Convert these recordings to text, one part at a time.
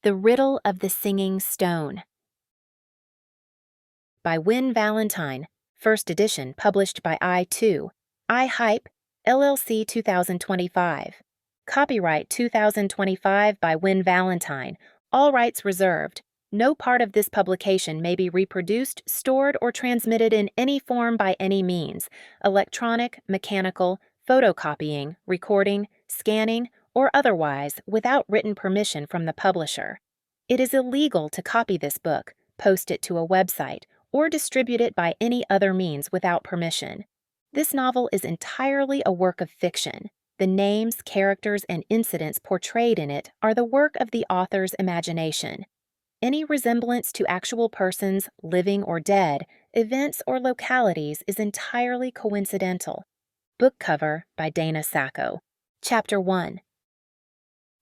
The Riddle of the Singing Stone by Wynne Valentine, first edition published by I2, iHype, LLC 2025. Copyright 2025 by Wynne Valentine, all rights reserved. No part of this publication may be reproduced, stored, or transmitted in any form by any means, electronic, mechanical, photocopying, recording, scanning, or otherwise, without written permission from the publisher. It is illegal to copy this book, post it to a website, or distribute it by any other means without permission. This novel is entirely a work of fiction. The names, characters, and incidents portrayed in it are the work of the author's imagination. Any resemblance to actual persons, living or dead, events or localities is entirely coincidental. Book cover by Dana Sacco. Chapter 1.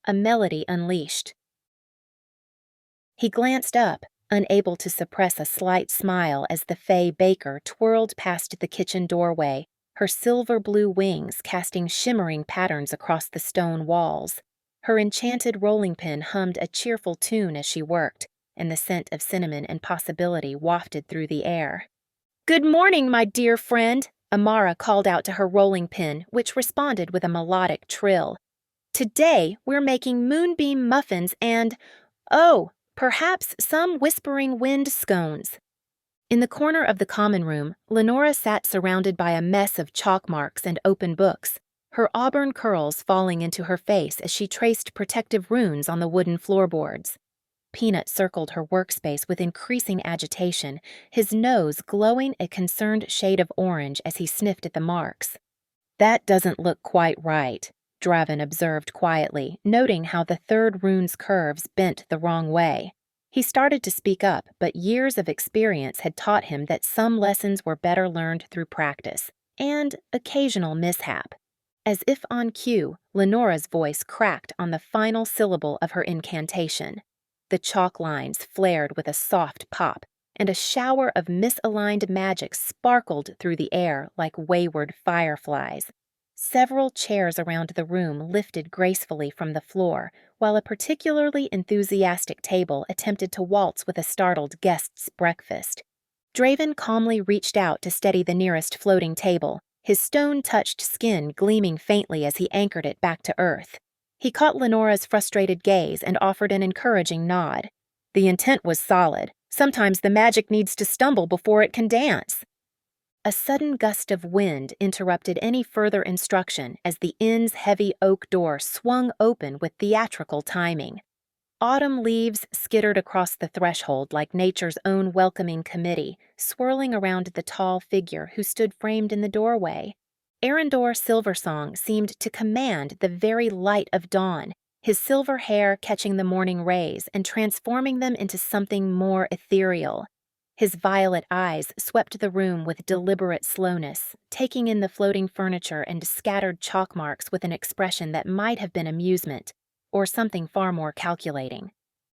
A Melody Unleashed. He glanced up, unable to suppress a slight smile as the Fey baker twirled past the kitchen doorway, her silver-blue wings casting shimmering patterns across the stone walls. Her enchanted rolling pin hummed a cheerful tune as she worked, and the scent of cinnamon and possibility wafted through the air. "Good morning, my dear friend," Amara called out to her rolling pin, which responded with a melodic trill. "Today we're making moonbeam muffins and, oh, perhaps some whispering wind scones." In the corner of the common room, Lenora sat surrounded by a mess of chalk marks and open books, her auburn curls falling into her face as she traced protective runes on the wooden floorboards. Peanut circled her workspace with increasing agitation, his nose glowing a concerned shade of orange as he sniffed at the marks. "That doesn't look quite right," Draven observed quietly, noting how the third rune's curves bent the wrong way. He started to speak up, but years of experience had taught him that some lessons were better learned through practice, and occasional mishap. As if on cue, Lenora's voice cracked on the final syllable of her incantation. The chalk lines flared with a soft pop, and a shower of misaligned magic sparkled through the air like wayward fireflies. Several chairs around the room lifted gracefully from the floor, while a particularly enthusiastic table attempted to waltz with a startled guest's breakfast. Draven calmly reached out to steady the nearest floating table, his stone-touched skin gleaming faintly as he anchored it back to earth. He caught Lenora's frustrated gaze and offered an encouraging nod. The intent was solid. Sometimes the magic needs to stumble before it can dance. A sudden gust of wind interrupted any further instruction as the inn's heavy oak door swung open with theatrical timing. Autumn leaves skittered across the threshold like nature's own welcoming committee, swirling around the tall figure who stood framed in the doorway. Arendor Silversong seemed to command the very light of dawn, his silver hair catching the morning rays and transforming them into something more ethereal. His violet eyes swept the room with deliberate slowness, taking in the floating furniture and scattered chalk marks with an expression that might have been amusement, or something far more calculating.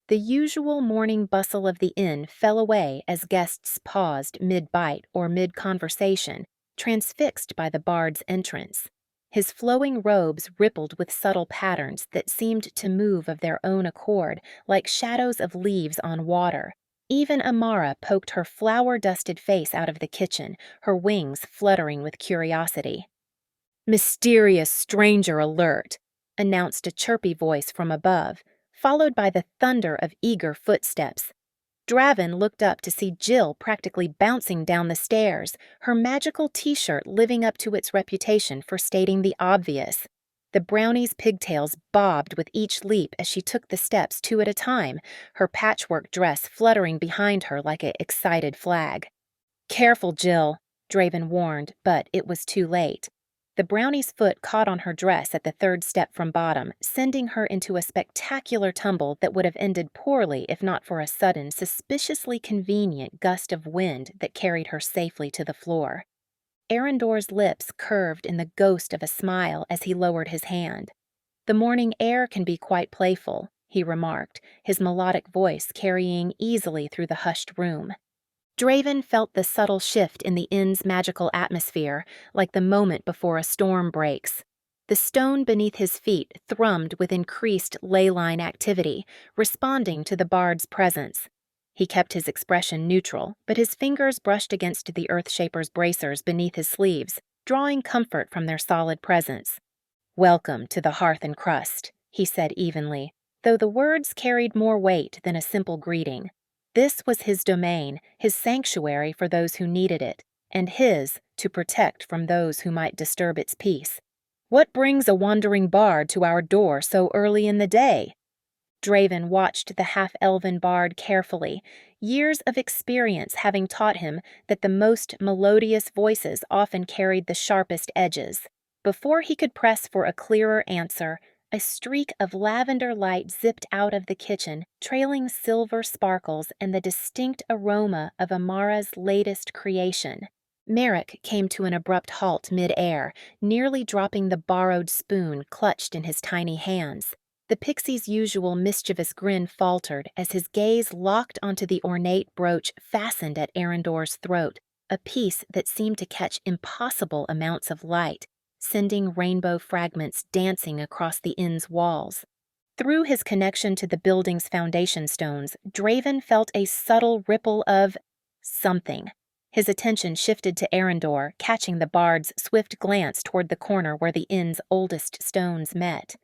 The usual morning bustle of the inn fell away as guests paused mid-bite or mid-conversation, transfixed by the bard's entrance. His flowing robes rippled with subtle patterns that seemed to move of their own accord, like shadows of leaves on water. Even Amara poked her flour-dusted face out of the kitchen, her wings fluttering with curiosity. "Mysterious stranger alert," announced a chirpy voice from above, followed by the thunder of eager footsteps. Draven looked up to see Jill practically bouncing down the stairs, her magical t-shirt living up to its reputation for stating the obvious. The brownie's pigtails bobbed with each leap as she took the steps 2 at a time, her patchwork dress fluttering behind her like an excited flag. "Careful, Jill," Draven warned, but it was too late. The brownie's foot caught on her dress at the 3rd step from bottom, sending her into a spectacular tumble that would have ended poorly if not for a sudden, suspiciously convenient gust of wind that carried her safely to the floor. Arendor's lips curved in the ghost of a smile as he lowered his hand. "The morning air can be quite playful," he remarked, his melodic voice carrying easily through the hushed room. Draven felt the subtle shift in the inn's magical atmosphere, like the moment before a storm breaks. The stone beneath his feet thrummed with increased leyline activity, responding to the bard's presence. He kept his expression neutral, but his fingers brushed against the Earthshaper's bracers beneath his sleeves, drawing comfort from their solid presence. "Welcome to the Hearth and Crust," he said evenly, though the words carried more weight than a simple greeting. This was his domain, his sanctuary for those who needed it, and his to protect from those who might disturb its peace. "What brings a wandering bard to our door so early in the day?" Draven watched the half-elven bard carefully, years of experience having taught him that the most melodious voices often carried the sharpest edges. Before he could press for a clearer answer, a streak of lavender light zipped out of the kitchen, trailing silver sparkles and the distinct aroma of Amara's latest creation. Merrick came to an abrupt halt mid-air, nearly dropping the borrowed spoon clutched in his tiny hands. The pixie's usual mischievous grin faltered as his gaze locked onto the ornate brooch fastened at Arendor's throat, a piece that seemed to catch impossible amounts of light, sending rainbow fragments dancing across the inn's walls. Through his connection to the building's foundation stones, Draven felt a subtle ripple of something. His attention shifted to Arendor, catching the bard's swift glance toward the corner where the inn's oldest stones met.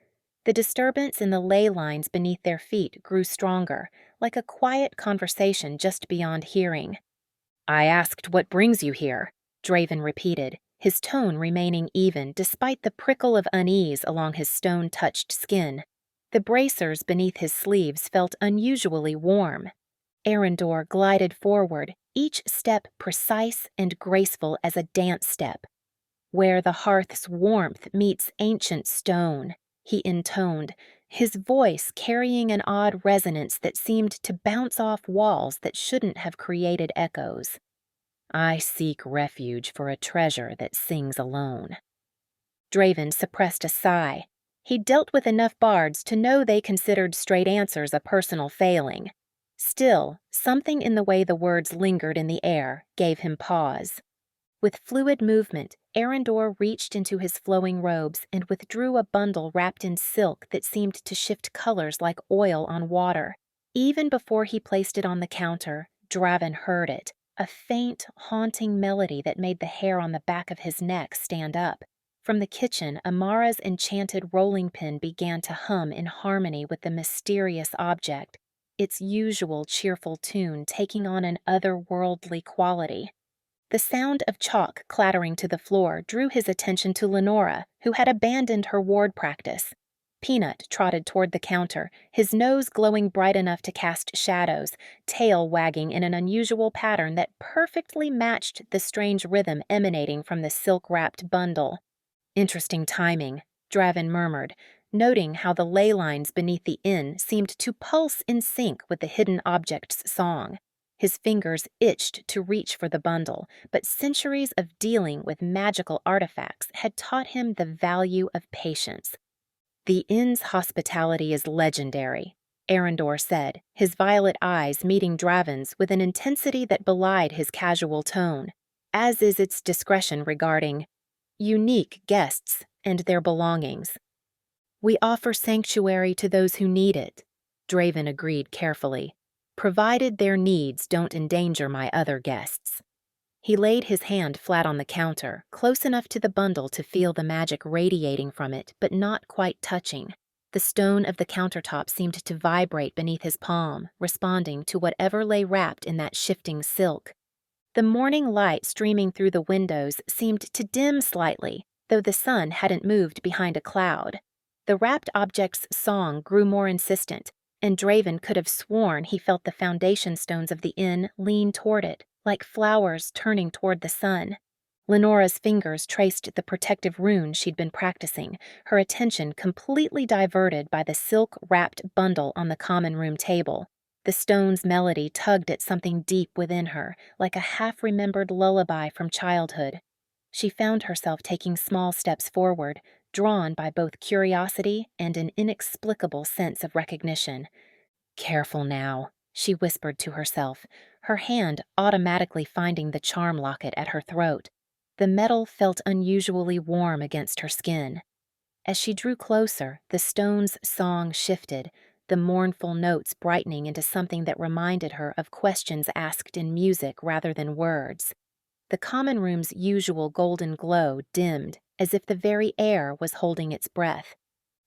The disturbance in the ley lines beneath their feet grew stronger, like a quiet conversation just beyond hearing. "I asked what brings you here," Draven repeated, his tone remaining even despite the prickle of unease along his stone-touched skin. The bracers beneath his sleeves felt unusually warm. Arendor glided forward, each step precise and graceful as a dance step. "Where the hearth's warmth meets ancient stone," he intoned, his voice carrying an odd resonance that seemed to bounce off walls that shouldn't have created echoes. "I seek refuge for a treasure that sings alone." Draven suppressed a sigh. He'd dealt with enough bards to know they considered straight answers a personal failing. Still, something in the way the words lingered in the air gave him pause. With fluid movement, Arendor reached into his flowing robes and withdrew a bundle wrapped in silk that seemed to shift colors like oil on water. Even before he placed it on the counter, Draven heard it, a faint, haunting melody that made the hair on the back of his neck stand up. From the kitchen, Amara's enchanted rolling pin began to hum in harmony with the mysterious object, its usual cheerful tune taking on an otherworldly quality. The sound of chalk clattering to the floor drew his attention to Lenora, who had abandoned her ward practice. Peanut trotted toward the counter, his nose glowing bright enough to cast shadows, tail wagging in an unusual pattern that perfectly matched the strange rhythm emanating from the silk-wrapped bundle. "Interesting timing," Draven murmured, noting how the ley lines beneath the inn seemed to pulse in sync with the hidden object's song. His fingers itched to reach for the bundle, but centuries of dealing with magical artifacts had taught him the value of patience. "The inn's hospitality is legendary," Arendor said, his violet eyes meeting Draven's with an intensity that belied his casual tone, as is its discretion regarding unique guests and their belongings. "We offer sanctuary to those who need it," Draven agreed carefully, "provided their needs don't endanger my other guests." He laid his hand flat on the counter, close enough to the bundle to feel the magic radiating from it, but not quite touching. The stone of the countertop seemed to vibrate beneath his palm, responding to whatever lay wrapped in that shifting silk. The morning light streaming through the windows seemed to dim slightly, though the sun hadn't moved behind a cloud. The wrapped object's song grew more insistent, and Draven could have sworn he felt the foundation stones of the inn lean toward it, like flowers turning toward the sun. Lenora's fingers traced the protective rune she'd been practicing, her attention completely diverted by the silk-wrapped bundle on the common room table. The stone's melody tugged at something deep within her, like a half-remembered lullaby from childhood. She found herself taking small steps forward, drawn by both curiosity and an inexplicable sense of recognition. "Careful now," she whispered to herself, her hand automatically finding the charm locket at her throat. The metal felt unusually warm against her skin. As she drew closer, the stone's song shifted, the mournful notes brightening into something that reminded her of questions asked in music rather than words. The common room's usual golden glow dimmed, as if the very air was holding its breath.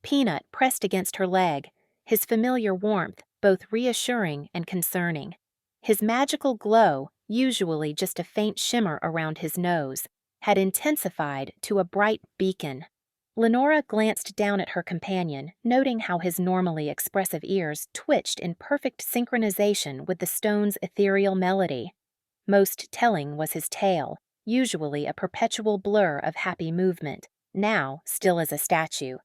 Peanut pressed against her leg, his familiar warmth both reassuring and concerning. His magical glow, usually just a faint shimmer around his nose, had intensified to a bright beacon. Lenora glanced down at her companion, noting how his normally expressive ears twitched in perfect synchronization with the stone's ethereal melody. Most telling was his tail, usually a perpetual blur of happy movement, now still as a statue.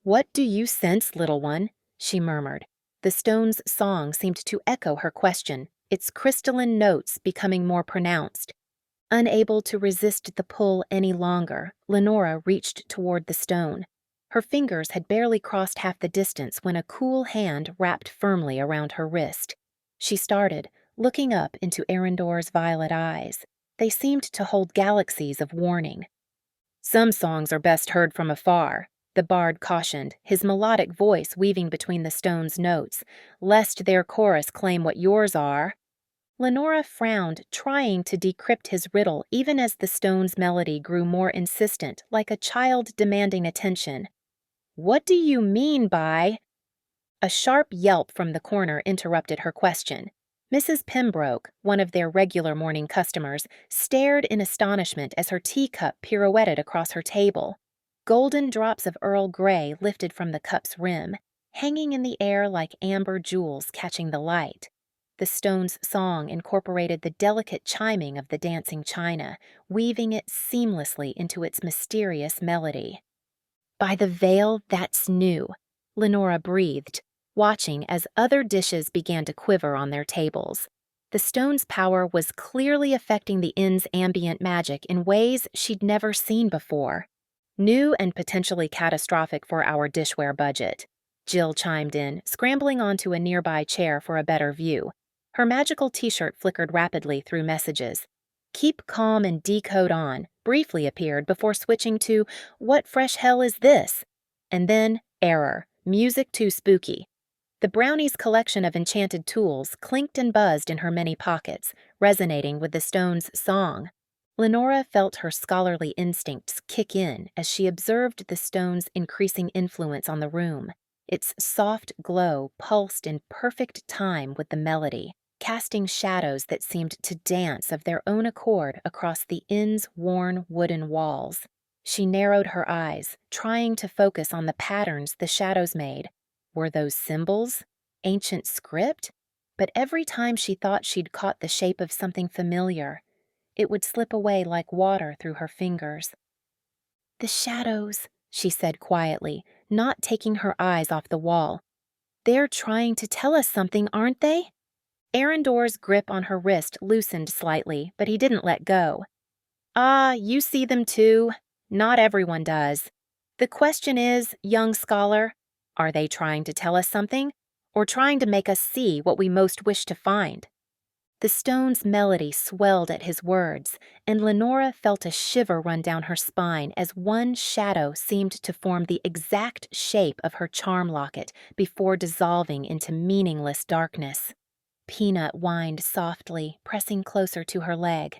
"What do you sense, little one?" she murmured. The stone's song seemed to echo her question, its crystalline notes becoming more pronounced. Unable to resist the pull any longer, Lenora reached toward the stone. Her fingers had barely crossed half the distance when a cool hand wrapped firmly around her wrist. She started, looking up into Arendor's violet eyes. They seemed to hold galaxies of warning. "Some songs are best heard from afar," the bard cautioned, his melodic voice weaving between the stone's notes, "lest their chorus claim what yours are." Lenora frowned, trying to decrypt his riddle even as the stone's melody grew more insistent, like a child demanding attention. "What do you mean by—" A sharp yelp from the corner interrupted her question. Mrs. Pembroke, one of their regular morning customers, stared in astonishment as her teacup pirouetted across her table. Golden drops of Earl Grey lifted from the cup's rim, hanging in the air like amber jewels catching the light. The stone's song incorporated the delicate chiming of the dancing china, weaving it seamlessly into its mysterious melody. "By the veil, that's new," Lenora breathed, watching as other dishes began to quiver on their tables. The stone's power was clearly affecting the inn's ambient magic in ways she'd never seen before. "New and potentially catastrophic for our dishware budget," Jill chimed in, scrambling onto a nearby chair for a better view. Her magical t-shirt flickered rapidly through messages. "Keep calm and decode on," briefly appeared before switching to "What fresh hell is this?" And then error, music too spooky. The brownie's collection of enchanted tools clinked and buzzed in her many pockets, resonating with the stone's song. Lenora felt her scholarly instincts kick in as she observed the stone's increasing influence on the room. Its soft glow pulsed in perfect time with the melody, casting shadows that seemed to dance of their own accord across the inn's worn wooden walls. She narrowed her eyes, trying to focus on the patterns the shadows made. Were those symbols? Ancient script? But every time she thought she'd caught the shape of something familiar, it would slip away like water through her fingers. "The shadows," she said quietly, not taking her eyes off the wall. "They're trying to tell us something, aren't they?" Arendor's grip on her wrist loosened slightly, but he didn't let go. "Ah, you see them too. Not everyone does. The question is, young scholar, are they trying to tell us something, or trying to make us see what we most wish to find?" The stone's melody swelled at his words, and Lenora felt a shiver run down her spine as one shadow seemed to form the exact shape of her charm locket before dissolving into meaningless darkness. Peanut whined softly, pressing closer to her leg.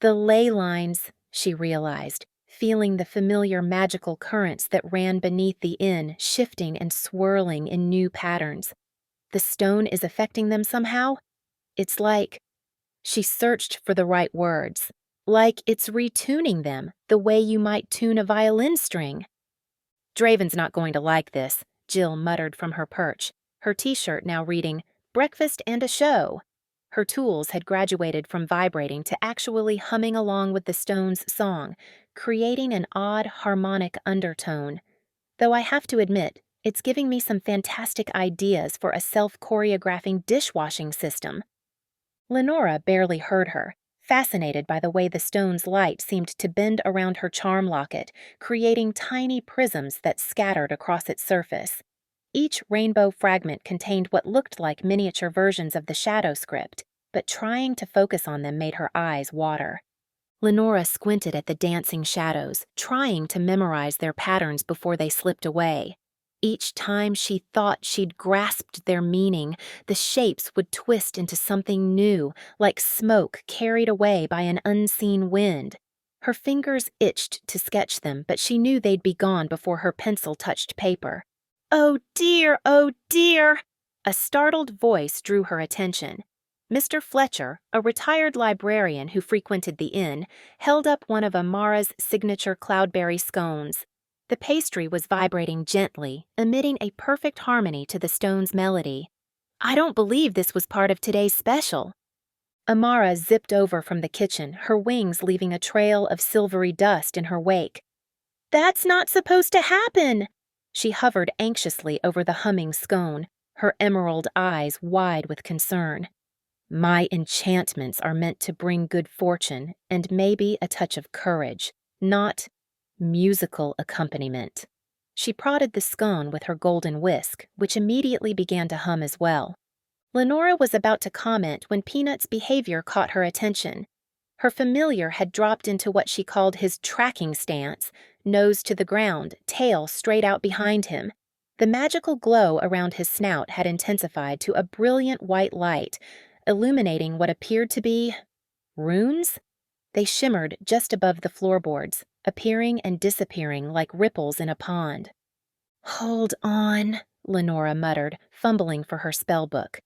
"The ley lines," she realized, feeling the familiar magical currents that ran beneath the inn shifting and swirling in new patterns. The stone is affecting them somehow? It's like— She searched for the right words. Like it's retuning them, the way you might tune a violin string. "Draven's not going to like this," Jill muttered from her perch, her t-shirt now reading, "Breakfast and a show." Her tools had graduated from vibrating to actually humming along with the stone's song, creating an odd harmonic undertone. Though I have to admit, it's giving me some fantastic ideas for a self-choreographing dishwashing system. Lenora barely heard her, fascinated by the way the stone's light seemed to bend around her charm locket, creating tiny prisms that scattered across its surface. Each rainbow fragment contained what looked like miniature versions of the shadow script, but trying to focus on them made her eyes water. Lenora squinted at the dancing shadows, trying to memorize their patterns before they slipped away. Each time she thought she'd grasped their meaning, the shapes would twist into something new, like smoke carried away by an unseen wind. Her fingers itched to sketch them, but she knew they'd be gone before her pencil touched paper. "Oh dear, oh dear!" A startled voice drew her attention. Mr. Fletcher, a retired librarian who frequented the inn, held up one of Amara's signature cloudberry scones. The pastry was vibrating gently, emitting a perfect harmony to the stone's melody. "I don't believe this was part of today's special." Amara zipped over from the kitchen, her wings leaving a trail of silvery dust in her wake. "That's not supposed to happen!" She hovered anxiously over the humming scone, her emerald eyes wide with concern. "My enchantments are meant to bring good fortune and maybe a touch of courage, not musical accompaniment." She prodded the scone with her golden whisk, which immediately began to hum as well. Lenora was about to comment when Peanut's behavior caught her attention. Her familiar had dropped into what she called his tracking stance, nose to the ground, tail straight out behind him. The magical glow around his snout had intensified to a brilliant white light, illuminating what appeared to be runes? They shimmered just above the floorboards, appearing and disappearing like ripples in a pond. "Hold on," Lenora muttered, fumbling for her spellbook.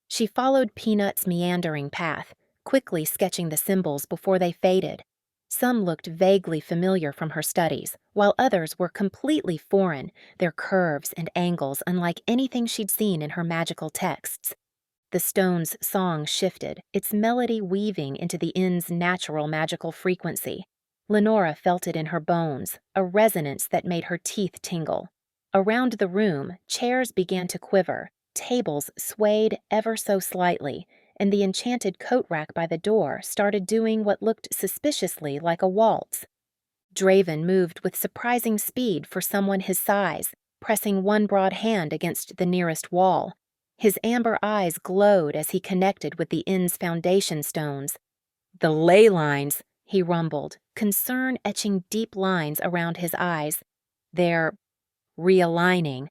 She followed Peanut's meandering path, quickly sketching the symbols before they faded. Some looked vaguely familiar from her studies, while others were completely foreign, their curves and angles unlike anything she'd seen in her magical texts. The stone's song shifted, its melody weaving into the inn's natural magical frequency. Lenora felt it in her bones, a resonance that made her teeth tingle. Around the room, chairs began to quiver, tables swayed ever so slightly, and the enchanted coat rack by the door started doing what looked suspiciously like a waltz. Draven moved with surprising speed for someone his size, pressing one broad hand against the nearest wall. His amber eyes glowed as he connected with the inn's foundation stones. "The ley lines," he rumbled, concern etching deep lines around his eyes. "They're realigning."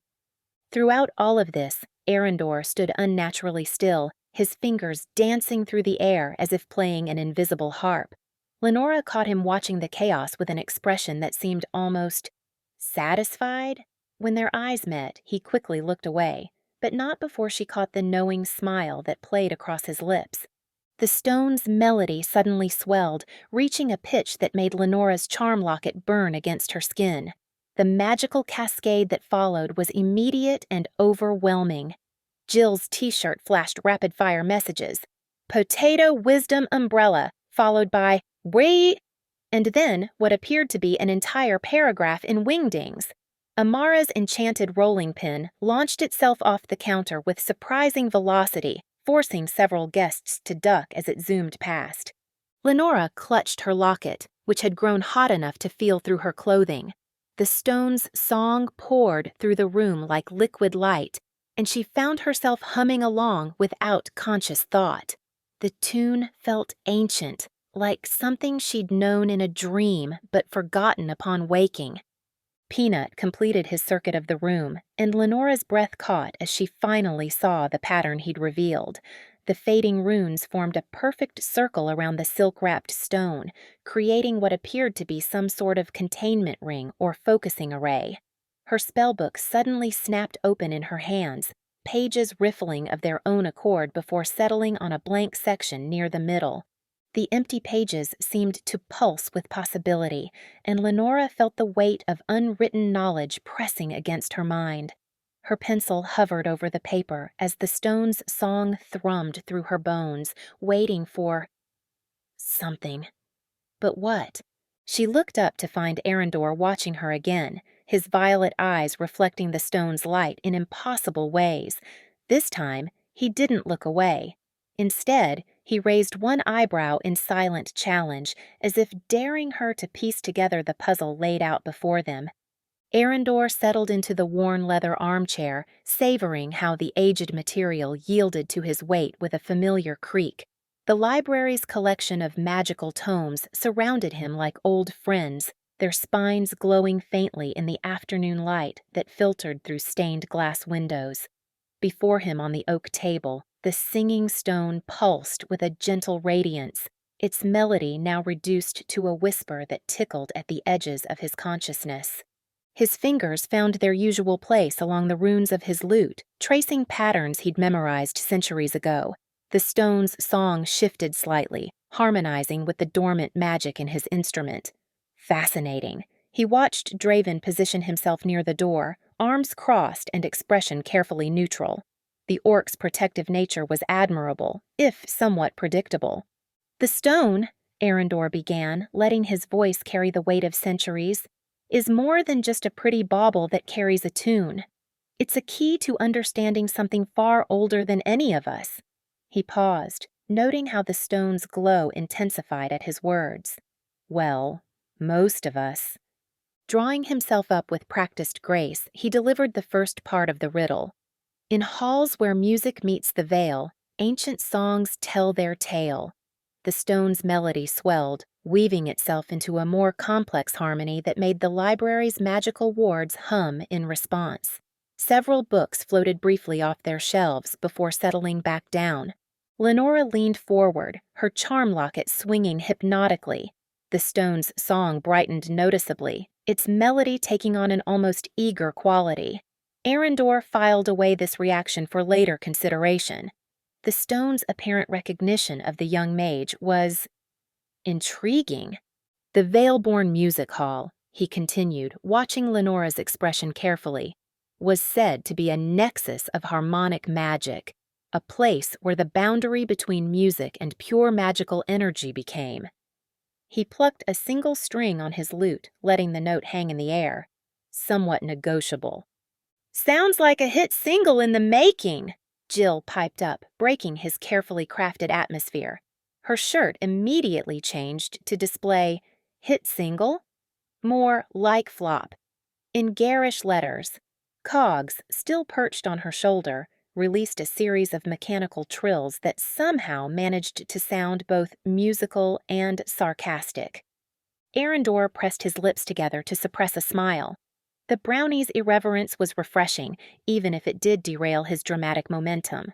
Throughout all of this, Arendor stood unnaturally still, his fingers dancing through the air as if playing an invisible harp. Lenora caught him watching the chaos with an expression that seemed almost satisfied. When their eyes met, he quickly looked away, but not before she caught the knowing smile that played across his lips. The stone's melody suddenly swelled, reaching a pitch that made Lenora's charm locket burn against her skin. The magical cascade that followed was immediate and overwhelming. Jill's t-shirt flashed rapid-fire messages. "Potato Wisdom Umbrella," followed by "Wait," and then what appeared to be an entire paragraph in wingdings. Amara's enchanted rolling pin launched itself off the counter with surprising velocity, forcing several guests to duck as it zoomed past. Lenora clutched her locket, which had grown hot enough to feel through her clothing. The stone's song poured through the room like liquid light, and she found herself humming along without conscious thought. The tune felt ancient, like something she'd known in a dream but forgotten upon waking. Peanut completed his circuit of the room, and Lenora's breath caught as she finally saw the pattern he'd revealed. The fading runes formed a perfect circle around the silk-wrapped stone, creating what appeared to be some sort of containment ring or focusing array. Her spellbook suddenly snapped open in her hands, pages riffling of their own accord before settling on a blank section near the middle. The empty pages seemed to pulse with possibility, and Lenora felt the weight of unwritten knowledge pressing against her mind. Her pencil hovered over the paper as the stone's song thrummed through her bones, waiting for something. But what? She looked up to find Arendor watching her again, his violet eyes reflecting the stone's light in impossible ways. This time, he didn't look away. Instead, he raised one eyebrow in silent challenge, as if daring her to piece together the puzzle laid out before them. Arendor settled into the worn leather armchair, savoring how the aged material yielded to his weight with a familiar creak. The library's collection of magical tomes surrounded him like old friends, their spines glowing faintly in the afternoon light that filtered through stained glass windows. Before him on the oak table, the singing stone pulsed with a gentle radiance, its melody now reduced to a whisper that tickled at the edges of his consciousness. His fingers found their usual place along the runes of his lute, tracing patterns he'd memorized centuries ago. The stone's song shifted slightly, harmonizing with the dormant magic in his instrument. Fascinating. He watched Draven position himself near the door, arms crossed and expression carefully neutral. The orc's protective nature was admirable, if somewhat predictable. "The stone," Arendor began, letting his voice carry the weight of centuries, "is more than just a pretty bauble that carries a tune. It's a key to understanding something far older than any of us." He paused, noting how the stone's glow intensified at his words. "Well, most of us." Drawing himself up with practiced grace, he delivered the first part of the riddle. "In halls where music meets the veil, ancient songs tell their tale." The stone's melody swelled, weaving itself into a more complex harmony that made the library's magical wards hum in response. Several books floated briefly off their shelves before settling back down. Lenora leaned forward, her charm locket swinging hypnotically. The stone's song brightened noticeably, its melody taking on an almost eager quality. Arendor filed away this reaction for later consideration. The stone's apparent recognition of the young mage was intriguing. "The Veilborn Music Hall," he continued, watching Lenora's expression carefully, "was said to be a nexus of harmonic magic, a place where the boundary between music and pure magical energy became." He plucked a single string on his lute, letting the note hang in the air. "Somewhat negotiable." "Sounds like a hit single in the making," Jill piped up, breaking his carefully crafted atmosphere. Her shirt immediately changed to display "hit single?" More like flop. In garish letters, Cogs, still perched on her shoulder, released a series of mechanical trills that somehow managed to sound both musical and sarcastic. Arendor pressed his lips together to suppress a smile. The brownie's irreverence was refreshing, even if it did derail his dramatic momentum.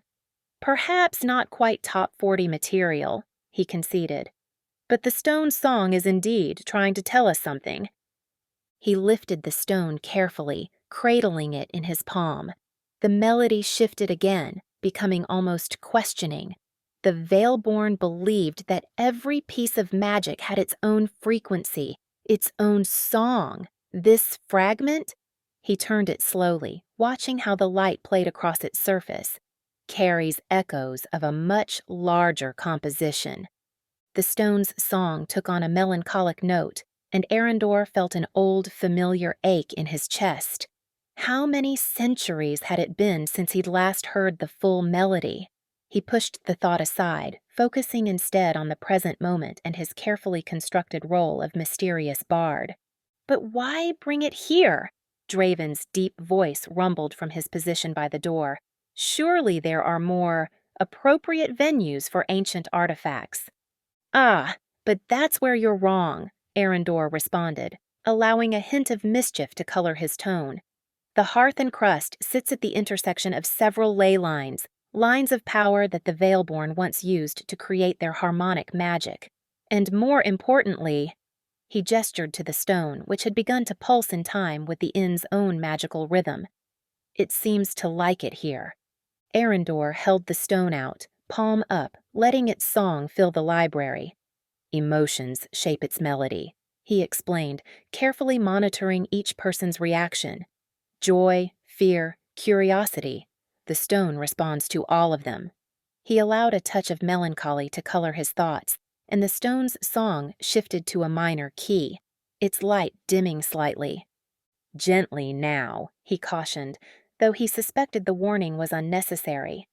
"Perhaps not quite top 40 material," he conceded. "But the stone song is indeed trying to tell us something." He lifted the stone carefully, cradling it in his palm. The melody shifted again, becoming almost questioning. The Veilborn believed that every piece of magic had its own frequency, its own song. This fragment? He turned it slowly, watching how the light played across its surface. Carries echoes of a much larger composition. The stone's song took on a melancholic note, and Arendor felt an old, familiar ache in his chest. How many centuries had it been since he'd last heard the full melody? He pushed the thought aside, focusing instead on the present moment and his carefully constructed role of mysterious bard. "But why bring it here?" Draven's deep voice rumbled from his position by the door. "Surely there are more appropriate venues for ancient artifacts." "Ah, but that's where you're wrong," Arendor responded, allowing a hint of mischief to color his tone. "The Hearth and Crust sits at the intersection of several ley lines, lines of power that the Veilborn once used to create their harmonic magic. And more importantly," he gestured to the stone, which had begun to pulse in time with the inn's own magical rhythm, "it seems to like it here." Arendor held the stone out, palm up, letting its song fill the library. "Emotions shape its melody," he explained, carefully monitoring each person's reaction. "Joy, fear, curiosity. The stone responds to all of them." He allowed a touch of melancholy to color his thoughts, and the stone's song shifted to a minor key, its light dimming slightly. "Gently now," he cautioned, though he suspected the warning was unnecessary.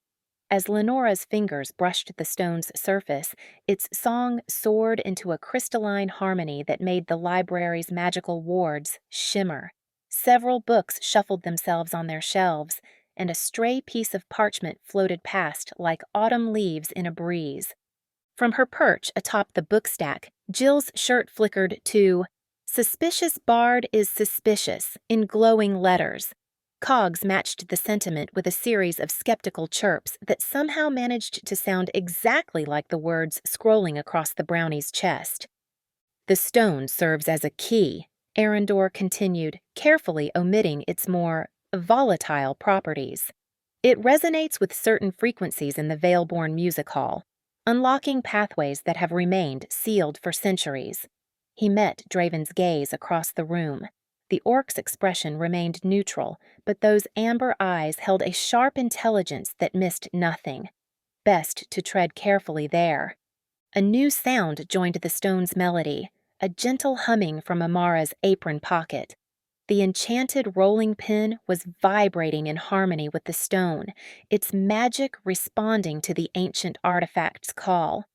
As Lenora's fingers brushed the stone's surface, its song soared into a crystalline harmony that made the library's magical wards shimmer. Several books shuffled themselves on their shelves, and a stray piece of parchment floated past like autumn leaves in a breeze. From her perch atop the bookstack, Jill's shirt flickered to, "Suspicious bard is suspicious," in glowing letters. Cogs matched the sentiment with a series of skeptical chirps that somehow managed to sound exactly like the words scrolling across the brownie's chest. "The stone serves as a key," Arendor continued, carefully omitting its more volatile properties. "It resonates with certain frequencies in the Veilborn Music Hall, unlocking pathways that have remained sealed for centuries." He met Draven's gaze across the room. The orc's expression remained neutral, but those amber eyes held a sharp intelligence that missed nothing. Best to tread carefully there. A new sound joined the stone's melody, a gentle humming from Amara's apron pocket. The enchanted rolling pin was vibrating in harmony with the stone, its magic responding to the ancient artifact's call.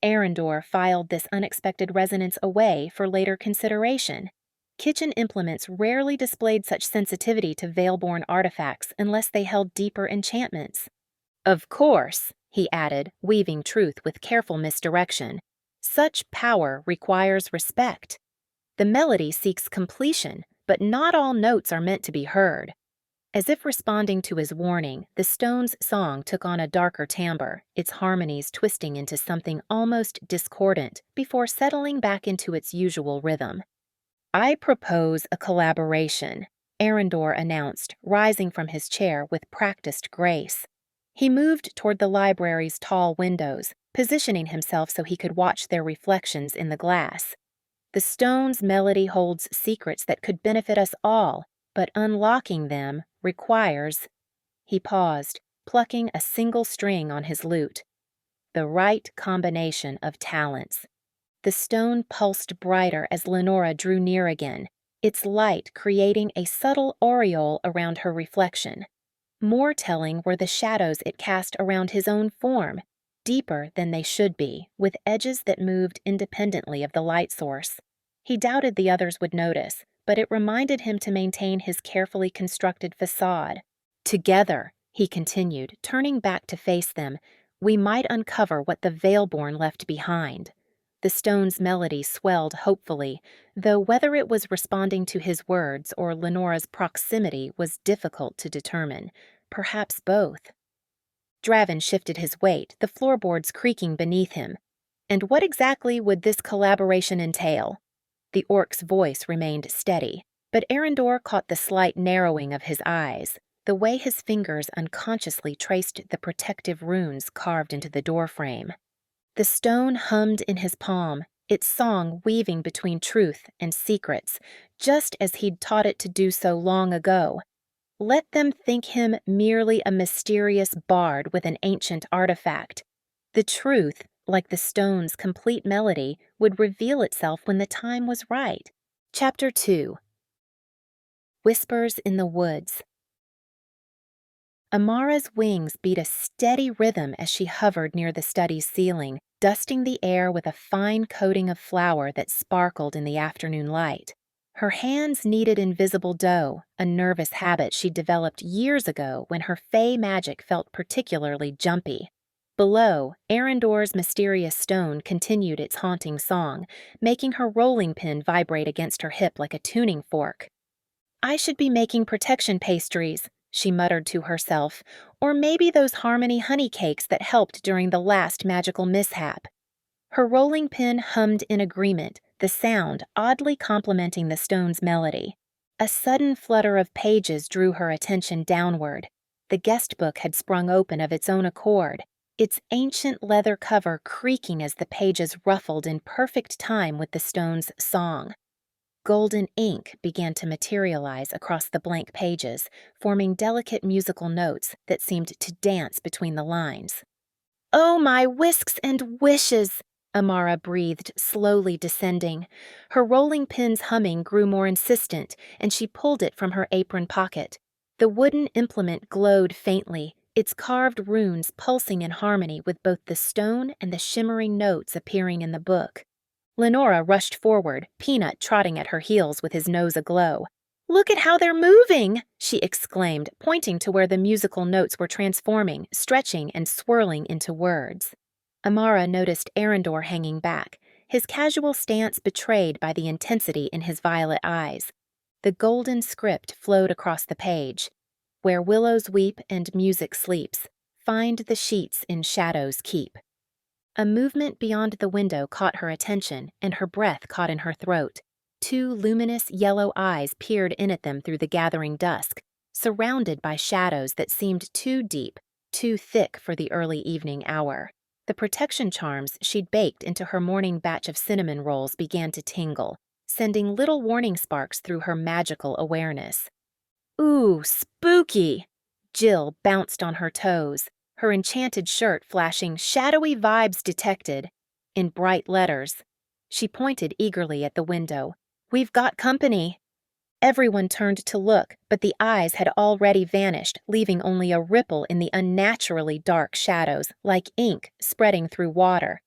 Arendor filed this unexpected resonance away for later consideration. Kitchen implements rarely displayed such sensitivity to Veilborn artifacts unless they held deeper enchantments. "Of course," he added, weaving truth with careful misdirection, "such power requires respect. The melody seeks completion, but not all notes are meant to be heard." As if responding to his warning, the stone's song took on a darker timbre, its harmonies twisting into something almost discordant before settling back into its usual rhythm. "I propose a collaboration," Arendor announced, rising from his chair with practiced grace. He moved toward the library's tall windows, positioning himself so he could watch their reflections in the glass. "The stone's melody holds secrets that could benefit us all, but unlocking them requires—" He paused, plucking a single string on his lute. "The right combination of talents." The stone pulsed brighter as Lenora drew near again, its light creating a subtle aureole around her reflection. More telling were the shadows it cast around his own form, deeper than they should be, with edges that moved independently of the light source. He doubted the others would notice, but it reminded him to maintain his carefully constructed facade. "Together," he continued, turning back to face them, "we might uncover what the Veilborn left behind." The stone's melody swelled hopefully, though whether it was responding to his words or Lenora's proximity was difficult to determine. Perhaps both. Draven shifted his weight, the floorboards creaking beneath him. "And what exactly would this collaboration entail?" The orc's voice remained steady, but Arendor caught the slight narrowing of his eyes, the way his fingers unconsciously traced the protective runes carved into the doorframe. The stone hummed in his palm, its song weaving between truth and secrets, just as he'd taught it to do so long ago. Let them think him merely a mysterious bard with an ancient artifact. The truth, like the stone's complete melody, would reveal itself when the time was right. Chapter 2. Whispers in the Woods. Amara's wings beat a steady rhythm as she hovered near the study's ceiling, dusting the air with a fine coating of flour that sparkled in the afternoon light. Her hands kneaded invisible dough, a nervous habit she'd developed years ago when her fey magic felt particularly jumpy. Below, Arendor's mysterious stone continued its haunting song, making her rolling pin vibrate against her hip like a tuning fork. "I should be making protection pastries," she muttered to herself, "or maybe those harmony honey cakes that helped during the last magical mishap." Her rolling pin hummed in agreement, the sound oddly complementing the stone's melody. A sudden flutter of pages drew her attention downward. The guest book had sprung open of its own accord, its ancient leather cover creaking as the pages ruffled in perfect time with the stone's song. Golden ink began to materialize across the blank pages, forming delicate musical notes that seemed to dance between the lines. "Oh, my whisks and wishes!" Amara breathed, slowly descending. Her rolling pin's humming grew more insistent, and she pulled it from her apron pocket. The wooden implement glowed faintly, its carved runes pulsing in harmony with both the stone and the shimmering notes appearing in the book. Lenora rushed forward, Peanut trotting at her heels with his nose aglow. "Look at how they're moving!" she exclaimed, pointing to where the musical notes were transforming, stretching, and swirling into words. Amara noticed Arendor hanging back, his casual stance betrayed by the intensity in his violet eyes. The golden script flowed across the page. Where willows weep and music sleeps, find the sheets in shadows keep. A movement beyond the window caught her attention, and her breath caught in her throat. Two luminous yellow eyes peered in at them through the gathering dusk, surrounded by shadows that seemed too deep, too thick for the early evening hour. The protection charms she'd baked into her morning batch of cinnamon rolls began to tingle, sending little warning sparks through her magical awareness. Ooh, spooky! Jill bounced on her toes, her enchanted shirt flashing shadowy vibes detected in bright letters. She pointed eagerly at the window. We've got company. Everyone turned to look, but the eyes had already vanished, leaving only a ripple in the unnaturally dark shadows, like ink spreading through water.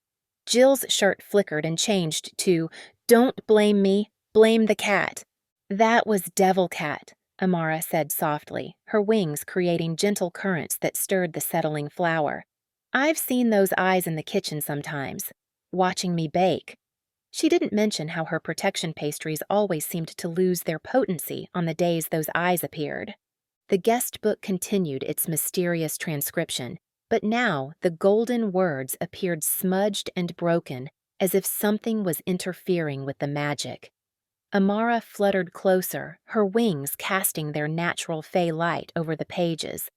Jill's shirt flickered and changed to, "Don't blame me, blame the cat." "That was Devil Cat," Amara said softly, her wings creating gentle currents that stirred the settling flour. "I've seen those eyes in the kitchen sometimes, watching me bake." She didn't mention how her protection pastries always seemed to lose their potency on the days those eyes appeared. The guest book continued its mysterious transcription, but now the golden words appeared smudged and broken, as if something was interfering with the magic. Amara fluttered closer, her wings casting their natural fey light over the pages.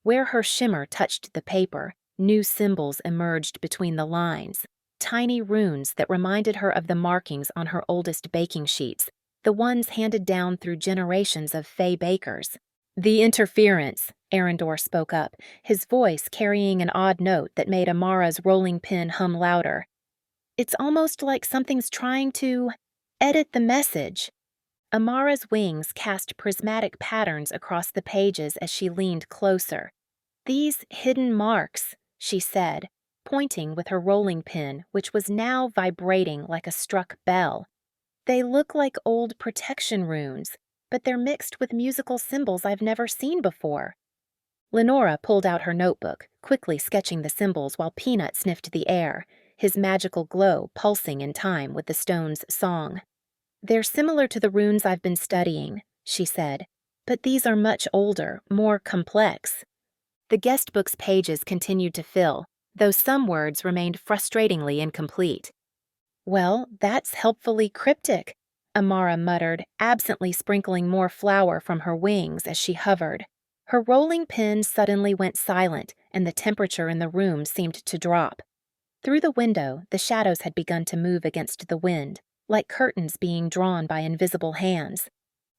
Where her shimmer touched the paper, new symbols emerged between the lines, tiny runes that reminded her of the markings on her oldest baking sheets, the ones handed down through generations of fey bakers. "The interference," Arendor spoke up, his voice carrying an odd note that made Amara's rolling pin hum louder. "It's almost like something's trying to edit the message." Amara's wings cast prismatic patterns across the pages as she leaned closer. "These hidden marks," she said, pointing with her rolling pin, which was now vibrating like a struck bell. "They look like old protection runes, but they're mixed with musical symbols I've never seen before." Lenora pulled out her notebook, quickly sketching the symbols while Peanut sniffed the air, his magical glow pulsing in time with the stone's song. "They're similar to the runes I've been studying," she said, "but these are much older, more complex." The guest book's pages continued to fill, though some words remained frustratingly incomplete. "Well, that's helpfully cryptic," Amara muttered, absently sprinkling more flour from her wings as she hovered. Her rolling pin suddenly went silent, and the temperature in the room seemed to drop. Through the window, the shadows had begun to move against the wind, like curtains being drawn by invisible hands.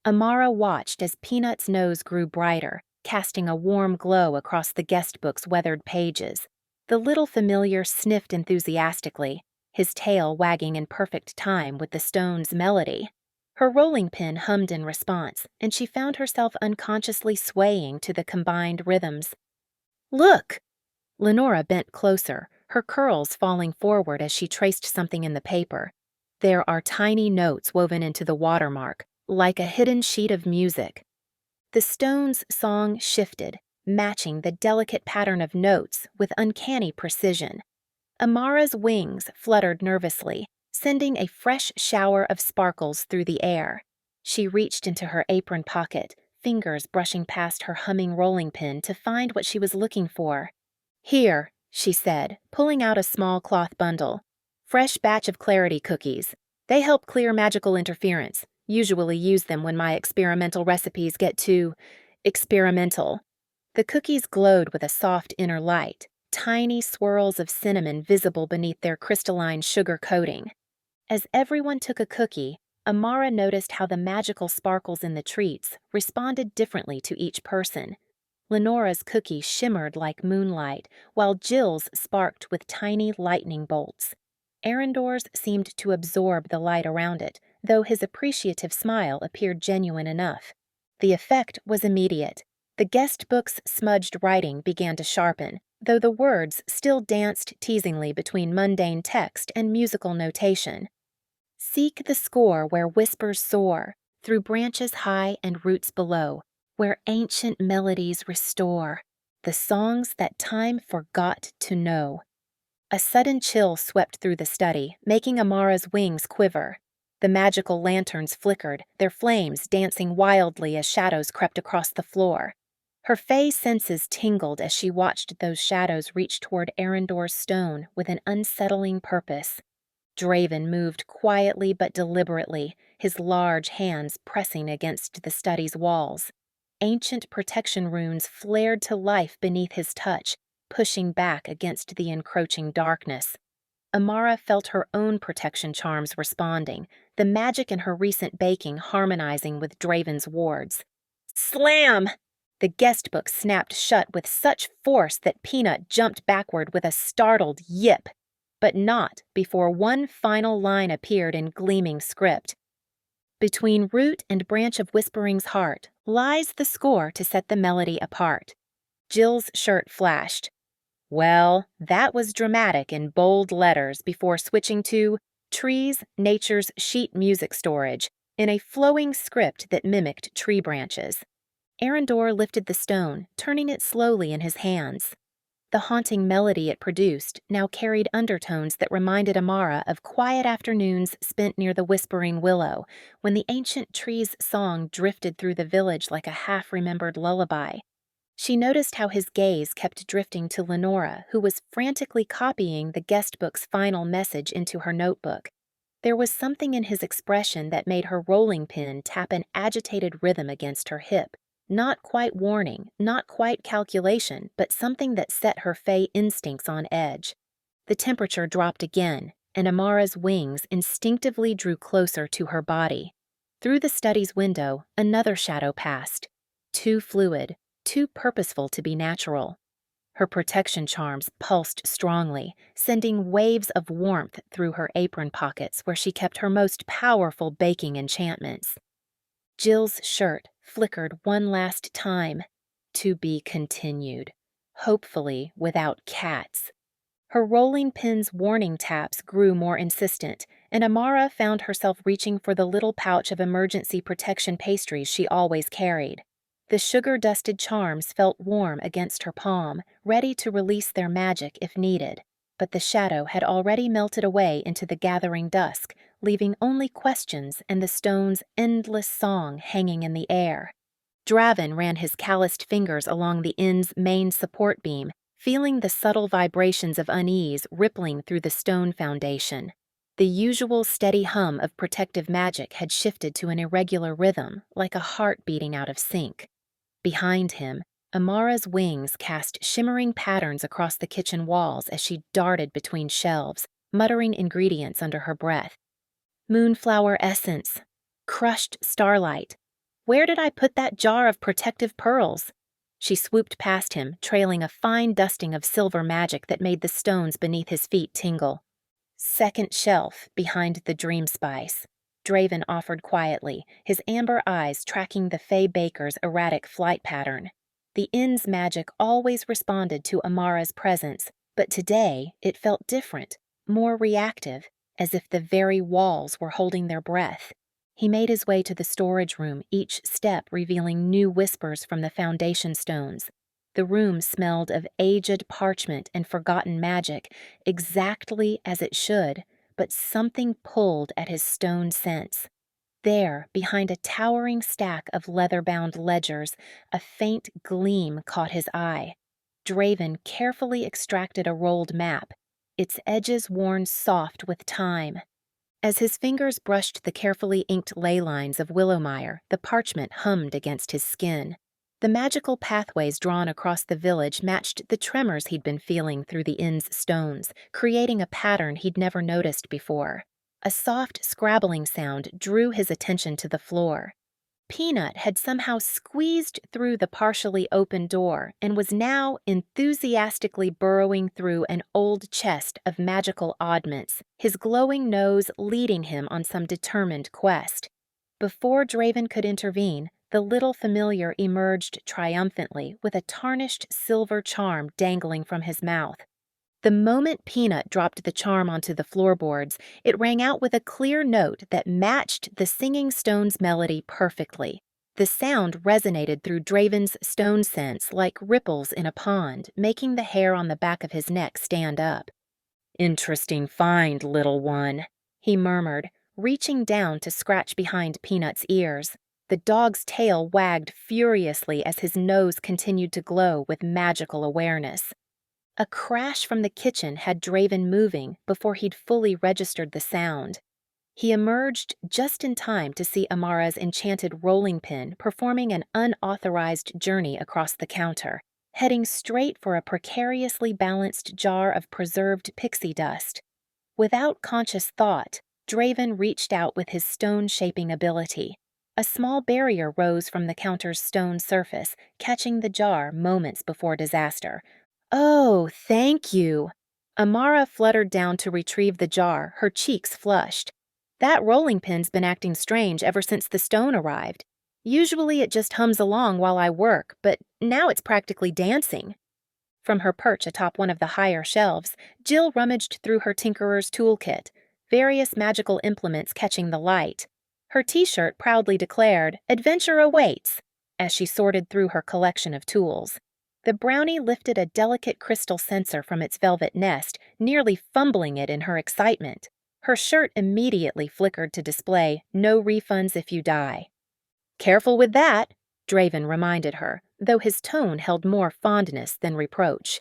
Amara watched as Peanut's nose grew brighter, casting a warm glow across the guest book's weathered pages. The little familiar sniffed enthusiastically, his tail wagging in perfect time with the stone's melody. Her rolling pin hummed in response, and she found herself unconsciously swaying to the combined rhythms. "Look!" Lenora bent closer, her curls falling forward as she traced something in the paper. There are tiny notes woven into the watermark, like a hidden sheet of music. The stone's song shifted, matching the delicate pattern of notes with uncanny precision. Amara's wings fluttered nervously, sending a fresh shower of sparkles through the air. She reached into her apron pocket, fingers brushing past her humming rolling pin to find what she was looking for. "Here," she said, pulling out a small cloth bundle. "Fresh batch of clarity cookies. They help clear magical interference. Usually use them when my experimental recipes get too experimental." The cookies glowed with a soft inner light, tiny swirls of cinnamon visible beneath their crystalline sugar coating. As everyone took a cookie, Amara noticed how the magical sparkles in the treats responded differently to each person. Lenora's cookie shimmered like moonlight, while Jill's sparked with tiny lightning bolts. Arendor's seemed to absorb the light around it, though his appreciative smile appeared genuine enough. The effect was immediate. The guest book's smudged writing began to sharpen, though the words still danced teasingly between mundane text and musical notation. "Seek the score where whispers soar, through branches high and roots below, where ancient melodies restore, the songs that time forgot to know." A sudden chill swept through the study, making Amara's wings quiver. The magical lanterns flickered, their flames dancing wildly as shadows crept across the floor. Her fey senses tingled as she watched those shadows reach toward Arendor's stone with an unsettling purpose. Draven moved quietly but deliberately, his large hands pressing against the study's walls. Ancient protection runes flared to life beneath his touch, pushing back against the encroaching darkness. Amara felt her own protection charms responding, the magic in her recent baking harmonizing with Draven's wards. Slam! The guest book snapped shut with such force that Peanut jumped backward with a startled yip, but not before one final line appeared in gleaming script. Between root and branch of Whispering's heart lies the score to set the melody apart. Jill's shirt flashed. Well, that was dramatic in bold letters before switching to Trees, Nature's Sheet Music Storage in a flowing script that mimicked tree branches. Arendor lifted the stone, turning it slowly in his hands. The haunting melody it produced now carried undertones that reminded Amara of quiet afternoons spent near the Whispering Willow, when the ancient tree's song drifted through the village like a half-remembered lullaby. She noticed how his gaze kept drifting to Lenora, who was frantically copying the guest book's final message into her notebook. There was something in his expression that made her rolling pin tap an agitated rhythm against her hip. Not quite warning, not quite calculation, but something that set her fey instincts on edge. The temperature dropped again, and Amara's wings instinctively drew closer to her body. Through the study's window, another shadow passed. Too fluid, too purposeful to be natural. Her protection charms pulsed strongly, sending waves of warmth through her apron pockets where she kept her most powerful baking enchantments. Jill's shirt flickered one last time. To be continued, hopefully without cats. Her rolling pin's warning taps grew more insistent, and Amara found herself reaching for the little pouch of emergency protection pastries she always carried. The sugar-dusted charms felt warm against her palm, ready to release their magic if needed, but the shadow had already melted away into the gathering dusk, leaving only questions and the stone's endless song hanging in the air. Draven ran his calloused fingers along the inn's main support beam, feeling the subtle vibrations of unease rippling through the stone foundation. The usual steady hum of protective magic had shifted to an irregular rhythm, like a heart beating out of sync. Behind him, Amara's wings cast shimmering patterns across the kitchen walls as she darted between shelves, muttering ingredients under her breath. Moonflower essence. Crushed starlight. Where did I put that jar of protective pearls? She swooped past him, trailing a fine dusting of silver magic that made the stones beneath his feet tingle. Second shelf, behind the dream spice. Draven offered quietly, his amber eyes tracking the Fey Baker's erratic flight pattern. The inn's magic always responded to Amara's presence, but today it felt different, more reactive, as if the very walls were holding their breath. He made his way to the storage room, each step revealing new whispers from the foundation stones. The room smelled of aged parchment and forgotten magic, exactly as it should, but something pulled at his stone sense. There, behind a towering stack of leather-bound ledgers, a faint gleam caught his eye. Draven carefully extracted a rolled map, its edges worn soft with time. As his fingers brushed the carefully inked leylines of Willowmire, the parchment hummed against his skin. The magical pathways drawn across the village matched the tremors he'd been feeling through the inn's stones, creating a pattern he'd never noticed before. A soft scrabbling sound drew his attention to the floor. Peanut had somehow squeezed through the partially open door and was now enthusiastically burrowing through an old chest of magical oddments, his glowing nose leading him on some determined quest. Before Draven could intervene, the little familiar emerged triumphantly with a tarnished silver charm dangling from his mouth. The moment Peanut dropped the charm onto the floorboards, it rang out with a clear note that matched the singing stone's melody perfectly. The sound resonated through Draven's stone sense like ripples in a pond, making the hair on the back of his neck stand up. "Interesting find, little one," he murmured, reaching down to scratch behind Peanut's ears. The dog's tail wagged furiously as his nose continued to glow with magical awareness. A crash from the kitchen had Draven moving before he'd fully registered the sound. He emerged just in time to see Amara's enchanted rolling pin performing an unauthorized journey across the counter, heading straight for a precariously balanced jar of preserved pixie dust. Without conscious thought, Draven reached out with his stone-shaping ability. A small barrier rose from the counter's stone surface, catching the jar moments before disaster. "Oh, thank you." Amara fluttered down to retrieve the jar, her cheeks flushed. "That rolling pin's been acting strange ever since the stone arrived. Usually it just hums along while I work, but now it's practically dancing." From her perch atop one of the higher shelves, Jill rummaged through her tinkerer's toolkit, various magical implements catching the light. Her t-shirt proudly declared, "Adventure awaits," as she sorted through her collection of tools. The brownie lifted a delicate crystal censer from its velvet nest, nearly fumbling it in her excitement. Her shirt immediately flickered to display, "No refunds if you die." "Careful with that," Draven reminded her, though his tone held more fondness than reproach.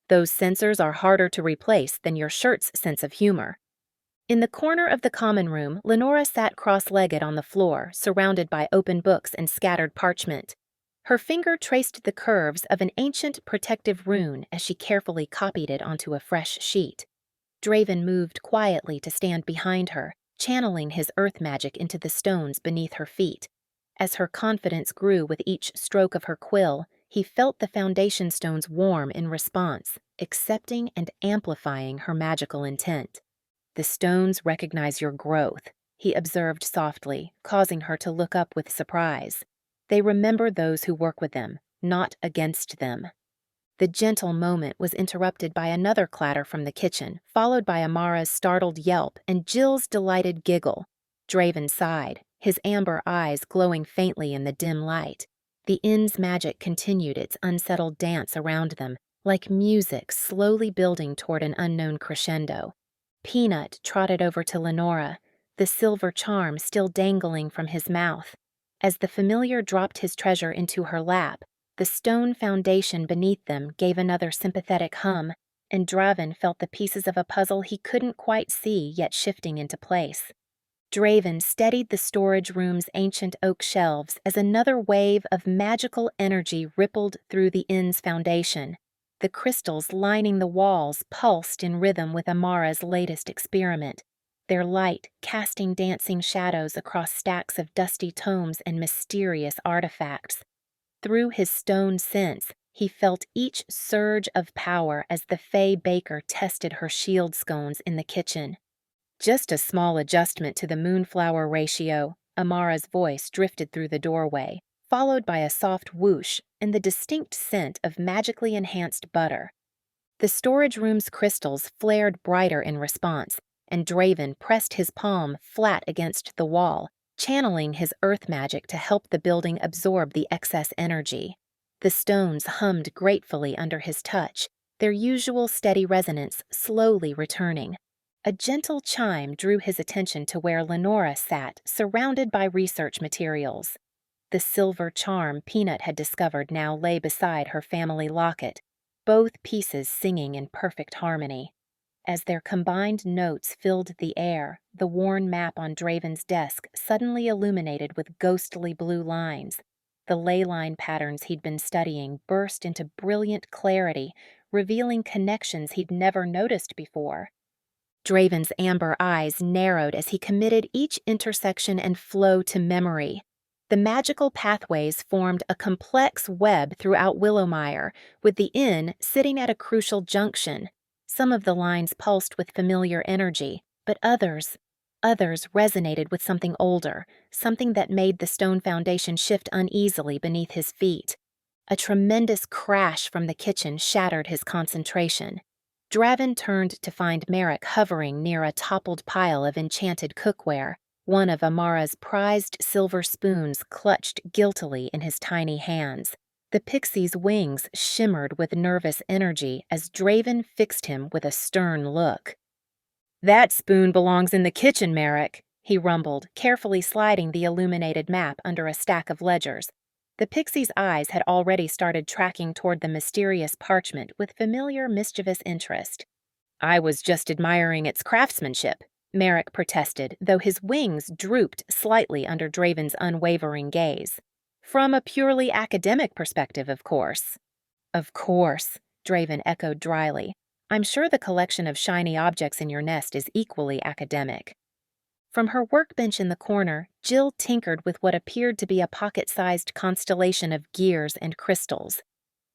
"Those censers are harder to replace than your shirt's sense of humor." In the corner of the common room, Lenora sat cross-legged on the floor, surrounded by open books and scattered parchment. Her finger traced the curves of an ancient protective rune as she carefully copied it onto a fresh sheet. Draven moved quietly to stand behind her, channeling his earth magic into the stones beneath her feet. As her confidence grew with each stroke of her quill, he felt the foundation stones warm in response, accepting and amplifying her magical intent. "The stones recognize your growth," he observed softly, causing her to look up with surprise. "They remember those who work with them, not against them." The gentle moment was interrupted by another clatter from the kitchen, followed by Amara's startled yelp and Jill's delighted giggle. Draven sighed, his amber eyes glowing faintly in the dim light. The inn's magic continued its unsettled dance around them, like music slowly building toward an unknown crescendo. Peanut trotted over to Lenora, the silver charm still dangling from his mouth. As the familiar dropped his treasure into her lap, the stone foundation beneath them gave another sympathetic hum, and Draven felt the pieces of a puzzle he couldn't quite see yet shifting into place. Draven steadied the storage room's ancient oak shelves as another wave of magical energy rippled through the inn's foundation. The crystals lining the walls pulsed in rhythm with Amara's latest experiment, their light casting dancing shadows across stacks of dusty tomes and mysterious artifacts. Through his stone sense, he felt each surge of power as the Fey baker tested her shield scones in the kitchen. "Just a small adjustment to the moonflower ratio," Amara's voice drifted through the doorway, followed by a soft whoosh and the distinct scent of magically enhanced butter. The storage room's crystals flared brighter in response, and Draven pressed his palm flat against the wall, channeling his earth magic to help the building absorb the excess energy. The stones hummed gratefully under his touch, their usual steady resonance slowly returning. A gentle chime drew his attention to where Lenora sat, surrounded by research materials. The silver charm Peanut had discovered now lay beside her family locket, both pieces singing in perfect harmony. As their combined notes filled the air, the worn map on Draven's desk suddenly illuminated with ghostly blue lines. The leyline patterns he'd been studying burst into brilliant clarity, revealing connections he'd never noticed before. Draven's amber eyes narrowed as he committed each intersection and flow to memory. The magical pathways formed a complex web throughout Willowmire, with the inn sitting at a crucial junction. Some of the lines pulsed with familiar energy, but others resonated with something older, something that made the stone foundation shift uneasily beneath his feet. A tremendous crash from the kitchen shattered his concentration. Draven turned to find Merrick hovering near a toppled pile of enchanted cookware, one of Amara's prized silver spoons clutched guiltily in his tiny hands. The pixie's wings shimmered with nervous energy as Draven fixed him with a stern look. "That spoon belongs in the kitchen, Merrick," he rumbled, carefully sliding the illuminated map under a stack of ledgers. The pixie's eyes had already started tracking toward the mysterious parchment with familiar mischievous interest. "I was just admiring its craftsmanship," Merrick protested, though his wings drooped slightly under Draven's unwavering gaze. "From a purely academic perspective, of course." "Of course," Draven echoed dryly. "I'm sure the collection of shiny objects in your nest is equally academic." From her workbench in the corner, Jill tinkered with what appeared to be a pocket-sized constellation of gears and crystals.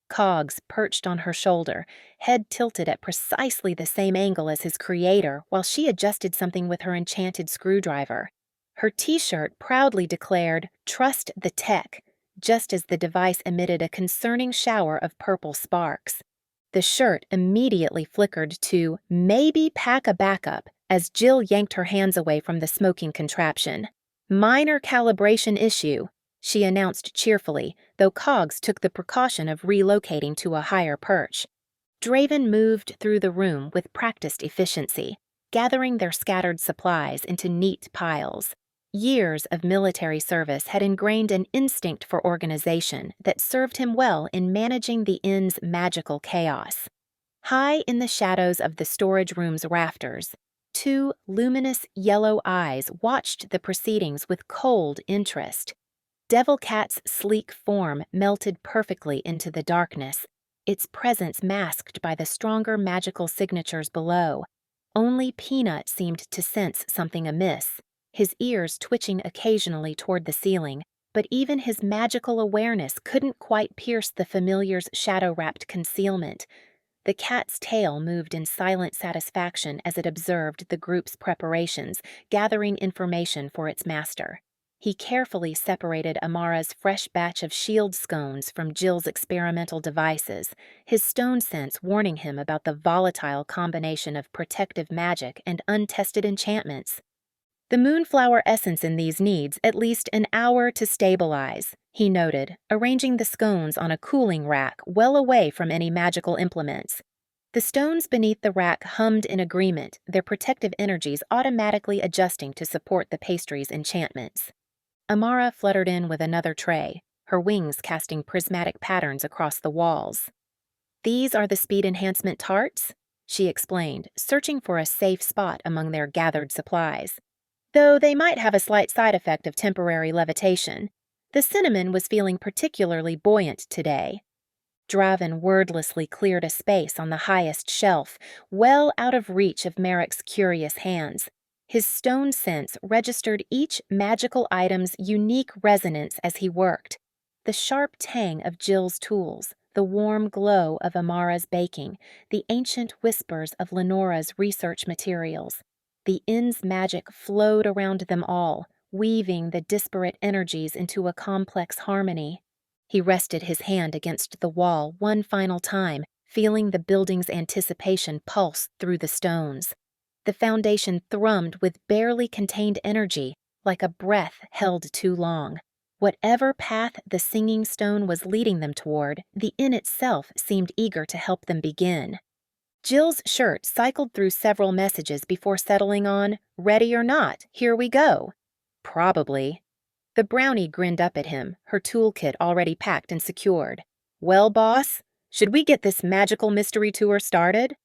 Cogs perched on her shoulder, head tilted at precisely the same angle as his creator while she adjusted something with her enchanted screwdriver. Her t-shirt proudly declared, "Trust the tech," just as the device emitted a concerning shower of purple sparks. The shirt immediately flickered to "Maybe pack a backup" as Jill yanked her hands away from the smoking contraption. "Minor calibration issue," she announced cheerfully, though Cogs took the precaution of relocating to a higher perch. Draven moved through the room with practiced efficiency, gathering their scattered supplies into neat piles. Years of military service had ingrained an instinct for organization that served him well in managing the inn's magical chaos. High in the shadows of the storage room's rafters, two luminous yellow eyes watched the proceedings with cold interest. Devil Cat's sleek form melted perfectly into the darkness, its presence masked by the stronger magical signatures below. Only Peanut seemed to sense something amiss, his ears twitching occasionally toward the ceiling, but even his magical awareness couldn't quite pierce the familiar's shadow-wrapped concealment. The cat's tail moved in silent satisfaction as it observed the group's preparations, gathering information for its master. He carefully separated Amara's fresh batch of shield scones from Jill's experimental devices, his stone sense warning him about the volatile combination of protective magic and untested enchantments. "The moonflower essence in these needs at least an hour to stabilize," he noted, arranging the scones on a cooling rack well away from any magical implements. The stones beneath the rack hummed in agreement, their protective energies automatically adjusting to support the pastry's enchantments. Amara fluttered in with another tray, her wings casting prismatic patterns across the walls. "These are the speed enhancement tarts," she explained, searching for a safe spot among their gathered supplies. "Though they might have a slight side effect of temporary levitation. The cinnamon was feeling particularly buoyant today." Draven wordlessly cleared a space on the highest shelf, well out of reach of Merrick's curious hands. His stone sense registered each magical item's unique resonance as he worked. The sharp tang of Jill's tools, the warm glow of Amara's baking, the ancient whispers of Lenora's research materials. The inn's magic flowed around them all, weaving the disparate energies into a complex harmony. He rested his hand against the wall one final time, feeling the building's anticipation pulse through the stones. The foundation thrummed with barely contained energy, like a breath held too long. Whatever path the singing stone was leading them toward, the inn itself seemed eager to help them begin. Jill's shirt cycled through several messages before settling on, "Ready or not, here we go." "Probably." The brownie grinned up at him, her toolkit already packed and secured. "Well, boss, should we get this magical mystery tour started?"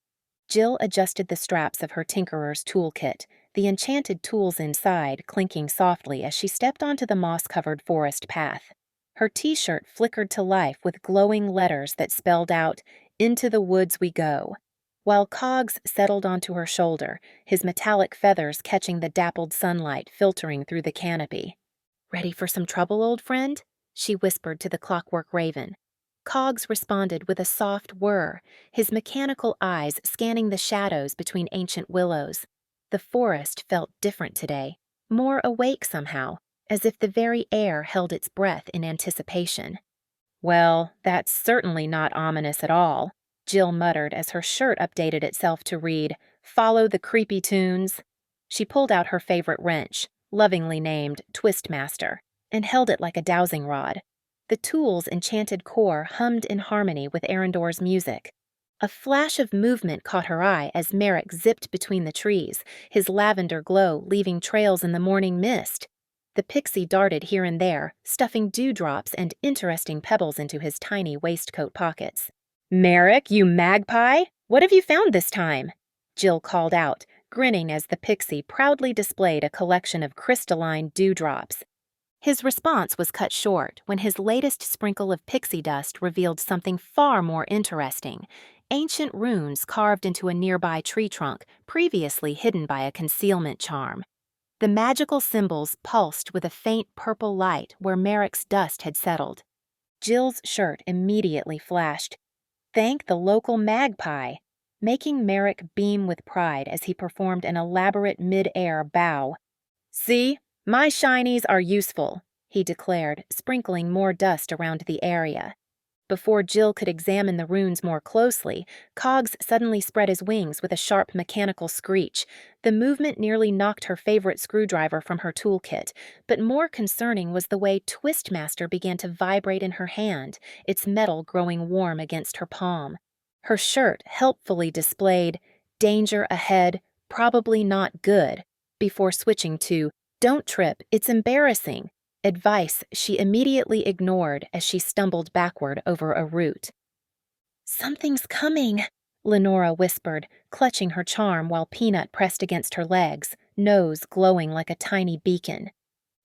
Jill adjusted the straps of her tinkerer's toolkit, the enchanted tools inside clinking softly as she stepped onto the moss-covered forest path. Her t-shirt flickered to life with glowing letters that spelled out, "Into the woods we go," while Cogs settled onto her shoulder, his metallic feathers catching the dappled sunlight filtering through the canopy. "Ready for some trouble, old friend?" she whispered to the clockwork raven. Cogs responded with a soft whir, his mechanical eyes scanning the shadows between ancient willows. The forest felt different today, more awake somehow, as if the very air held its breath in anticipation. "Well, that's certainly not ominous at all," Jill muttered as her shirt updated itself to read, "Follow the creepy tunes." She pulled out her favorite wrench, lovingly named Twistmaster, and held it like a dowsing rod. The tool's enchanted core hummed in harmony with Arendor's music. A flash of movement caught her eye as Merrick zipped between the trees, his lavender glow leaving trails in the morning mist. The pixie darted here and there, stuffing dewdrops and interesting pebbles into his tiny waistcoat pockets. "Merrick, you magpie! What have you found this time?" Jill called out, grinning as the pixie proudly displayed a collection of crystalline dewdrops. His response was cut short when his latest sprinkle of pixie dust revealed something far more interesting: ancient runes carved into a nearby tree trunk, previously hidden by a concealment charm. The magical symbols pulsed with a faint purple light where Merrick's dust had settled. Jill's shirt immediately flashed. Thank the local magpie, making Merrick beam with pride as he performed an elaborate mid-air bow. "See? My shinies are useful," he declared, sprinkling more dust around the area. Before Jill could examine the runes more closely, Cogs suddenly spread his wings with a sharp mechanical screech. The movement nearly knocked her favorite screwdriver from her toolkit, but more concerning was the way Twistmaster began to vibrate in her hand, its metal growing warm against her palm. Her shirt helpfully displayed, "Danger ahead, probably not good," before switching to, "Don't trip, it's embarrassing," advice she immediately ignored as she stumbled backward over a root. "Something's coming," Lenora whispered, clutching her charm while Peanut pressed against her legs, nose glowing like a tiny beacon.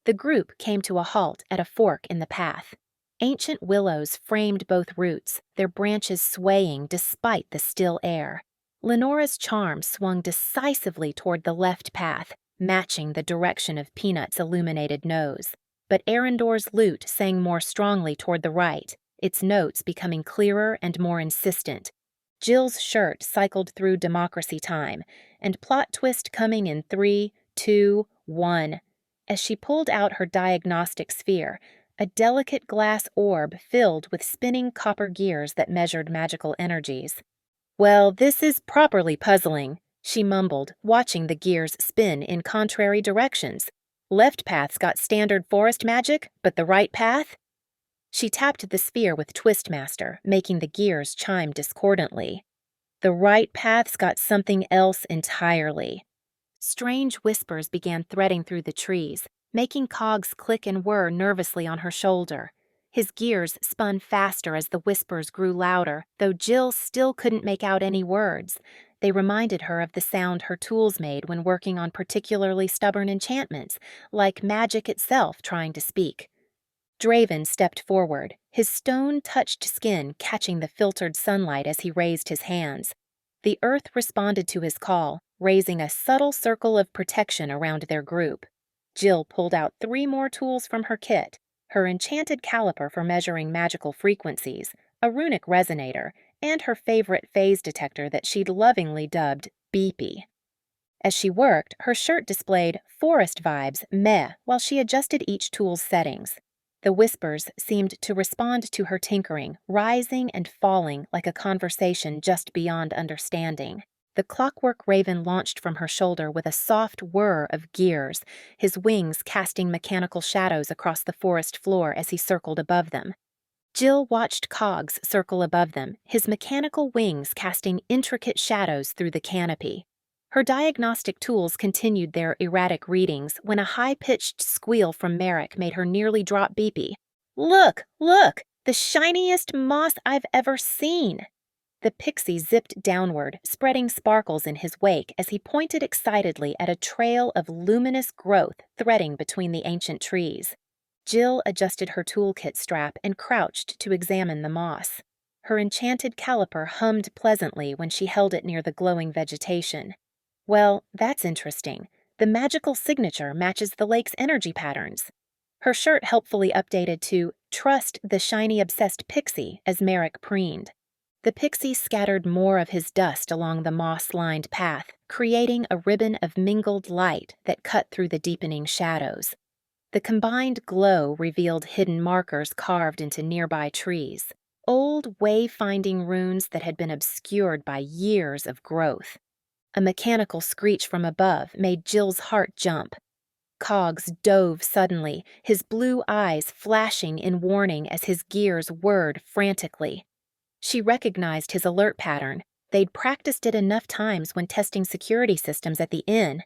The group came to a halt at a fork in the path. Ancient willows framed both routes, their branches swaying despite the still air. Lenora's charm swung decisively toward the left path, matching the direction of Peanut's illuminated nose. But Arendor's lute sang more strongly toward the right, its notes becoming clearer and more insistent. Jill's shirt cycled through democracy time, and plot twist coming in 3, 2, 1. As she pulled out her diagnostic sphere, a delicate glass orb filled with spinning copper gears that measured magical energies. "Well, this is properly puzzling," she mumbled, watching the gears spin in contrary directions. "Left path's got standard forest magic, but the right path?" She tapped the sphere with Twistmaster, making the gears chime discordantly. "The right path's got something else entirely." Strange whispers began threading through the trees, making Cogs click and whir nervously on her shoulder. His gears spun faster as the whispers grew louder, though Jill still couldn't make out any words. They reminded her of the sound her tools made when working on particularly stubborn enchantments, like magic itself trying to speak. Draven stepped forward, his stone-touched skin catching the filtered sunlight as he raised his hands. The earth responded to his call, raising a subtle circle of protection around their group. Jill pulled out 3 more tools from her kit, her enchanted caliper for measuring magical frequencies, a runic resonator, and her favorite phase detector that she'd lovingly dubbed Beepy. As she worked, her shirt displayed forest vibes meh while she adjusted each tool's settings. The whispers seemed to respond to her tinkering, rising and falling like a conversation just beyond understanding. The clockwork raven launched from her shoulder with a soft whir of gears, his wings casting mechanical shadows across the forest floor as he circled above them. Jill watched Cogs circle above them, his mechanical wings casting intricate shadows through the canopy. Her diagnostic tools continued their erratic readings when a high-pitched squeal from Merrick made her nearly drop Beepy. "Look, look! The shiniest moss I've ever seen!" The pixie zipped downward, spreading sparkles in his wake as he pointed excitedly at a trail of luminous growth threading between the ancient trees. Jill adjusted her toolkit strap and crouched to examine the moss. Her enchanted caliper hummed pleasantly when she held it near the glowing vegetation. "Well, that's interesting. The magical signature matches the lake's energy patterns." Her shirt helpfully updated to "Trust the shiny-obsessed pixie," as Merrick preened. The pixie scattered more of his dust along the moss-lined path, creating a ribbon of mingled light that cut through the deepening shadows. The combined glow revealed hidden markers carved into nearby trees, old way-finding runes that had been obscured by years of growth. A mechanical screech from above made Jill's heart jump. Cogs dove suddenly, his blue eyes flashing in warning as his gears whirred frantically. She recognized his alert pattern. They'd practiced it enough times when testing security systems at the inn.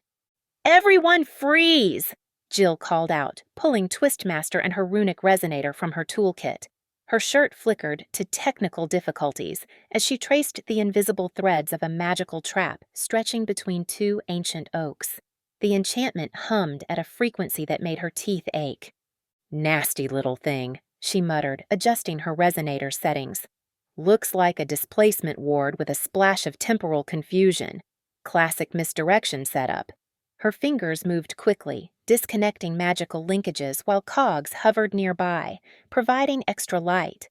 "Everyone freeze!" Jill called out, pulling Twistmaster and her runic resonator from her toolkit. Her shirt flickered to technical difficulties as she traced the invisible threads of a magical trap stretching between two ancient oaks. The enchantment hummed at a frequency that made her teeth ache. "Nasty little thing," she muttered, adjusting her resonator settings. "Looks like a displacement ward with a splash of temporal confusion. Classic misdirection setup." Her fingers moved quickly, disconnecting magical linkages while cogs hovered nearby, providing extra light.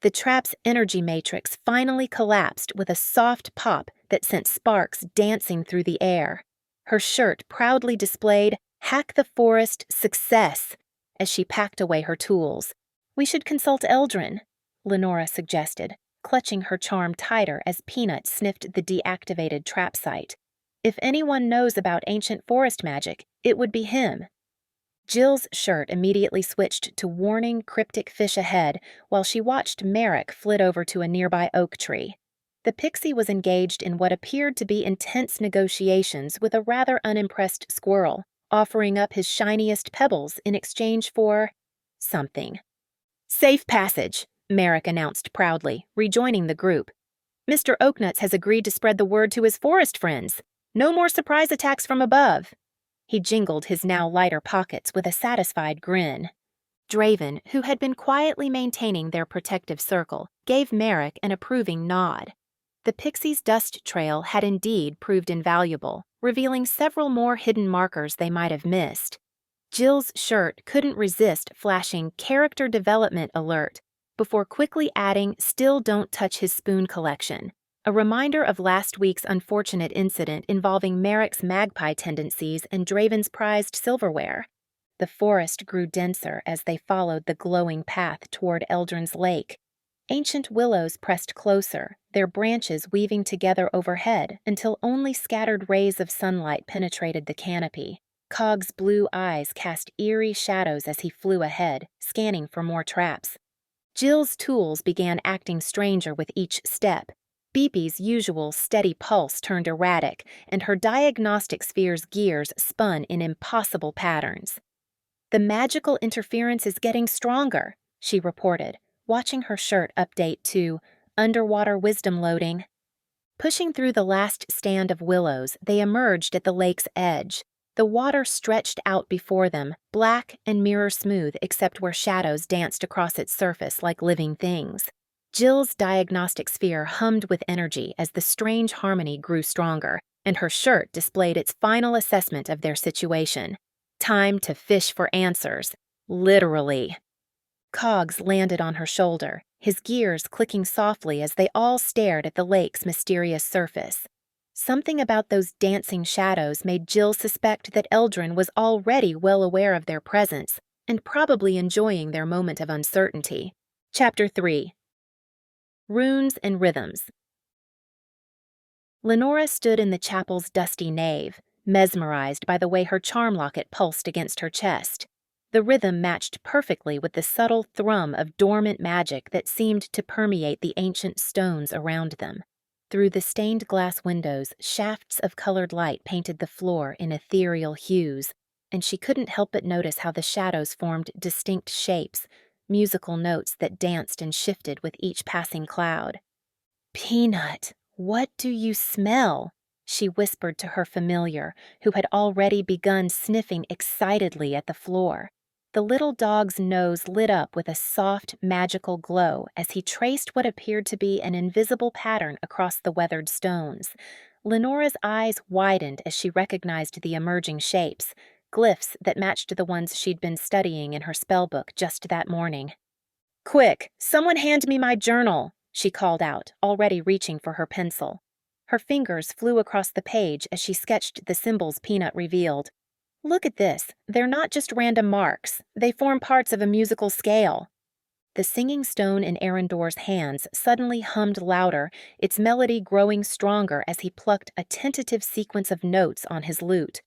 The trap's energy matrix finally collapsed with a soft pop that sent sparks dancing through the air. Her shirt proudly displayed "Hack the Forest Success" as she packed away her tools. "We should consult Eldrin," Lenora suggested, clutching her charm tighter as Peanut sniffed the deactivated trap site. If anyone knows about ancient forest magic, it would be him. Jill's shirt immediately switched to warning cryptic fish ahead while she watched Merrick flit over to a nearby oak tree. The pixie was engaged in what appeared to be intense negotiations with a rather unimpressed squirrel, offering up his shiniest pebbles in exchange for something. "Safe passage," Merrick announced proudly, rejoining the group. "Mr. Oaknuts has agreed to spread the word to his forest friends. No more surprise attacks from above." He jingled his now lighter pockets with a satisfied grin. Draven, who had been quietly maintaining their protective circle, gave Merrick an approving nod. The pixie's dust trail had indeed proved invaluable, revealing several more hidden markers they might have missed. Jill's shirt couldn't resist flashing "character development alert" before quickly adding "still don't touch his spoon collection," a reminder of last week's unfortunate incident involving Merrick's magpie tendencies and Draven's prized silverware. The forest grew denser as they followed the glowing path toward Eldrin's lake. Ancient willows pressed closer, their branches weaving together overhead until only scattered rays of sunlight penetrated the canopy. Cog's blue eyes cast eerie shadows as he flew ahead, scanning for more traps. Jill's tools began acting stranger with each step. Beepy's usual steady pulse turned erratic, and her diagnostic sphere's gears spun in impossible patterns. "The magical interference is getting stronger," she reported, watching her shirt update to "underwater wisdom loading." Pushing through the last stand of willows, they emerged at the lake's edge. The water stretched out before them, black and mirror-smooth except where shadows danced across its surface like living things. Jill's diagnostic sphere hummed with energy as the strange harmony grew stronger, and her shirt displayed its final assessment of their situation. Time to fish for answers. Literally. Cogs landed on her shoulder, his gears clicking softly as they all stared at the lake's mysterious surface. Something about those dancing shadows made Jill suspect that Eldrin was already well aware of their presence and probably enjoying their moment of uncertainty. Chapter 3. Runes and Rhythms. Lenora stood in the chapel's dusty nave, mesmerized by the way her charm locket pulsed against her chest. The rhythm matched perfectly with the subtle thrum of dormant magic that seemed to permeate the ancient stones around them. Through the stained glass windows, shafts of colored light painted the floor in ethereal hues, and she couldn't help but notice how the shadows formed distinct shapes, musical notes that danced and shifted with each passing cloud. "Peanut, what do you smell?" she whispered to her familiar, who had already begun sniffing excitedly at the floor. The little dog's nose lit up with a soft, magical glow as he traced what appeared to be an invisible pattern across the weathered stones. Lenora's eyes widened as she recognized the emerging shapes, glyphs that matched the ones she'd been studying in her spellbook just that morning. "Quick, someone hand me my journal," she called out, already reaching for her pencil. Her fingers flew across the page as she sketched the symbols Peanut revealed. "Look at this. They're not just random marks. They form parts of a musical scale." The singing stone in Arendor's hands suddenly hummed louder, its melody growing stronger as he plucked a tentative sequence of notes on his lute.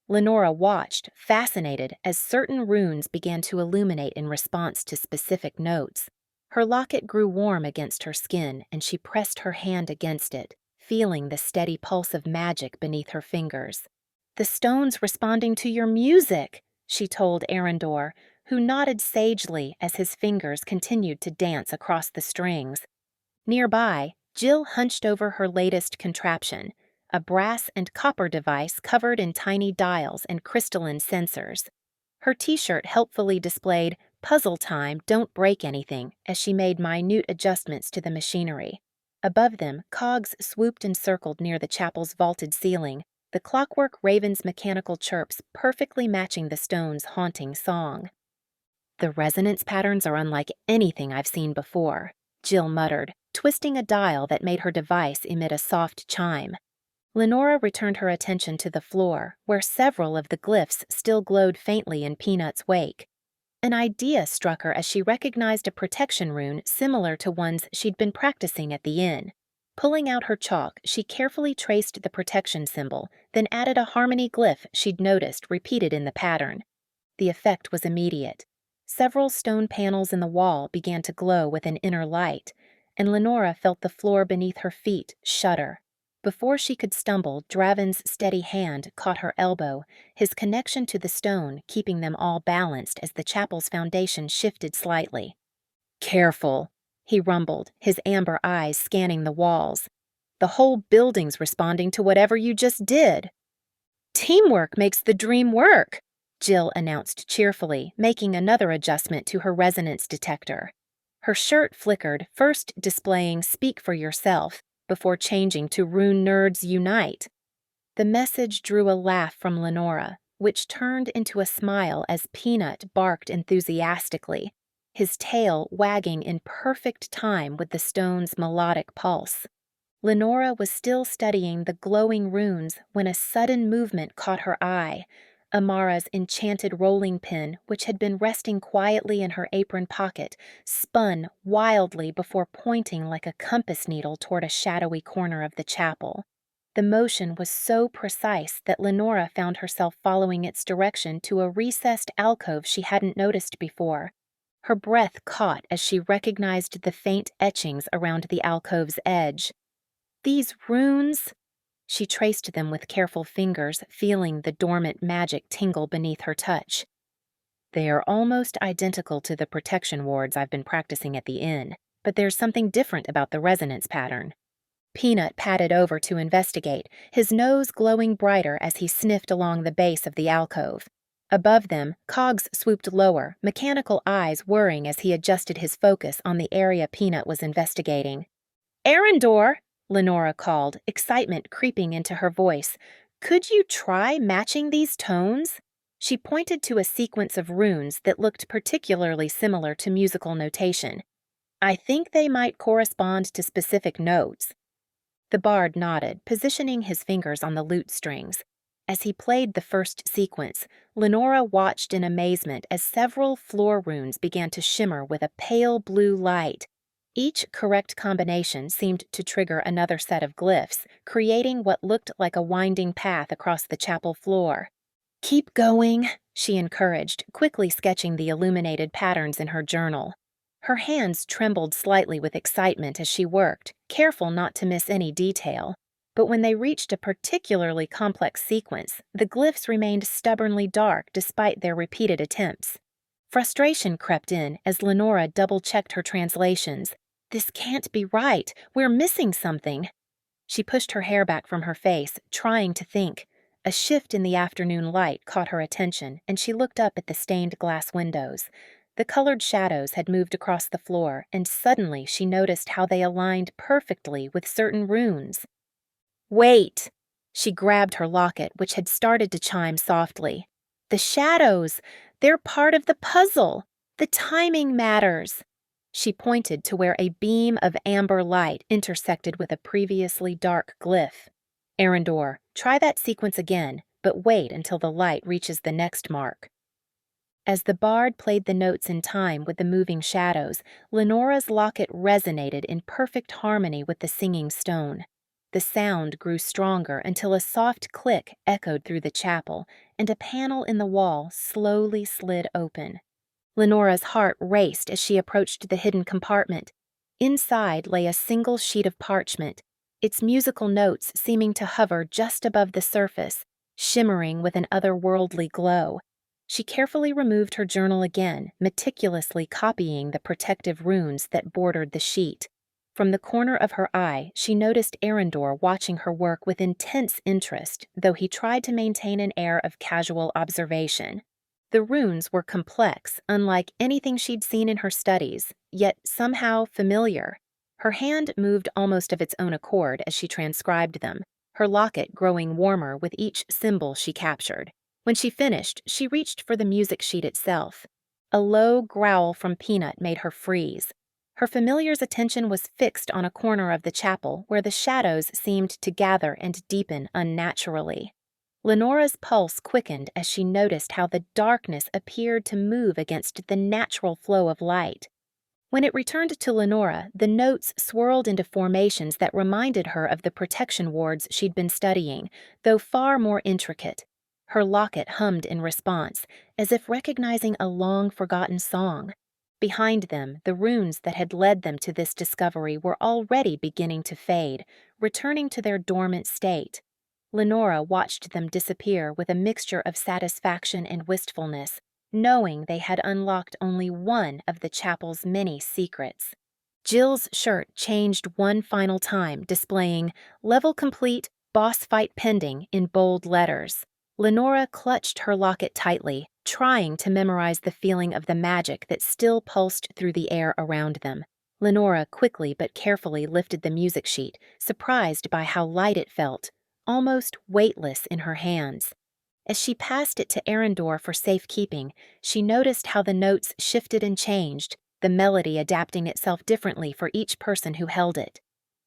Lenora watched, fascinated, as certain runes began to illuminate in response to specific notes. Her locket grew warm against her skin, and she pressed her hand against it, feeling the steady pulse of magic beneath her fingers. "The stone's responding to your music," she told Arendor, who nodded sagely as his fingers continued to dance across the strings. Nearby, Jill hunched over her latest contraption, a brass and copper device covered in tiny dials and crystalline sensors. Her t-shirt helpfully displayed "Puzzle time, don't break anything" as she made minute adjustments to the machinery. Above them, cogs swooped and circled near the chapel's vaulted ceiling, the clockwork raven's mechanical chirps perfectly matching the stone's haunting song. "The resonance patterns are unlike anything I've seen before," Jill muttered, twisting a dial that made her device emit a soft chime. Lenora returned her attention to the floor, where several of the glyphs still glowed faintly in Peanut's wake. An idea struck her as she recognized a protection rune similar to ones she'd been practicing at the inn. Pulling out her chalk, she carefully traced the protection symbol, then added a harmony glyph she'd noticed repeated in the pattern. The effect was immediate. Several stone panels in the wall began to glow with an inner light, and Lenora felt the floor beneath her feet shudder. Before she could stumble, Draven's steady hand caught her elbow, his connection to the stone keeping them all balanced as the chapel's foundation shifted slightly. "Careful," he rumbled, his amber eyes scanning the walls. "The whole building's responding to whatever you just did." "Teamwork makes the dream work," Jill announced cheerfully, making another adjustment to her resonance detector. Her shirt flickered, first displaying "Speak for yourself," before changing to "Rune Nerds Unite." The message drew a laugh from Lenora, which turned into a smile as Peanut barked enthusiastically, his tail wagging in perfect time with the stone's melodic pulse. Lenora was still studying the glowing runes when a sudden movement caught her eye. Amara's enchanted rolling pin, which had been resting quietly in her apron pocket, spun wildly before pointing like a compass needle toward a shadowy corner of the chapel. The motion was so precise that Lenora found herself following its direction to a recessed alcove she hadn't noticed before. Her breath caught as she recognized the faint etchings around the alcove's edge. "These runes—" She traced them with careful fingers, feeling the dormant magic tingle beneath her touch. "They are almost identical to the protection wards I've been practicing at the inn, but there's something different about the resonance pattern." Peanut padded over to investigate, his nose glowing brighter as he sniffed along the base of the alcove. Above them, cogs swooped lower, mechanical eyes whirring as he adjusted his focus on the area Peanut was investigating. "Arendor!" Lenora called, excitement creeping into her voice. "Could you try matching these tones?" She pointed to a sequence of runes that looked particularly similar to musical notation. "I think they might correspond to specific notes." The bard nodded, positioning his fingers on the lute strings. As he played the first sequence, Lenora watched in amazement as several floor runes began to shimmer with a pale blue light. Each correct combination seemed to trigger another set of glyphs, creating what looked like a winding path across the chapel floor. "Keep going," she encouraged, quickly sketching the illuminated patterns in her journal. Her hands trembled slightly with excitement as she worked, careful not to miss any detail. But when they reached a particularly complex sequence, the glyphs remained stubbornly dark despite their repeated attempts. Frustration crept in as Lenora double-checked her translations. "This can't be right. We're missing something." She pushed her hair back from her face, trying to think. A shift in the afternoon light caught her attention, and she looked up at the stained glass windows. The colored shadows had moved across the floor, and suddenly she noticed how they aligned perfectly with certain runes. "Wait!" She grabbed her locket, which had started to chime softly. "The shadows! They're part of the puzzle! The timing matters!" She pointed to where a beam of amber light intersected with a previously dark glyph. "Arendor, try that sequence again, but wait until the light reaches the next mark." As the bard played the notes in time with the moving shadows, Lenora's locket resonated in perfect harmony with the singing stone. The sound grew stronger until a soft click echoed through the chapel, and a panel in the wall slowly slid open. Lenora's heart raced as she approached the hidden compartment. Inside lay a single sheet of parchment, its musical notes seeming to hover just above the surface, shimmering with an otherworldly glow. She carefully removed her journal again, meticulously copying the protective runes that bordered the sheet. From the corner of her eye, she noticed Arendor watching her work with intense interest, though he tried to maintain an air of casual observation. The runes were complex, unlike anything she'd seen in her studies, yet somehow familiar. Her hand moved almost of its own accord as she transcribed them, her locket growing warmer with each symbol she captured. When she finished, she reached for the music sheet itself. A low growl from Peanut made her freeze. Her familiar's attention was fixed on a corner of the chapel where the shadows seemed to gather and deepen unnaturally. Lenora's pulse quickened as she noticed how the darkness appeared to move against the natural flow of light. When it returned to Lenora, the notes swirled into formations that reminded her of the protection wards she'd been studying, though far more intricate. Her locket hummed in response, as if recognizing a long-forgotten song. Behind them, the runes that had led them to this discovery were already beginning to fade, returning to their dormant state. Lenora watched them disappear with a mixture of satisfaction and wistfulness, knowing they had unlocked only one of the chapel's many secrets. Jill's shirt changed one final time, displaying "Level complete, boss fight pending" in bold letters. Lenora clutched her locket tightly, trying to memorize the feeling of the magic that still pulsed through the air around them. Lenora quickly but carefully lifted the music sheet, surprised by how light it felt, almost weightless in her hands. As she passed it to Arendor for safekeeping, she noticed how the notes shifted and changed, the melody adapting itself differently for each person who held it.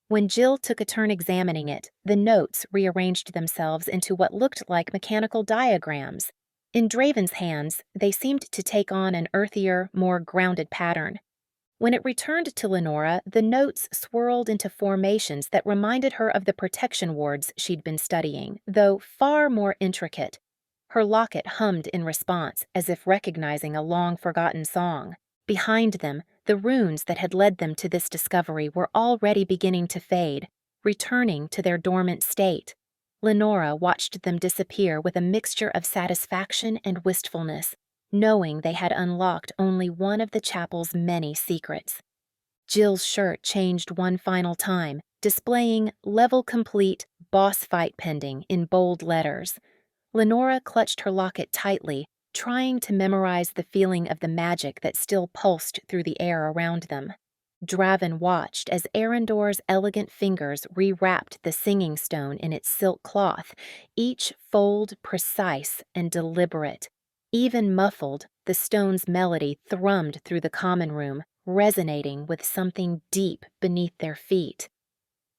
When Jill took a turn examining it, the notes rearranged themselves into what looked like mechanical diagrams. In Draven's hands, they seemed to take on an earthier, more grounded pattern. When it returned to Lenora, the notes swirled into formations that reminded her of the protection wards she'd been studying, though far more intricate. Her locket hummed in response, as if recognizing a long-forgotten song. Behind them, the runes that had led them to this discovery were already beginning to fade, returning to their dormant state. Lenora watched them disappear with a mixture of satisfaction and wistfulness, knowing they had unlocked only one of the chapel's many secrets. Jill's shirt changed one final time, displaying "Level complete, boss fight pending" in bold letters. Lenora clutched her locket tightly, trying to memorize the feeling of the magic that still pulsed through the air around them. Draven watched as Arendor's elegant fingers rewrapped the singing stone in its silk cloth, each fold precise and deliberate. Even muffled, the stone's melody thrummed through the common room, resonating with something deep beneath their feet.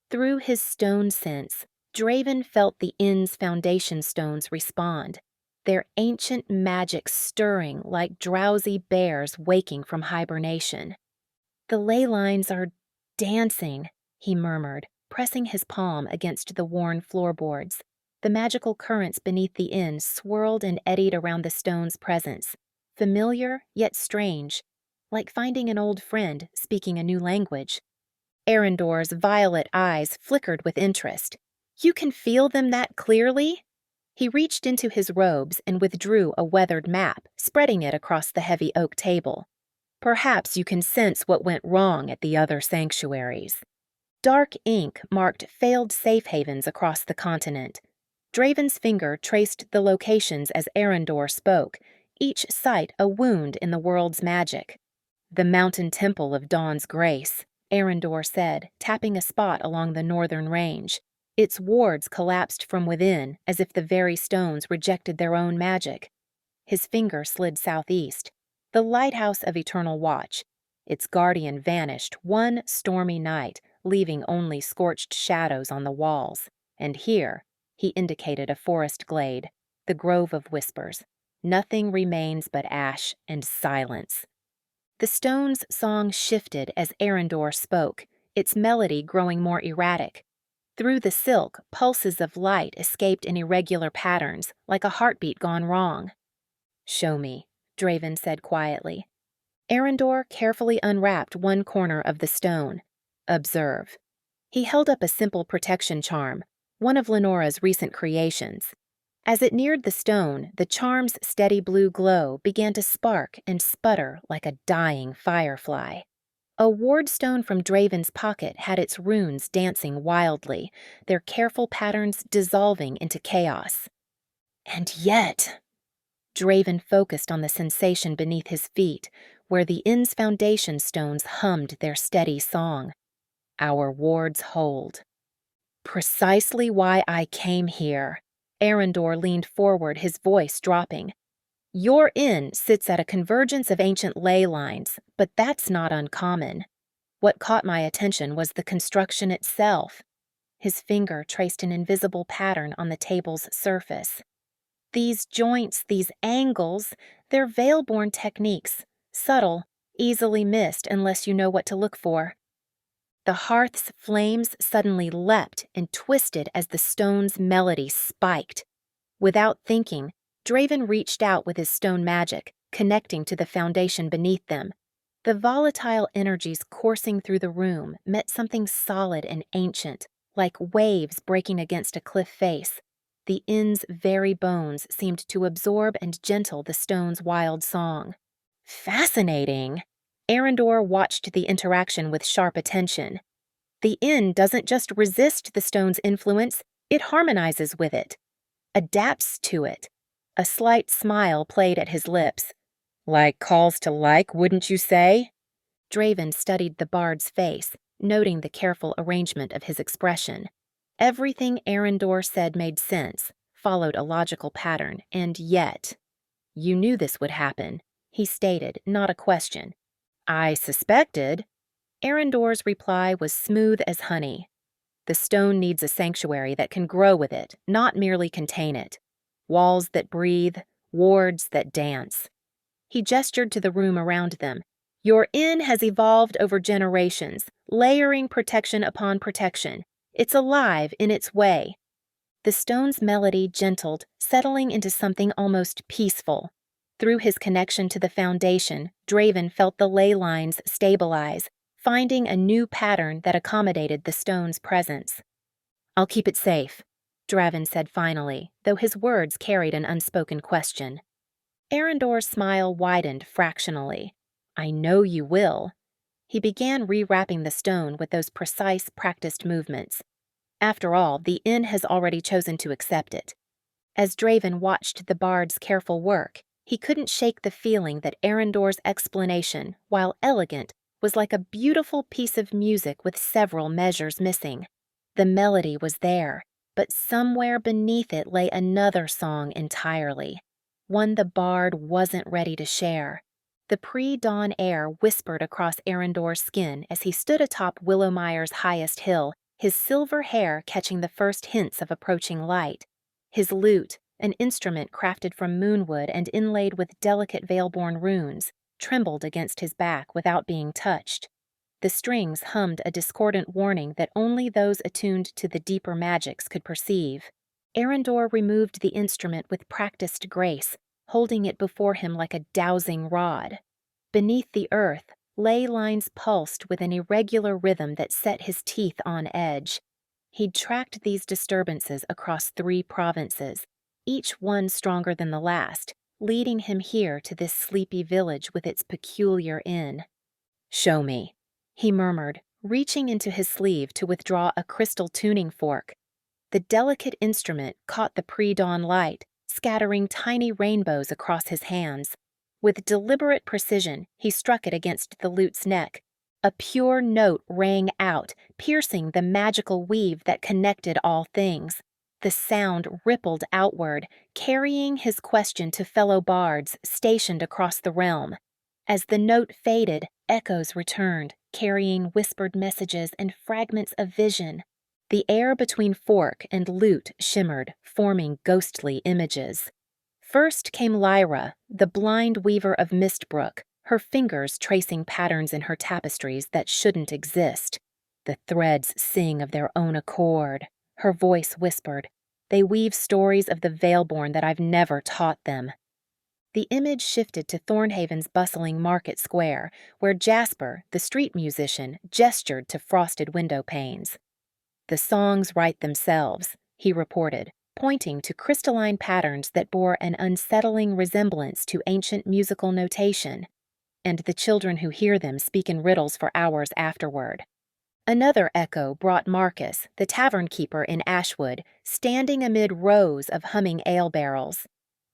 Through his stone sense, Draven felt the inn's foundation stones respond, their ancient magic stirring like drowsy bears waking from hibernation. "The ley lines are dancing," he murmured, pressing his palm against the worn floorboards. The magical currents beneath the inn swirled and eddied around the stone's presence, familiar yet strange, like finding an old friend speaking a new language. Arendor's violet eyes flickered with interest. "You can feel them that clearly?" He reached into his robes and withdrew a weathered map, spreading it across the heavy oak table. "Perhaps you can sense what went wrong at the other sanctuaries." Dark ink marked failed safe havens across the continent. Draven's finger traced the locations as Arendor spoke, each site a wound in the world's magic. "The mountain temple of Dawn's Grace," Arendor said, tapping a spot along the northern range. Its wards collapsed from within, as if the very stones rejected their own magic. His finger slid southeast. "The Lighthouse of Eternal Watch." Its guardian vanished one stormy night, leaving only scorched shadows on the walls. And here, he indicated a forest glade, the Grove of Whispers. Nothing remains but ash and silence. The stone's song shifted as Arendor spoke, its melody growing more erratic. Through the silk, pulses of light escaped in irregular patterns, like a heartbeat gone wrong. "Show me," Draven said quietly. Arendor carefully unwrapped one corner of the stone. "Observe." He held up a simple protection charm, one of Lenora's recent creations. As it neared the stone, the charm's steady blue glow began to spark and sputter like a dying firefly. A ward stone from Draven's pocket had its runes dancing wildly, their careful patterns dissolving into chaos. And yet, Draven focused on the sensation beneath his feet, where the inn's foundation stones hummed their steady song. "Our wards hold." "Precisely why I came here." Arendor leaned forward, his voice dropping. "Your inn sits at a convergence of ancient ley lines, but that's not uncommon. What caught my attention was the construction itself." His finger traced an invisible pattern on the table's surface. "These joints, these angles, they're veil-born techniques, subtle, easily missed unless you know what to look for." The hearth's flames suddenly leapt and twisted as the stone's melody spiked. Without thinking, Draven reached out with his stone magic, connecting to the foundation beneath them. The volatile energies coursing through the room met something solid and ancient, like waves breaking against a cliff face. The inn's very bones seemed to absorb and gentle the stone's wild song. "Fascinating!" Arendor watched the interaction with sharp attention. "The inn doesn't just resist the stone's influence, it harmonizes with it, adapts to it." A slight smile played at his lips. "Like calls to like, wouldn't you say?" Draven studied the bard's face, noting the careful arrangement of his expression. Everything Arendor said made sense, followed a logical pattern, and yet— "You knew this would happen," he stated, not a question. "I suspected." Arendor's reply was smooth as honey. "The stone needs a sanctuary that can grow with it, not merely contain it. Walls that breathe, wards that dance." He gestured to the room around them. "Your inn has evolved over generations, layering protection upon protection. It's alive in its way." The stone's melody gentled, settling into something almost peaceful. Through his connection to the foundation, Draven felt the ley lines stabilize, finding a new pattern that accommodated the stone's presence. "I'll keep it safe," Draven said finally, though his words carried an unspoken question. Arendor's smile widened fractionally. "I know you will." He began rewrapping the stone with those precise, practiced movements. After all, the inn has already chosen to accept it. As Draven watched the bard's careful work, he couldn't shake the feeling that Arendor's explanation, while elegant, was like a beautiful piece of music with several measures missing. The melody was there, but somewhere beneath it lay another song entirely, one the bard wasn't ready to share. The pre-dawn air whispered across Arendor's skin as he stood atop Willowmire's highest hill, his silver hair catching the first hints of approaching light. His lute, an instrument crafted from moonwood and inlaid with delicate veil-born runes, trembled against his back without being touched. The strings hummed a discordant warning that only those attuned to the deeper magics could perceive. Arendor removed the instrument with practiced grace, holding it before him like a dowsing rod. Beneath the earth, ley lines pulsed with an irregular rhythm that set his teeth on edge. He'd tracked these disturbances across 3 provinces, each one stronger than the last, leading him here to this sleepy village with its peculiar inn. "Show me," he murmured, reaching into his sleeve to withdraw a crystal tuning fork. The delicate instrument caught the pre-dawn light, scattering tiny rainbows across his hands. With deliberate precision, he struck it against the lute's neck. A pure note rang out, piercing the magical weave that connected all things. The sound rippled outward, carrying his question to fellow bards stationed across the realm. As the note faded, echoes returned, carrying whispered messages and fragments of vision. The air between fork and lute shimmered, forming ghostly images. First came Lyra, the blind weaver of Mistbrook, her fingers tracing patterns in her tapestries that shouldn't exist. The threads sing of their own accord, her voice whispered. They weave stories of the Veilborn that I've never taught them. The image shifted to Thornhaven's bustling market square, where Jasper, the street musician, gestured to frosted window panes. The songs write themselves, he reported, pointing to crystalline patterns that bore an unsettling resemblance to ancient musical notation, and the children who hear them speak in riddles for hours afterward. Another echo brought Marcus, the tavern keeper in Ashwood, standing amid rows of humming ale barrels.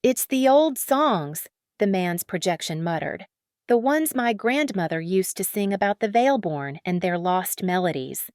"It's the old songs," the man's projection muttered. "The ones my grandmother used to sing about the Veilborn and their lost melodies."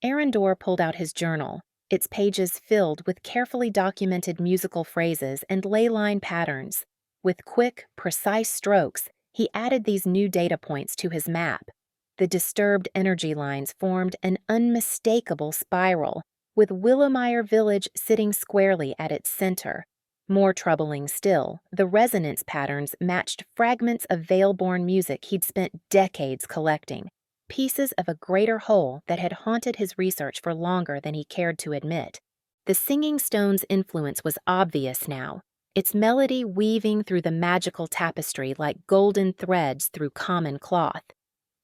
Arendor pulled out his journal, its pages filled with carefully documented musical phrases and leyline patterns. With quick, precise strokes, he added these new data points to his map. The disturbed energy lines formed an unmistakable spiral, with Willowmire Village sitting squarely at its center. More troubling still, the resonance patterns matched fragments of Veilborn music he'd spent decades collecting, pieces of a greater whole that had haunted his research for longer than he cared to admit. The Singing Stone's influence was obvious now, its melody weaving through the magical tapestry like golden threads through common cloth.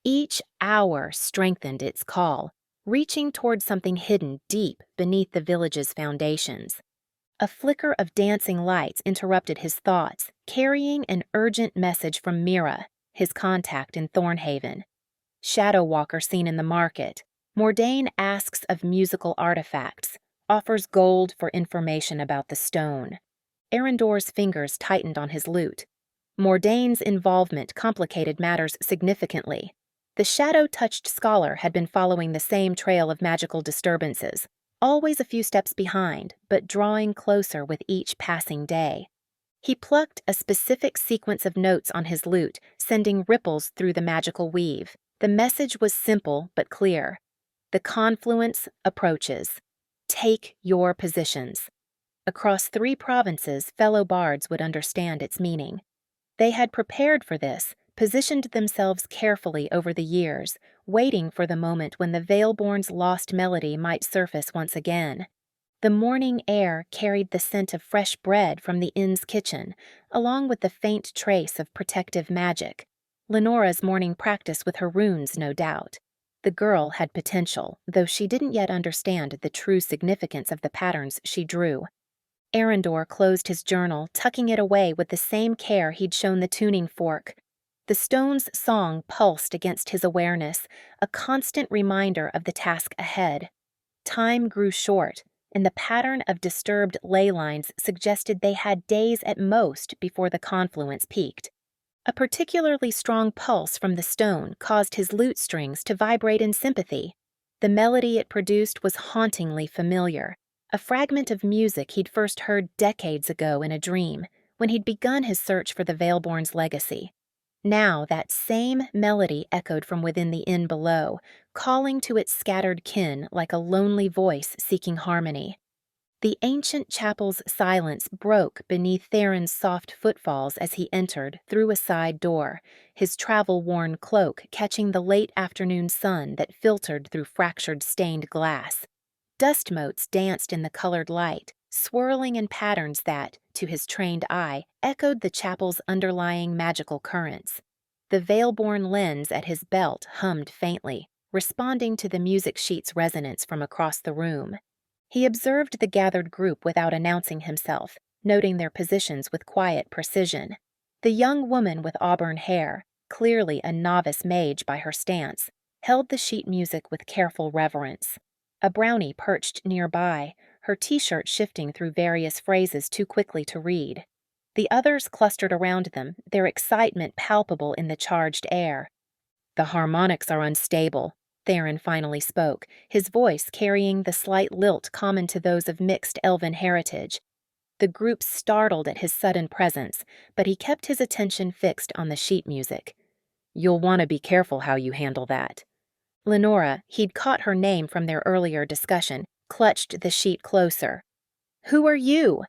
Each hour strengthened its call, reaching toward something hidden deep beneath the village's foundations. A flicker of dancing lights interrupted his thoughts, carrying an urgent message from Mira, his contact in Thornhaven. Shadow Walker seen in the market. Mordain asks of musical artifacts, offers gold for information about the stone. Arendor's fingers tightened on his lute. Mordain's involvement complicated matters significantly. The shadow-touched scholar had been following the same trail of magical disturbances, always a few steps behind, but drawing closer with each passing day. He plucked a specific sequence of notes on his lute, sending ripples through the magical weave. The message was simple but clear. The confluence approaches. Take your positions. Across 3 provinces, fellow bards would understand its meaning. They had prepared for this, positioned themselves carefully over the years, waiting for the moment when the Veilborn's lost melody might surface once again. The morning air carried the scent of fresh bread from the inn's kitchen, along with the faint trace of protective magic. Lenora's morning practice with her runes, no doubt. The girl had potential, though she didn't yet understand the true significance of the patterns she drew. Arendor closed his journal, tucking it away with the same care he'd shown the tuning fork. The stone's song pulsed against his awareness, a constant reminder of the task ahead. Time grew short, and the pattern of disturbed ley lines suggested they had days at most before the confluence peaked. A particularly strong pulse from the stone caused his lute strings to vibrate in sympathy. The melody it produced was hauntingly familiar, a fragment of music he'd first heard decades ago in a dream, when he'd begun his search for the Veilborn's legacy. Now that same melody echoed from within the inn below, calling to its scattered kin like a lonely voice seeking harmony. The ancient chapel's silence broke beneath Theron's soft footfalls as he entered through a side door, his travel-worn cloak catching the late afternoon sun that filtered through fractured stained glass. Dust motes danced in the colored light, swirling in patterns that, to his trained eye, echoed the chapel's underlying magical currents. The Veilborn lens at his belt hummed faintly, responding to the music sheet's resonance from across the room. He observed the gathered group without announcing himself, noting their positions with quiet precision. The young woman with auburn hair, clearly a novice mage by her stance, held the sheet music with careful reverence. A brownie perched nearby, her t-shirt shifting through various phrases too quickly to read. The others clustered around them, their excitement palpable in the charged air. "The harmonics are unstable," Theron finally spoke, his voice carrying the slight lilt common to those of mixed elven heritage. The group startled at his sudden presence, but he kept his attention fixed on the sheet music. "You'll want to be careful how you handle that." Lenora, he'd caught her name from their earlier discussion, clutched the sheet closer. "Who are you?"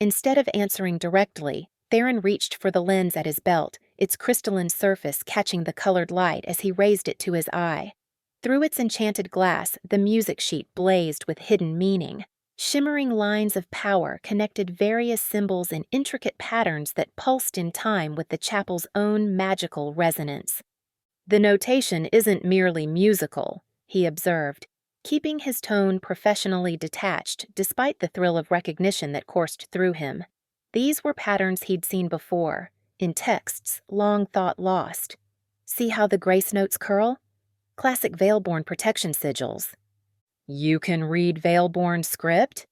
Instead of answering directly, Theron reached for the lens at his belt, its crystalline surface catching the colored light as he raised it to his eye. Through its enchanted glass, the music sheet blazed with hidden meaning. Shimmering lines of power connected various symbols in intricate patterns that pulsed in time with the chapel's own magical resonance. "The notation isn't merely musical," he observed, keeping his tone professionally detached despite the thrill of recognition that coursed through him. These were patterns he'd seen before, in texts long thought lost. "See how the grace notes curl? Classic Veilborn protection sigils." "You can read Veilborn script?"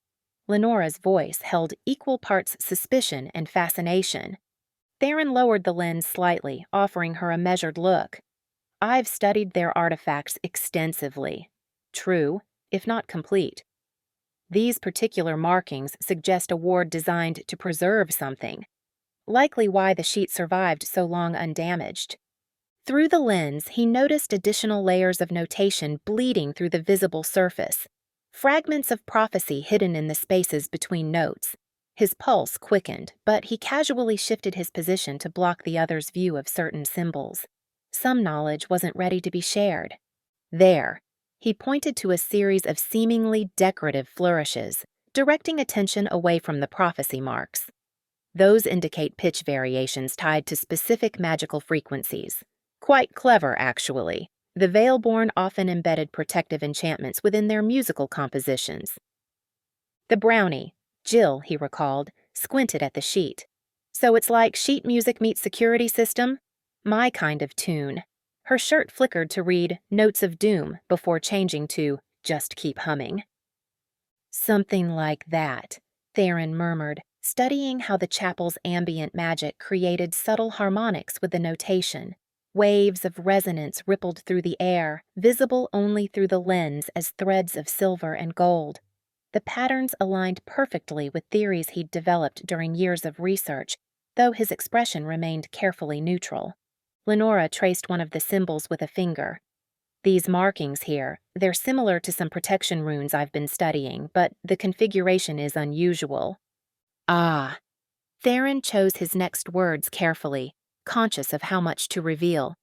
Lenora's voice held equal parts suspicion and fascination. Theron lowered the lens slightly, offering her a measured look. "I've studied their artifacts extensively. True, if not complete. These particular markings suggest a ward designed to preserve something. Likely why the sheet survived so long undamaged." Through the lens, he noticed additional layers of notation bleeding through the visible surface. Fragments of prophecy hidden in the spaces between notes. His pulse quickened, but he casually shifted his position to block the other's view of certain symbols. Some knowledge wasn't ready to be shared. There, he pointed to a series of seemingly decorative flourishes, directing attention away from the prophecy marks. "Those indicate pitch variations tied to specific magical frequencies. Quite clever, actually. The Veilborn often embedded protective enchantments within their musical compositions." The brownie, Jill, he recalled, squinted at the sheet. "So it's like sheet music meets security system? My kind of tune." Her shirt flickered to read "Notes of Doom" before changing to "Just Keep Humming." "Something like that," Theron murmured, studying how the chapel's ambient magic created subtle harmonics with the notation. Waves of resonance rippled through the air, visible only through the lens as threads of silver and gold. The patterns aligned perfectly with theories he'd developed during years of research, though his expression remained carefully neutral. Lenora traced one of the symbols with a finger. "These markings here, they're similar to some protection runes I've been studying, but the configuration is unusual." "Ah." Theron chose his next words carefully, conscious of how much to reveal.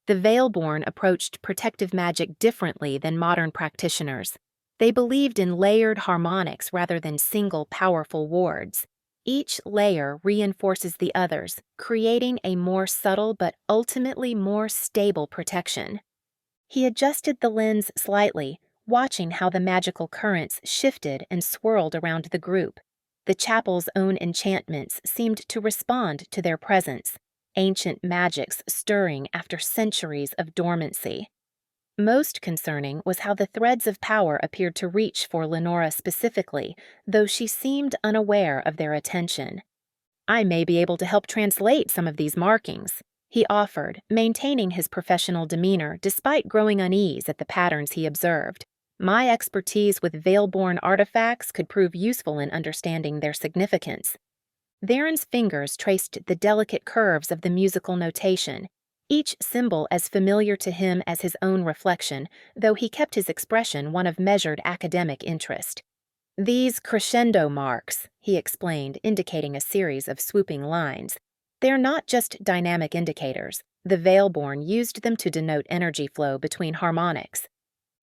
The Veilborn approached protective magic differently than modern practitioners. They believed in layered harmonics rather than single powerful wards. Each layer reinforces the others, creating a more subtle but ultimately more stable protection. He adjusted the lens slightly, watching how the magical currents shifted and swirled around the group. The chapel's own enchantments seemed to respond to their presence, ancient magics stirring after centuries of dormancy. Most concerning was how the threads of power appeared to reach for Lenora specifically, though she seemed unaware of their attention. "I may be able to help translate some of these markings," he offered, maintaining his professional demeanor despite growing unease at the patterns he observed. "My expertise with Veilborn artifacts could prove useful in understanding their significance." Theron's fingers traced the delicate curves of the musical notation, each symbol as familiar to him as his own reflection, though he kept his expression one of measured academic interest. "These crescendo marks," he explained, indicating a series of swooping lines. "They're not just dynamic indicators. The Veilborn used them to denote energy flow between harmonics."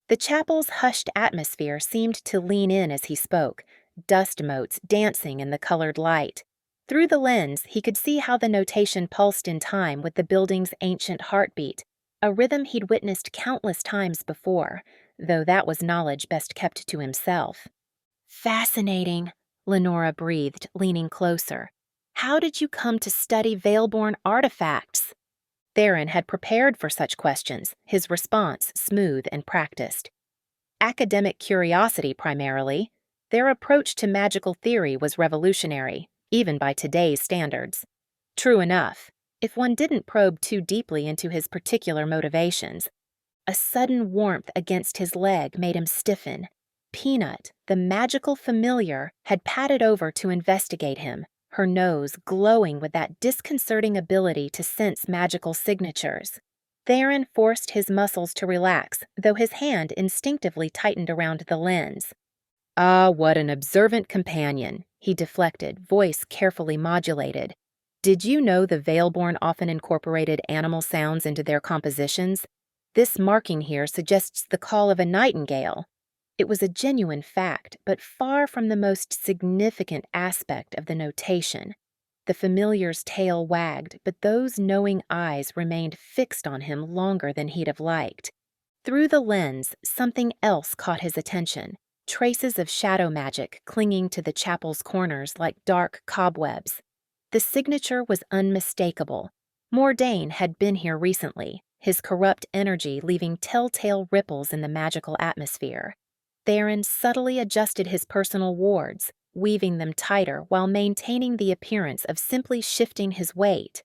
The chapel's hushed atmosphere seemed to lean in as he spoke, dust motes dancing in the colored light. Through the lens, he could see how the notation pulsed in time with the building's ancient heartbeat, a rhythm he'd witnessed countless times before, though that was knowledge best kept to himself. "Fascinating," Lenora breathed, leaning closer. "How did you come to study Veilborn artifacts?" Theron had prepared for such questions, his response smooth and practiced. "Academic curiosity, primarily. Their approach to magical theory was revolutionary, even by today's standards." True enough, if one didn't probe too deeply into his particular motivations. A sudden warmth against his leg made him stiffen. Peanut, the magical familiar, had padded over to investigate him, her nose glowing with that disconcerting ability to sense magical signatures. Theron forced his muscles to relax, though his hand instinctively tightened around the lens. "Ah, what an observant companion," he deflected, voice carefully modulated. "Did you know the Veilborn often incorporated animal sounds into their compositions? This marking here suggests the call of a nightingale. It was a genuine fact, but far from the most significant aspect of the notation. The familiar's tail wagged, but those knowing eyes remained fixed on him longer than he'd have liked. Through the lens, something else caught his attention. Traces of shadow magic clinging to the chapel's corners like dark cobwebs. The signature was unmistakable. Mordain had been here recently, his corrupt energy leaving telltale ripples in the magical atmosphere. Theron subtly adjusted his personal wards, weaving them tighter while maintaining the appearance of simply shifting his weight.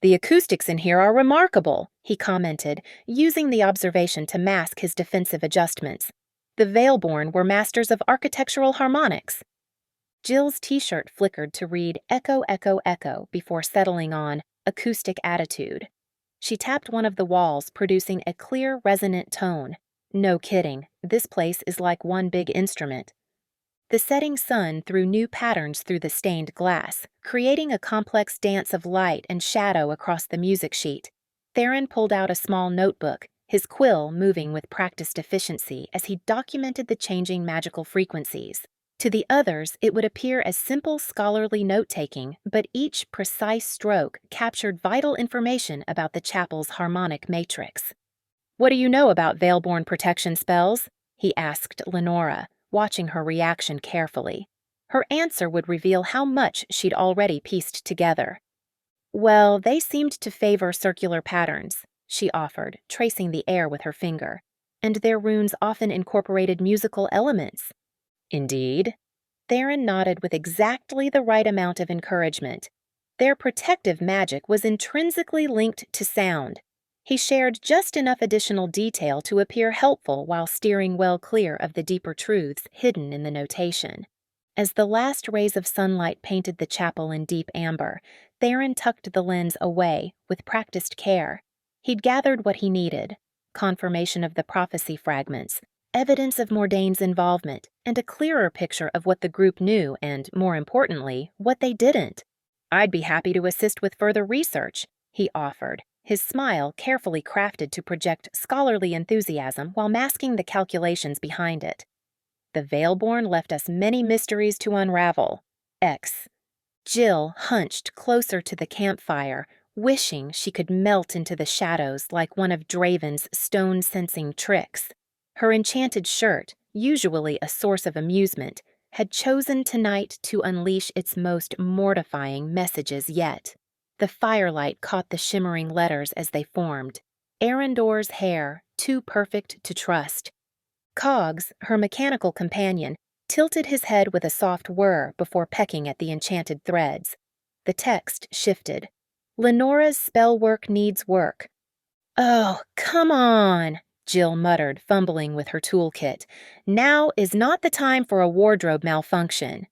"The acoustics in here are remarkable," he commented, using the observation to mask his defensive adjustments. "The Veilborn were masters of architectural harmonics." Jill's t-shirt flickered to read "Echo, Echo, Echo" before settling on "Acoustic Attitude." She tapped one of the walls, producing a clear, resonant tone. No kidding, this place is like one big instrument. The setting sun threw new patterns through the stained glass, creating a complex dance of light and shadow across the music sheet. Theron pulled out a small notebook, his quill moving with practiced efficiency as he documented the changing magical frequencies. To the others, it would appear as simple scholarly note-taking, but each precise stroke captured vital information about the chapel's harmonic matrix. "What do you know about Veilborn protection spells?" he asked Lenora, watching her reaction carefully. Her answer would reveal how much she'd already pieced together. "Well, they seemed to favor circular patterns," she offered, tracing the air with her finger. "And their runes often incorporated musical elements." "Indeed?" Theron nodded with exactly the right amount of encouragement. Their protective magic was intrinsically linked to sound. He shared just enough additional detail to appear helpful while steering well clear of the deeper truths hidden in the notation. As the last rays of sunlight painted the chapel in deep amber, Theron tucked the lens away with practiced care. He'd gathered what he needed: confirmation of the prophecy fragments, evidence of Mordain's involvement, and a clearer picture of what the group knew and, more importantly, what they didn't. "I'd be happy to assist with further research," he offered, his smile carefully crafted to project scholarly enthusiasm while masking the calculations behind it. "The Veilborn left us many mysteries to unravel. X." Jill hunched closer to the campfire, wishing she could melt into the shadows like one of Draven's stone-sensing tricks. Her enchanted shirt, usually a source of amusement, had chosen tonight to unleash its most mortifying messages yet. The firelight caught the shimmering letters as they formed. Arendor's hair, too perfect to trust. Cogs, her mechanical companion, tilted his head with a soft whir before pecking at the enchanted threads. The text shifted. "Lenora's spell work needs work." "Oh, come on," Jill muttered, fumbling with her toolkit. "Now is not the time for a wardrobe malfunction."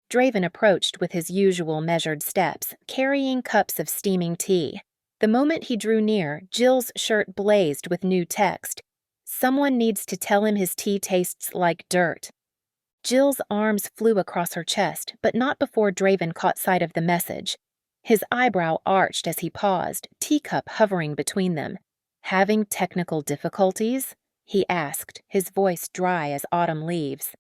Draven approached with his usual measured steps, carrying cups of steaming tea. The moment he drew near, Jill's shirt blazed with new text. "Someone needs to tell him his tea tastes like dirt." Jill's arms flew across her chest, but not before Draven caught sight of the message. His eyebrow arched as he paused, teacup hovering between them. "Having technical difficulties?" he asked, his voice dry as autumn leaves.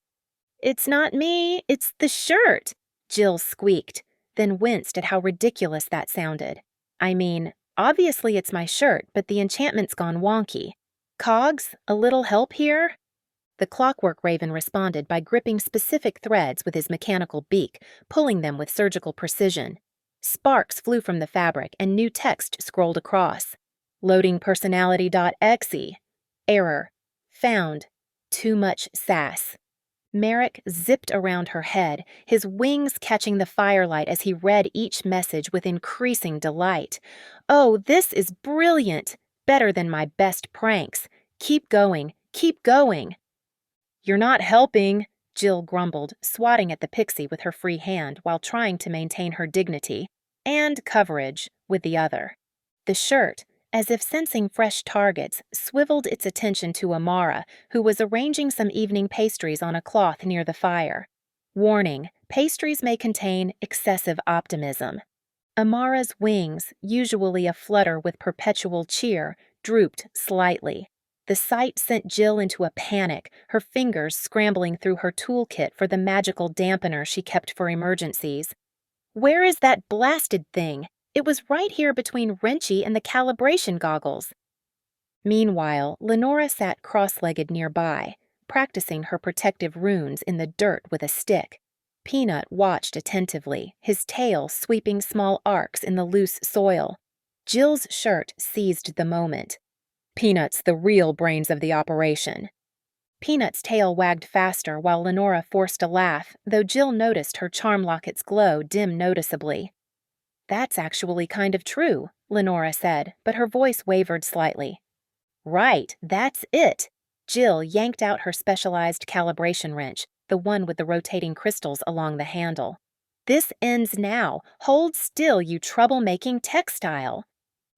"It's not me, it's the shirt," Jill squeaked, then winced at how ridiculous that sounded. "I mean, obviously it's my shirt, but the enchantment's gone wonky. Cogs, a little help here?" The clockwork raven responded by gripping specific threads with his mechanical beak, pulling them with surgical precision. Sparks flew from the fabric and new text scrolled across. "Loading personality.exe. Error. Found. Too much sass." Merrick zipped around her head, his wings catching the firelight as he read each message with increasing delight. "Oh, this is brilliant! Better than my best pranks. Keep going, keep going." "You're not helping," Jill grumbled, swatting at the pixie with her free hand while trying to maintain her dignity and coverage with the other. The shirt, as if sensing fresh targets, swiveled its attention to Amara, who was arranging some evening pastries on a cloth near the fire. Warning: pastries may contain excessive optimism. Amara's wings, usually aflutter with perpetual cheer, drooped slightly. The sight sent Jill into a panic, her fingers scrambling through her toolkit for the magical dampener she kept for emergencies. Where is that blasted thing? It was right here between Wrenchy and the calibration goggles. Meanwhile, Lenora sat cross-legged nearby, practicing her protective runes in the dirt with a stick. Peanut watched attentively, his tail sweeping small arcs in the loose soil. Jill's shirt seized the moment. Peanut's the real brains of the operation. Peanut's tail wagged faster while Lenora forced a laugh, though Jill noticed her charm locket's glow dim noticeably. That's actually kind of true, Lenora said, but her voice wavered slightly. Right, that's it. Jill yanked out her specialized calibration wrench, the one with the rotating crystals along the handle. This ends now. Hold still, you trouble-making textile.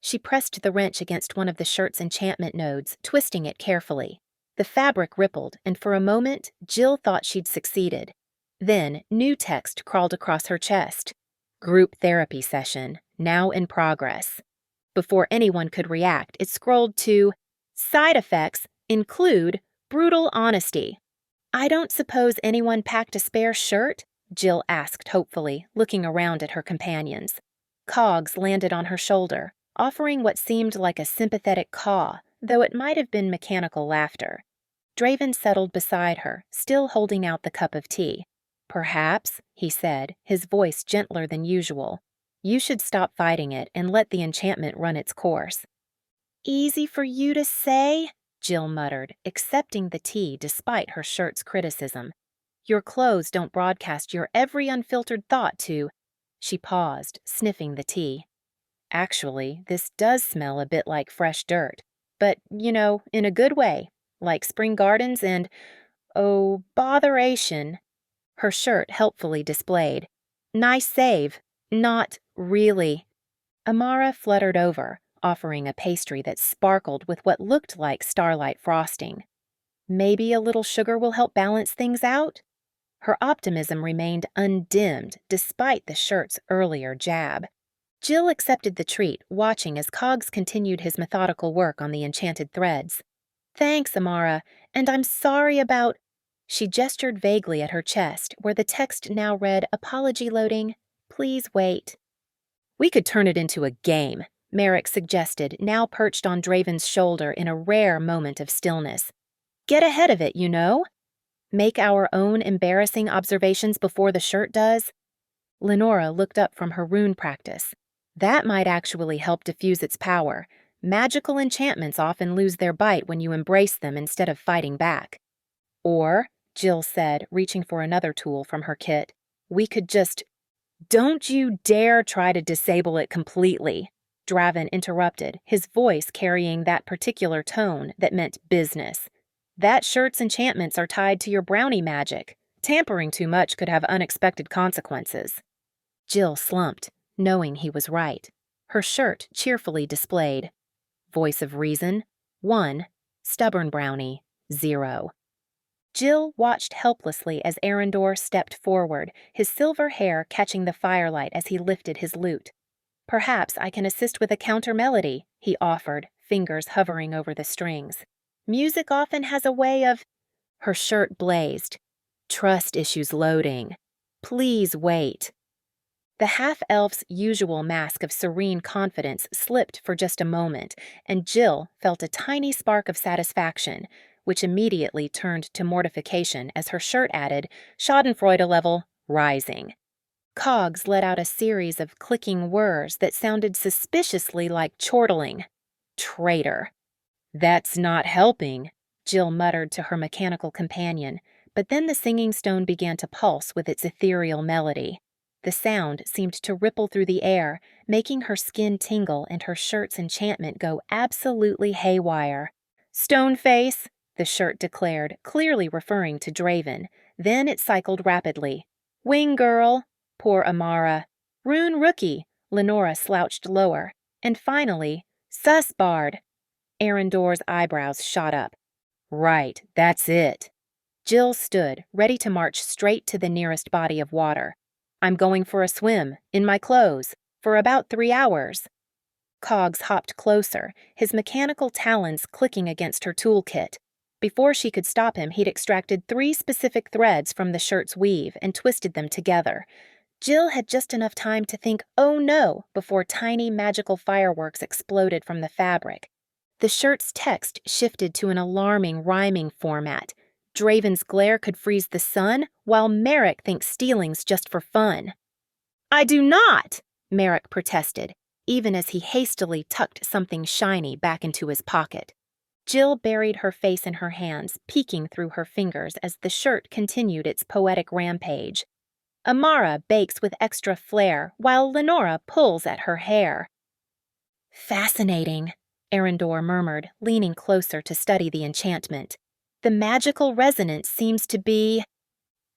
She pressed the wrench against one of the shirt's enchantment nodes, twisting it carefully. The fabric rippled, and for a moment, Jill thought she'd succeeded. Then, new text crawled across her chest. Group therapy session, now in progress. Before anyone could react, it scrolled to side effects include brutal honesty. I don't suppose anyone packed a spare shirt? Jill asked hopefully, looking around at her companions. Cogs landed on her shoulder, offering what seemed like a sympathetic caw, though it might have been mechanical laughter. Draven settled beside her, still holding out the cup of tea. Perhaps, he said, his voice gentler than usual. You should stop fighting it and let the enchantment run its course. Easy for you to say, Jill muttered, accepting the tea despite her shirt's criticism. Your clothes don't broadcast your every unfiltered thought to... She paused, sniffing the tea. Actually, this does smell a bit like fresh dirt. But, in a good way. Like spring gardens and... oh, botheration. Her shirt helpfully displayed. Nice save. Not really. Amara fluttered over, offering a pastry that sparkled with what looked like starlight frosting. Maybe a little sugar will help balance things out? Her optimism remained undimmed despite the shirt's earlier jab. Jill accepted the treat, watching as Cogs continued his methodical work on the enchanted threads. Thanks, Amara, and I'm sorry about... She gestured vaguely at her chest, where the text now read, apology loading. Please wait. We could turn it into a game, Merrick suggested, now perched on Draven's shoulder in a rare moment of stillness. Get ahead of it, Make our own embarrassing observations before the shirt does? Lenora looked up from her rune practice. That might actually help diffuse its power. Magical enchantments often lose their bite when you embrace them instead of fighting back. Or, Jill said, reaching for another tool from her kit, we could just... Don't you dare try to disable it completely, Draven interrupted, his voice carrying that particular tone that meant business. That shirt's enchantments are tied to your brownie magic. Tampering too much could have unexpected consequences. Jill slumped, knowing he was right. Her shirt cheerfully displayed. Voice of reason, 1. Stubborn brownie, 0. Jill watched helplessly as Arendor stepped forward, his silver hair catching the firelight as he lifted his lute. Perhaps I can assist with a counter-melody, he offered, fingers hovering over the strings. Music often has a way of... Her shirt blazed. Trust issues loading. Please wait. The half-elf's usual mask of serene confidence slipped for just a moment, and Jill felt a tiny spark of satisfaction, which immediately turned to mortification as her shirt added, schadenfreude level, rising. Cogs let out a series of clicking whirs that sounded suspiciously like chortling. Traitor. That's not helping, Jill muttered to her mechanical companion, but then the singing stone began to pulse with its ethereal melody. The sound seemed to ripple through the air, making her skin tingle and her shirt's enchantment go absolutely haywire. Stoneface, the shirt declared, clearly referring to Draven. Then it cycled rapidly. Wing girl, poor Amara. Rune rookie, Lenora slouched lower. And finally, sus bard. Arendor's eyebrows shot up. Right, that's it. Jill stood, ready to march straight to the nearest body of water. I'm going for a swim, in my clothes, for about 3 hours. Cogs hopped closer, his mechanical talons clicking against her toolkit. Before she could stop him, he'd extracted 3 specific threads from the shirt's weave and twisted them together. Jill had just enough time to think, "Oh no," before tiny magical fireworks exploded from the fabric. The shirt's text shifted to an alarming rhyming format. Draven's glare could freeze the sun, while Merrick thinks stealing's just for fun. "I do not!" Merrick protested, even as he hastily tucked something shiny back into his pocket. Jill buried her face in her hands, peeking through her fingers as the shirt continued its poetic rampage. Amara bakes with extra flair, while Lenora pulls at her hair. "Fascinating," Arendor murmured, leaning closer to study the enchantment. "The magical resonance seems to be—"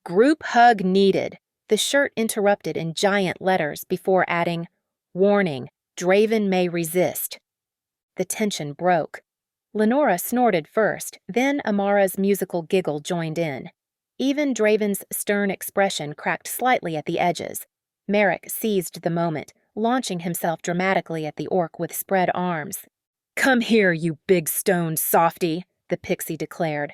"Group hug needed," the shirt interrupted in giant letters before adding, "Warning, Draven may resist." The tension broke. Lenora snorted first, then Amara's musical giggle joined in. Even Draven's stern expression cracked slightly at the edges. Merrick seized the moment, launching himself dramatically at the orc with spread arms. "Come here, you big stone softy," the pixie declared.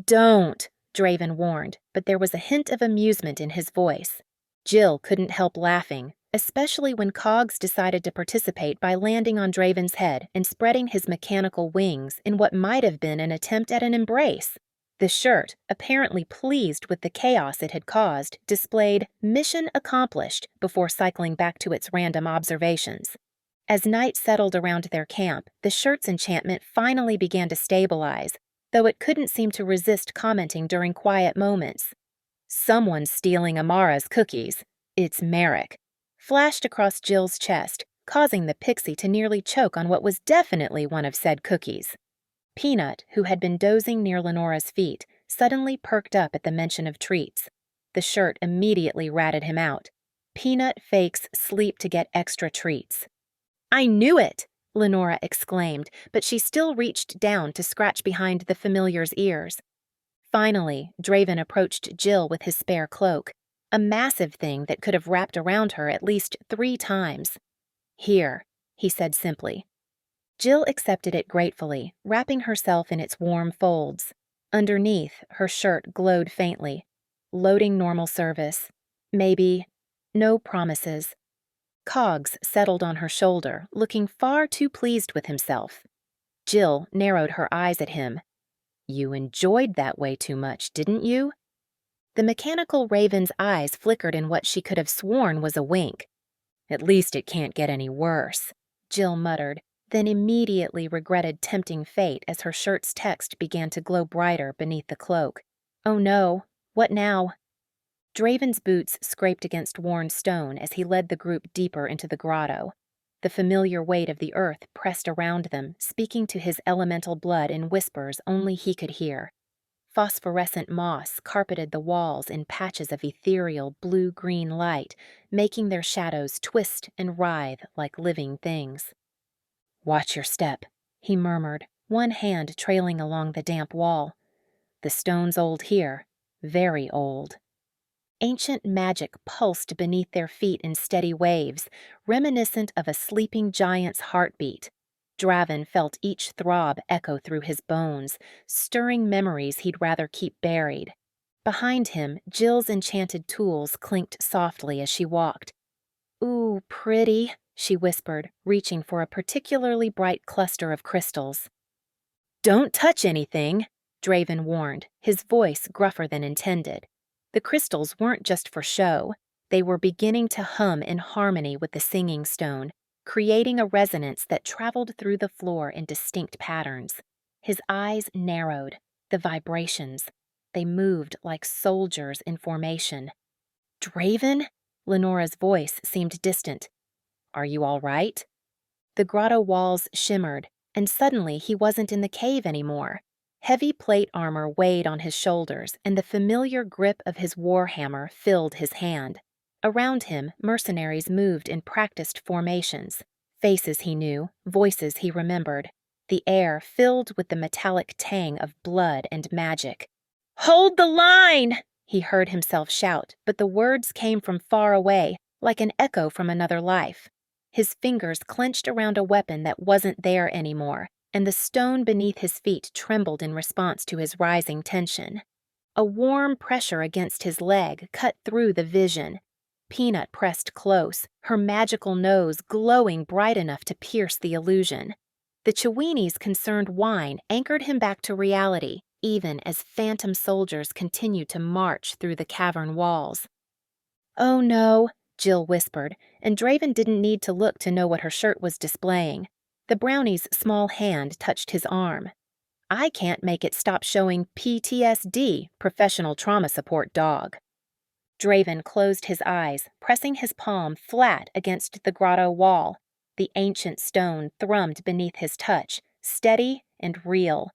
"Don't," Draven warned, but there was a hint of amusement in his voice. Jill couldn't help laughing, especially when Cogs decided to participate by landing on Draven's head and spreading his mechanical wings in what might have been an attempt at an embrace. The shirt, apparently pleased with the chaos it had caused, displayed "Mission accomplished" before cycling back to its random observations. As night settled around their camp, the shirt's enchantment finally began to stabilize, though it couldn't seem to resist commenting during quiet moments. "Someone's stealing Amara's cookies. It's Merrick," flashed across Jill's chest, causing the pixie to nearly choke on what was definitely one of said cookies. Peanut, who had been dozing near Lenora's feet, suddenly perked up at the mention of treats. The shirt immediately ratted him out. Peanut fakes sleep to get extra treats. "I knew it!" Lenora exclaimed, but she still reached down to scratch behind the familiar's ears. Finally, Draven approached Jill with his spare cloak, a massive thing that could have wrapped around her at least 3 times. "Here," he said simply. Jill accepted it gratefully, wrapping herself in its warm folds. Underneath, her shirt glowed faintly. Loading normal service. Maybe. No promises. Cogs settled on her shoulder, looking far too pleased with himself. Jill narrowed her eyes at him. "You enjoyed that way too much, didn't you?" The mechanical raven's eyes flickered in what she could have sworn was a wink. "At least it can't get any worse," Jill muttered, then immediately regretted tempting fate as her shirt's text began to glow brighter beneath the cloak. Oh no, what now? Draven's boots scraped against worn stone as he led the group deeper into the grotto. The familiar weight of the earth pressed around them, speaking to his elemental blood in whispers only he could hear. Phosphorescent moss carpeted the walls in patches of ethereal blue-green light, making their shadows twist and writhe like living things. "Watch your step," he murmured, one hand trailing along the damp wall. "The stone's old here, very old." Ancient magic pulsed beneath their feet in steady waves, reminiscent of a sleeping giant's heartbeat. Draven felt each throb echo through his bones, stirring memories he'd rather keep buried. Behind him, Jill's enchanted tools clinked softly as she walked. "Ooh, pretty," she whispered, reaching for a particularly bright cluster of crystals. "Don't touch anything," Draven warned, his voice gruffer than intended. The crystals weren't just for show. They were beginning to hum in harmony with the singing stone, creating a resonance that traveled through the floor in distinct patterns. His eyes narrowed, the vibrations. They moved like soldiers in formation. "Draven?" Lenora's voice seemed distant. "Are you all right?" The grotto walls shimmered, and suddenly he wasn't in the cave anymore. Heavy plate armor weighed on his shoulders, and the familiar grip of his warhammer filled his hand. Around him, mercenaries moved in practiced formations. Faces he knew, voices he remembered. The air filled with the metallic tang of blood and magic. "Hold the line!" he heard himself shout, but the words came from far away, like an echo from another life. His fingers clenched around a weapon that wasn't there anymore, and the stone beneath his feet trembled in response to his rising tension. A warm pressure against his leg cut through the vision. Peanut pressed close, her magical nose glowing bright enough to pierce the illusion. The Chewini's concerned whine anchored him back to reality, even as phantom soldiers continued to march through the cavern walls. "Oh no," Jill whispered, and Draven didn't need to look to know what her shirt was displaying. The brownie's small hand touched his arm. "I can't make it stop showing PTSD, professional trauma support dog." Draven closed his eyes, pressing his palm flat against the grotto wall. The ancient stone thrummed beneath his touch, steady and real.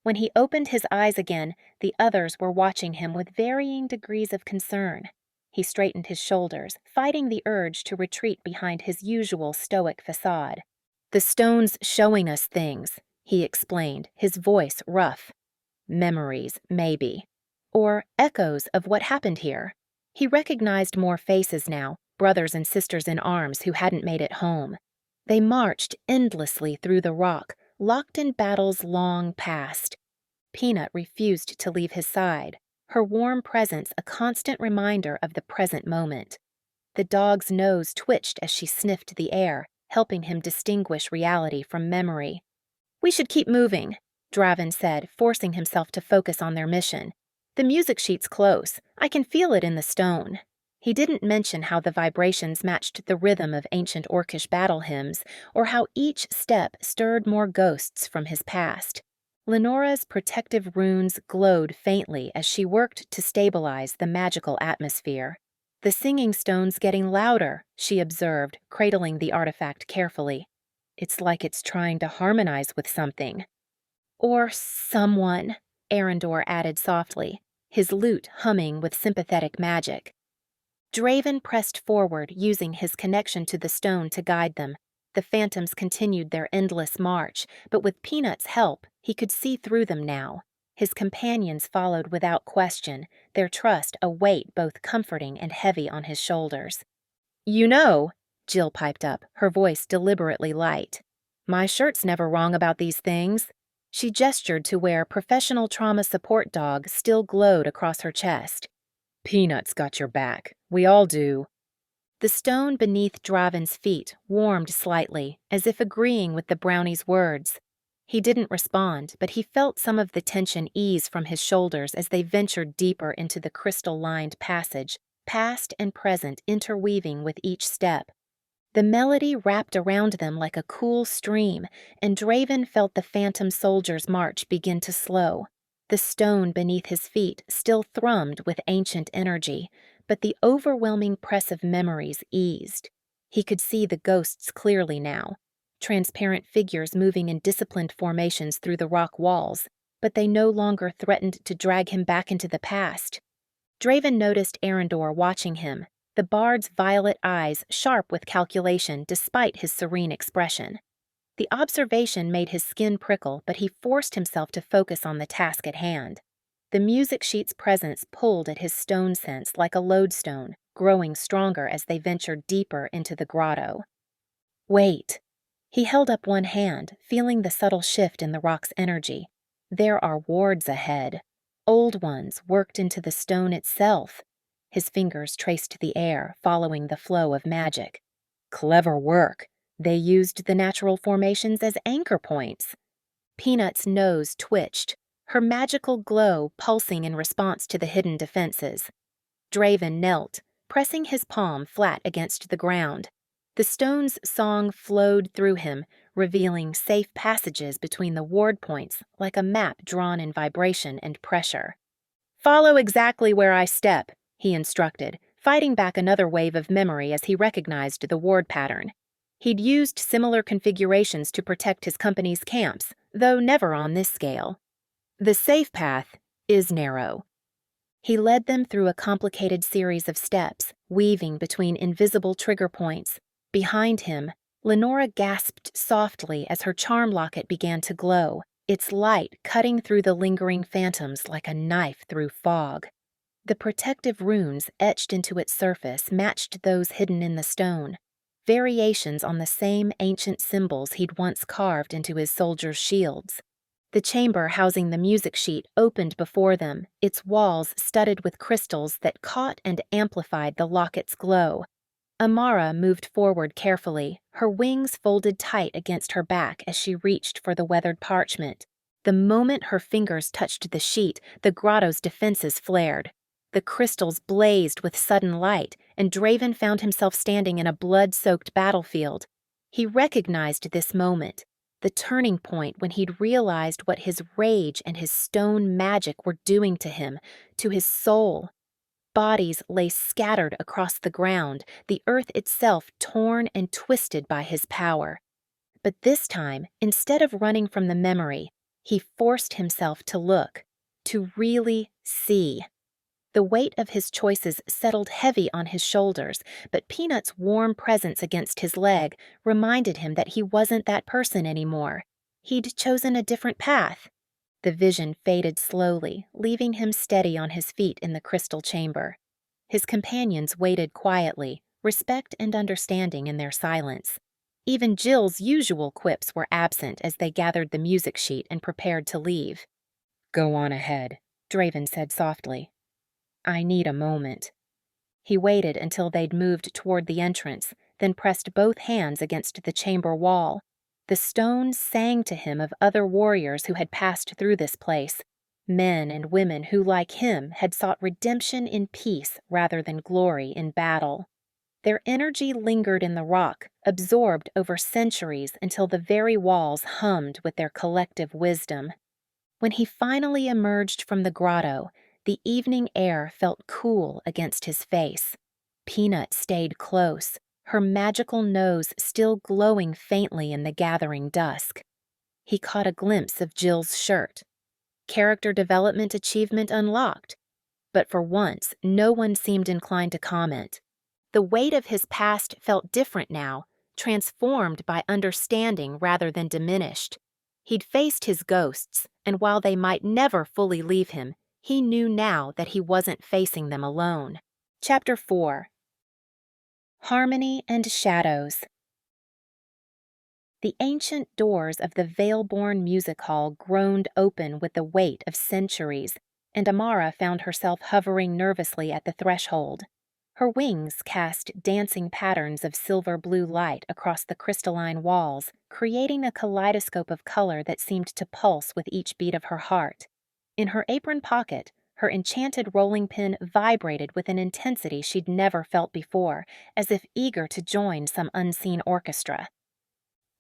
When he opened his eyes again, the others were watching him with varying degrees of concern. He straightened his shoulders, fighting the urge to retreat behind his usual stoic facade. "The stone's showing us things," he explained, his voice rough. "Memories, maybe. Or echoes of what happened here." He recognized more faces now, brothers and sisters in arms who hadn't made it home. They marched endlessly through the rock, locked in battles long past. Peanut refused to leave his side, her warm presence a constant reminder of the present moment. The dog's nose twitched as she sniffed the air, helping him distinguish reality from memory. "We should keep moving," Draven said, forcing himself to focus on their mission. "The music sheet's close. I can feel it in the stone." He didn't mention how the vibrations matched the rhythm of ancient Orcish battle hymns, or how each step stirred more ghosts from his past. Lenora's protective runes glowed faintly as she worked to stabilize the magical atmosphere. "The singing stone's getting louder," she observed, cradling the artifact carefully. "It's like it's trying to harmonize with something." "Or someone," Arendor added softly, his lute humming with sympathetic magic. Draven pressed forward, using his connection to the stone to guide them. The phantoms continued their endless march, but with Peanut's help, he could see through them now. His companions followed without question, their trust a weight both comforting and heavy on his shoulders. "You know," Jill piped up, her voice deliberately light, "my shirt's never wrong about these things." She gestured to where professional trauma support dog still glowed across her chest. "Peanut's got your back. We all do." The stone beneath Draven's feet warmed slightly, as if agreeing with the brownie's words. He didn't respond, but he felt some of the tension ease from his shoulders as they ventured deeper into the crystal-lined passage, past and present interweaving with each step. The melody wrapped around them like a cool stream, and Draven felt the phantom soldier's march begin to slow. The stone beneath his feet still thrummed with ancient energy, but the overwhelming press of memories eased. He could see the ghosts clearly now, transparent figures moving in disciplined formations through the rock walls, but they no longer threatened to drag him back into the past. Draven noticed Arendor watching him, the bard's violet eyes sharp with calculation despite his serene expression. The observation made his skin prickle, but he forced himself to focus on the task at hand. The music sheet's presence pulled at his stone sense like a lodestone, growing stronger as they ventured deeper into the grotto. "Wait." He held up one hand, feeling the subtle shift in the rock's energy. "There are wards ahead. Old ones worked into the stone itself." His fingers traced the air, following the flow of magic. "Clever work. They used the natural formations as anchor points." Peanut's nose twitched, her magical glow pulsing in response to the hidden defenses. Draven knelt, pressing his palm flat against the ground. The stone's song flowed through him, revealing safe passages between the ward points like a map drawn in vibration and pressure. "Follow exactly where I step," he instructed, fighting back another wave of memory as he recognized the ward pattern. He'd used similar configurations to protect his company's camps, though never on this scale. "The safe path is narrow." He led them through a complicated series of steps, weaving between invisible trigger points. Behind him, Lenora gasped softly as her charm locket began to glow, its light cutting through the lingering phantoms like a knife through fog. The protective runes etched into its surface matched those hidden in the stone. variations on the same ancient symbols he'd once carved into his soldiers' shields. The chamber housing the music sheet opened before them, its walls studded with crystals that caught and amplified the locket's glow. Amara moved forward carefully, her wings folded tight against her back as she reached for the weathered parchment. The moment her fingers touched the sheet, the grotto's defenses flared. The crystals blazed with sudden light, and Draven found himself standing in a blood-soaked battlefield. He recognized this moment, the turning point when he'd realized what his rage and his stone magic were doing to him, to his soul. Bodies lay scattered across the ground, the earth itself torn and twisted by his power. But this time, instead of running from the memory, he forced himself to look, to really see. The weight of his choices settled heavy on his shoulders, but Peanut's warm presence against his leg reminded him that he wasn't that person anymore. He'd chosen a different path. The vision faded slowly, leaving him steady on his feet in the crystal chamber. His companions waited quietly, respect and understanding in their silence. Even Jill's usual quips were absent as they gathered the music sheet and prepared to leave. "Go on ahead," Draven said softly. "I need a moment." He waited until they'd moved toward the entrance, then pressed both hands against the chamber wall. The stones sang to him of other warriors who had passed through this place, men and women who, like him, had sought redemption in peace rather than glory in battle. Their energy lingered in the rock, absorbed over centuries until the very walls hummed with their collective wisdom. When he finally emerged from the grotto, the evening air felt cool against his face. Peanut stayed close, her magical nose still glowing faintly in the gathering dusk. He caught a glimpse of Jill's shirt. Character development achievement unlocked. But for once, no one seemed inclined to comment. The weight of his past felt different now, transformed by understanding rather than diminished. He'd faced his ghosts, and while they might never fully leave him, he knew now that he wasn't facing them alone. Chapter 4. Harmony and Shadows. The ancient doors of the Valeborn Music Hall groaned open with the weight of centuries, and Amara found herself hovering nervously at the threshold. Her wings cast dancing patterns of silver-blue light across the crystalline walls, creating a kaleidoscope of color that seemed to pulse with each beat of her heart. In her apron pocket, her enchanted rolling pin vibrated with an intensity she'd never felt before, as if eager to join some unseen orchestra.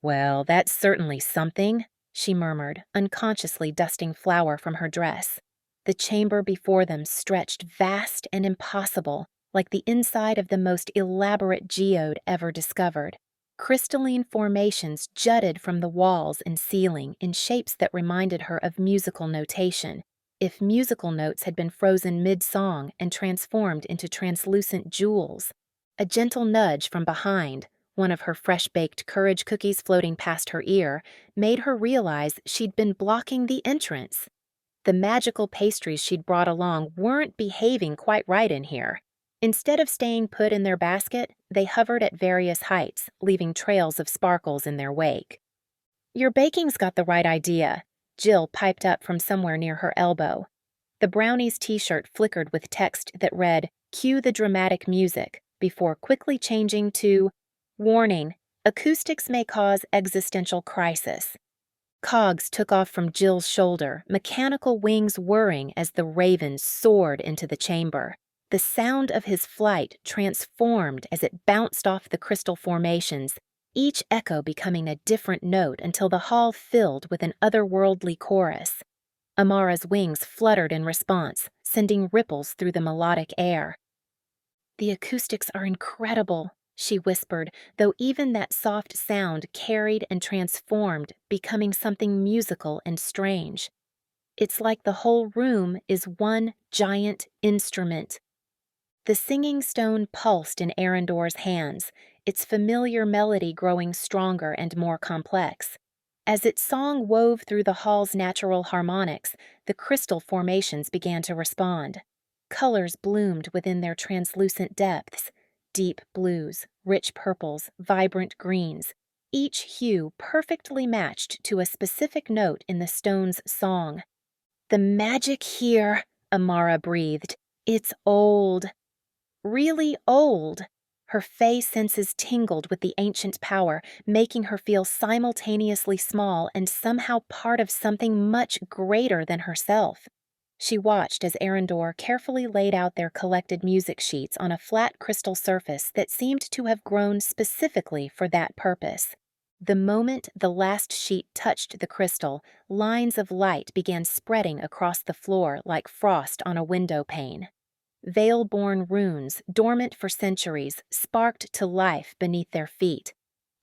"Well, that's certainly something," she murmured, unconsciously dusting flour from her dress. The chamber before them stretched vast and impossible, like the inside of the most elaborate geode ever discovered. Crystalline formations jutted from the walls and ceiling in shapes that reminded her of musical notation, if musical notes had been frozen mid-song and transformed into translucent jewels. A gentle nudge from behind, one of her fresh-baked courage cookies floating past her ear, made her realize she'd been blocking the entrance. The magical pastries she'd brought along weren't behaving quite right in here. Instead of staying put in their basket, they hovered at various heights, leaving trails of sparkles in their wake. "Your baking's got the right idea," Jill piped up from somewhere near her elbow. The brownie's t-shirt flickered with text that read, "Cue the dramatic music," before quickly changing to, "Warning, acoustics may cause existential crisis." Cogs took off from Jill's shoulder, mechanical wings whirring as the raven soared into the chamber. The sound of his flight transformed as it bounced off the crystal formations, each echo becoming a different note until the hall filled with an otherworldly chorus. Amara's wings fluttered in response, sending ripples through the melodic air. "The acoustics are incredible," she whispered, though even that soft sound carried and transformed, becoming something musical and strange. "It's like the whole room is one giant instrument." The singing stone pulsed in Arendor's hands, its familiar melody growing stronger and more complex. As its song wove through the hall's natural harmonics, the crystal formations began to respond. Colors bloomed within their translucent depths, deep blues, rich purples, vibrant greens, each hue perfectly matched to a specific note in the stone's song. "The magic here," Amara breathed. "It's old. Really old." Her fey senses tingled with the ancient power, making her feel simultaneously small and somehow part of something much greater than herself. She watched as Arendor carefully laid out their collected music sheets on a flat crystal surface that seemed to have grown specifically for that purpose. The moment the last sheet touched the crystal, lines of light began spreading across the floor like frost on a window pane. Veil-born runes, dormant for centuries, sparked to life beneath their feet.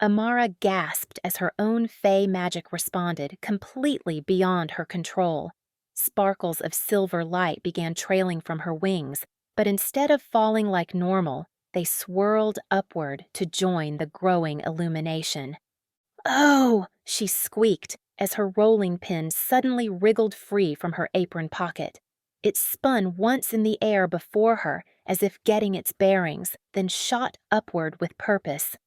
Amara gasped as her own fey magic responded, completely beyond her control. Sparkles of silver light began trailing from her wings, but instead of falling like normal, they swirled upward to join the growing illumination. "Oh!" she squeaked as her rolling pin suddenly wriggled free from her apron pocket. It spun once in the air before her, as if getting its bearings, then shot upward with purpose.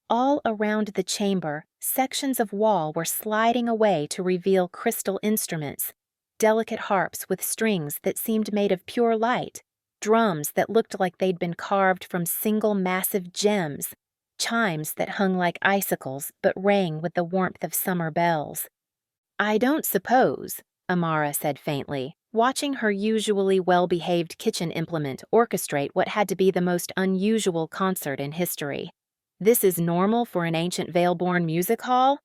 All around the chamber, sections of wall were sliding away to reveal crystal instruments, delicate harps with strings that seemed made of pure light, drums that looked like they'd been carved from single massive gems, chimes that hung like icicles but rang with the warmth of summer bells. "I don't suppose," Amara said faintly, watching her usually well-behaved kitchen implement orchestrate what had to be the most unusual concert in history. "This is normal for an ancient Veil-born music hall?"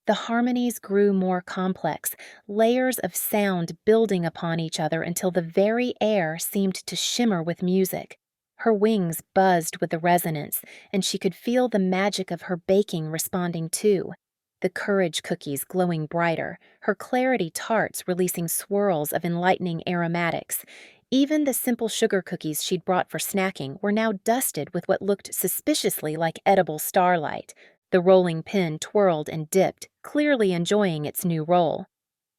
The harmonies grew more complex, layers of sound building upon each other until the very air seemed to shimmer with music. Her wings buzzed with the resonance, and she could feel the magic of her baking responding too. The courage cookies glowing brighter, her clarity tarts releasing swirls of enlightening aromatics. Even the simple sugar cookies she'd brought for snacking were now dusted with what looked suspiciously like edible starlight. The rolling pin twirled and dipped, clearly enjoying its new role.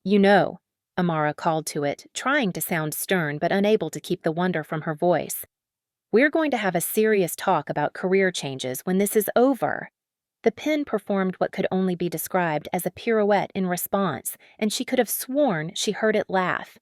"You know," Amara called to it, trying to sound stern but unable to keep the wonder from her voice. "We're going to have a serious talk about career changes when this is over." The pin performed what could only be described as a pirouette in response, and she could have sworn she heard it laugh.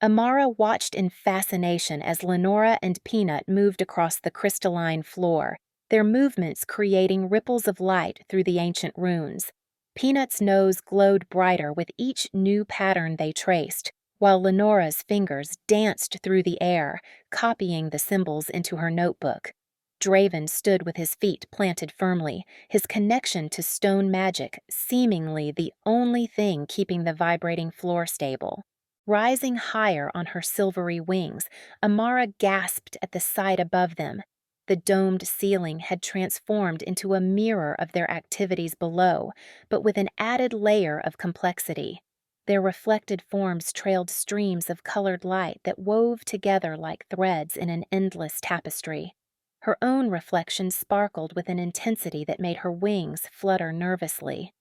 Amara watched in fascination as Lenora and Peanut moved across the crystalline floor, their movements creating ripples of light through the ancient runes. Peanut's nose glowed brighter with each new pattern they traced, while Lenora's fingers danced through the air, copying the symbols into her notebook. Draven stood with his feet planted firmly, his connection to stone magic seemingly the only thing keeping the vibrating floor stable. Rising higher on her silvery wings, Amara gasped at the sight above them. The domed ceiling had transformed into a mirror of their activities below, but with an added layer of complexity. Their reflected forms trailed streams of colored light that wove together like threads in an endless tapestry. Her own reflection sparkled with an intensity that made her wings flutter nervously.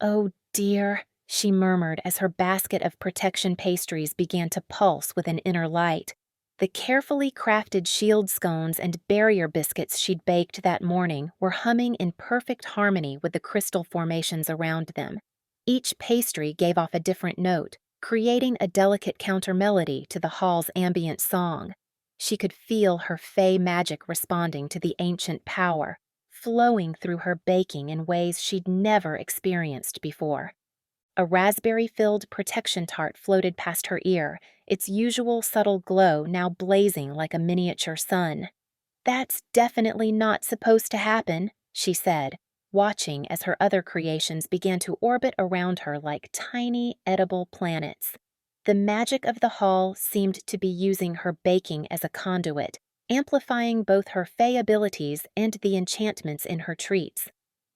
"Oh dear," she murmured as her basket of protection pastries began to pulse with an inner light. The carefully crafted shield scones and barrier biscuits she'd baked that morning were humming in perfect harmony with the crystal formations around them. Each pastry gave off a different note, creating a delicate counter-melody to the hall's ambient song. She could feel her fey magic responding to the ancient power, flowing through her baking in ways she'd never experienced before. A raspberry-filled protection tart floated past her ear, its usual subtle glow now blazing like a miniature sun. "That's definitely not supposed to happen," she said, watching as her other creations began to orbit around her like tiny, edible planets. The magic of the hall seemed to be using her baking as a conduit, amplifying both her fey abilities and the enchantments in her treats.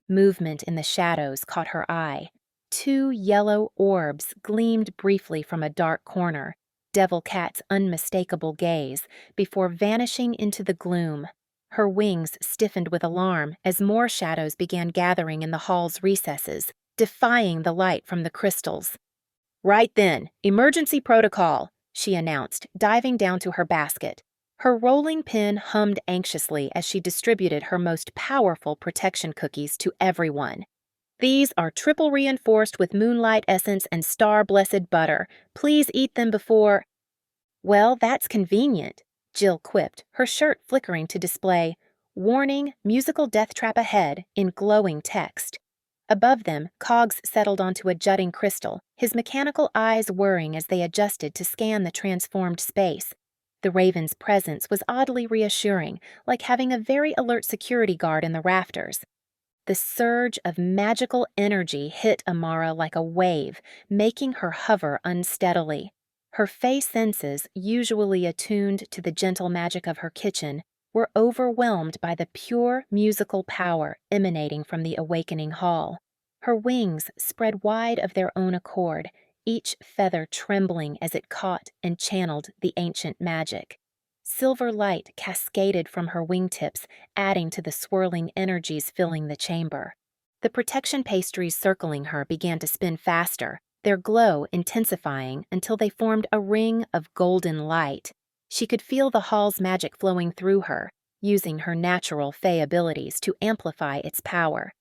Movement in the shadows caught her eye. 2 yellow orbs gleamed briefly from a dark corner, Devil Cat's unmistakable gaze, before vanishing into the gloom. Her wings stiffened with alarm as more shadows began gathering in the hall's recesses, defying the light from the crystals. "Right then, emergency protocol," she announced, diving down to her basket. Her rolling pin hummed anxiously as she distributed her most powerful protection cookies to everyone. These are triple reinforced with moonlight essence and star-blessed butter. Please eat them before— Well, that's convenient, Jill quipped, her shirt flickering to display "Warning, musical death trap ahead" in glowing text. Above them, Cogs settled onto a jutting crystal, his mechanical eyes whirring as they adjusted to scan the transformed space. The Raven's presence was oddly reassuring, like having a very alert security guard in the rafters. The surge of magical energy hit Amara like a wave, making her hover unsteadily. Her Fey senses, usually attuned to the gentle magic of her kitchen, were overwhelmed by the pure musical power emanating from the awakening hall. Her wings spread wide of their own accord, each feather trembling as it caught and channeled the ancient magic. Silver light cascaded from her wingtips, adding to the swirling energies filling the chamber. The protection pastries circling her began to spin faster, their glow intensifying until they formed a ring of golden light. She could feel the hall's magic flowing through her, using her natural Fey abilities to amplify its power.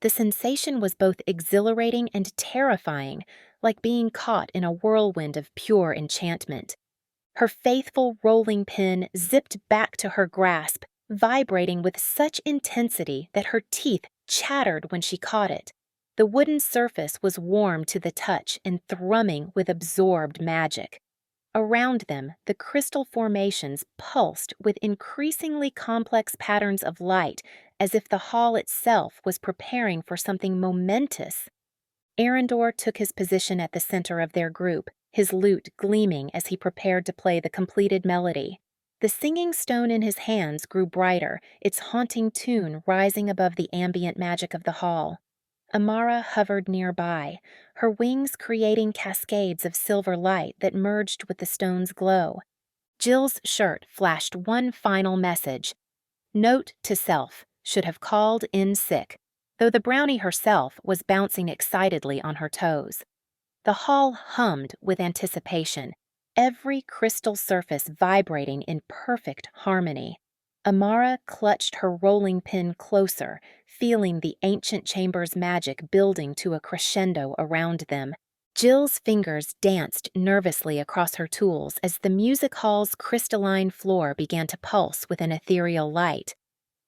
The sensation was both exhilarating and terrifying, like being caught in a whirlwind of pure enchantment. Her faithful rolling pin zipped back to her grasp, vibrating with such intensity that her teeth chattered when she caught it. The wooden surface was warm to the touch and thrumming with absorbed magic. Around them, the crystal formations pulsed with increasingly complex patterns of light, as if the hall itself was preparing for something momentous. Arendor took his position at the center of their group, his lute gleaming as he prepared to play the completed melody. The singing stone in his hands grew brighter, its haunting tune rising above the ambient magic of the hall. Amara hovered nearby, her wings creating cascades of silver light that merged with the stone's glow. Jill's shirt flashed one final message. Note to self, should have called in sick, though the brownie herself was bouncing excitedly on her toes. The hall hummed with anticipation, every crystal surface vibrating in perfect harmony. Amara clutched her rolling pin closer, feeling the ancient chamber's magic building to a crescendo around them. Jill's fingers danced nervously across her tools as the music hall's crystalline floor began to pulse with an ethereal light.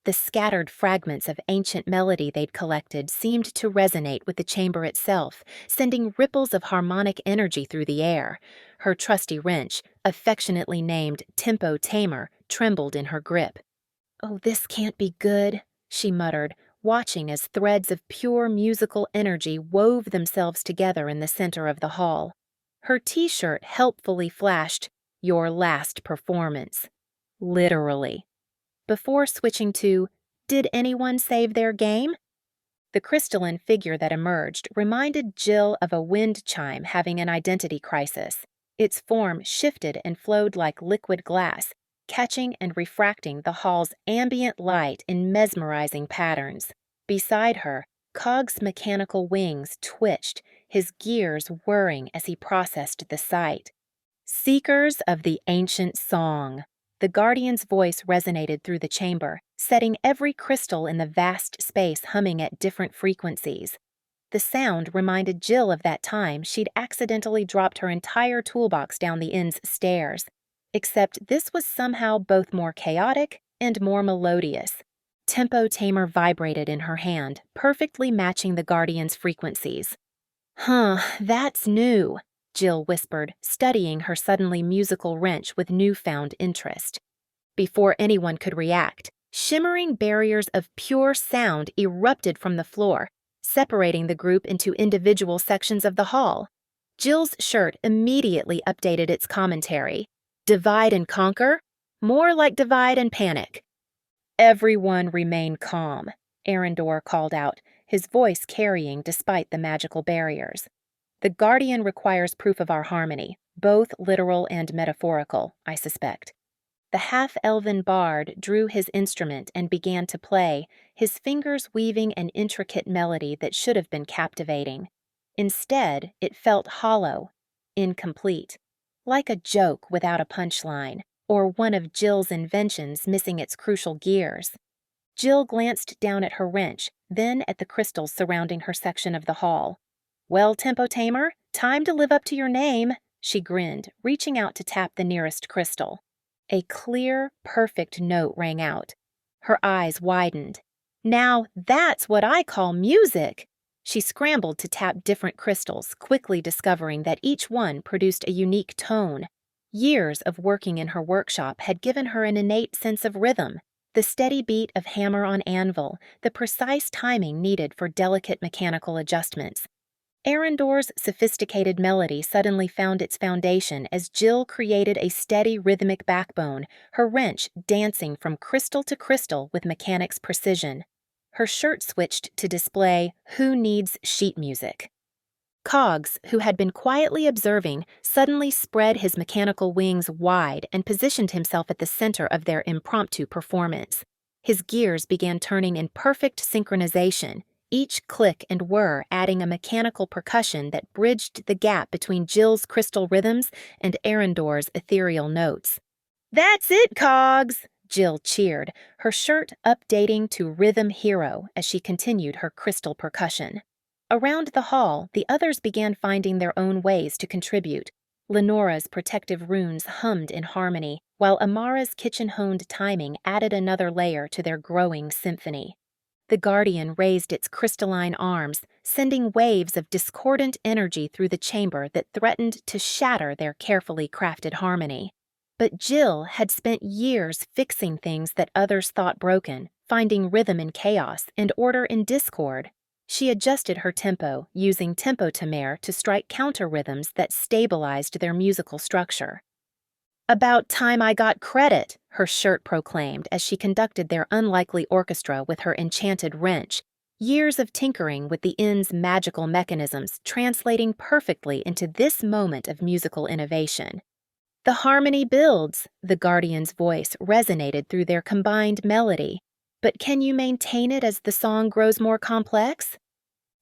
The scattered fragments of ancient melody they'd collected seemed to resonate with the chamber itself, sending ripples of harmonic energy through the air. Her trusty wrench, affectionately named Tempo Tamer, trembled in her grip. "Oh, this can't be good," she muttered, watching as threads of pure musical energy wove themselves together in the center of the hall. Her t-shirt helpfully flashed, "Your last performance." Literally. Before switching to, "Did anyone save their game?" The crystalline figure that emerged reminded Jill of a wind chime having an identity crisis. Its form shifted and flowed like liquid glass, catching and refracting the hall's ambient light in mesmerizing patterns. Beside her, Cog's mechanical wings twitched, his gears whirring as he processed the sight. "Seekers of the ancient song." The Guardian's voice resonated through the chamber, setting every crystal in the vast space humming at different frequencies. The sound reminded Jill of that time she'd accidentally dropped her entire toolbox down the inn's stairs. Except this was somehow both more chaotic and more melodious. Tempo Tamer vibrated in her hand, perfectly matching the Guardian's frequencies. "Huh, that's new," Jill whispered, studying her suddenly musical wrench with newfound interest. Before anyone could react, shimmering barriers of pure sound erupted from the floor, separating the group into individual sections of the hall. Jill's shirt immediately updated its commentary. "Divide and conquer? More like divide and panic." "Everyone remain calm," Arendor called out, his voice carrying despite the magical barriers. "The Guardian requires proof of our harmony, both literal and metaphorical, I suspect." The half-elven bard drew his instrument and began to play, his fingers weaving an intricate melody that should have been captivating. Instead, it felt hollow, incomplete, like a joke without a punchline, or one of Jill's inventions missing its crucial gears. Jill glanced down at her wrench, then at the crystals surrounding her section of the hall. "Well, Tempo Tamer, time to live up to your name," she grinned, reaching out to tap the nearest crystal. A clear, perfect note rang out. Her eyes widened. "Now that's what I call music!" She scrambled to tap different crystals, quickly discovering that each one produced a unique tone. Years of working in her workshop had given her an innate sense of rhythm, the steady beat of hammer on anvil, the precise timing needed for delicate mechanical adjustments. Arendor's sophisticated melody suddenly found its foundation as Jill created a steady rhythmic backbone, her wrench dancing from crystal to crystal with mechanic's precision. Her shirt switched to display "Who Needs Sheet Music?" Cogs, who had been quietly observing, suddenly spread his mechanical wings wide and positioned himself at the center of their impromptu performance. His gears began turning in perfect synchronization, each click and whir adding a mechanical percussion that bridged the gap between Jill's crystal rhythms and Arendor's ethereal notes. "That's it, Cogs!" Jill cheered, her shirt updating to Rhythm Hero as she continued her crystal percussion. Around the hall, the others began finding their own ways to contribute. Lenora's protective runes hummed in harmony, while Amara's kitchen-honed timing added another layer to their growing symphony. The Guardian raised its crystalline arms, sending waves of discordant energy through the chamber that threatened to shatter their carefully crafted harmony. But Jill had spent years fixing things that others thought broken, finding rhythm in chaos and order in discord. She adjusted her tempo, using tempo tamer to strike counter rhythms that stabilized their musical structure. "About time I got credit," her shirt proclaimed as she conducted their unlikely orchestra with her enchanted wrench, years of tinkering with the inn's magical mechanisms translating perfectly into this moment of musical innovation. "The harmony builds," the Guardian's voice resonated through their combined melody. "But can you maintain it as the song grows more complex?"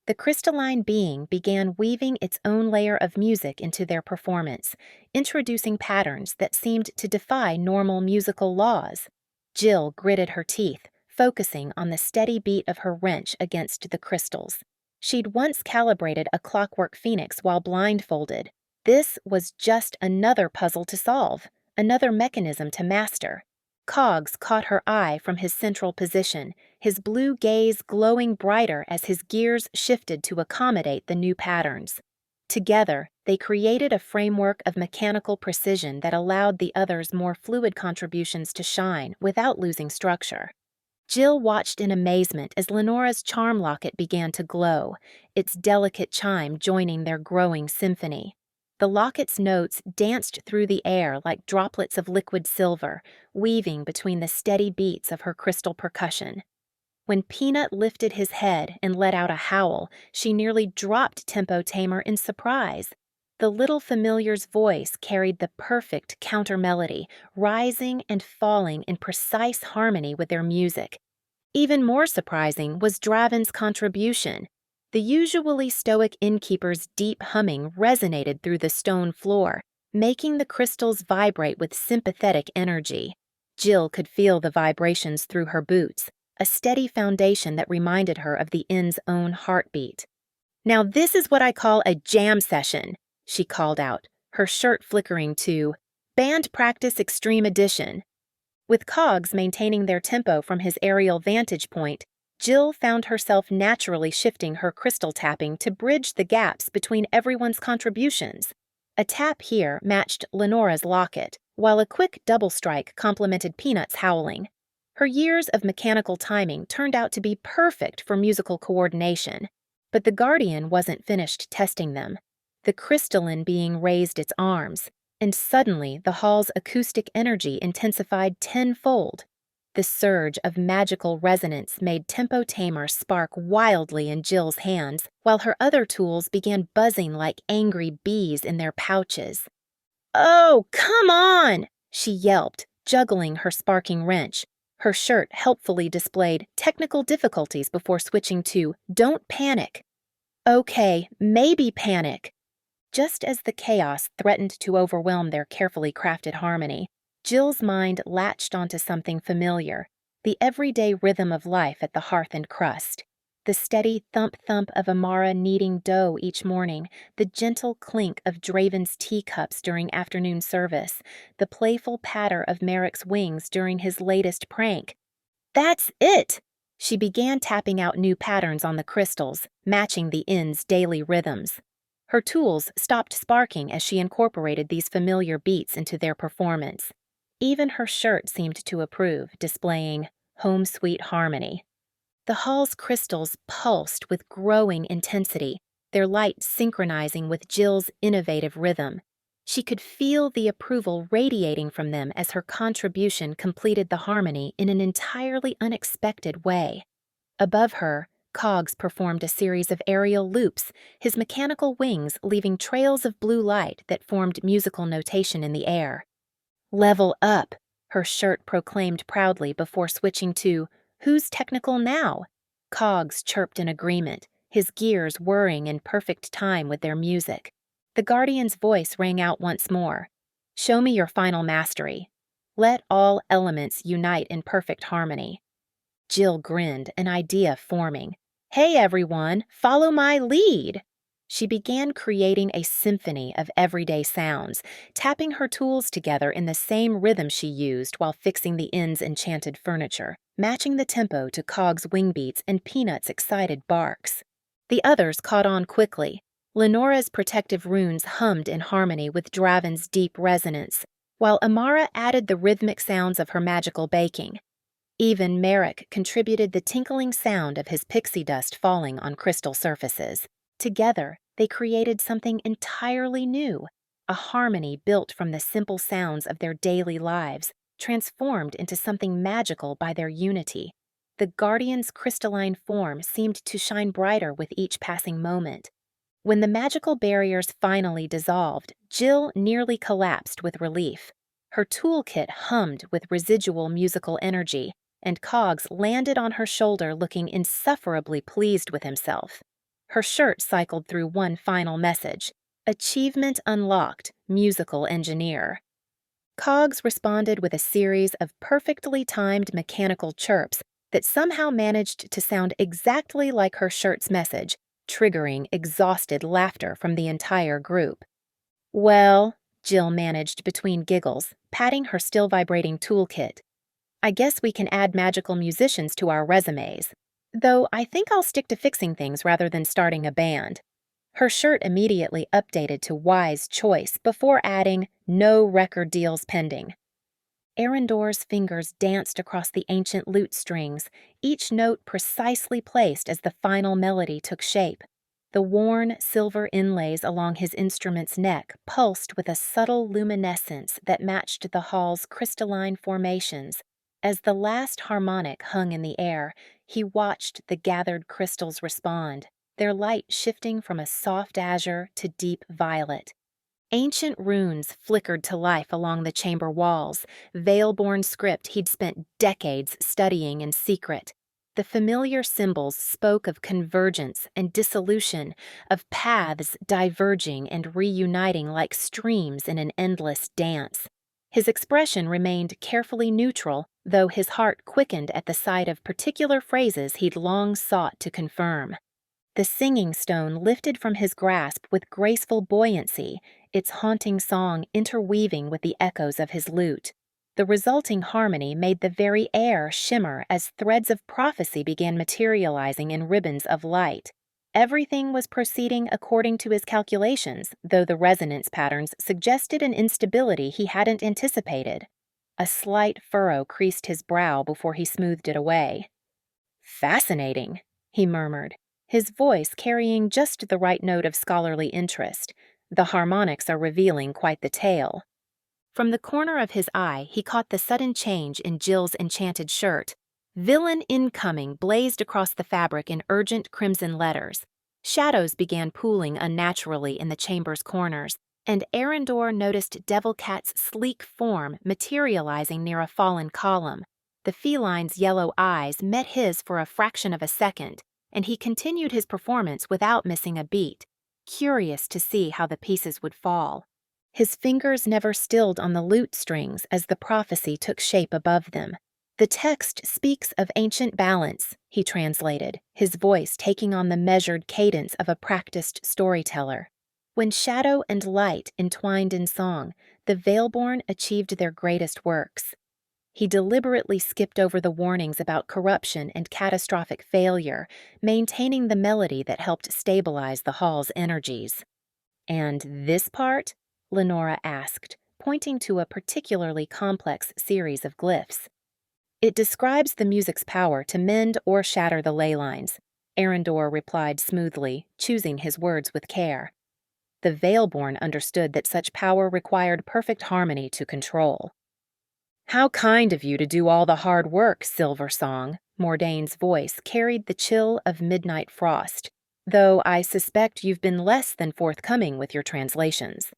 The crystalline being began weaving its own layer of music into their performance, introducing patterns that seemed to defy normal musical laws. Jill gritted her teeth, focusing on the steady beat of her wrench against the crystals. She'd once calibrated a clockwork phoenix while blindfolded. This was just another puzzle to solve, another mechanism to master. Cogs caught her eye from his central position, his blue gaze glowing brighter as his gears shifted to accommodate the new patterns. Together, they created a framework of mechanical precision that allowed the others' more fluid contributions to shine without losing structure. Jill watched in amazement as Lenora's charm locket began to glow, its delicate chime joining their growing symphony. The locket's notes danced through the air like droplets of liquid silver, weaving between the steady beats of her crystal percussion. When Peanut lifted his head and let out a howl, she nearly dropped Tempo Tamer in surprise. The little familiar's voice carried the perfect counter-melody, rising and falling in precise harmony with their music. Even more surprising was Draven's contribution. The usually stoic innkeeper's deep humming resonated through the stone floor, making the crystals vibrate with sympathetic energy. Jill could feel the vibrations through her boots, a steady foundation that reminded her of the inn's own heartbeat. "Now this is what I call a jam session," she called out, her shirt flickering to "Band Practice Extreme Edition." With Cogs maintaining their tempo from his aerial vantage point, Jill found herself naturally shifting her crystal tapping to bridge the gaps between everyone's contributions. A tap here matched Lenora's locket, while a quick double strike complemented Peanut's howling. Her years of mechanical timing turned out to be perfect for musical coordination. But the Guardian wasn't finished testing them. The crystalline being raised its arms, and suddenly the hall's acoustic energy intensified tenfold. The surge of magical resonance made Tempo Tamer spark wildly in Jill's hands, while her other tools began buzzing like angry bees in their pouches. "Oh, come on!" she yelped, juggling her sparking wrench. Her shirt helpfully displayed technical difficulties before switching to "Don't panic." "Okay, maybe panic." Just as the chaos threatened to overwhelm their carefully crafted harmony, Jill's mind latched onto something familiar, the everyday rhythm of life at the hearth and crust. The steady thump-thump of Amara kneading dough each morning, the gentle clink of Draven's teacups during afternoon service, the playful patter of Merrick's wings during his latest prank. That's it! She began tapping out new patterns on the crystals, matching the inn's daily rhythms. Her tools stopped sparking as she incorporated these familiar beats into their performance. Even her shirt seemed to approve, displaying home sweet harmony. The hall's crystals pulsed with growing intensity, their light synchronizing with Jill's innovative rhythm. She could feel the approval radiating from them as her contribution completed the harmony in an entirely unexpected way. Above her, Cogs performed a series of aerial loops, his mechanical wings leaving trails of blue light that formed musical notation in the air. "Level up," her shirt proclaimed proudly before switching to "Who's technical now?" Cogs chirped in agreement, his gears whirring in perfect time with their music. The Guardian's voice rang out once more. "Show me your final mastery. Let all elements unite in perfect harmony." Jill grinned, an idea forming. "Hey everyone, follow my lead!" She began creating a symphony of everyday sounds, tapping her tools together in the same rhythm she used while fixing the inn's enchanted furniture, matching the tempo to Cog's wing beats and Peanut's excited barks. The others caught on quickly. Lenora's protective runes hummed in harmony with Draven's deep resonance, while Amara added the rhythmic sounds of her magical baking. Even Merrick contributed the tinkling sound of his pixie dust falling on crystal surfaces. Together, they created something entirely new, a harmony built from the simple sounds of their daily lives, transformed into something magical by their unity. The Guardian's crystalline form seemed to shine brighter with each passing moment. When the magical barriers finally dissolved, Jill nearly collapsed with relief. Her toolkit hummed with residual musical energy, and Cogs landed on her shoulder looking insufferably pleased with himself. Her shirt cycled through one final message: "Achievement unlocked, musical engineer." Cogs responded with a series of perfectly timed mechanical chirps that somehow managed to sound exactly like her shirt's message, triggering exhausted laughter from the entire group. "Well," Jill managed between giggles, patting her still vibrating toolkit, "I guess we can add magical musicians to our resumes. Though I think I'll stick to fixing things rather than starting a band." Her shirt immediately updated to wise choice before adding "no record deals pending." Arendor's fingers danced across the ancient lute strings, each note precisely placed as the final melody took shape. The worn silver inlays along his instrument's neck pulsed with a subtle luminescence that matched the hall's crystalline formations. As the last harmonic hung in the air, he watched the gathered crystals respond, their light shifting from a soft azure to deep violet. Ancient runes flickered to life along the chamber walls, veil-born script he'd spent decades studying in secret. The familiar symbols spoke of convergence and dissolution, of paths diverging and reuniting like streams in an endless dance. His expression remained carefully neutral, though his heart quickened at the sight of particular phrases he'd long sought to confirm. The singing stone lifted from his grasp with graceful buoyancy, its haunting song interweaving with the echoes of his lute. The resulting harmony made the very air shimmer as threads of prophecy began materializing in ribbons of light. Everything was proceeding according to his calculations, though the resonance patterns suggested an instability he hadn't anticipated. A slight furrow creased his brow before he smoothed it away. "Fascinating," he murmured, his voice carrying just the right note of scholarly interest. "The harmonics are revealing quite the tale." From the corner of his eye, he caught the sudden change in Jill's enchanted shirt. "Villain incoming" blazed across the fabric in urgent crimson letters. Shadows began pooling unnaturally in the chamber's corners, and Arendor noticed Devil Cat's sleek form materializing near a fallen column. The feline's yellow eyes met his for a fraction of a second, and he continued his performance without missing a beat, curious to see how the pieces would fall. His fingers never stilled on the lute strings as the prophecy took shape above them. "The text speaks of ancient balance," he translated, his voice taking on the measured cadence of a practiced storyteller. When shadow and light entwined in song, the Veilborn achieved their greatest works. He deliberately skipped over the warnings about corruption and catastrophic failure, maintaining the melody that helped stabilize the hall's energies. "And this part?" Lenora asked, pointing to a particularly complex series of glyphs. "It describes the music's power to mend or shatter the ley lines," Arendor replied smoothly, choosing his words with care. The Veilborn understood that such power required perfect harmony to control. "How kind of you to do all the hard work, Silver Song," Mordaine's voice carried the chill of midnight frost, "though I suspect you've been less than forthcoming with your translations."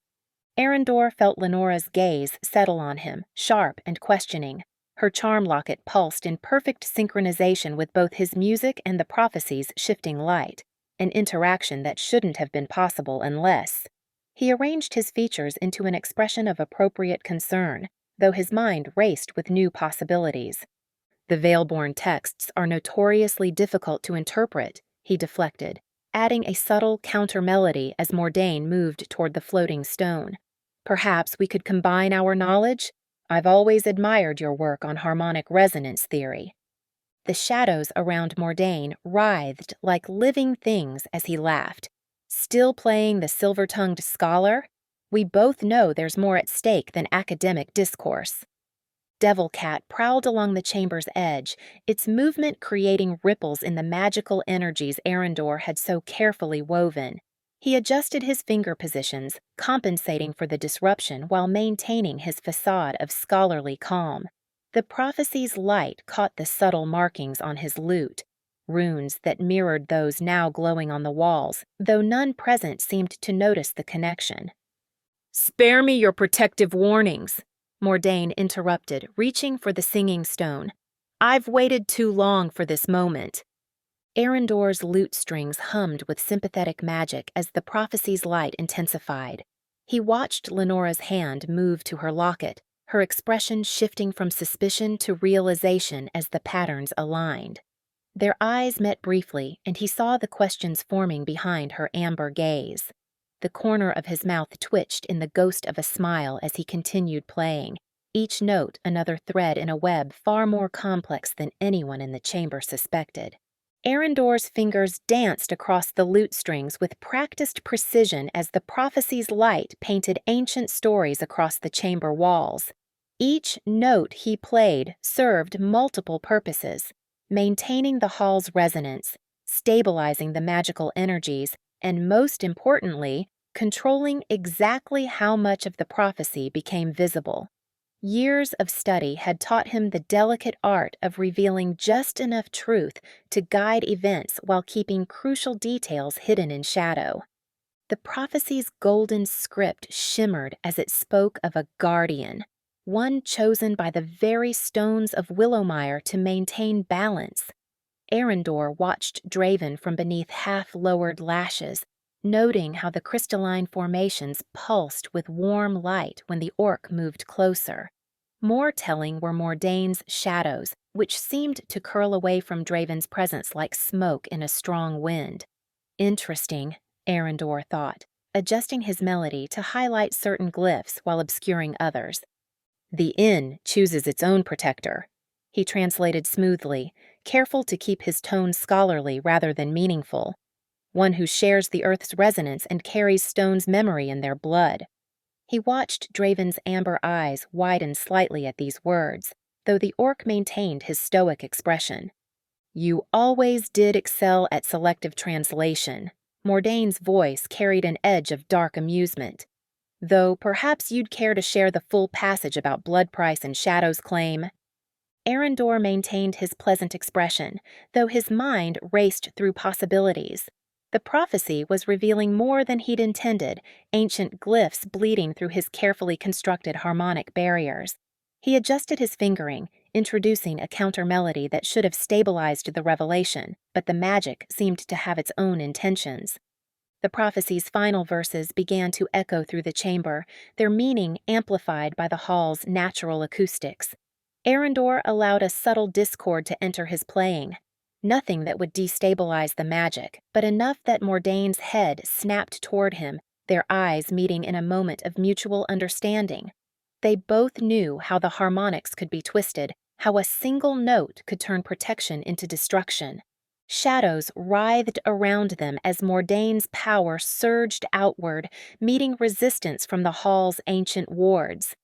Arendor felt Lenora's gaze settle on him, sharp and questioning. Her charm locket pulsed in perfect synchronization with both his music and the prophecy's shifting light, an interaction that shouldn't have been possible unless... He arranged his features into an expression of appropriate concern, though his mind raced with new possibilities. "The Veilborn texts are notoriously difficult to interpret," he deflected, adding a subtle counter-melody as Mordaine moved toward the floating stone. "Perhaps we could combine our knowledge? I've always admired your work on harmonic resonance theory." The shadows around Mordaine writhed like living things as he laughed. "Still playing the silver-tongued scholar? We both know there's more at stake than academic discourse." Devil Cat prowled along the chamber's edge, its movement creating ripples in the magical energies Arendor had so carefully woven. He adjusted his finger positions, compensating for the disruption while maintaining his facade of scholarly calm. The prophecy's light caught the subtle markings on his lute, runes that mirrored those now glowing on the walls, though none present seemed to notice the connection. "Spare me your protective warnings," Mordaine interrupted, reaching for the singing stone. "I've waited too long for this moment." Arendor's lute strings hummed with sympathetic magic as the prophecy's light intensified. He watched Lenora's hand move to her locket, her expression shifting from suspicion to realization as the patterns aligned. Their eyes met briefly, and he saw the questions forming behind her amber gaze. The corner of his mouth twitched in the ghost of a smile as he continued playing, each note another thread in a web far more complex than anyone in the chamber suspected. Arendor's fingers danced across the lute strings with practiced precision as the prophecy's light painted ancient stories across the chamber walls. Each note he played served multiple purposes, maintaining the hall's resonance, stabilizing the magical energies, and most importantly, controlling exactly how much of the prophecy became visible. Years of study had taught him the delicate art of revealing just enough truth to guide events while keeping crucial details hidden in shadow. The prophecy's golden script shimmered as it spoke of a guardian, one chosen by the very stones of Willowmire to maintain balance. Arendor watched Draven from beneath half-lowered lashes, noting how the crystalline formations pulsed with warm light when the orc moved closer. More telling were Mordaine's shadows, which seemed to curl away from Draven's presence like smoke in a strong wind. Interesting, Arendor thought, adjusting his melody to highlight certain glyphs while obscuring others. "The inn chooses its own protector," he translated smoothly, careful to keep his tone scholarly rather than meaningful. "One who shares the earth's resonance and carries stone's memory in their blood." He watched Draven's amber eyes widen slightly at these words, though the orc maintained his stoic expression. "You always did excel at selective translation." Mordaine's voice carried an edge of dark amusement. "Though perhaps you'd care to share the full passage about Blood Price and Shadow's claim." Arendor maintained his pleasant expression, though his mind raced through possibilities. The prophecy was revealing more than he'd intended, ancient glyphs bleeding through his carefully constructed harmonic barriers. He adjusted his fingering, introducing a counter-melody that should have stabilized the revelation, but the magic seemed to have its own intentions. The prophecy's final verses began to echo through the chamber, their meaning amplified by the hall's natural acoustics. Arendor allowed a subtle discord to enter his playing. Nothing that would destabilize the magic, but enough that Mordane's head snapped toward him, their eyes meeting in a moment of mutual understanding. They both knew how the harmonics could be twisted, how a single note could turn protection into destruction. Shadows writhed around them as Mordane's power surged outward, meeting resistance from the hall's ancient wards.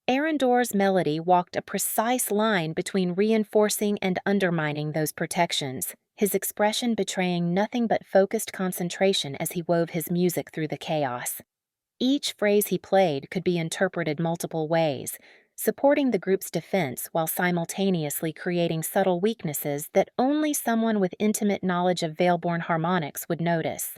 Arendor's melody walked a precise line between reinforcing and undermining those protections, his expression betraying nothing but focused concentration as he wove his music through the chaos. Each phrase he played could be interpreted multiple ways, supporting the group's defense while simultaneously creating subtle weaknesses that only someone with intimate knowledge of Veilborn harmonics would notice.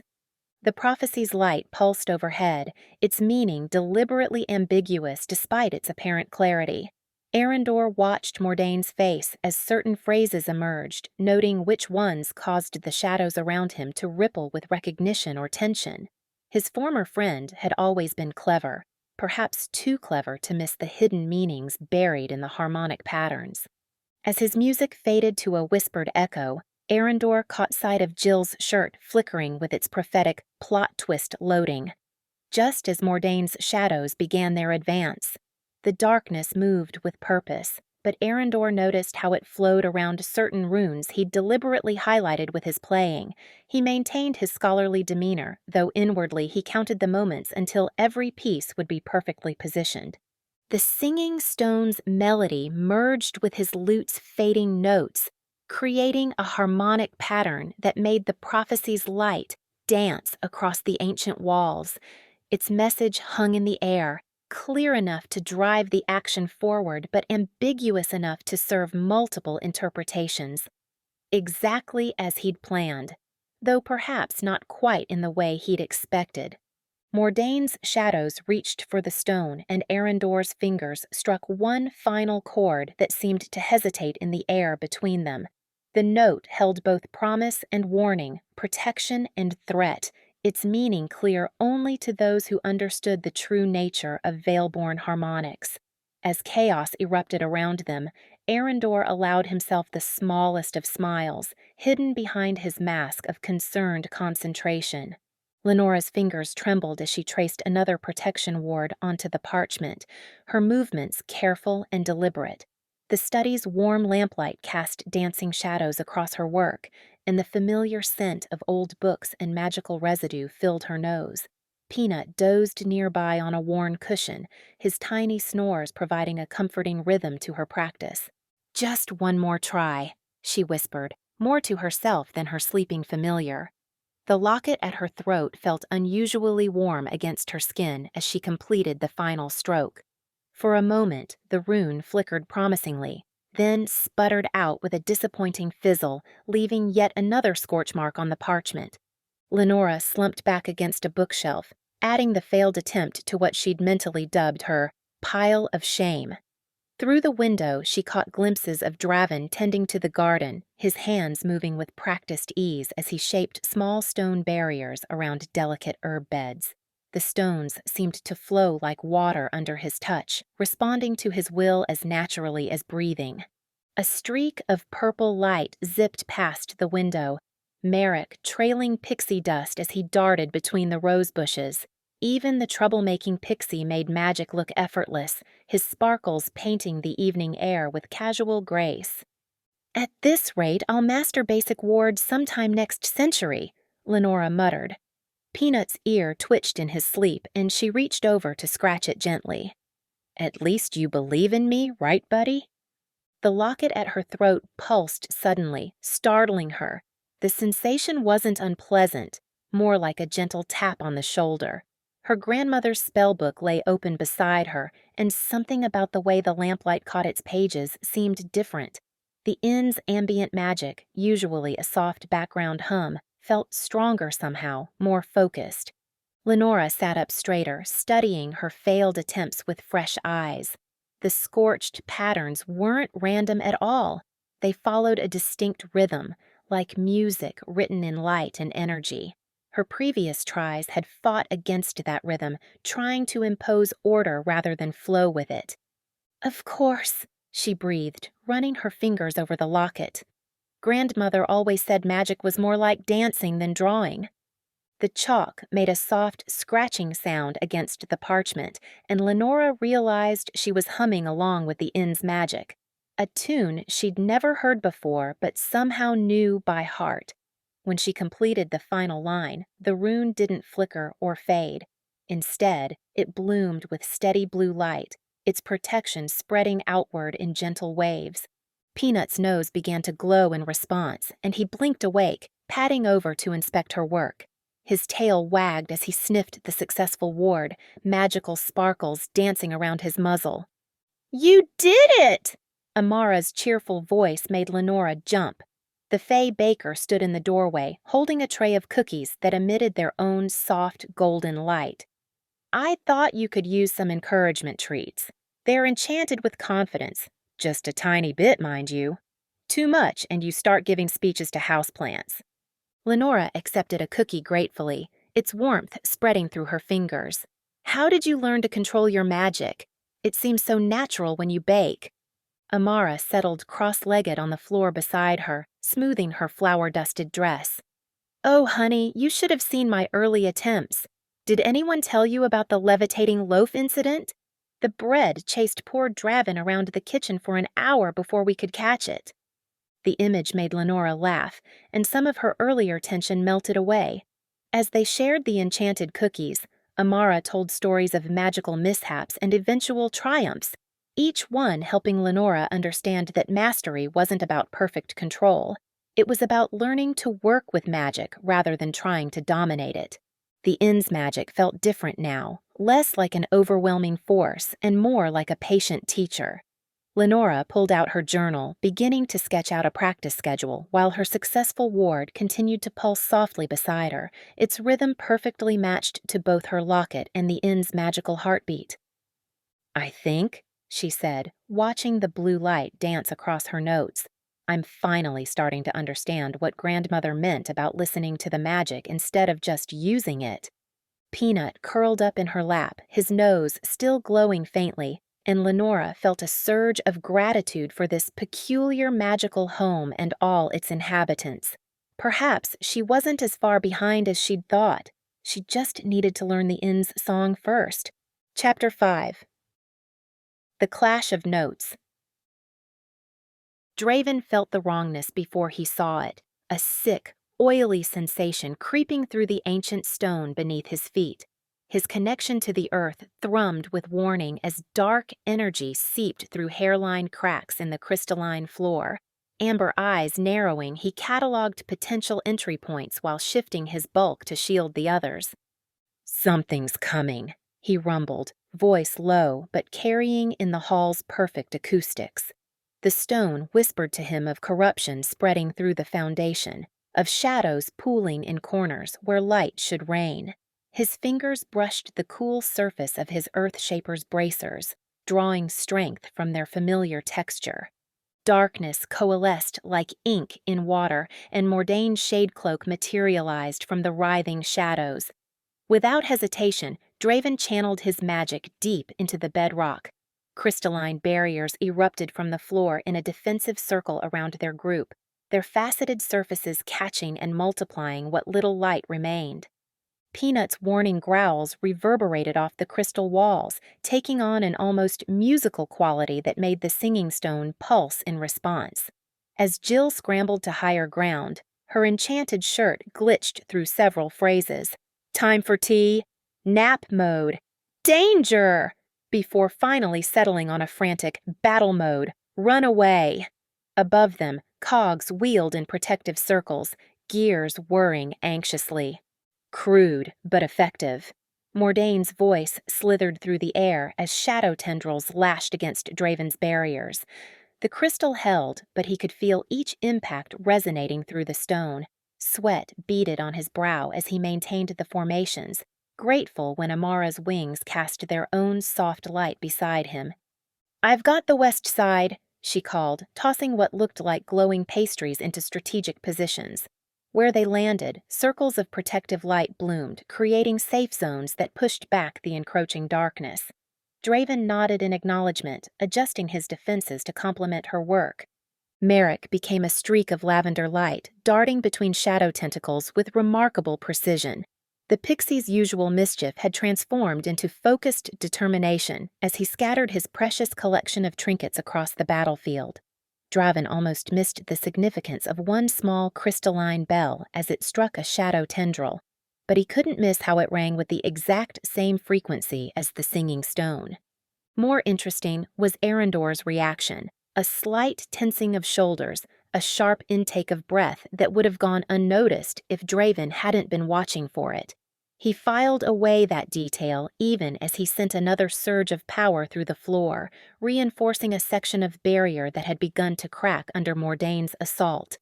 The prophecy's light pulsed overhead, its meaning deliberately ambiguous despite its apparent clarity. Arendor watched Mordane's face as certain phrases emerged, noting which ones caused the shadows around him to ripple with recognition or tension. His former friend had always been clever, perhaps too clever to miss the hidden meanings buried in the harmonic patterns. As his music faded to a whispered echo, Arendor caught sight of Jill's shirt flickering with its prophetic plot twist loading. Just as Mordane's shadows began their advance, the darkness moved with purpose, but Arendor noticed how it flowed around certain runes he'd deliberately highlighted with his playing. He maintained his scholarly demeanor, though inwardly he counted the moments until every piece would be perfectly positioned. The singing stone's melody merged with his lute's fading notes, creating a harmonic pattern that made the prophecy's light dance across the ancient walls. Its message hung in the air, clear enough to drive the action forward, but ambiguous enough to serve multiple interpretations. Exactly as he'd planned, though perhaps not quite in the way he'd expected. Mordane's shadows reached for the stone, and Arendor's fingers struck one final chord that seemed to hesitate in the air between them. The note held both promise and warning, protection and threat, its meaning clear only to those who understood the true nature of Veilborn harmonics. As chaos erupted around them, Arendor allowed himself the smallest of smiles, hidden behind his mask of concerned concentration. Lenora's fingers trembled as she traced another protection ward onto the parchment, her movements careful and deliberate. The study's warm lamplight cast dancing shadows across her work, and the familiar scent of old books and magical residue filled her nose. Peanut dozed nearby on a worn cushion, his tiny snores providing a comforting rhythm to her practice. "Just one more try," she whispered, more to herself than her sleeping familiar. The locket at her throat felt unusually warm against her skin as she completed the final stroke. For a moment, the rune flickered promisingly, then sputtered out with a disappointing fizzle, leaving yet another scorch mark on the parchment. Lenora slumped back against a bookshelf, adding the failed attempt to what she'd mentally dubbed her pile of shame. Through the window, she caught glimpses of Draven tending to the garden, his hands moving with practiced ease as he shaped small stone barriers around delicate herb beds. The stones seemed to flow like water under his touch, responding to his will as naturally as breathing. A streak of purple light zipped past the window, Merrick trailing pixie dust as he darted between the rose bushes. Even the troublemaking pixie made magic look effortless, his sparkles painting the evening air with casual grace. "At this rate, I'll master basic wards sometime next century," Lenora muttered. Peanut's ear twitched in his sleep, and she reached over to scratch it gently. "At least you believe in me, right, buddy?" The locket at her throat pulsed suddenly, startling her. The sensation wasn't unpleasant, more like a gentle tap on the shoulder. Her grandmother's spellbook lay open beside her, and something about the way the lamplight caught its pages seemed different. The inn's ambient magic, usually a soft background hum, felt stronger somehow, more focused. Lenora sat up straighter, studying her failed attempts with fresh eyes. The scorched patterns weren't random at all. They followed a distinct rhythm, like music written in light and energy. Her previous tries had fought against that rhythm, trying to impose order rather than flow with it. "Of course," she breathed, running her fingers over the locket. Grandmother always said magic was more like dancing than drawing. The chalk made a soft, scratching sound against the parchment, and Lenora realized she was humming along with the inn's magic, a tune she'd never heard before but somehow knew by heart. When she completed the final line, the rune didn't flicker or fade. Instead, it bloomed with steady blue light, its protection spreading outward in gentle waves. Peanut's nose began to glow in response, and he blinked awake, padding over to inspect her work. His tail wagged as he sniffed the successful ward, magical sparkles dancing around his muzzle. "You did it!" Amara's cheerful voice made Lenora jump. The Fey baker stood in the doorway, holding a tray of cookies that emitted their own soft, golden light. "I thought you could use some encouragement treats. They're enchanted with confidence. Just a tiny bit, mind you. Too much, and you start giving speeches to houseplants." Lenora accepted a cookie gratefully, its warmth spreading through her fingers. "How did you learn to control your magic? It seems so natural when you bake." Amara settled cross-legged on the floor beside her, smoothing her flour-dusted dress. "Oh, honey, you should have seen my early attempts. Did anyone tell you about the levitating loaf incident? The bread chased poor Draven around the kitchen for an hour before we could catch it." The image made Lenora laugh, and some of her earlier tension melted away. As they shared the enchanted cookies, Amara told stories of magical mishaps and eventual triumphs, each one helping Lenora understand that mastery wasn't about perfect control. It was about learning to work with magic rather than trying to dominate it. The inn's magic felt different now, less like an overwhelming force and more like a patient teacher. Lenora pulled out her journal, beginning to sketch out a practice schedule, while her successful ward continued to pulse softly beside her, its rhythm perfectly matched to both her locket and the inn's magical heartbeat. "I think," she said, watching the blue light dance across her notes, "I'm finally starting to understand what Grandmother meant about listening to the magic instead of just using it." Peanut curled up in her lap, his nose still glowing faintly, and Lenora felt a surge of gratitude for this peculiar magical home and all its inhabitants. Perhaps she wasn't as far behind as she'd thought. She just needed to learn the inn's song first. Chapter 5. The Clash of Notes. Draven felt the wrongness before he saw it, a sick, oily sensation creeping through the ancient stone beneath his feet. His connection to the earth thrummed with warning as dark energy seeped through hairline cracks in the crystalline floor. Amber eyes narrowing, he cataloged potential entry points while shifting his bulk to shield the others. "Something's coming," he rumbled, voice low but carrying in the hall's perfect acoustics. The stone whispered to him of corruption spreading through the foundation, of shadows pooling in corners where light should reign. His fingers brushed the cool surface of his Earthshaper's bracers, drawing strength from their familiar texture. Darkness coalesced like ink in water, and Mordane's shade cloak materialized from the writhing shadows. Without hesitation, Draven channeled his magic deep into the bedrock. Crystalline barriers erupted from the floor in a defensive circle around their group, their faceted surfaces catching and multiplying what little light remained. Peanut's warning growls reverberated off the crystal walls, taking on an almost musical quality that made the singing stone pulse in response. As Jill scrambled to higher ground, her enchanted shirt glitched through several phrases. "Time for tea," "nap mode," "danger," before finally settling on a frantic "battle mode," "run away." Above them, cogs wheeled in protective circles, gears whirring anxiously. Crude, but effective. Mordane's voice slithered through the air as shadow tendrils lashed against Draven's barriers. The crystal held, but he could feel each impact resonating through the stone. Sweat beaded on his brow as he maintained the formations, grateful when Amara's wings cast their own soft light beside him. "I've got the west side," she called, tossing what looked like glowing pastries into strategic positions. Where they landed, circles of protective light bloomed, creating safe zones that pushed back the encroaching darkness. Draven nodded in acknowledgement, adjusting his defenses to complement her work. Merrick became a streak of lavender light, darting between shadow tentacles with remarkable precision. The pixie's usual mischief had transformed into focused determination as he scattered his precious collection of trinkets across the battlefield. Draven almost missed the significance of one small crystalline bell as it struck a shadow tendril, but he couldn't miss how it rang with the exact same frequency as the singing stone. More interesting was Arendor's reaction, a slight tensing of shoulders, a sharp intake of breath that would have gone unnoticed if Draven hadn't been watching for it. He filed away that detail even as he sent another surge of power through the floor, reinforcing a section of barrier that had begun to crack under Mordane's assault.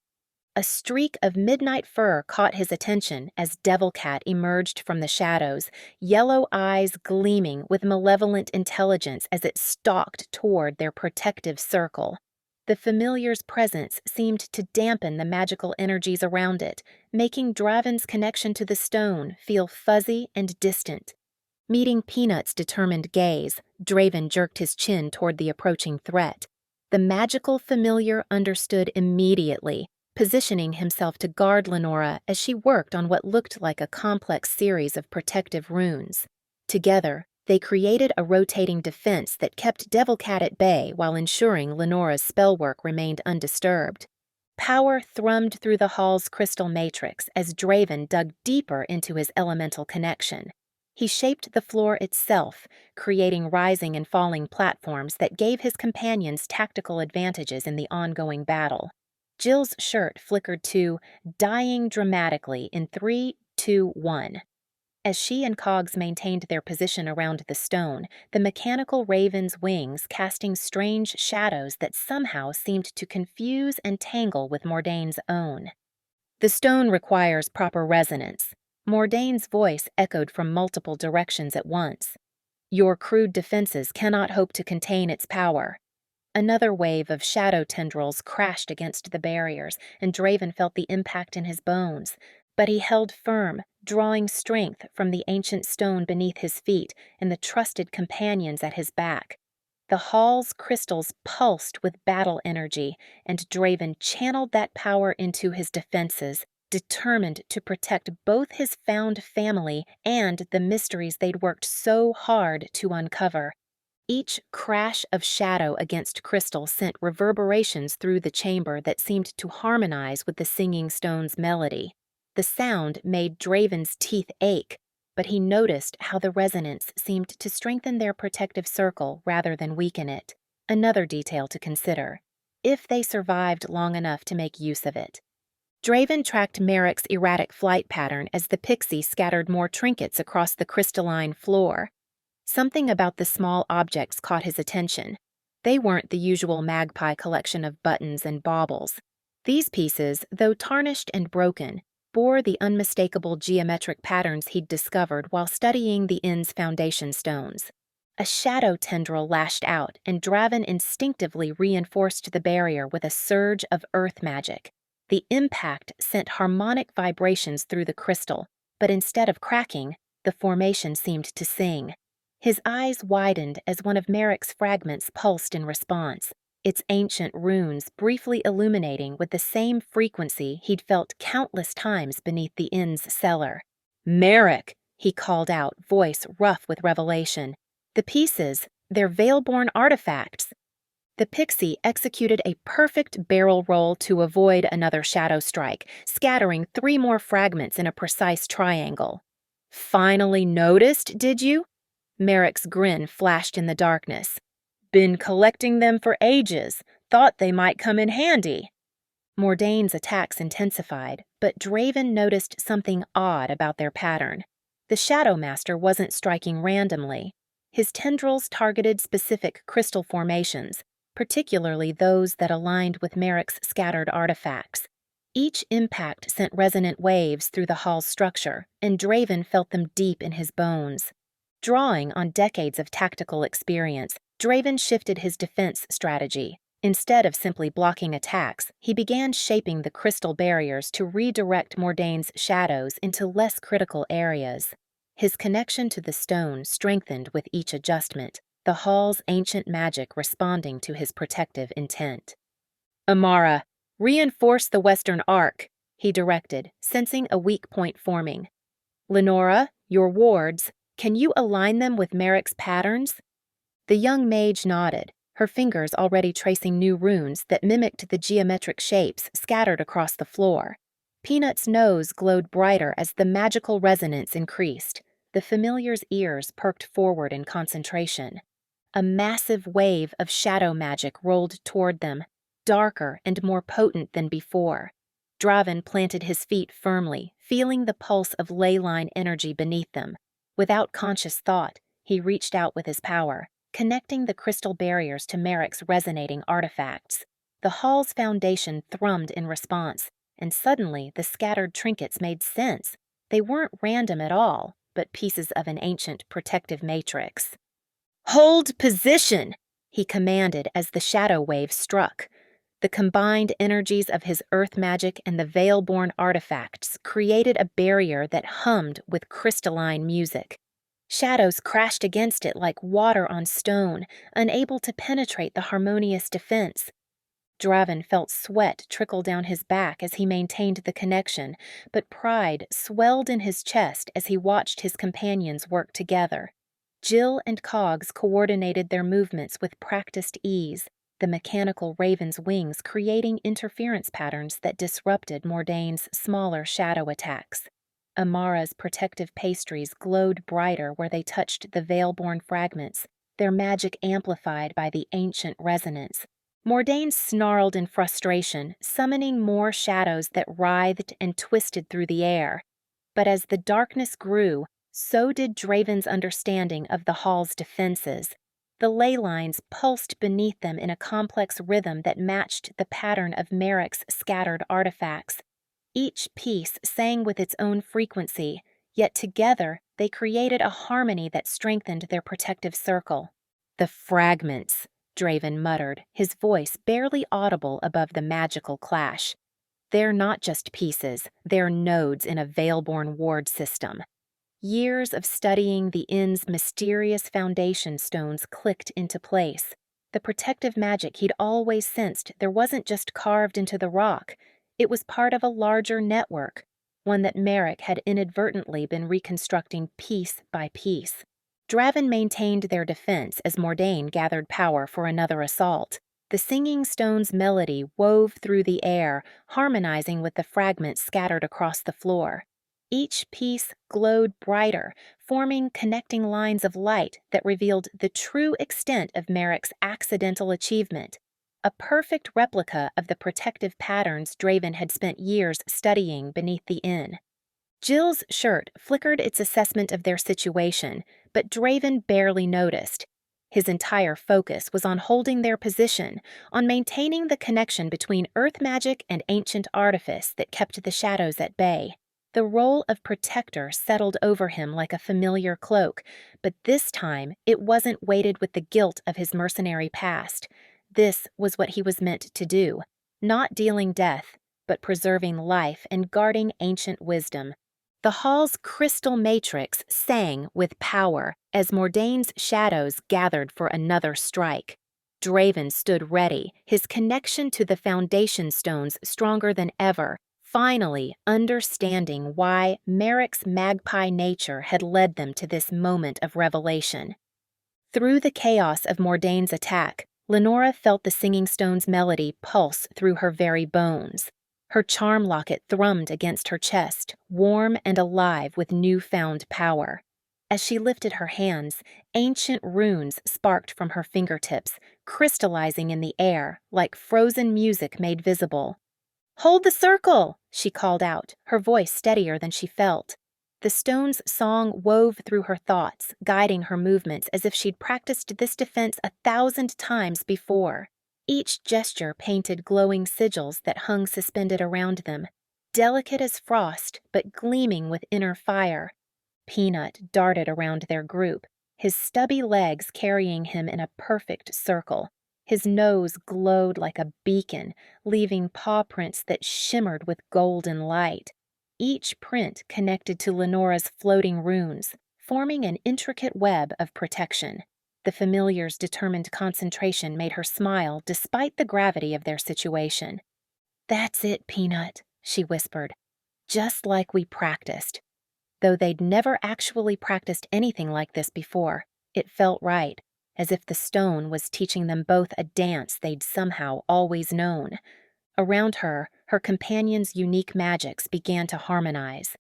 A streak of midnight fur caught his attention as Devilcat emerged from the shadows, yellow eyes gleaming with malevolent intelligence as it stalked toward their protective circle. The familiar's presence seemed to dampen the magical energies around it, making Draven's connection to the stone feel fuzzy and distant. Meeting Peanut's determined gaze, Draven jerked his chin toward the approaching threat. The magical familiar understood immediately, positioning himself to guard Lenora as she worked on what looked like a complex series of protective runes. Together, they created a rotating defense that kept Devilcat at bay while ensuring Lenora's spellwork remained undisturbed. Power thrummed through the hall's crystal matrix as Draven dug deeper into his elemental connection. He shaped the floor itself, creating rising and falling platforms that gave his companions tactical advantages in the ongoing battle. Jill's shirt flickered to dying dramatically in 3, 2, 1. As she and Cogs maintained their position around the stone, the mechanical raven's wings casting strange shadows that somehow seemed to confuse and tangle with Mordane's own. The stone requires proper resonance. Mordane's voice echoed from multiple directions at once. Your crude defenses cannot hope to contain its power. Another wave of shadow tendrils crashed against the barriers, and Draven felt the impact in his bones. But he held firm, drawing strength from the ancient stone beneath his feet and the trusted companions at his back. The hall's crystals pulsed with battle energy, and Draven channeled that power into his defenses, determined to protect both his found family and the mysteries they'd worked so hard to uncover. Each crash of shadow against crystal sent reverberations through the chamber that seemed to harmonize with the singing stone's melody. The sound made Draven's teeth ache, but he noticed how the resonance seemed to strengthen their protective circle rather than weaken it. Another detail to consider, if they survived long enough to make use of it. Draven tracked Merrick's erratic flight pattern as the pixie scattered more trinkets across the crystalline floor. Something about the small objects caught his attention. They weren't the usual magpie collection of buttons and baubles. These pieces, though tarnished and broken, bore the unmistakable geometric patterns he'd discovered while studying the inn's foundation stones. A shadow tendril lashed out, and Draven instinctively reinforced the barrier with a surge of earth magic. The impact sent harmonic vibrations through the crystal, but instead of cracking, the formation seemed to sing. His eyes widened as one of Merrick's fragments pulsed in response, its ancient runes briefly illuminating with the same frequency he'd felt countless times beneath the inn's cellar. "Merrick!" he called out, voice rough with revelation. "The pieces, they're Veilborn artifacts." The pixie executed a perfect barrel roll to avoid another shadow strike, scattering 3 more fragments in a precise triangle. "Finally noticed, did you?" Merrick's grin flashed in the darkness. "Been collecting them for ages. Thought they might come in handy." Mordane's attacks intensified, but Draven noticed something odd about their pattern. The Shadow Master wasn't striking randomly. His tendrils targeted specific crystal formations, particularly those that aligned with Merrick's scattered artifacts. Each impact sent resonant waves through the hall's structure, and Draven felt them deep in his bones. Drawing on decades of tactical experience, Draven shifted his defense strategy. Instead of simply blocking attacks, he began shaping the crystal barriers to redirect Mordaine's shadows into less critical areas. His connection to the stone strengthened with each adjustment, the hall's ancient magic responding to his protective intent. "Amara, reinforce the western arc," he directed, sensing a weak point forming. "Lenora, your wards, can you align them with Merrick's patterns?" The young mage nodded, her fingers already tracing new runes that mimicked the geometric shapes scattered across the floor. Peanut's nose glowed brighter as the magical resonance increased. The familiar's ears perked forward in concentration. A massive wave of shadow magic rolled toward them, darker and more potent than before. Draven planted his feet firmly, feeling the pulse of leyline energy beneath them. Without conscious thought, he reached out with his power, connecting the crystal barriers to Merrick's resonating artifacts. The hall's foundation thrummed in response, and suddenly the scattered trinkets made sense. They weren't random at all, but pieces of an ancient protective matrix. "Hold position!" he commanded as the shadow wave struck. The combined energies of his earth magic and the veil-born artifacts created a barrier that hummed with crystalline music. Shadows crashed against it like water on stone, unable to penetrate the harmonious defense. Draven felt sweat trickle down his back as he maintained the connection, but pride swelled in his chest as he watched his companions work together. Jill and Cogs coordinated their movements with practiced ease, the mechanical raven's wings creating interference patterns that disrupted Mordaine's smaller shadow attacks. Amara's protective pastries glowed brighter where they touched the veil-born fragments, their magic amplified by the ancient resonance. Mordaine snarled in frustration, summoning more shadows that writhed and twisted through the air. But as the darkness grew, so did Draven's understanding of the hall's defenses. The ley lines pulsed beneath them in a complex rhythm that matched the pattern of Merrick's scattered artifacts. Each piece sang with its own frequency, yet together they created a harmony that strengthened their protective circle. "The fragments," Draven muttered, his voice barely audible above the magical clash. "They're not just pieces, they're nodes in a veil-born ward system." Years of studying the inn's mysterious foundation stones clicked into place. The protective magic he'd always sensed there wasn't just carved into the rock. It was part of a larger network, one that Merrick had inadvertently been reconstructing piece by piece. Draven maintained their defense as Mordaine gathered power for another assault. The singing stone's melody wove through the air, harmonizing with the fragments scattered across the floor. Each piece glowed brighter, forming connecting lines of light that revealed the true extent of Merrick's accidental achievement, a perfect replica of the protective patterns Draven had spent years studying beneath the inn. Jill's shirt flickered its assessment of their situation, but Draven barely noticed. His entire focus was on holding their position, on maintaining the connection between earth magic and ancient artifice that kept the shadows at bay. The role of protector settled over him like a familiar cloak, but this time it wasn't weighted with the guilt of his mercenary past. This was what he was meant to do, not dealing death, but preserving life and guarding ancient wisdom. The hall's crystal matrix sang with power as Mordaine's shadows gathered for another strike. Draven stood ready, his connection to the foundation stones stronger than ever, finally understanding why Merrick's magpie nature had led them to this moment of revelation. Through the chaos of Mordaine's attack, Lenora felt the singing stone's melody pulse through her very bones. Her charm locket thrummed against her chest, warm and alive with newfound power. As she lifted her hands, ancient runes sparked from her fingertips, crystallizing in the air like frozen music made visible. "Hold the circle!" she called out, her voice steadier than she felt. The stone's song wove through her thoughts, guiding her movements as if she'd practiced this defense 1,000 times before. Each gesture painted glowing sigils that hung suspended around them, delicate as frost but gleaming with inner fire. Peanut darted around their group, his stubby legs carrying him in a perfect circle. His nose glowed like a beacon, leaving paw prints that shimmered with golden light. Each print connected to Lenora's floating runes, forming an intricate web of protection. The familiar's determined concentration made her smile despite the gravity of their situation. "That's it, Peanut," she whispered. "Just like we practiced." Though they'd never actually practiced anything like this before, it felt right, as if the stone was teaching them both a dance they'd somehow always known. Around her, her companion's unique magics began to harmonize.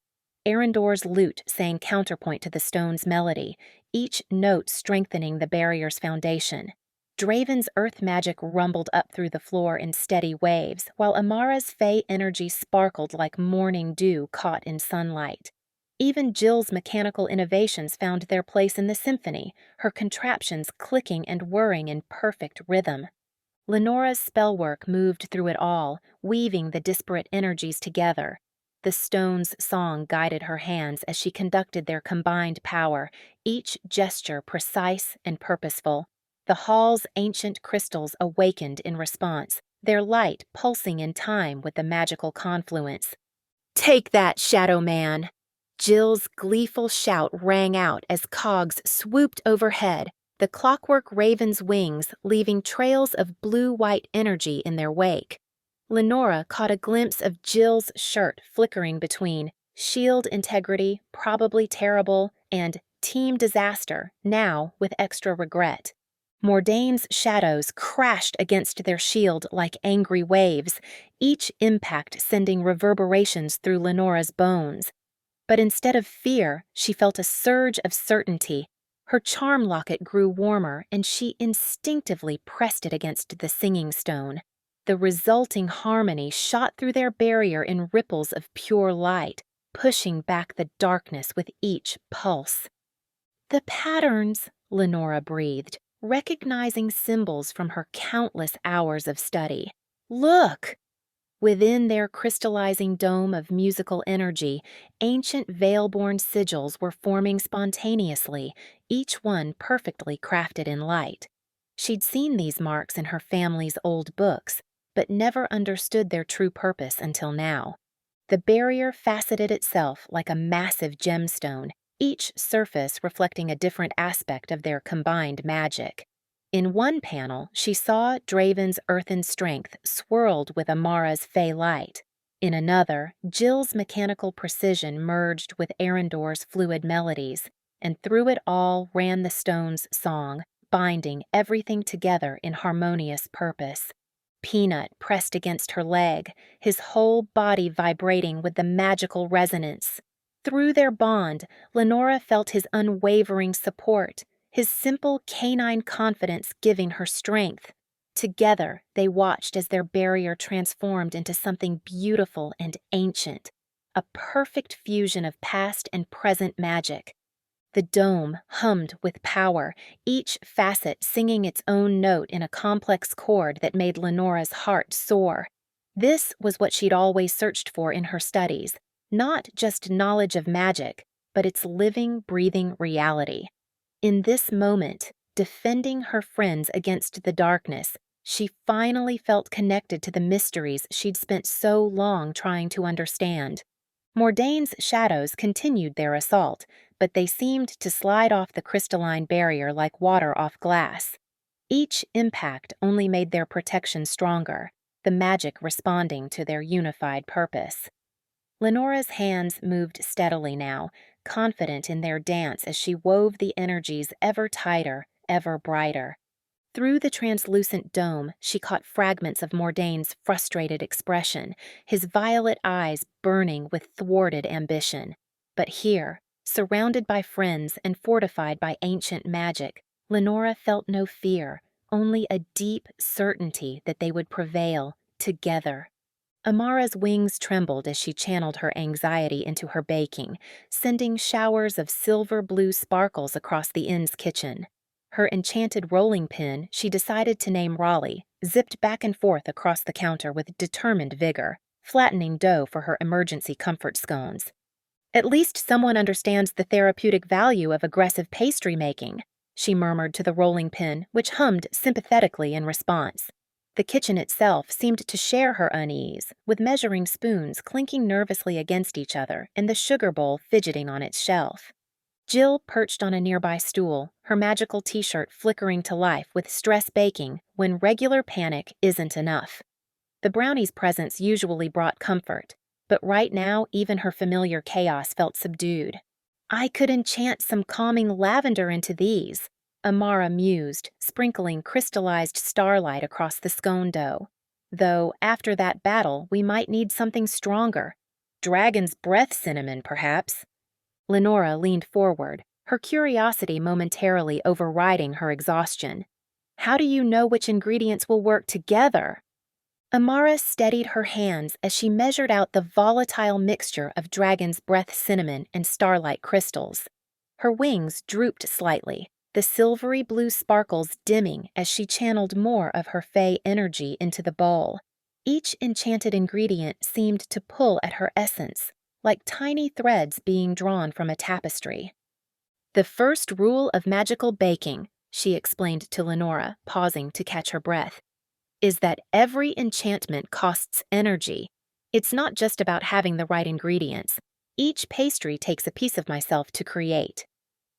Arendor's lute sang counterpoint to the stone's melody, each note strengthening the barrier's foundation. Draven's earth magic rumbled up through the floor in steady waves, while Amara's fey energy sparkled like morning dew caught in sunlight. Even Jill's mechanical innovations found their place in the symphony, her contraptions clicking and whirring in perfect rhythm. Lenora's spellwork moved through it all, weaving the disparate energies together. The stone's song guided her hands as she conducted their combined power, each gesture precise and purposeful. The hall's ancient crystals awakened in response, their light pulsing in time with the magical confluence. "Take that, Shadow Man!" Jill's gleeful shout rang out as cogs swooped overhead, the clockwork raven's wings leaving trails of blue-white energy in their wake. Lenora caught a glimpse of Jill's shirt flickering between shield integrity, probably terrible, and team disaster, now with extra regret. Mordaine's shadows crashed against their shield like angry waves, each impact sending reverberations through Lenora's bones. But instead of fear, she felt a surge of certainty. Her charm locket grew warmer, and she instinctively pressed it against the singing stone. The resulting harmony shot through their barrier in ripples of pure light, pushing back the darkness with each pulse. "The patterns," Lenora breathed, recognizing symbols from her countless hours of study. "Look!" Within their crystallizing dome of musical energy, ancient veil-born sigils were forming spontaneously, each one perfectly crafted in light. She'd seen these marks in her family's old books, but never understood their true purpose until now. The barrier faceted itself like a massive gemstone, each surface reflecting a different aspect of their combined magic. In one panel, she saw Draven's earthen strength swirled with Amara's fey light. In another, Jill's mechanical precision merged with Arendor's fluid melodies, and through it all ran the stone's song, binding everything together in harmonious purpose. Peanut pressed against her leg, his whole body vibrating with the magical resonance. Through their bond, Lenora felt his unwavering support, his simple canine confidence giving her strength. Together, they watched as their barrier transformed into something beautiful and ancient, a perfect fusion of past and present magic. The dome hummed with power, each facet singing its own note in a complex chord that made Lenora's heart soar. This was what she'd always searched for in her studies, not just knowledge of magic, but its living, breathing reality. In this moment, defending her friends against the darkness, she finally felt connected to the mysteries she'd spent so long trying to understand. Mordaine's shadows continued their assault, but they seemed to slide off the crystalline barrier like water off glass. Each impact only made their protection stronger, the magic responding to their unified purpose. Lenora's hands moved steadily now, confident in their dance as she wove the energies ever tighter, ever brighter. Through the translucent dome, she caught fragments of Mordaine's frustrated expression, his violet eyes burning with thwarted ambition. But here, surrounded by friends and fortified by ancient magic, Lenora felt no fear, only a deep certainty that they would prevail, together. Amara's wings trembled as she channeled her anxiety into her baking, sending showers of silver-blue sparkles across the inn's kitchen. Her enchanted rolling pin she decided to name Raleigh, zipped back and forth across the counter with determined vigor, flattening dough for her emergency comfort scones. "At least someone understands the therapeutic value of aggressive pastry making," she murmured to the rolling pin, which hummed sympathetically in response. The kitchen itself seemed to share her unease, with measuring spoons clinking nervously against each other and the sugar bowl fidgeting on its shelf. Jill perched on a nearby stool, her magical t-shirt flickering to life with stress baking when regular panic isn't enough. The brownie's presence usually brought comfort, but right now even her familiar chaos felt subdued. I could enchant some calming lavender into these, Amara mused, sprinkling crystallized starlight across the scone dough. Though, after that battle, we might need something stronger. Dragon's breath cinnamon, perhaps. Lenora leaned forward, her curiosity momentarily overriding her exhaustion. How do you know which ingredients will work together? Amara steadied her hands as she measured out the volatile mixture of dragon's breath cinnamon and starlight crystals. Her wings drooped slightly, the silvery blue sparkles dimming as she channeled more of her fey energy into the bowl. Each enchanted ingredient seemed to pull at her essence, like tiny threads being drawn from a tapestry. The first rule of magical baking, she explained to Lenora, pausing to catch her breath, is that every enchantment costs energy. It's not just about having the right ingredients. Each pastry takes a piece of myself to create.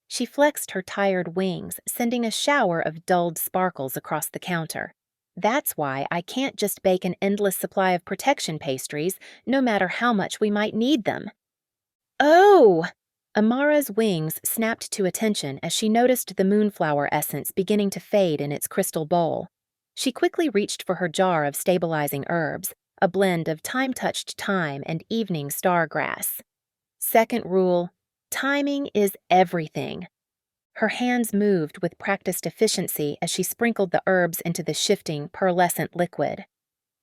She flexed her tired wings, sending a shower of dulled sparkles across the counter. That's why I can't just bake an endless supply of protection pastries, no matter how much we might need them. Oh! Amara's wings snapped to attention as she noticed the moonflower essence beginning to fade in its crystal bowl. She quickly reached for her jar of stabilizing herbs, a blend of time-touched thyme and evening stargrass. Second rule, timing is everything. Her hands moved with practiced efficiency as she sprinkled the herbs into the shifting, pearlescent liquid.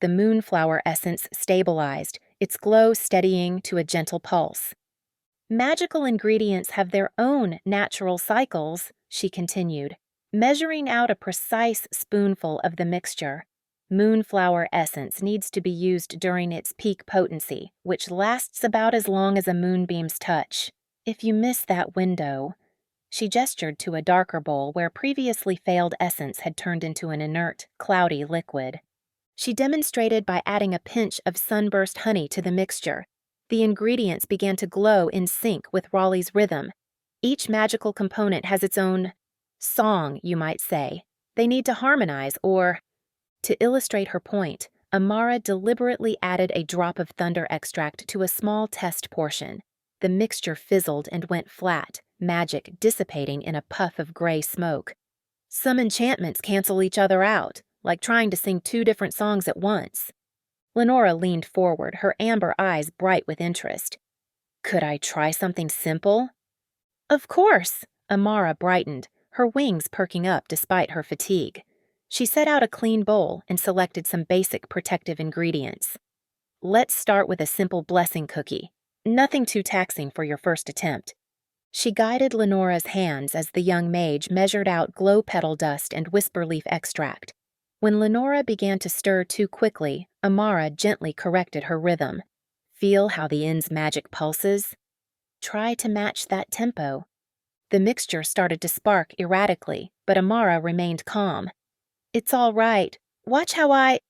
The moonflower essence stabilized, its glow steadying to a gentle pulse. Magical ingredients have their own natural cycles, she continued, measuring out a precise spoonful of the mixture. Moonflower essence needs to be used during its peak potency, which lasts about as long as a moonbeam's touch. If you miss that window... She gestured to a darker bowl where previously failed essence had turned into an inert, cloudy liquid. She demonstrated by adding a pinch of sunburst honey to the mixture. The ingredients began to glow in sync with Raleigh's rhythm. Each magical component has its own song, you might say. They need to harmonize or... To illustrate her point, Amara deliberately added a drop of thunder extract to a small test portion. The mixture fizzled and went flat, magic dissipating in a puff of gray smoke. Some enchantments cancel each other out, like trying to sing two different songs at once. Lenora leaned forward, her amber eyes bright with interest. Could I try something simple? Of course, Amara brightened, her wings perking up despite her fatigue. She set out a clean bowl and selected some basic protective ingredients. Let's start with a simple blessing cookie. Nothing too taxing for your first attempt. She guided Lenora's hands as the young mage measured out glow petal dust and whisper leaf extract. When Lenora began to stir too quickly, Amara gently corrected her rhythm. Feel how the inn's magic pulses? Try to match that tempo. The mixture started to spark erratically, but Amara remained calm. It's all right. Watch how I...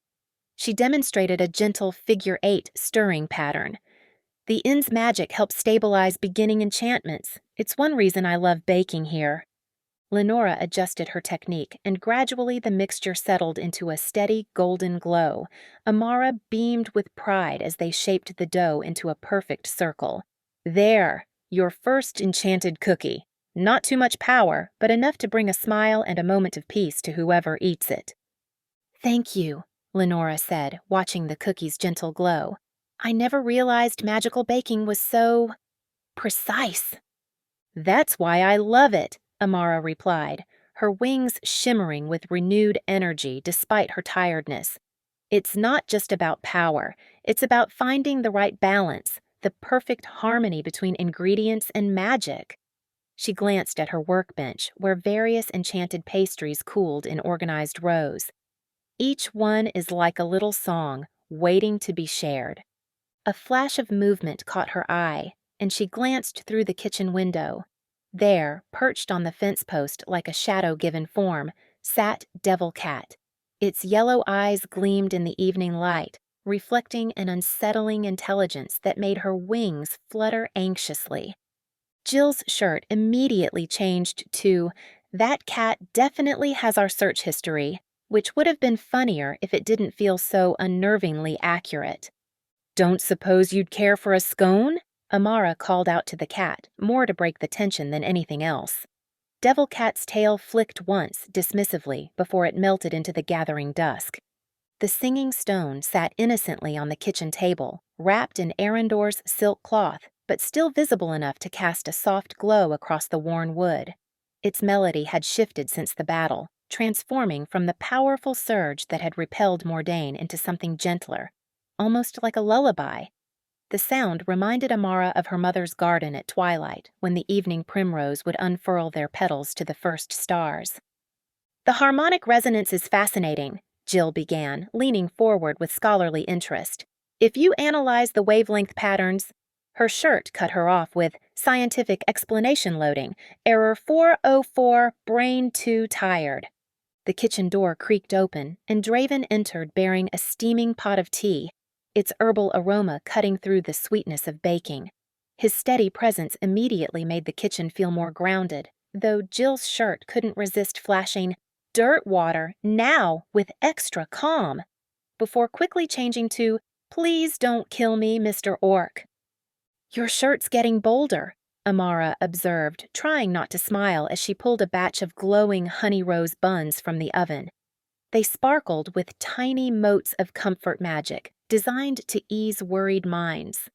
She demonstrated a gentle figure-8 stirring pattern. The inn's magic helps stabilize beginning enchantments. It's one reason I love baking here. Lenora adjusted her technique, and gradually the mixture settled into a steady golden glow. Amara beamed with pride as they shaped the dough into a perfect circle. There, your first enchanted cookie. Not too much power, but enough to bring a smile and a moment of peace to whoever eats it. Thank you, Lenora said, watching the cookie's gentle glow. I never realized magical baking was so... precise. That's why I love it, Amara replied, her wings shimmering with renewed energy despite her tiredness. It's not just about power, it's about finding the right balance, the perfect harmony between ingredients and magic. She glanced at her workbench, where various enchanted pastries cooled in organized rows. Each one is like a little song, waiting to be shared. A flash of movement caught her eye, and she glanced through the kitchen window. There, perched on the fence post like a shadow given form, sat Devil Cat. Its yellow eyes gleamed in the evening light, reflecting an unsettling intelligence that made her wings flutter anxiously. Jill's shirt immediately changed to, "That cat definitely has our search history," which would have been funnier if it didn't feel so unnervingly accurate. "Don't suppose you'd care for a scone?" Amara called out to the cat, more to break the tension than anything else. Devil Cat's tail flicked once, dismissively, before it melted into the gathering dusk. The singing stone sat innocently on the kitchen table, wrapped in Arendor's silk cloth, but still visible enough to cast a soft glow across the worn wood. Its melody had shifted since the battle, transforming from the powerful surge that had repelled Mordain into something gentler, almost like a lullaby. The sound reminded Amara of her mother's garden at twilight, when the evening primrose would unfurl their petals to the first stars. "The harmonic resonance is fascinating," Jill began, leaning forward with scholarly interest. "If you analyze the wavelength patterns—" Her shirt cut her off with "scientific explanation loading. Error 404, brain too tired." The kitchen door creaked open, and Draven entered bearing a steaming pot of tea, its herbal aroma cutting through the sweetness of baking. His steady presence immediately made the kitchen feel more grounded, though Jill's shirt couldn't resist flashing, "Dirt water, now, with extra calm," before quickly changing to, "Please don't kill me, Mr. Orc." "Your shirt's getting bolder," Amara observed, trying not to smile as she pulled a batch of glowing honey rose buns from the oven. They sparkled with tiny motes of comfort magic, designed to ease worried minds.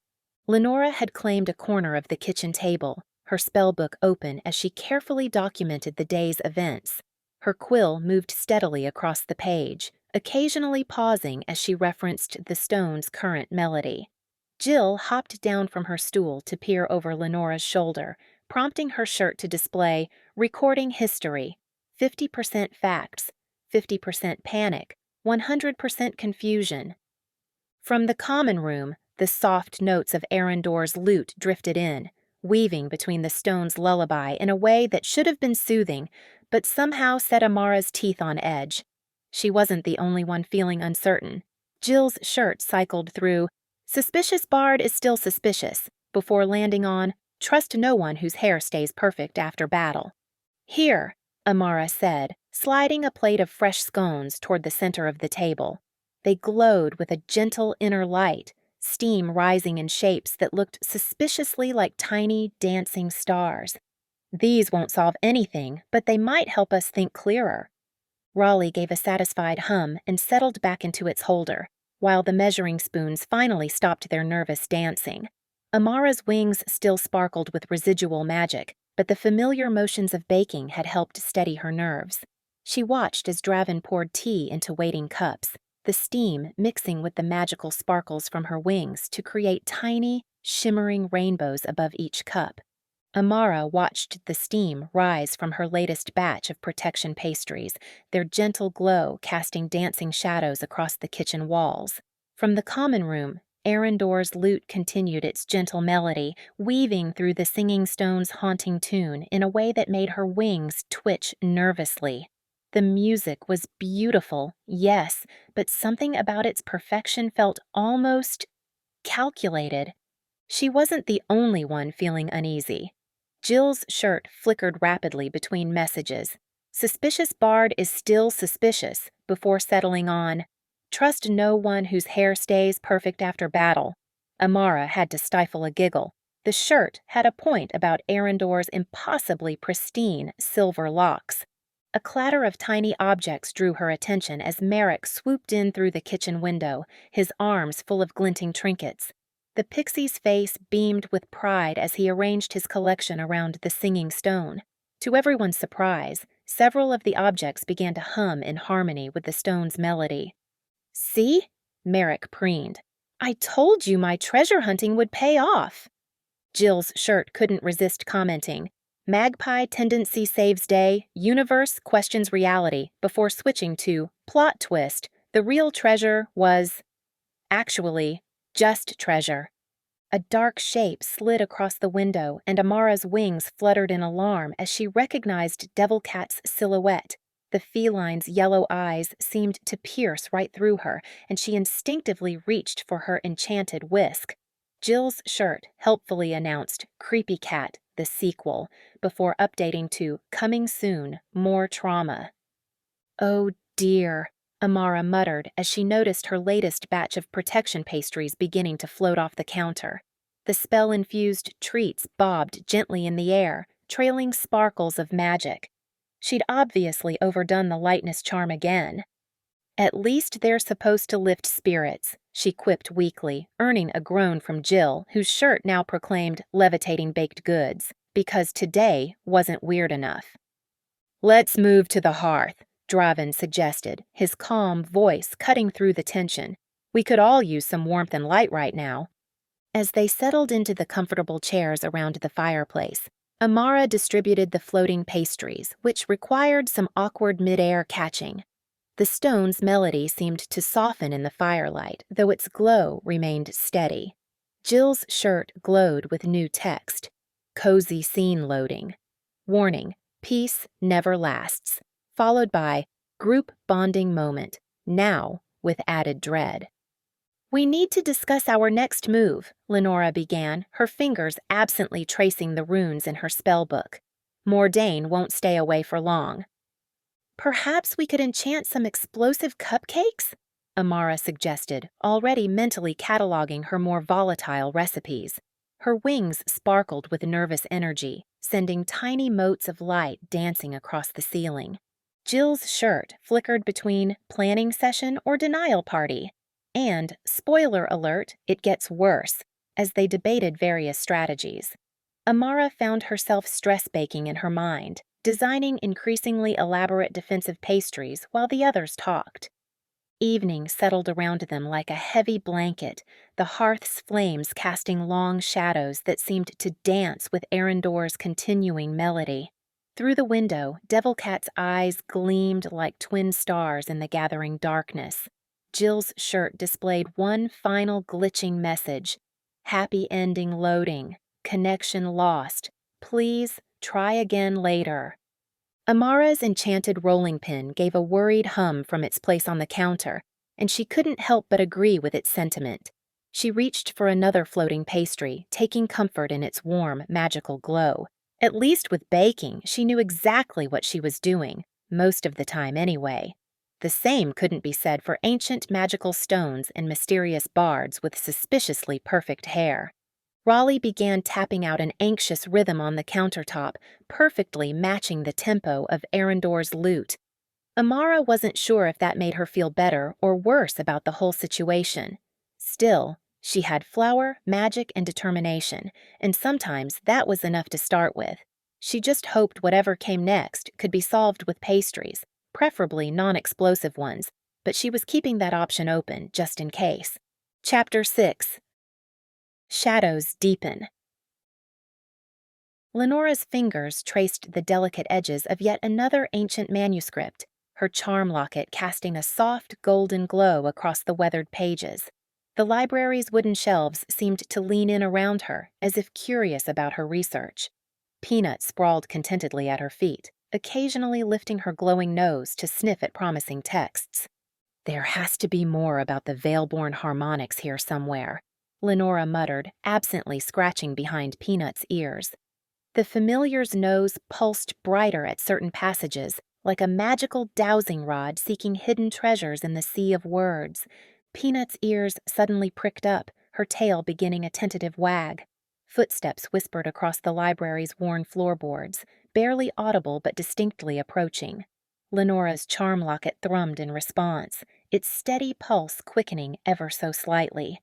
Lenora had claimed a corner of the kitchen table, her spellbook open as she carefully documented the day's events. Her quill moved steadily across the page, occasionally pausing as she referenced the stone's current melody. Jill hopped down from her stool to peer over Lenora's shoulder, prompting her shirt to display "Recording history, 50% facts, 50% panic, 100% confusion." From the common room, the soft notes of Arendor's lute drifted in, weaving between the stone's lullaby in a way that should have been soothing, but somehow set Amara's teeth on edge. She wasn't the only one feeling uncertain. Jill's shirt cycled through, "Suspicious bard is still suspicious," before landing on, "Trust no one whose hair stays perfect after battle." "Here," Amara said, sliding a plate of fresh scones toward the center of the table. They glowed with a gentle inner light, steam rising in shapes that looked suspiciously like tiny, dancing stars. "These won't solve anything, but they might help us think clearer." Raleigh gave a satisfied hum and settled back into its holder, while the measuring spoons finally stopped their nervous dancing. Amara's wings still sparkled with residual magic, but the familiar motions of baking had helped steady her nerves. She watched as Draven poured tea into waiting cups, the steam mixing with the magical sparkles from her wings to create tiny, shimmering rainbows above each cup. Amara watched the steam rise from her latest batch of protection pastries, their gentle glow casting dancing shadows across the kitchen walls. From the common room, Arendor's lute continued its gentle melody, weaving through the singing stone's haunting tune in a way that made her wings twitch nervously. The music was beautiful, yes, but something about its perfection felt almost calculated. She wasn't the only one feeling uneasy. Jill's shirt flickered rapidly between messages. "Suspicious bard is still suspicious," before settling on, "Trust no one whose hair stays perfect after battle." Amara had to stifle a giggle. The shirt had a point about Arendor's impossibly pristine silver locks. A clatter of tiny objects drew her attention as Merrick swooped in through the kitchen window, his arms full of glinting trinkets. The pixie's face beamed with pride as he arranged his collection around the singing stone. To everyone's surprise, several of the objects began to hum in harmony with the stone's melody. "See?" Merrick preened. "I told you my treasure hunting would pay off." Jill's shirt couldn't resist commenting, "Magpie tendency saves day, universe questions reality," before switching to, "Plot twist, the real treasure was actually just treasure." A dark shape slid across the window, and Amara's wings fluttered in alarm as she recognized Devil Cat's silhouette. The feline's yellow eyes seemed to pierce right through her, and she instinctively reached for her enchanted whisk. Jill's shirt helpfully announced Creepy Cat, the sequel, before updating to Coming Soon, More Trauma. Oh dear, Amara muttered as she noticed her latest batch of protection pastries beginning to float off the counter. The spell-infused treats bobbed gently in the air, trailing sparkles of magic. She'd obviously overdone the lightness charm again. At least they're supposed to lift spirits, she quipped weakly, earning a groan from Jill, whose shirt now proclaimed levitating baked goods, because today wasn't weird enough. Let's move to the hearth, Draven suggested, his calm voice cutting through the tension. We could all use some warmth and light right now. As they settled into the comfortable chairs around the fireplace, Amara distributed the floating pastries, which required some awkward mid-air catching. The stone's melody seemed to soften in the firelight, though its glow remained steady. Jill's shirt glowed with new text. Cozy scene loading. Warning, peace never lasts. Followed by group bonding moment, now with added dread. We need to discuss our next move, Lenora began, her fingers absently tracing the runes in her spellbook. Mordain won't stay away for long. Perhaps we could enchant some explosive cupcakes? Amara suggested, already mentally cataloging her more volatile recipes. Her wings sparkled with nervous energy, sending tiny motes of light dancing across the ceiling. Jill's shirt flickered between planning session or denial party, and, spoiler alert, it gets worse, as they debated various strategies. Amara found herself stress-baking in her mind, designing increasingly elaborate defensive pastries while the others talked. Evening settled around them like a heavy blanket, the hearth's flames casting long shadows that seemed to dance with Arendor's continuing melody. Through the window, Devil Cat's eyes gleamed like twin stars in the gathering darkness. Jill's shirt displayed one final glitching message. Happy ending loading. Connection lost. Please try again later. Amara's enchanted rolling pin gave a worried hum from its place on the counter, and she couldn't help but agree with its sentiment. She reached for another floating pastry, taking comfort in its warm, magical glow. At least with baking, she knew exactly what she was doing, most of the time anyway. The same couldn't be said for ancient magical stones and mysterious bards with suspiciously perfect hair. Raleigh began tapping out an anxious rhythm on the countertop, perfectly matching the tempo of Arendor's lute. Amara wasn't sure if that made her feel better or worse about the whole situation. Still, she had flour, magic, and determination, and sometimes that was enough to start with. She just hoped whatever came next could be solved with pastries, preferably non-explosive ones, but she was keeping that option open just in case. Chapter 6. Shadows deepen. Lenora's fingers traced the delicate edges of yet another ancient manuscript, her charm locket casting a soft golden glow across the weathered pages. The library's wooden shelves seemed to lean in around her, as if curious about her research. Peanut sprawled contentedly at her feet, occasionally lifting her glowing nose to sniff at promising texts. There has to be more about the Veilborn harmonics here somewhere, Lenora muttered, absently scratching behind Peanut's ears. The familiar's nose pulsed brighter at certain passages, like a magical dowsing rod seeking hidden treasures in the sea of words. Peanut's ears suddenly pricked up, her tail beginning a tentative wag. Footsteps whispered across the library's worn floorboards, barely audible but distinctly approaching. Lenora's charm locket thrummed in response, its steady pulse quickening ever so slightly.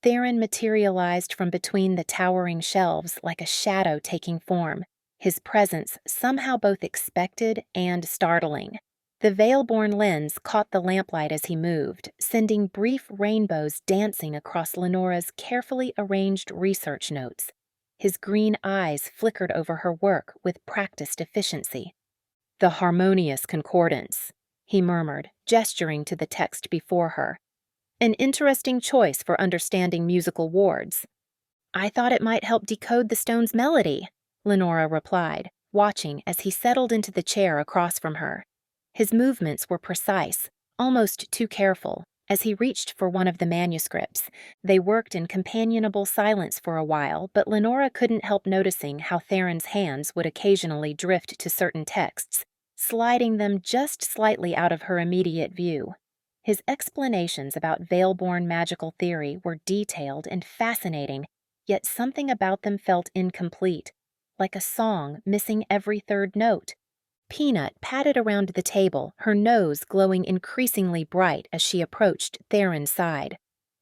Theron materialized from between the towering shelves like a shadow taking form, his presence somehow both expected and startling. The Veilborn lens caught the lamplight as he moved, sending brief rainbows dancing across Lenora's carefully arranged research notes. His green eyes flickered over her work with practiced efficiency. "The harmonious concordance," he murmured, gesturing to the text before her. "An interesting choice for understanding musical wards." I thought it might help decode the stone's melody, Lenora replied, watching as he settled into the chair across from her. His movements were precise, almost too careful, as he reached for one of the manuscripts. They worked in companionable silence for a while, but Lenora couldn't help noticing how Theron's hands would occasionally drift to certain texts, sliding them just slightly out of her immediate view. His explanations about Veilborn magical theory were detailed and fascinating, yet something about them felt incomplete, like a song missing every third note. Peanut padded around the table, her nose glowing increasingly bright as she approached Theron's side.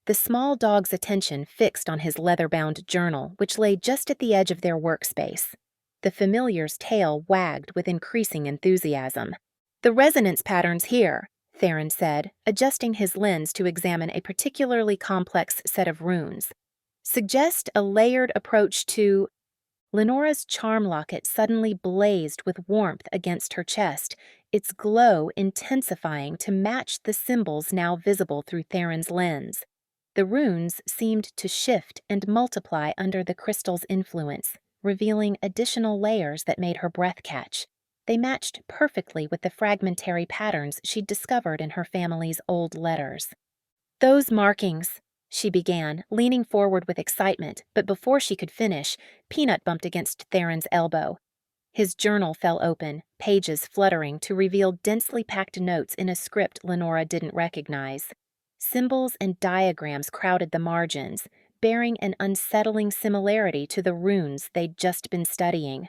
The small dog's attention fixed on his leather-bound journal, which lay just at the edge of their workspace. The familiar's tail wagged with increasing enthusiasm. "The resonance patterns here," Theron said, adjusting his lens to examine a particularly complex set of runes, "suggest a layered approach to—" Lenora's charm locket suddenly blazed with warmth against her chest, its glow intensifying to match the symbols now visible through Theron's lens. The runes seemed to shift and multiply under the crystal's influence, revealing additional layers that made her breath catch. They matched perfectly with the fragmentary patterns she'd discovered in her family's old letters. "Those markings," she began, leaning forward with excitement, but before she could finish, Peanut bumped against Theron's elbow. His journal fell open, pages fluttering to reveal densely packed notes in a script Lenora didn't recognize. Symbols and diagrams crowded the margins, bearing an unsettling similarity to the runes they'd just been studying.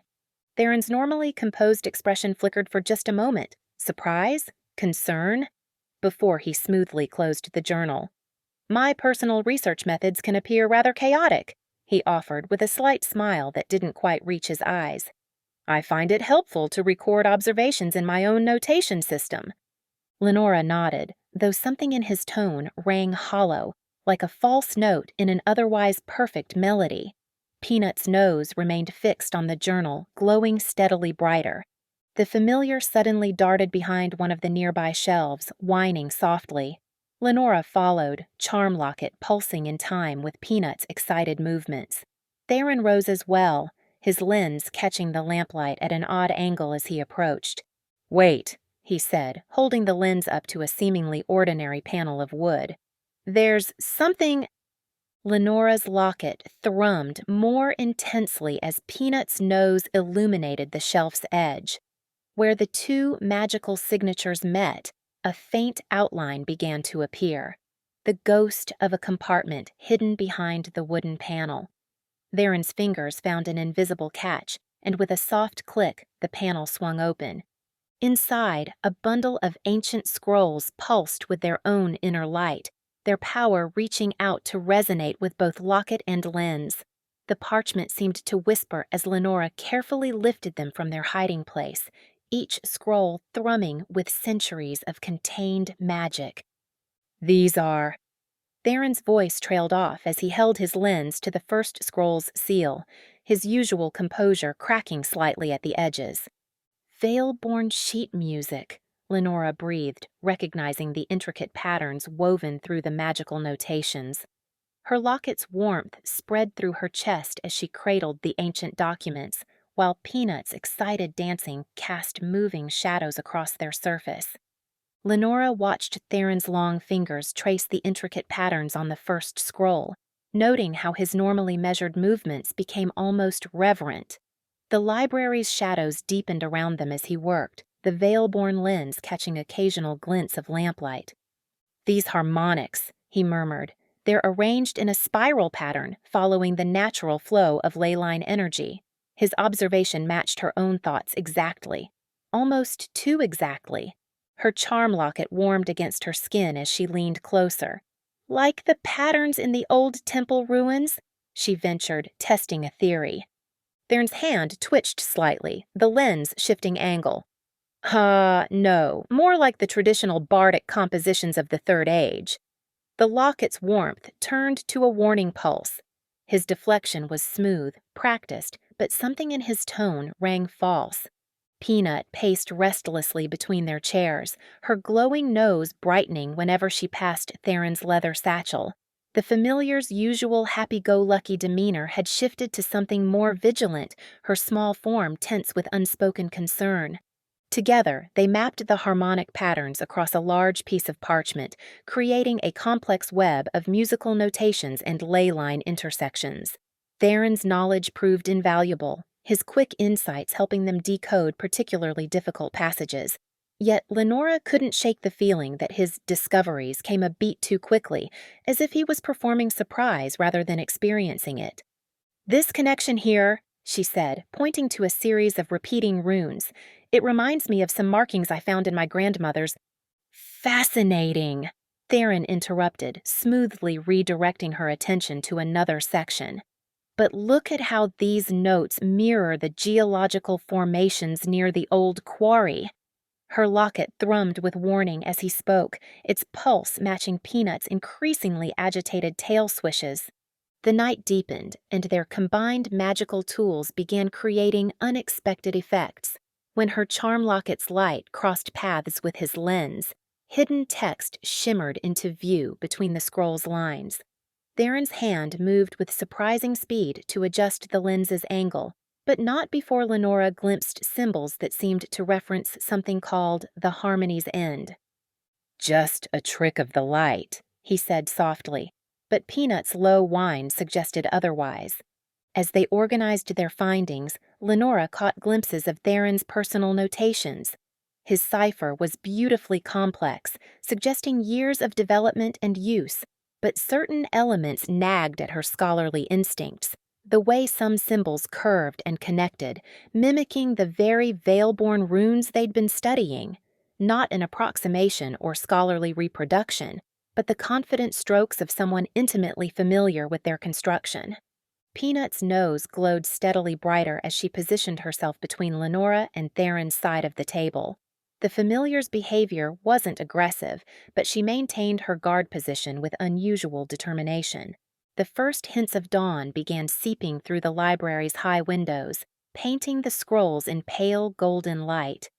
Theron's normally composed expression flickered for just a moment. Surprise? Concern? Before he smoothly closed the journal. "My personal research methods can appear rather chaotic," he offered with a slight smile that didn't quite reach his eyes. "I find it helpful to record observations in my own notation system." Lenora nodded, though something in his tone rang hollow, like a false note in an otherwise perfect melody. Peanut's nose remained fixed on the journal, glowing steadily brighter. The familiar suddenly darted behind one of the nearby shelves, whining softly. Lenora followed, charm locket pulsing in time with Peanut's excited movements. Theron rose as well, his lens catching the lamplight at an odd angle as he approached. "Wait," he said, holding the lens up to a seemingly ordinary panel of wood. "There's something—" Lenora's locket thrummed more intensely as Peanut's nose illuminated the shelf's edge. Where the two magical signatures met, a faint outline began to appear, the ghost of a compartment hidden behind the wooden panel. Theron's fingers found an invisible catch, and with a soft click, the panel swung open. Inside, a bundle of ancient scrolls pulsed with their own inner light, their power reaching out to resonate with both locket and lens. The parchment seemed to whisper as Lenora carefully lifted them from their hiding place, each scroll thrumming with centuries of contained magic. "These are—" Theron's voice trailed off as he held his lens to the first scroll's seal, his usual composure cracking slightly at the edges. "Veilborn sheet music," Lenora breathed, recognizing the intricate patterns woven through the magical notations. Her locket's warmth spread through her chest as she cradled the ancient documents, while Peanut's excited dancing cast moving shadows across their surface. Lenora watched Theron's long fingers trace the intricate patterns on the first scroll, noting how his normally measured movements became almost reverent. The library's shadows deepened around them as he worked, the Veilborn lens catching occasional glints of lamplight. "These harmonics," he murmured. "They're arranged in a spiral pattern, following the natural flow of leyline energy." His observation matched her own thoughts exactly. Almost too exactly. Her charm locket warmed against her skin as she leaned closer. "Like the patterns in the old temple ruins?" she ventured, testing a theory. Theron's hand twitched slightly, the lens shifting angle. No, more like the traditional bardic compositions of the Third Age." The locket's warmth turned to a warning pulse. His deflection was smooth, practiced, but something in his tone rang false. Peanut paced restlessly between their chairs, her glowing nose brightening whenever she passed Theron's leather satchel. The familiar's usual happy-go-lucky demeanor had shifted to something more vigilant, her small form tense with unspoken concern. Together, they mapped the harmonic patterns across a large piece of parchment, creating a complex web of musical notations and leyline intersections. Theron's knowledge proved invaluable, his quick insights helping them decode particularly difficult passages. Yet Lenora couldn't shake the feeling that his discoveries came a beat too quickly, as if he was performing surprise rather than experiencing it. "This connection here," she said, pointing to a series of repeating runes. "It reminds me of some markings I found in my grandmother's—" "Fascinating," Theron interrupted, smoothly redirecting her attention to another section. "But look at how these notes mirror the geological formations near the old quarry." Her locket thrummed with warning as he spoke, its pulse matching Peanut's increasingly agitated tail swishes. The night deepened, and their combined magical tools began creating unexpected effects. When her charm locket's light crossed paths with his lens, hidden text shimmered into view between the scroll's lines. Theron's hand moved with surprising speed to adjust the lens's angle, but not before Lenora glimpsed symbols that seemed to reference something called the Harmony's End. "Just a trick of the light," he said softly, but Peanut's low whine suggested otherwise. As they organized their findings, Lenora caught glimpses of Theron's personal notations. His cipher was beautifully complex, suggesting years of development and use, but certain elements nagged at her scholarly instincts. The way some symbols curved and connected, mimicking the very veil-born runes they'd been studying. Not an approximation or scholarly reproduction, but the confident strokes of someone intimately familiar with their construction. Peanut's nose glowed steadily brighter as she positioned herself between Lenora and Theron's side of the table. The familiar's behavior wasn't aggressive, but she maintained her guard position with unusual determination. The first hints of dawn began seeping through the library's high windows, painting the scrolls in pale golden light.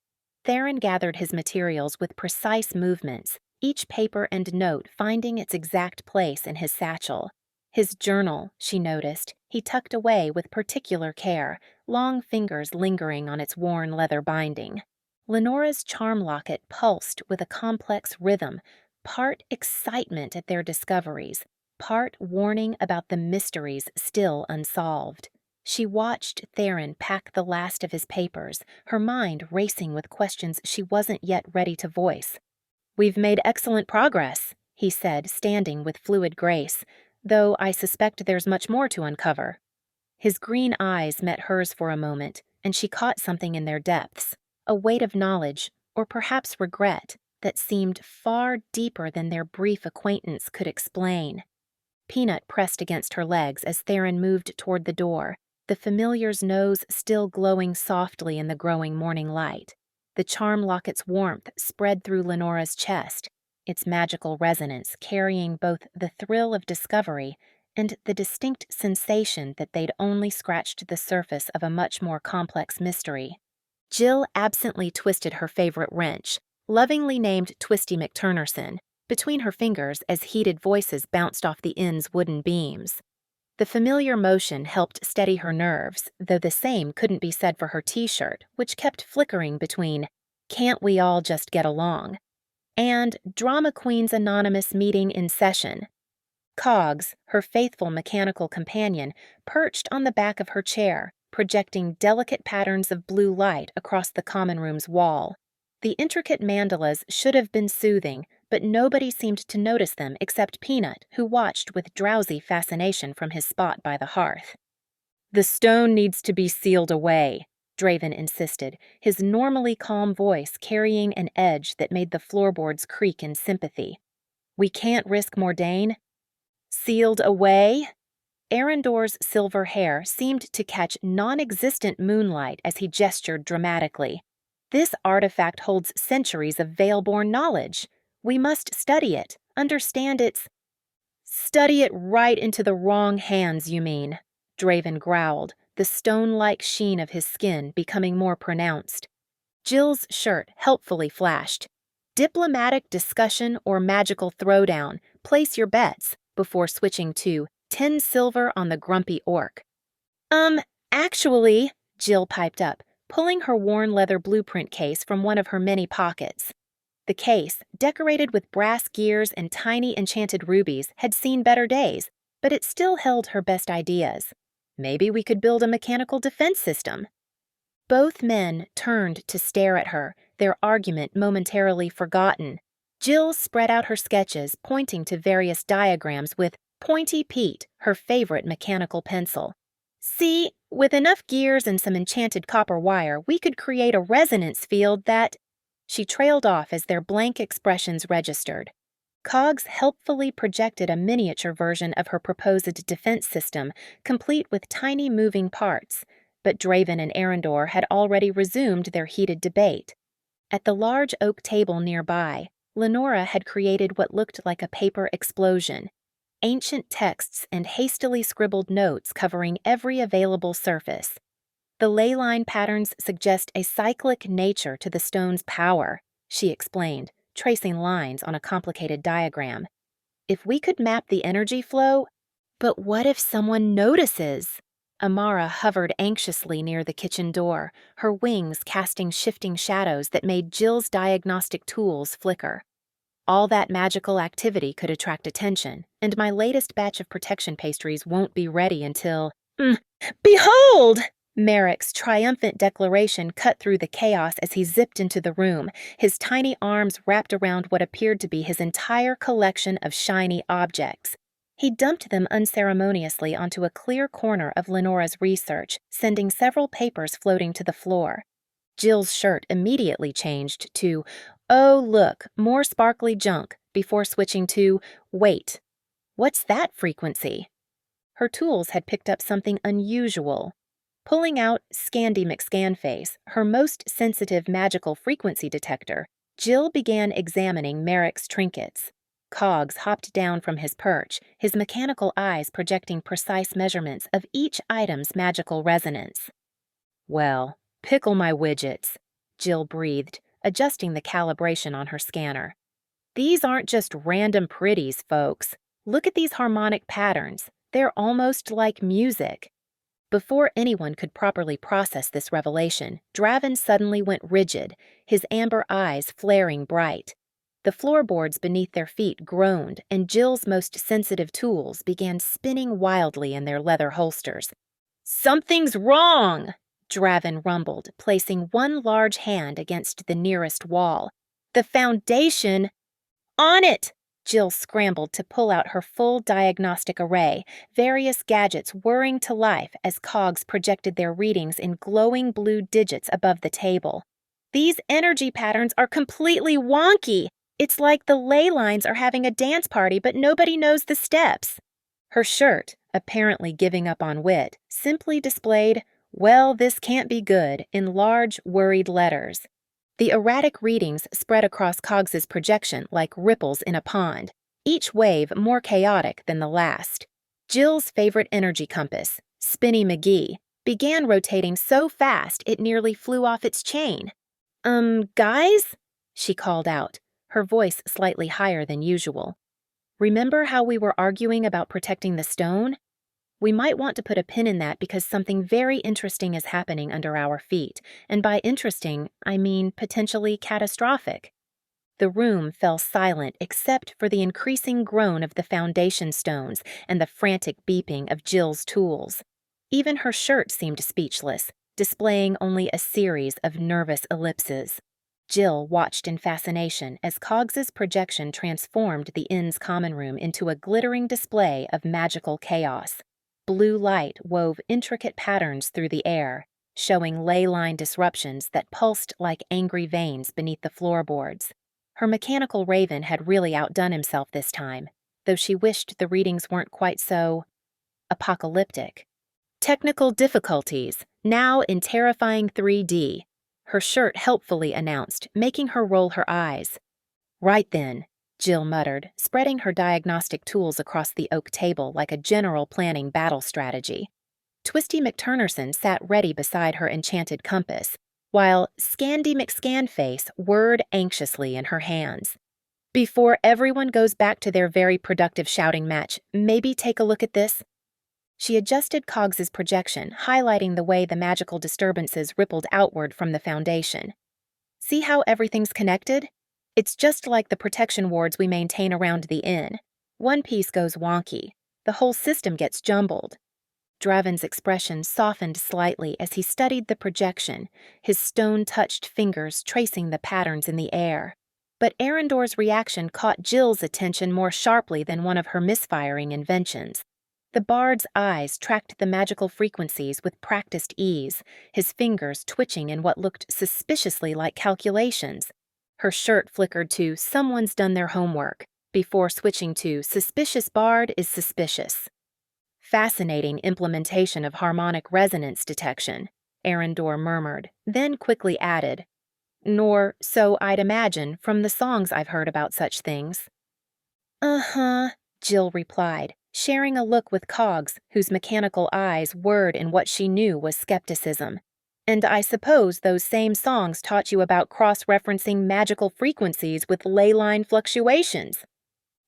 Theron gathered his materials with precise movements, each paper and note finding its exact place in his satchel. His journal, she noticed, he tucked away with particular care, long fingers lingering on its worn leather binding. Lenora's charm locket pulsed with a complex rhythm, part excitement at their discoveries, part warning about the mysteries still unsolved. She watched Theron pack the last of his papers, her mind racing with questions she wasn't yet ready to voice. "We've made excellent progress," he said, standing with fluid grace, "though I suspect there's much more to uncover." His green eyes met hers for a moment, and she caught something in their depths, a weight of knowledge, or perhaps regret, that seemed far deeper than their brief acquaintance could explain. Peanut pressed against her legs as Theron moved toward the door, the familiar's nose still glowing softly in the growing morning light. The charm locket's warmth spread through Lenora's chest, its magical resonance carrying both the thrill of discovery and the distinct sensation that they'd only scratched the surface of a much more complex mystery. Jill absently twisted her favorite wrench, lovingly named Twisty McTurnerson, between her fingers as heated voices bounced off the inn's wooden beams. The familiar motion helped steady her nerves, though the same couldn't be said for her t-shirt, which kept flickering between "Can't we all just get along?" and "Drama Queens Anonymous meeting in session." Cogs, her faithful mechanical companion, perched on the back of her chair, projecting delicate patterns of blue light across the common room's wall. The intricate mandalas should have been soothing, but nobody seemed to notice them except Peanut, who watched with drowsy fascination from his spot by the hearth. "The stone needs to be sealed away," Draven insisted, his normally calm voice carrying an edge that made the floorboards creak in sympathy. "We can't risk Mordain." "Sealed away?" Arendor's silver hair seemed to catch non-existent moonlight as he gestured dramatically. "This artifact holds centuries of veil-born knowledge. We must study it, understand its—" "Study it right into the wrong hands, you mean," Draven growled, the stone-like sheen of his skin becoming more pronounced. Jill's shirt helpfully flashed. "Diplomatic discussion or magical throwdown, place your bets, before switching to 10 silver on the grumpy orc. Actually, Jill piped up, pulling her worn leather blueprint case from one of her many pockets. The case, decorated with brass gears and tiny enchanted rubies, had seen better days, but it still held her best ideas. Maybe we could build a mechanical defense system. Both men turned to stare at her, their argument momentarily forgotten. Jill spread out her sketches, pointing to various diagrams with Pointy Pete, her favorite mechanical pencil. See, with enough gears and some enchanted copper wire, we could create a resonance field that… She trailed off as their blank expressions registered. Cogs helpfully projected a miniature version of her proposed defense system, complete with tiny moving parts, but Draven and Arendor had already resumed their heated debate. At the large oak table nearby, Lenora had created what looked like a paper explosion. Ancient texts and hastily scribbled notes covering every available surface. The leyline patterns suggest a cyclic nature to the stone's power, she explained, tracing lines on a complicated diagram. If we could map the energy flow… But what if someone notices? Amara hovered anxiously near the kitchen door, her wings casting shifting shadows that made Jill's diagnostic tools flicker. All that magical activity could attract attention, and my latest batch of protection pastries won't be ready until… Behold! Merrick's triumphant declaration cut through the chaos as he zipped into the room, his tiny arms wrapped around what appeared to be his entire collection of shiny objects. He dumped them unceremoniously onto a clear corner of Lenora's research, sending several papers floating to the floor. Jill's shirt immediately changed to, "Oh, look, more sparkly junk," before switching to, "Wait, what's that frequency?" Her tools had picked up something unusual. Pulling out Scandy McScanface, her most sensitive magical frequency detector, Jill began examining Merrick's trinkets. Cogs hopped down from his perch, his mechanical eyes projecting precise measurements of each item's magical resonance. "Well, pickle my widgets," Jill breathed, adjusting the calibration on her scanner. "These aren't just random pretties, folks. Look at these harmonic patterns. They're almost like music." Before anyone could properly process this revelation, Draven suddenly went rigid, his amber eyes flaring bright. The floorboards beneath their feet groaned, and Jill's most sensitive tools began spinning wildly in their leather holsters. "Something's wrong!" Draven rumbled, placing one large hand against the nearest wall. "The foundation…" "On it!" Jill scrambled to pull out her full diagnostic array, various gadgets whirring to life as cogs projected their readings in glowing blue digits above the table. "These energy patterns are completely wonky! It's like the ley lines are having a dance party, but nobody knows the steps." Her shirt, apparently giving up on wit, simply displayed, "Well, this can't be good," in large, worried letters. The erratic readings spread across Cogs's projection like ripples in a pond, each wave more chaotic than the last. Jill's favorite energy compass, Spinny McGee, began rotating so fast it nearly flew off its chain. Guys?" she called out, her voice slightly higher than usual. "Remember how we were arguing about protecting the stone? We might want to put a pin in that because something very interesting is happening under our feet, and by interesting, I mean potentially catastrophic." The room fell silent except for the increasing groan of the foundation stones and the frantic beeping of Jill's tools. Even her shirt seemed speechless, displaying only a series of nervous ellipses. Jill watched in fascination as Cogs's projection transformed the inn's common room into a glittering display of magical chaos. Blue light wove intricate patterns through the air, showing ley line disruptions that pulsed like angry veins beneath the floorboards. Her mechanical raven had really outdone himself this time, though she wished the readings weren't quite so… apocalyptic. "Technical difficulties, now in terrifying 3D, her shirt helpfully announced, making her roll her eyes. "Right then," Jill muttered, spreading her diagnostic tools across the oak table like a general planning battle strategy. Twisty McTurnerson sat ready beside her enchanted compass, while Scandy McScanface whirred anxiously in her hands. Before everyone goes back to their very productive shouting match, maybe take a look at this. She adjusted Cogs's projection, highlighting the way the magical disturbances rippled outward from the foundation. See how everything's connected? It's just like the protection wards we maintain around the inn. One piece goes wonky. The whole system gets jumbled. Draven's expression softened slightly as he studied the projection, his stone-touched fingers tracing the patterns in the air. But Arendor's reaction caught Jill's attention more sharply than one of her misfiring inventions. The bard's eyes tracked the magical frequencies with practiced ease, his fingers twitching in what looked suspiciously like calculations. Her shirt flickered to "Someone's done their homework," before switching to "Suspicious bard is suspicious." Fascinating implementation of harmonic resonance detection, Arendor murmured, then quickly added, "Nor, so I'd imagine, from the songs I've heard about such things." "Uh-huh," Jill replied, sharing a look with Cogs, whose mechanical eyes whirred in what she knew was skepticism. "And I suppose those same songs taught you about cross-referencing magical frequencies with leyline fluctuations."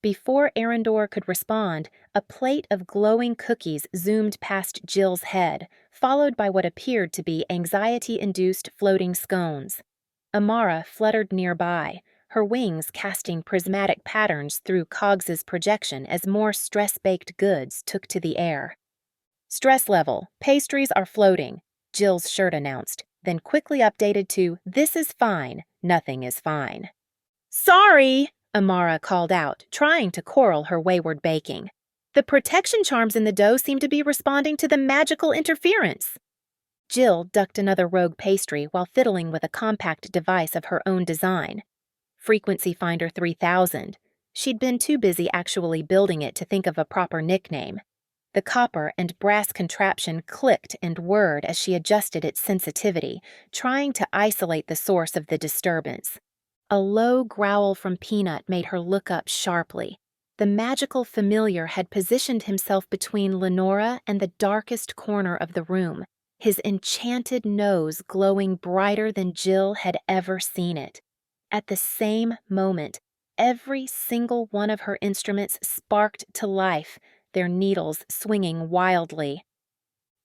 Before Arendor could respond, a plate of glowing cookies zoomed past Jill's head, followed by what appeared to be anxiety-induced floating scones. Amara fluttered nearby, her wings casting prismatic patterns through Cogs's projection as more stress-baked goods took to the air. "Stress level, pastries are floating," Jill's shirt announced, then quickly updated to "This is fine, nothing is fine." "Sorry!" Amara called out, trying to corral her wayward baking. "The protection charms in the dough seem to be responding to the magical interference." Jill ducked another rogue pastry while fiddling with a compact device of her own design. Frequency Finder 3000. She'd been too busy actually building it to think of a proper nickname. The copper and brass contraption clicked and whirred as she adjusted its sensitivity, trying to isolate the source of the disturbance. A low growl from Peanut made her look up sharply. The magical familiar had positioned himself between Lenora and the darkest corner of the room, his enchanted nose glowing brighter than Jill had ever seen it. At the same moment, every single one of her instruments sparked to life, their needles swinging wildly.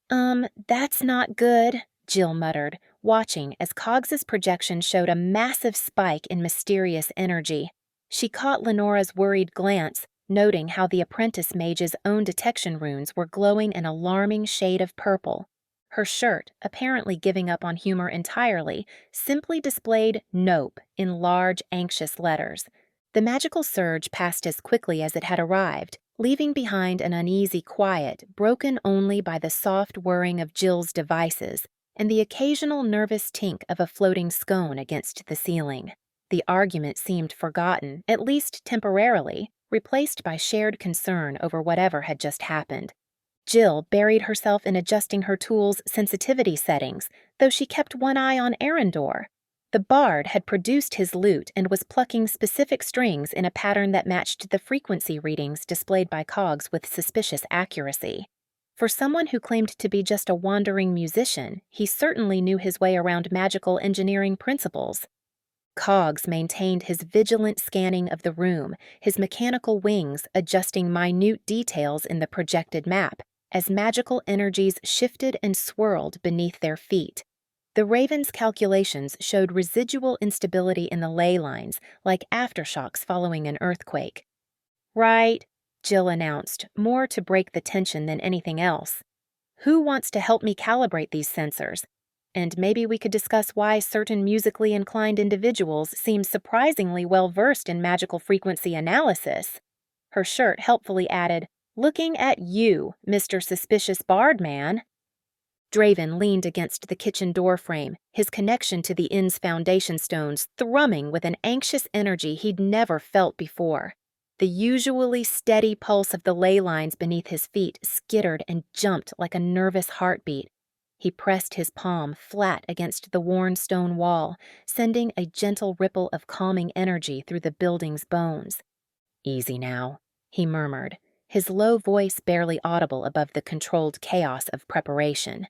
That's not good," Jill muttered, watching as Cogs's projection showed a massive spike in mysterious energy. She caught Lenora's worried glance, noting how the apprentice mage's own detection runes were glowing an alarming shade of purple. Her shirt, apparently giving up on humor entirely, simply displayed "Nope" in large, anxious letters. The magical surge passed as quickly as it had arrived, leaving behind an uneasy quiet broken only by the soft whirring of Jill's devices and the occasional nervous tink of a floating scone against the ceiling. The argument seemed forgotten, at least temporarily, replaced by shared concern over whatever had just happened. Jill buried herself in adjusting her tool's sensitivity settings, though she kept one eye on Arendor. The bard had produced his lute and was plucking specific strings in a pattern that matched the frequency readings displayed by Cogs with suspicious accuracy. For someone who claimed to be just a wandering musician, he certainly knew his way around magical engineering principles. Cogs maintained his vigilant scanning of the room, his mechanical wings adjusting minute details in the projected map as magical energies shifted and swirled beneath their feet. The Raven's calculations showed residual instability in the ley lines, like aftershocks following an earthquake. "Right," Jill announced, more to break the tension than anything else. "Who wants to help me calibrate these sensors? And maybe we could discuss why certain musically inclined individuals seem surprisingly well-versed in magical frequency analysis." Her shirt helpfully added, "Looking at you, Mr. Suspicious Bard Man." Draven leaned against the kitchen doorframe, his connection to the inn's foundation stones thrumming with an anxious energy he'd never felt before. The usually steady pulse of the ley lines beneath his feet skittered and jumped like a nervous heartbeat. He pressed his palm flat against the worn stone wall, sending a gentle ripple of calming energy through the building's bones. "Easy now," he murmured, his low voice barely audible above the controlled chaos of preparation.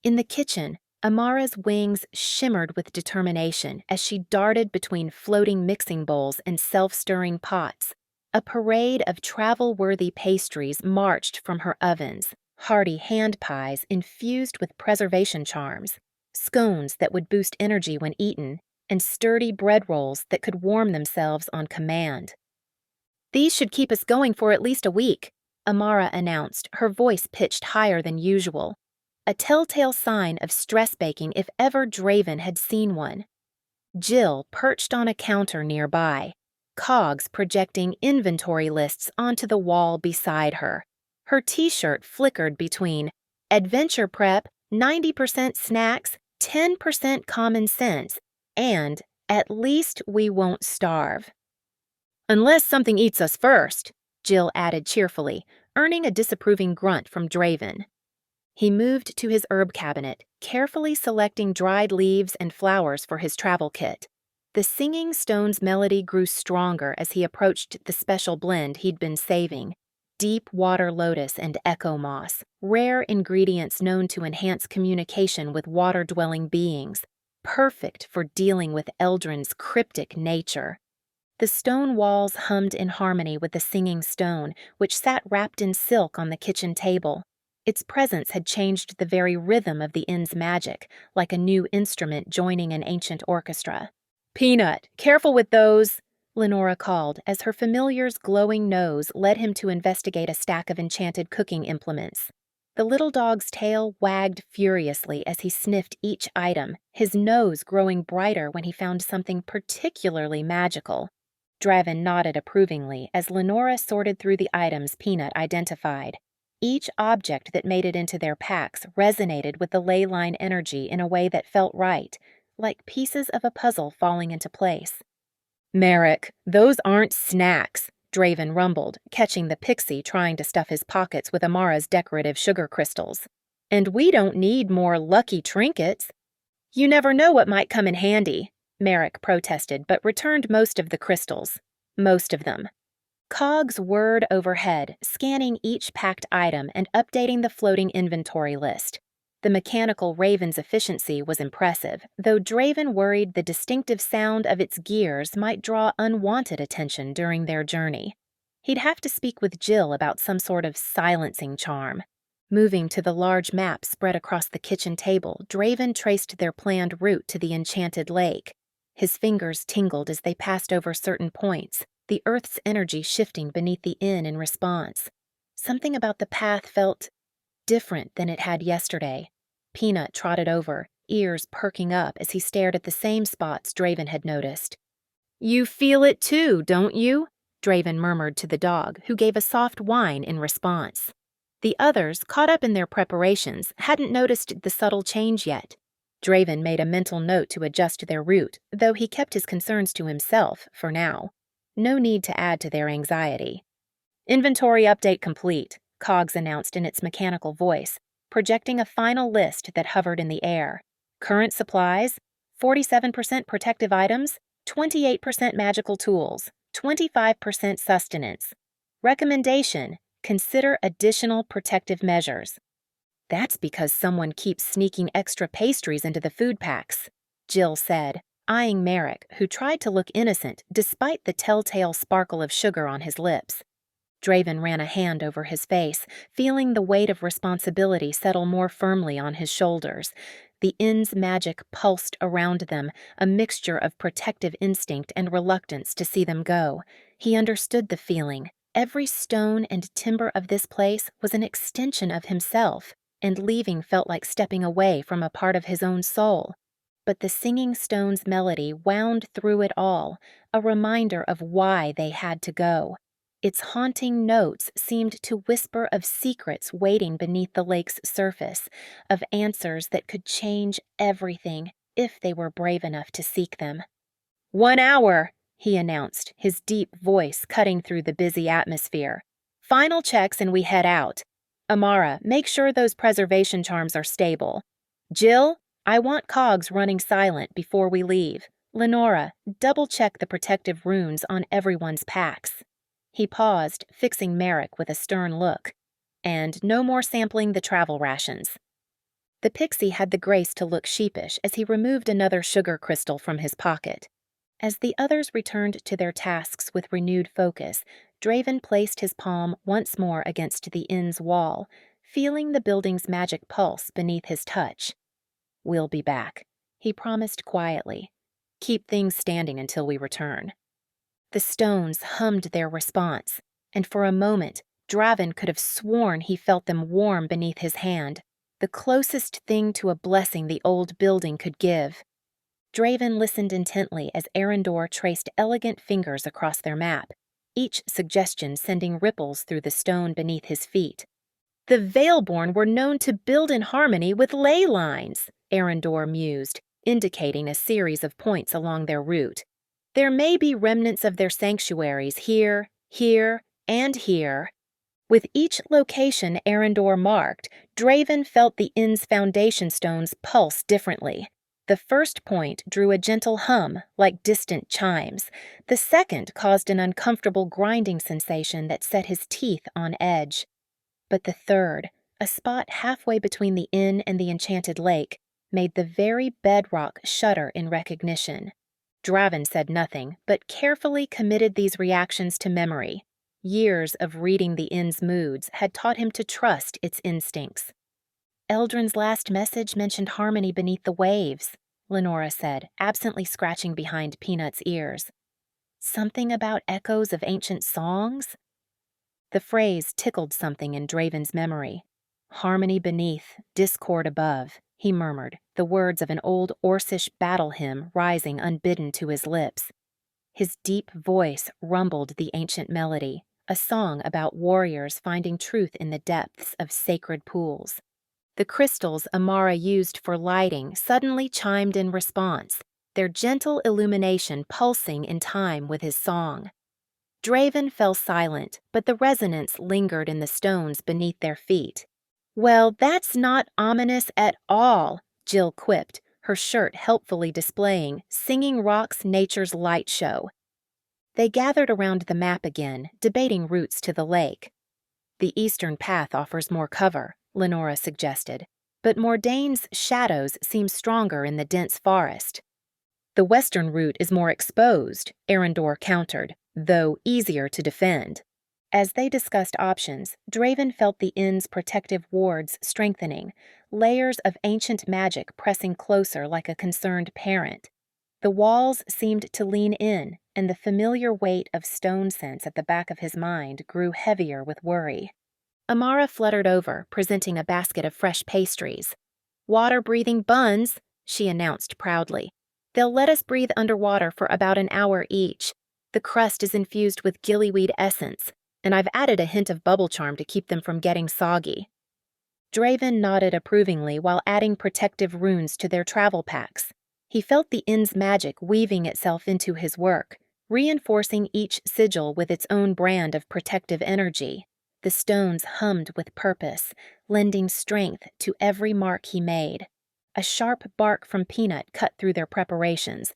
In the kitchen, Amara's wings shimmered with determination as she darted between floating mixing bowls and self-stirring pots. A parade of travel-worthy pastries marched from her ovens, hearty hand pies infused with preservation charms, scones that would boost energy when eaten, and sturdy bread rolls that could warm themselves on command. "These should keep us going for at least a week," Amara announced, her voice pitched higher than usual. A telltale sign of stress baking if ever Draven had seen one. Jill perched on a counter nearby, cogs projecting inventory lists onto the wall beside her. Her t-shirt flickered between adventure prep, 90% snacks, 10% common sense, and at least we won't starve. "Unless something eats us first," Jill added cheerfully, earning a disapproving grunt from Draven. He moved to his herb cabinet, carefully selecting dried leaves and flowers for his travel kit. The singing stone's melody grew stronger as he approached the special blend he'd been saving. Deep water lotus and echo moss, rare ingredients known to enhance communication with water-dwelling beings, perfect for dealing with Eldrin's cryptic nature. The stone walls hummed in harmony with the singing stone, which sat wrapped in silk on the kitchen table. Its presence had changed the very rhythm of the inn's magic, like a new instrument joining an ancient orchestra. "Peanut, careful with those," Lenora called as her familiar's glowing nose led him to investigate a stack of enchanted cooking implements. The little dog's tail wagged furiously as he sniffed each item, his nose growing brighter when he found something particularly magical. Draven nodded approvingly as Lenora sorted through the items Peanut identified. Each object that made it into their packs resonated with the leyline energy in a way that felt right, like pieces of a puzzle falling into place. "Merrick, those aren't snacks," Draven rumbled, catching the pixie trying to stuff his pockets with Amara's decorative sugar crystals. "And we don't need more lucky trinkets." "You never know what might come in handy," Merrick protested, but returned most of the crystals. Most of them. Cogs whirred overhead, scanning each packed item and updating the floating inventory list. The mechanical raven's efficiency was impressive, though Draven worried the distinctive sound of its gears might draw unwanted attention during their journey. He'd have to speak with Jill about some sort of silencing charm. Moving to the large map spread across the kitchen table, Draven traced their planned route to the enchanted lake. His fingers tingled as they passed over certain points, the earth's energy shifting beneath the inn in response. Something about the path felt different than it had yesterday. Peanut trotted over, ears perking up as he stared at the same spots Draven had noticed. "You feel it too, don't you?" Draven murmured to the dog, who gave a soft whine in response. The others, caught up in their preparations, hadn't noticed the subtle change yet. Draven made a mental note to adjust their route, though he kept his concerns to himself for now. No need to add to their anxiety. "Inventory update complete," Cogs announced in its mechanical voice, projecting a final list that hovered in the air. "Current supplies, 47% protective items, 28% magical tools, 25% sustenance. Recommendation: consider additional protective measures." "That's because someone keeps sneaking extra pastries into the food packs," Jill said, eyeing Merrick, who tried to look innocent despite the telltale sparkle of sugar on his lips. Draven ran a hand over his face, feeling the weight of responsibility settle more firmly on his shoulders. The inn's magic pulsed around them, a mixture of protective instinct and reluctance to see them go. He understood the feeling. Every stone and timber of this place was an extension of himself, and leaving felt like stepping away from a part of his own soul. But the singing stone's melody wound through it all, a reminder of why they had to go. Its haunting notes seemed to whisper of secrets waiting beneath the lake's surface, of answers that could change everything if they were brave enough to seek them. "1 hour," he announced, his deep voice cutting through the busy atmosphere. "Final checks and we head out. Amara, make sure those preservation charms are stable. Jill, I want Cogs running silent before we leave. Lenora, double-check the protective runes on everyone's packs." He paused, fixing Merrick with a stern look. "And no more sampling the travel rations." The pixie had the grace to look sheepish as he removed another sugar crystal from his pocket. As the others returned to their tasks with renewed focus, Draven placed his palm once more against the inn's wall, feeling the building's magic pulse beneath his touch. "We'll be back," he promised quietly. "Keep things standing until we return." The stones hummed their response, and for a moment, Draven could have sworn he felt them warm beneath his hand, the closest thing to a blessing the old building could give. Draven listened intently as Arendor traced elegant fingers across their map, each suggestion sending ripples through the stone beneath his feet. "The Veilborn were known to build in harmony with ley lines," Arendor mused, indicating a series of points along their route. "There may be remnants of their sanctuaries here, here, and here." With each location Arendor marked, Draven felt the inn's foundation stones pulse differently. The first point drew a gentle hum, like distant chimes. The second caused an uncomfortable grinding sensation that set his teeth on edge. But the third, a spot halfway between the inn and the enchanted lake, made the very bedrock shudder in recognition. Draven said nothing, but carefully committed these reactions to memory. Years of reading the inn's moods had taught him to trust its instincts. "Eldrin's last message mentioned harmony beneath the waves," Lenora said, absently scratching behind Peanut's ears. "Something about echoes of ancient songs?" The phrase tickled something in Draven's memory. "Harmony beneath, discord above," he murmured, the words of an old Orcish battle hymn rising unbidden to his lips. His deep voice rumbled the ancient melody, a song about warriors finding truth in the depths of sacred pools. The crystals Amara used for lighting suddenly chimed in response, their gentle illumination pulsing in time with his song. Draven fell silent, but the resonance lingered in the stones beneath their feet. "Well, that's not ominous at all," Jill quipped, her shirt helpfully displaying Singing Rock's Nature's Light Show. They gathered around the map again, debating routes to the lake. "The eastern path offers more cover," Lenora suggested, "but Mordaine's shadows seem stronger in the dense forest." "The western route is more exposed," Arendor countered, "though easier to defend." As they discussed options, Draven felt the inn's protective wards strengthening, layers of ancient magic pressing closer like a concerned parent. The walls seemed to lean in, and the familiar weight of stone scents at the back of his mind grew heavier with worry. Amara fluttered over, presenting a basket of fresh pastries. "Water-breathing buns," she announced proudly. "They'll let us breathe underwater for about an hour each. The crust is infused with gillyweed essence, and I've added a hint of bubble charm to keep them from getting soggy." Draven nodded approvingly while adding protective runes to their travel packs. He felt the inn's magic weaving itself into his work, reinforcing each sigil with its own brand of protective energy. The stones hummed with purpose, lending strength to every mark he made. A sharp bark from Peanut cut through their preparations.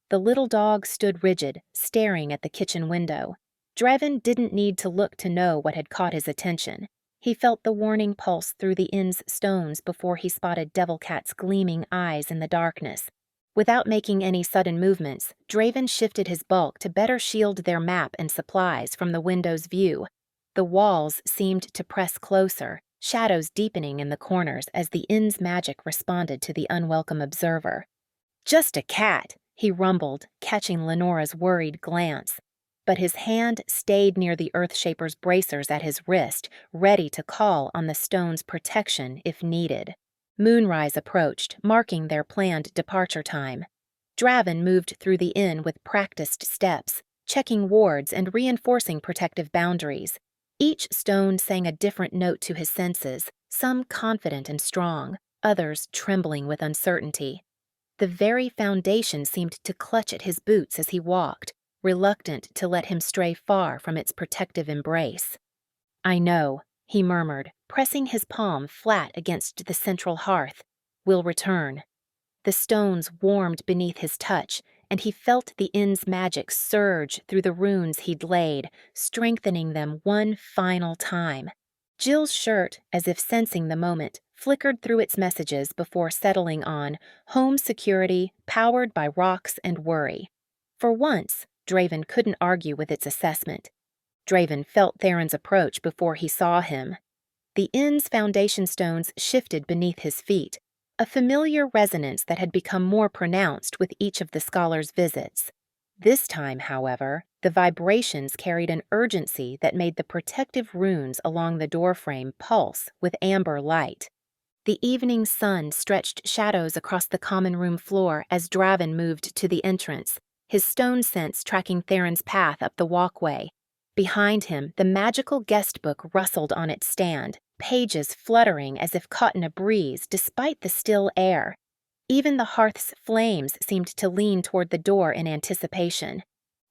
The little dog stood rigid, staring at the kitchen window. Draven didn't need to look to know what had caught his attention. He felt the warning pulse through the inn's stones before he spotted Devilcat's gleaming eyes in the darkness. Without making any sudden movements, Draven shifted his bulk to better shield their map and supplies from the window's view. The walls seemed to press closer, shadows deepening in the corners as the inn's magic responded to the unwelcome observer. "Just a cat," he rumbled, catching Lenora's worried glance. But his hand stayed near the Earthshaper's bracers at his wrist, ready to call on the stone's protection if needed. Moonrise approached, marking their planned departure time. Draven moved through the inn with practiced steps, checking wards and reinforcing protective boundaries. Each stone sang a different note to his senses, some confident and strong, others trembling with uncertainty. The very foundation seemed to clutch at his boots as he walked, reluctant to let him stray far from its protective embrace. "I know," he murmured, pressing his palm flat against the central hearth. "We'll return." The stones warmed beneath his touch, and he felt the inn's magic surge through the runes he'd laid, strengthening them one final time. Jill's shirt, as if sensing the moment, flickered through its messages before settling on home security powered by rocks and worry. For once, Draven couldn't argue with its assessment. Draven felt Theron's approach before he saw him. The inn's foundation stones shifted beneath his feet, a familiar resonance that had become more pronounced with each of the scholar's visits. This time, however, the vibrations carried an urgency that made the protective runes along the doorframe pulse with amber light. The evening sun stretched shadows across the common room floor as Draven moved to the entrance, his stone sense tracking Theron's path up the walkway. Behind him, the magical guest book rustled on its stand, pages fluttering as if caught in a breeze despite the still air. Even the hearth's flames seemed to lean toward the door in anticipation.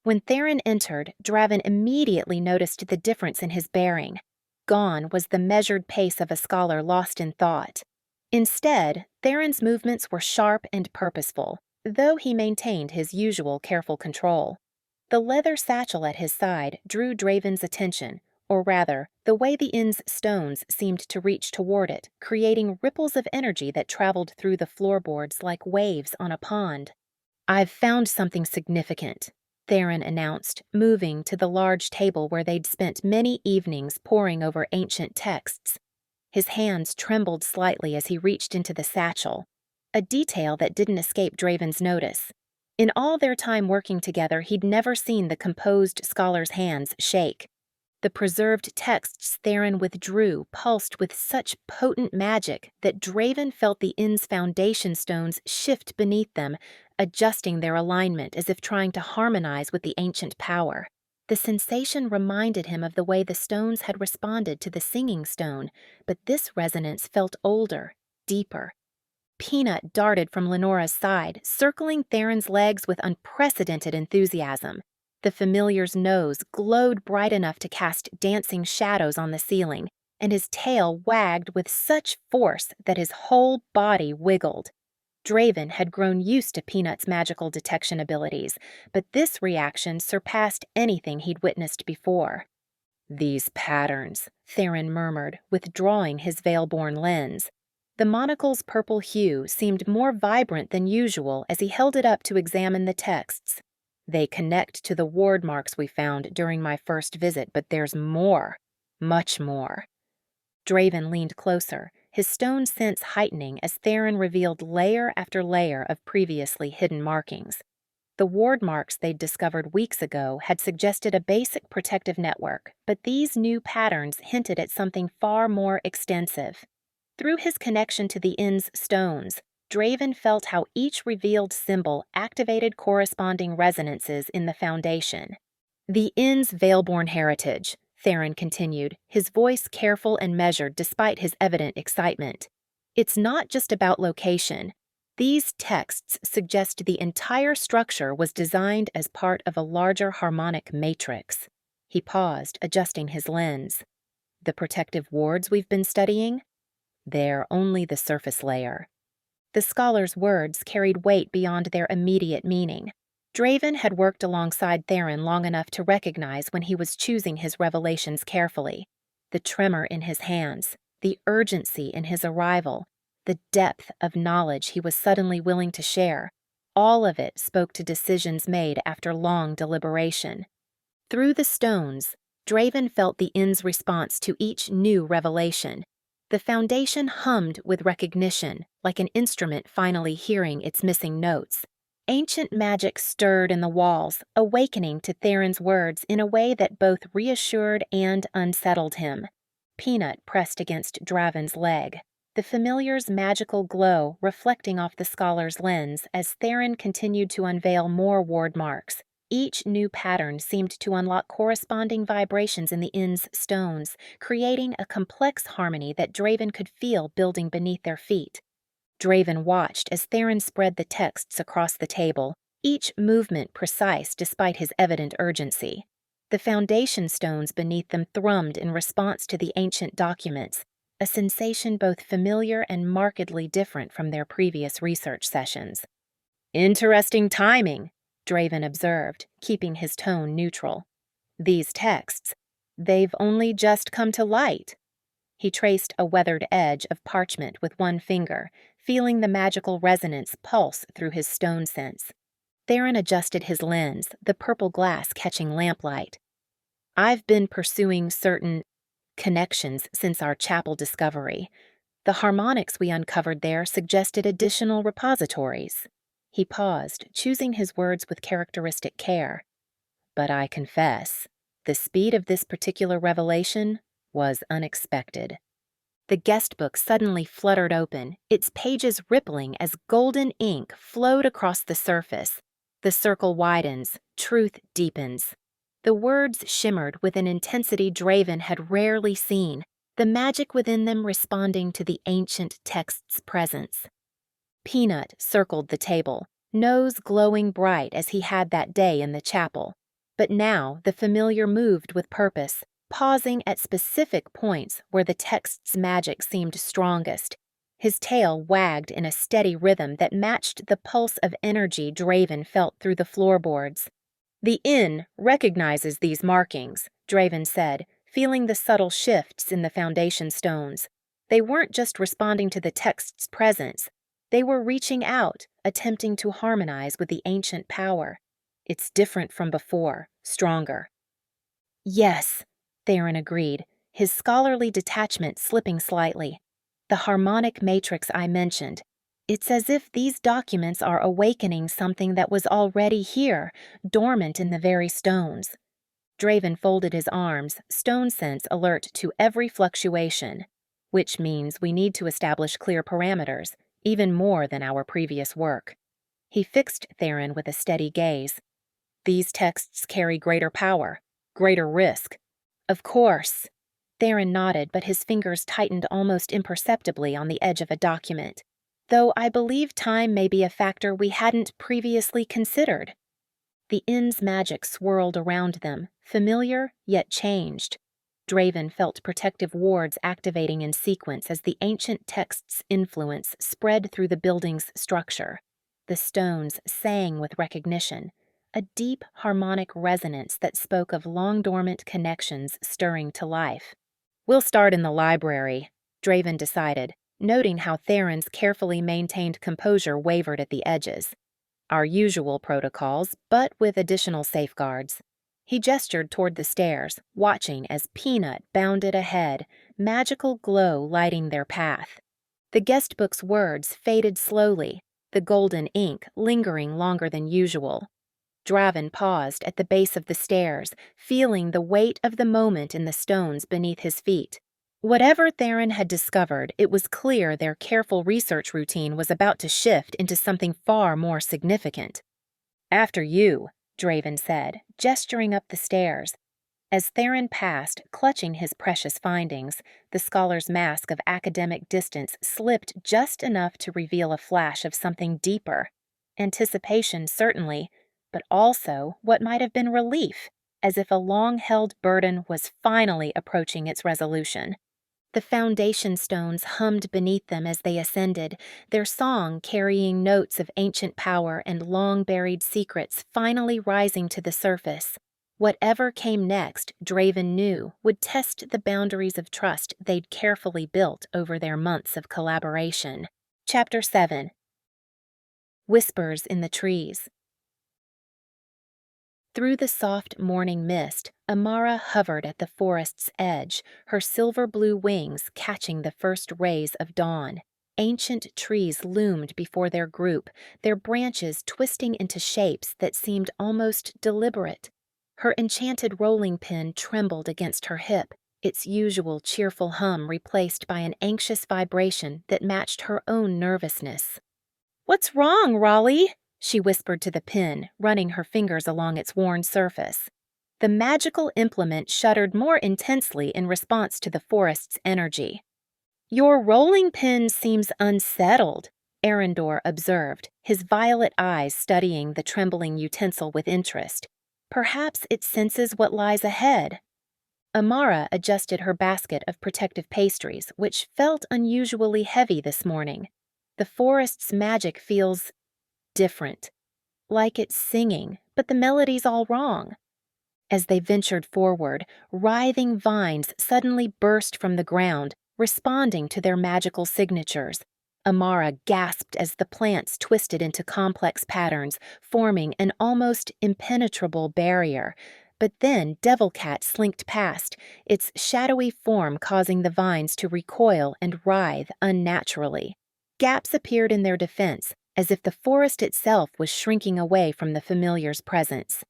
When Theron entered, Draven immediately noticed the difference in his bearing. Gone was the measured pace of a scholar lost in thought. Instead, Theron's movements were sharp and purposeful, though he maintained his usual careful control. The leather satchel at his side drew Draven's attention, or rather, the way the inn's stones seemed to reach toward it, creating ripples of energy that traveled through the floorboards like waves on a pond. "I've found something significant," Theron announced, moving to the large table where they'd spent many evenings poring over ancient texts. His hands trembled slightly as he reached into the satchel, a detail that didn't escape Draven's notice. In all their time working together, he'd never seen the composed scholar's hands shake. The preserved texts Theron withdrew pulsed with such potent magic that Draven felt the inn's foundation stones shift beneath them, adjusting their alignment as if trying to harmonize with the ancient power. The sensation reminded him of the way the stones had responded to the singing stone, but this resonance felt older, deeper. Peanut darted from Lenora's side, circling Theron's legs with unprecedented enthusiasm. The familiar's nose glowed bright enough to cast dancing shadows on the ceiling, and his tail wagged with such force that his whole body wiggled. Draven had grown used to Peanut's magical detection abilities, but this reaction surpassed anything he'd witnessed before. "These patterns," Theron murmured, withdrawing his veil-born lens. The monocle's purple hue seemed more vibrant than usual as he held it up to examine the texts. "They connect to the ward marks we found during my first visit, but there's more. Much more." Draven leaned closer, his stone sense heightening as Theron revealed layer after layer of previously hidden markings. The ward marks they'd discovered weeks ago had suggested a basic protective network, but these new patterns hinted at something far more extensive. Through his connection to the inn's stones, Draven felt how each revealed symbol activated corresponding resonances in the foundation. "The inn's veil-born heritage," Theron continued, his voice careful and measured despite his evident excitement. "It's not just about location. These texts suggest the entire structure was designed as part of a larger harmonic matrix." He paused, adjusting his lens. "The protective wards we've been studying? They're only the surface layer." The scholar's words carried weight beyond their immediate meaning. Draven had worked alongside Theron long enough to recognize when he was choosing his revelations carefully. The tremor in his hands, the urgency in his arrival, the depth of knowledge he was suddenly willing to share, all of it spoke to decisions made after long deliberation. Through the stones, Draven felt the inn's response to each new revelation. The foundation hummed with recognition, like an instrument finally hearing its missing notes. Ancient magic stirred in the walls, awakening to Theron's words in a way that both reassured and unsettled him. Peanut pressed against Draven's leg, the familiar's magical glow reflecting off the scholar's lens as Theron continued to unveil more ward marks. Each new pattern seemed to unlock corresponding vibrations in the inn's stones, creating a complex harmony that Draven could feel building beneath their feet. Draven watched as Theron spread the texts across the table, each movement precise despite his evident urgency. The foundation stones beneath them thrummed in response to the ancient documents, a sensation both familiar and markedly different from their previous research sessions. "Interesting timing," Draven observed, keeping his tone neutral. "These texts, they've only just come to light." He traced a weathered edge of parchment with one finger, feeling the magical resonance pulse through his stone sense. Theron adjusted his lens, the purple glass catching lamplight. I've been pursuing certain connections since our chapel discovery. The harmonics we uncovered there suggested additional repositories. He paused, choosing his words with characteristic care. But I confess, the speed of this particular revelation was unexpected. The guest book suddenly fluttered open, its pages rippling as golden ink flowed across the surface. The circle widens, truth deepens. The words shimmered with an intensity Draven had rarely seen, the magic within them responding to the ancient text's presence. Peanut circled the table, nose glowing bright as he had that day in the chapel. But now the familiar moved with purpose, pausing at specific points where the text's magic seemed strongest. His tail wagged in a steady rhythm that matched the pulse of energy Draven felt through the floorboards. The inn recognizes these markings, Draven said, feeling the subtle shifts in the foundation stones. They weren't just responding to the text's presence. They were reaching out, attempting to harmonize with the ancient power. It's different from before, stronger. Yes, Theron agreed, his scholarly detachment slipping slightly. The harmonic matrix I mentioned. It's as if these documents are awakening something that was already here, dormant in the very stones. Draven folded his arms, stone sense alert to every fluctuation, which means we need to establish clear parameters, even more than our previous work. He fixed Theron with a steady gaze. These texts carry greater power, greater risk. Of course. Theron nodded, but his fingers tightened almost imperceptibly on the edge of a document. Though I believe time may be a factor we hadn't previously considered. The inn's magic swirled around them, familiar yet changed. Draven felt protective wards activating in sequence as the ancient text's influence spread through the building's structure. The stones sang with recognition, a deep harmonic resonance that spoke of long-dormant connections stirring to life. We'll start in the library, Draven decided, noting how Theron's carefully maintained composure wavered at the edges. Our usual protocols, but with additional safeguards. He gestured toward the stairs, watching as Peanut bounded ahead, magical glow lighting their path. The guest book's words faded slowly, the golden ink lingering longer than usual. Draven paused at the base of the stairs, feeling the weight of the moment in the stones beneath his feet. Whatever Theron had discovered, it was clear their careful research routine was about to shift into something far more significant. After you, Draven said, gesturing up the stairs. As Theron passed, clutching his precious findings, the scholar's mask of academic distance slipped just enough to reveal a flash of something deeper. Anticipation, certainly, but also what might have been relief, as if a long-held burden was finally approaching its resolution. The foundation stones hummed beneath them as they ascended, their song carrying notes of ancient power and long-buried secrets finally rising to the surface. Whatever came next, Draven knew, would test the boundaries of trust they'd carefully built over their months of collaboration. Chapter 7. Whispers in the Trees. Through the soft morning mist, Amara hovered at the forest's edge, her silver-blue wings catching the first rays of dawn. Ancient trees loomed before their group, their branches twisting into shapes that seemed almost deliberate. Her enchanted rolling pin trembled against her hip, its usual cheerful hum replaced by an anxious vibration that matched her own nervousness. "What's wrong, Raleigh?" she whispered to the pin, running her fingers along its worn surface. The magical implement shuddered more intensely in response to the forest's energy. "Your rolling pin seems unsettled," Arendor observed, his violet eyes studying the trembling utensil with interest. "Perhaps it senses what lies ahead." Amara adjusted her basket of protective pastries, which felt unusually heavy this morning. The forest's magic feels different, like it's singing, but the melody's all wrong. As they ventured forward, writhing vines suddenly burst from the ground, responding to their magical signatures. Amara gasped as the plants twisted into complex patterns, forming an almost impenetrable barrier. But then Devilcat slinked past, its shadowy form causing the vines to recoil and writhe unnaturally. Gaps appeared in their defense, as if the forest itself was shrinking away from the familiar's presence.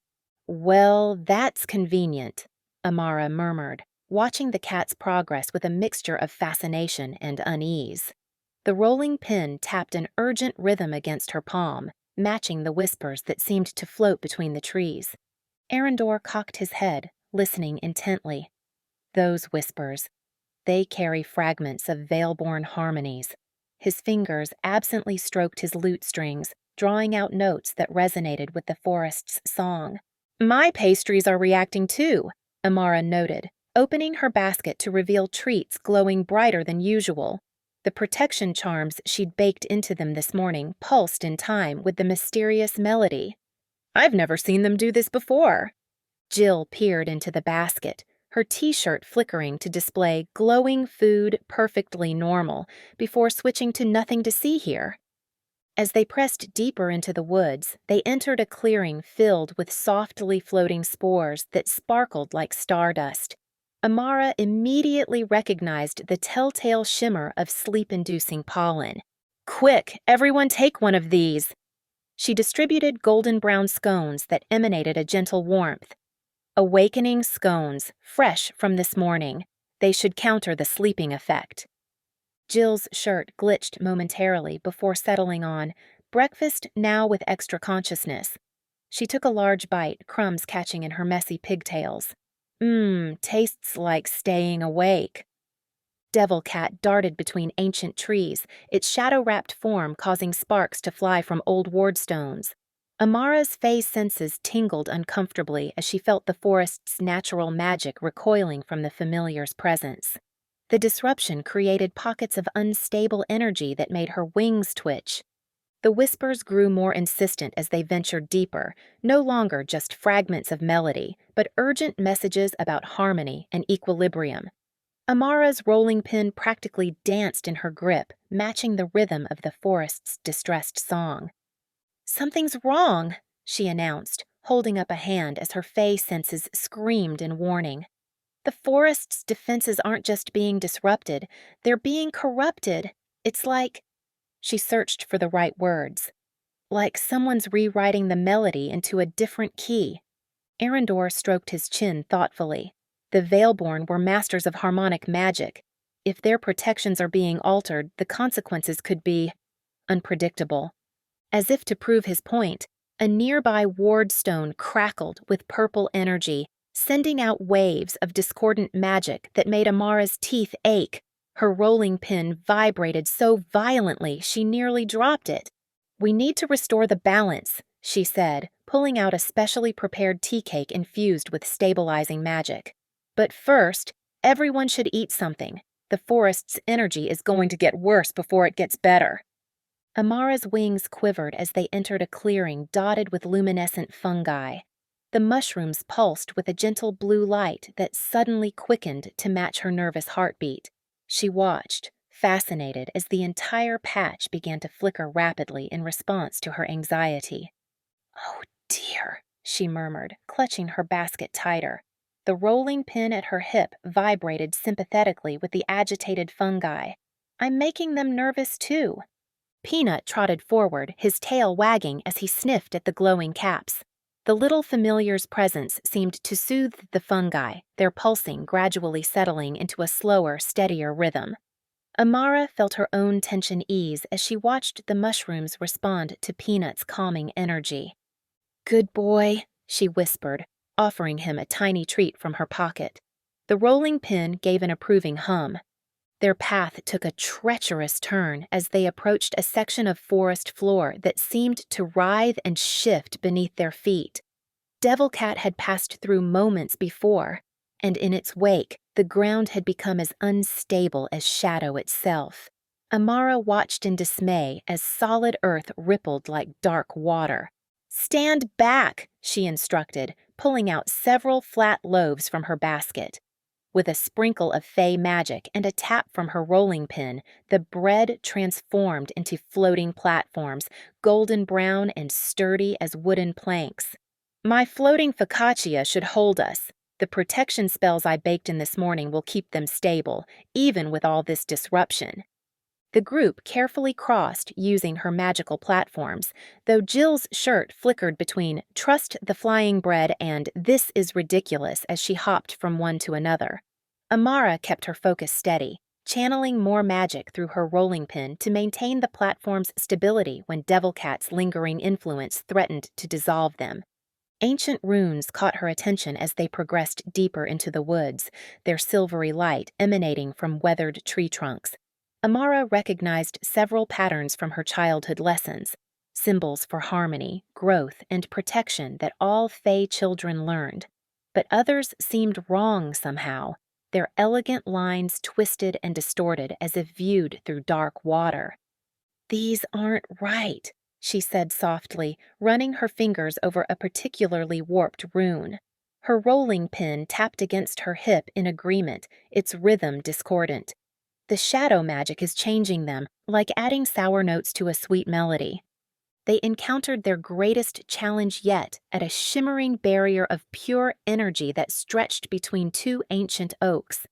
"Well, that's convenient," Amara murmured, watching the cat's progress with a mixture of fascination and unease. The rolling pin tapped an urgent rhythm against her palm, matching the whispers that seemed to float between the trees. Arendor cocked his head, listening intently. Those whispers. They carry fragments of veil-born harmonies. His fingers absently stroked his lute strings, drawing out notes that resonated with the forest's song. "My pastries are reacting too," Amara noted, opening her basket to reveal treats glowing brighter than usual. The protection charms she'd baked into them this morning pulsed in time with the mysterious melody. "I've never seen them do this before." Jill peered into the basket, her t-shirt flickering to display glowing food perfectly normal before switching to nothing to see here. As they pressed deeper into the woods, they entered a clearing filled with softly floating spores that sparkled like stardust. Amara immediately recognized the telltale shimmer of sleep-inducing pollen. "Quick, everyone take one of these!" She distributed golden-brown scones that emanated a gentle warmth. Awakening scones, fresh from this morning. They should counter the sleeping effect. Jill's shirt glitched momentarily before settling on, breakfast now with extra consciousness. She took a large bite, crumbs catching in her messy pigtails. Tastes like staying awake." Devilcat darted between ancient trees, its shadow-wrapped form causing sparks to fly from old wardstones. Amara's fey senses tingled uncomfortably as she felt the forest's natural magic recoiling from the familiar's presence. The disruption created pockets of unstable energy that made her wings twitch. The whispers grew more insistent as they ventured deeper, no longer just fragments of melody, but urgent messages about harmony and equilibrium. Amara's rolling pin practically danced in her grip, matching the rhythm of the forest's distressed song. "Something's wrong," she announced, holding up a hand as her fey senses screamed in warning. "The forest's defenses aren't just being disrupted, they're being corrupted. It's like—" She searched for the right words. "Like someone's rewriting the melody into a different key." Arendor stroked his chin thoughtfully. The Veilborn were masters of harmonic magic. If their protections are being altered, the consequences could be unpredictable. As if to prove his point, a nearby wardstone crackled with purple energy, sending out waves of discordant magic that made Amara's teeth ache. Her rolling pin vibrated so violently she nearly dropped it. "We need to restore the balance," she said, pulling out a specially prepared tea cake infused with stabilizing magic. "But first, everyone should eat something. The forest's energy is going to get worse before it gets better." Amara's wings quivered as they entered a clearing dotted with luminescent fungi. The mushrooms pulsed with a gentle blue light that suddenly quickened to match her nervous heartbeat. She watched, fascinated, as the entire patch began to flicker rapidly in response to her anxiety. "Oh dear," she murmured, clutching her basket tighter. The rolling pin at her hip vibrated sympathetically with the agitated fungi. "I'm making them nervous too." Peanut trotted forward, his tail wagging as he sniffed at the glowing caps. The little familiar's presence seemed to soothe the fungi, their pulsing gradually settling into a slower, steadier rhythm. Amara felt her own tension ease as she watched the mushrooms respond to Peanut's calming energy. "Good boy," she whispered, offering him a tiny treat from her pocket. The rolling pin gave an approving hum. Their path took a treacherous turn as they approached a section of forest floor that seemed to writhe and shift beneath their feet. Devilcat had passed through moments before, and in its wake, the ground had become as unstable as shadow itself. Amara watched in dismay as solid earth rippled like dark water. "Stand back," she instructed, pulling out several flat loaves from her basket. With a sprinkle of fey magic and a tap from her rolling pin, the bread transformed into floating platforms, golden brown and sturdy as wooden planks. My floating focaccia should hold us. The protection spells I baked in this morning will keep them stable, even with all this disruption. The group carefully crossed using her magical platforms, though Jill's shirt flickered between "Trust the flying bread" and "This is ridiculous" as she hopped from one to another. Amara kept her focus steady, channeling more magic through her rolling pin to maintain the platform's stability when Devil Cat's lingering influence threatened to dissolve them. Ancient runes caught her attention as they progressed deeper into the woods, their silvery light emanating from weathered tree trunks. Amara recognized several patterns from her childhood lessons, symbols for harmony, growth, and protection that all Fae children learned. But others seemed wrong somehow, their elegant lines twisted and distorted as if viewed through dark water. "These aren't right," she said softly, running her fingers over a particularly warped rune. Her rolling pin tapped against her hip in agreement, its rhythm discordant. The shadow magic is changing them, like adding sour notes to a sweet melody. They encountered their greatest challenge yet at a shimmering barrier of pure energy that stretched between two ancient oaks.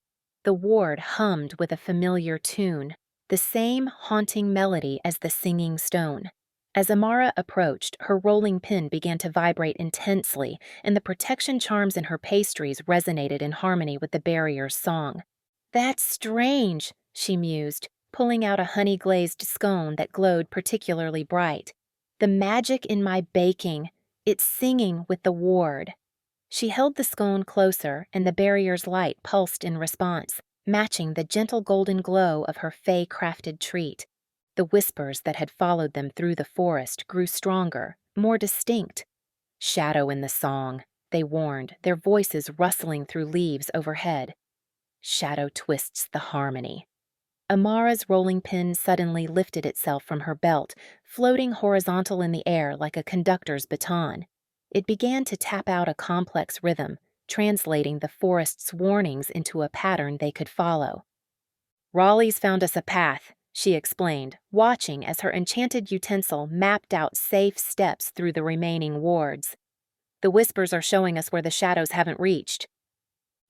The ward hummed with a familiar tune, the same haunting melody as the singing stone. As Amara approached, her rolling pin began to vibrate intensely, and the protection charms in her pastries resonated in harmony with the barrier's song. "That's strange," she mused, pulling out a honey-glazed scone that glowed particularly bright. "The magic in my baking, it's singing with the ward." She held the scone closer, and the barrier's light pulsed in response, matching the gentle golden glow of her Fae-crafted treat. The whispers that had followed them through the forest grew stronger, more distinct. "Shadow in the song," they warned, their voices rustling through leaves overhead. "Shadow twists the harmony." Amara's rolling pin suddenly lifted itself from her belt, floating horizontal in the air like a conductor's baton. It began to tap out a complex rhythm, translating the forest's warnings into a pattern they could follow. "Raleigh's found us a path," she explained, watching as her enchanted utensil mapped out safe steps through the remaining wards. "The whispers are showing us where the shadows haven't reached."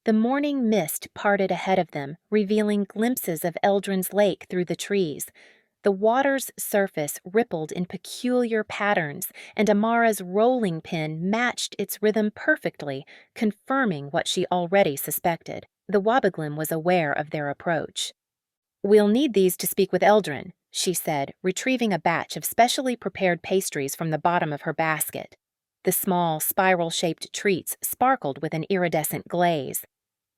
The morning mist parted ahead of them, revealing glimpses of Eldrin's lake through the trees. The water's surface rippled in peculiar patterns, and Amara's rolling pin matched its rhythm perfectly, confirming what she already suspected. The Wabaglim was aware of their approach. "We'll need these to speak with Eldrin," she said, retrieving a batch of specially prepared pastries from the bottom of her basket. The small, spiral-shaped treats sparkled with an iridescent glaze.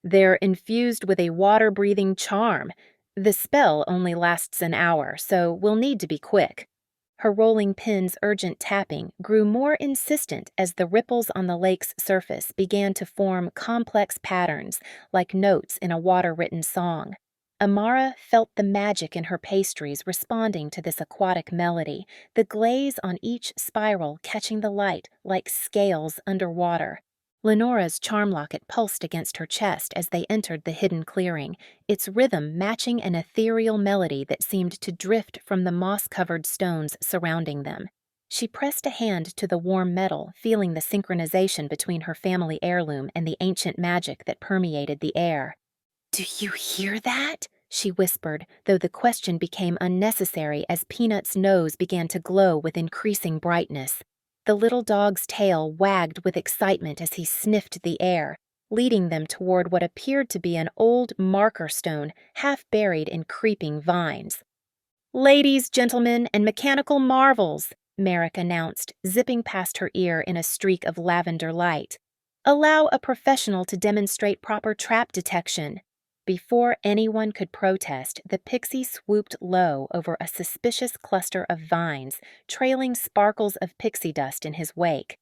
"They're infused with a water-breathing charm. The spell only lasts an hour, so we'll need to be quick." Her rolling pin's urgent tapping grew more insistent as the ripples on the lake's surface began to form complex patterns, like notes in a water-written song. Amara felt the magic in her pastries responding to this aquatic melody, the glaze on each spiral catching the light like scales underwater. Lenora's charm locket pulsed against her chest as they entered the hidden clearing, its rhythm matching an ethereal melody that seemed to drift from the moss-covered stones surrounding them. She pressed a hand to the warm metal, feeling the synchronization between her family heirloom and the ancient magic that permeated the air. "Do you hear that?" she whispered, though the question became unnecessary as Peanut's nose began to glow with increasing brightness. The little dog's tail wagged with excitement as he sniffed the air, leading them toward what appeared to be an old marker stone half buried in creeping vines. "Ladies, gentlemen, and mechanical marvels," Merrick announced, zipping past her ear in a streak of lavender light. "Allow a professional to demonstrate proper trap detection." Before anyone could protest, the pixie swooped low over a suspicious cluster of vines, trailing sparkles of pixie dust in his wake.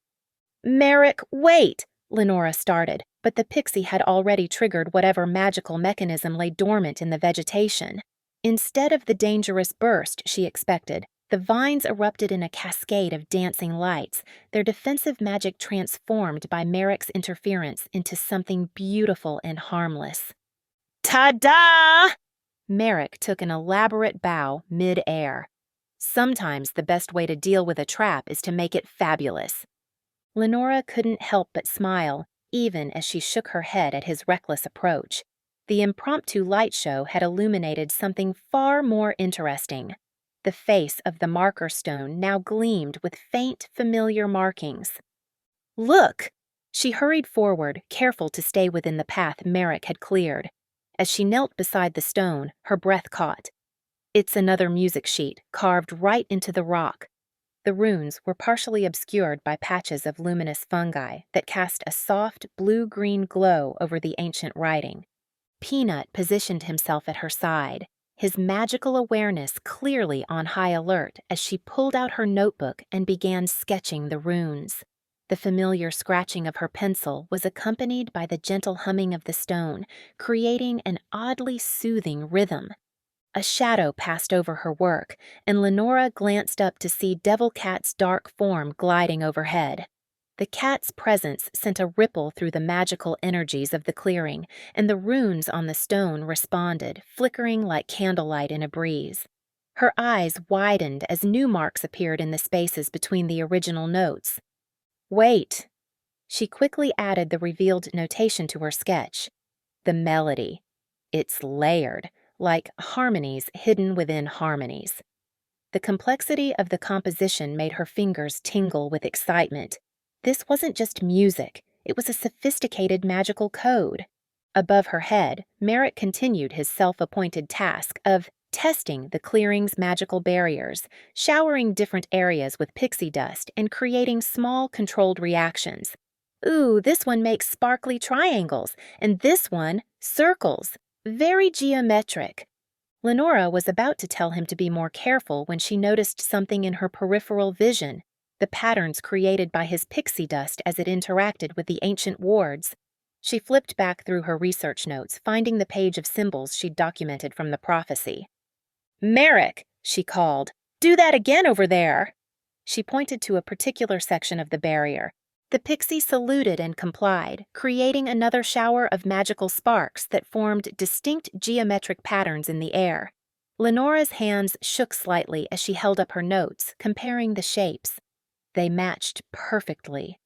"Merrick, wait!" Lenora started, but the pixie had already triggered whatever magical mechanism lay dormant in the vegetation. Instead of the dangerous burst she expected, the vines erupted in a cascade of dancing lights, their defensive magic transformed by Merrick's interference into something beautiful and harmless. Ta-da! Merrick took an elaborate bow mid-air. Sometimes the best way to deal with a trap is to make it fabulous. Lenora couldn't help but smile, even as she shook her head at his reckless approach. The impromptu light show had illuminated something far more interesting. The face of the marker stone now gleamed with faint, familiar markings. Look! She hurried forward, careful to stay within the path Merrick had cleared. As she knelt beside the stone, her breath caught. It's another music sheet, carved right into the rock. The runes were partially obscured by patches of luminous fungi that cast a soft, blue-green glow over the ancient writing. Peanut positioned himself at her side, his magical awareness clearly on high alert as she pulled out her notebook and began sketching the runes. The familiar scratching of her pencil was accompanied by the gentle humming of the stone, creating an oddly soothing rhythm. A shadow passed over her work, and Lenora glanced up to see Devil Cat's dark form gliding overhead. The cat's presence sent a ripple through the magical energies of the clearing, and the runes on the stone responded, flickering like candlelight in a breeze. Her eyes widened as new marks appeared in the spaces between the original notes. Wait! She quickly added the revealed notation to her sketch. The melody. It's layered, like harmonies hidden within harmonies. The complexity of the composition made her fingers tingle with excitement. This wasn't just music, it was a sophisticated magical code. Above her head, Merrick continued his self-appointed task of testing the clearing's magical barriers, showering different areas with pixie dust and creating small controlled reactions. Ooh, this one makes sparkly triangles, and this one, circles. Very geometric. Lenora was about to tell him to be more careful when she noticed something in her peripheral vision, the patterns created by his pixie dust as it interacted with the ancient wards. She flipped back through her research notes, finding the page of symbols she'd documented from the prophecy. Merrick, she called, do that again over there. She pointed to a particular section of the barrier. The pixie saluted and complied, creating another shower of magical sparks that formed distinct geometric patterns in the air. Lenora's hands shook slightly as she held up her notes, comparing the shapes. They matched perfectly.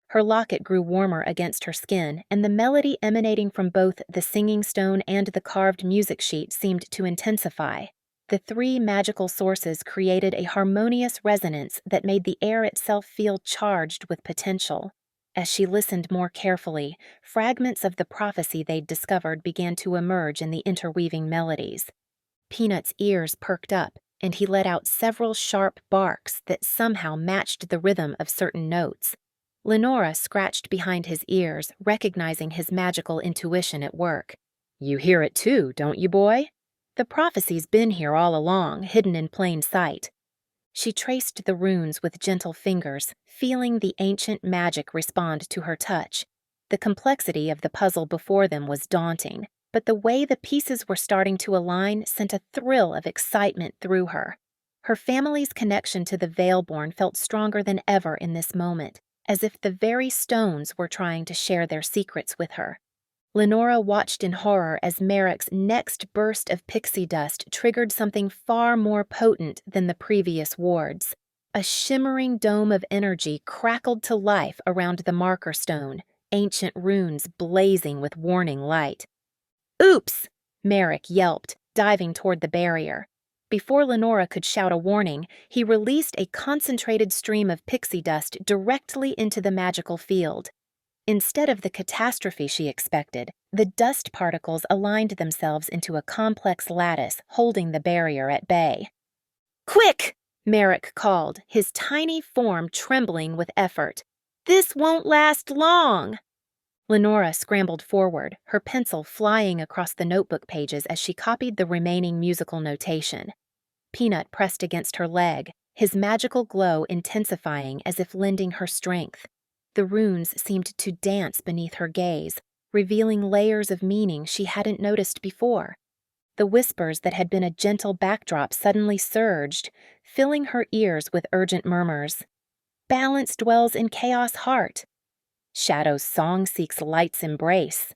Her locket grew warmer against her skin, and the melody emanating from both the singing stone and the carved music sheet seemed to intensify. The three magical sources created a harmonious resonance that made the air itself feel charged with potential. As she listened more carefully, fragments of the prophecy they'd discovered began to emerge in the interweaving melodies. Peanut's ears perked up, and he let out several sharp barks that somehow matched the rhythm of certain notes. Lenora scratched behind his ears, recognizing his magical intuition at work. You hear it too, don't you, boy? The prophecy's been here all along, hidden in plain sight. She traced the runes with gentle fingers, feeling the ancient magic respond to her touch. The complexity of the puzzle before them was daunting, but the way the pieces were starting to align sent a thrill of excitement through her. Her family's connection to the Veilborn felt stronger than ever in this moment, as if the very stones were trying to share their secrets with her. Lenora watched in horror as Merrick's next burst of pixie dust triggered something far more potent than the previous wards. A shimmering dome of energy crackled to life around the marker stone, ancient runes blazing with warning light. Oops! Merrick yelped, diving toward the barrier. Before Lenora could shout a warning, he released a concentrated stream of pixie dust directly into the magical field. Instead of the catastrophe she expected, the dust particles aligned themselves into a complex lattice, holding the barrier at bay. Quick! Merrick called, his tiny form trembling with effort. This won't last long! Lenora scrambled forward, her pencil flying across the notebook pages as she copied the remaining musical notation. Peanut pressed against her leg, his magical glow intensifying as if lending her strength. The runes seemed to dance beneath her gaze, revealing layers of meaning she hadn't noticed before. The whispers that had been a gentle backdrop suddenly surged, filling her ears with urgent murmurs. Balance dwells in chaos heart. Shadow's song seeks light's embrace.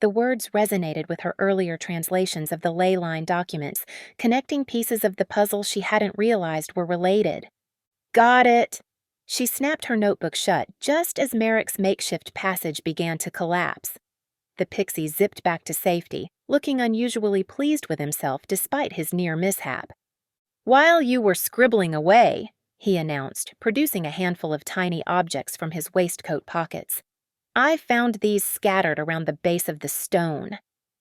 The words resonated with her earlier translations of the leyline documents, connecting pieces of the puzzle she hadn't realized were related. Got it! She snapped her notebook shut just as Merrick's makeshift passage began to collapse. The pixie zipped back to safety, looking unusually pleased with himself despite his near mishap. "While you were scribbling away," he announced, producing a handful of tiny objects from his waistcoat pockets, "I found these scattered around the base of the stone."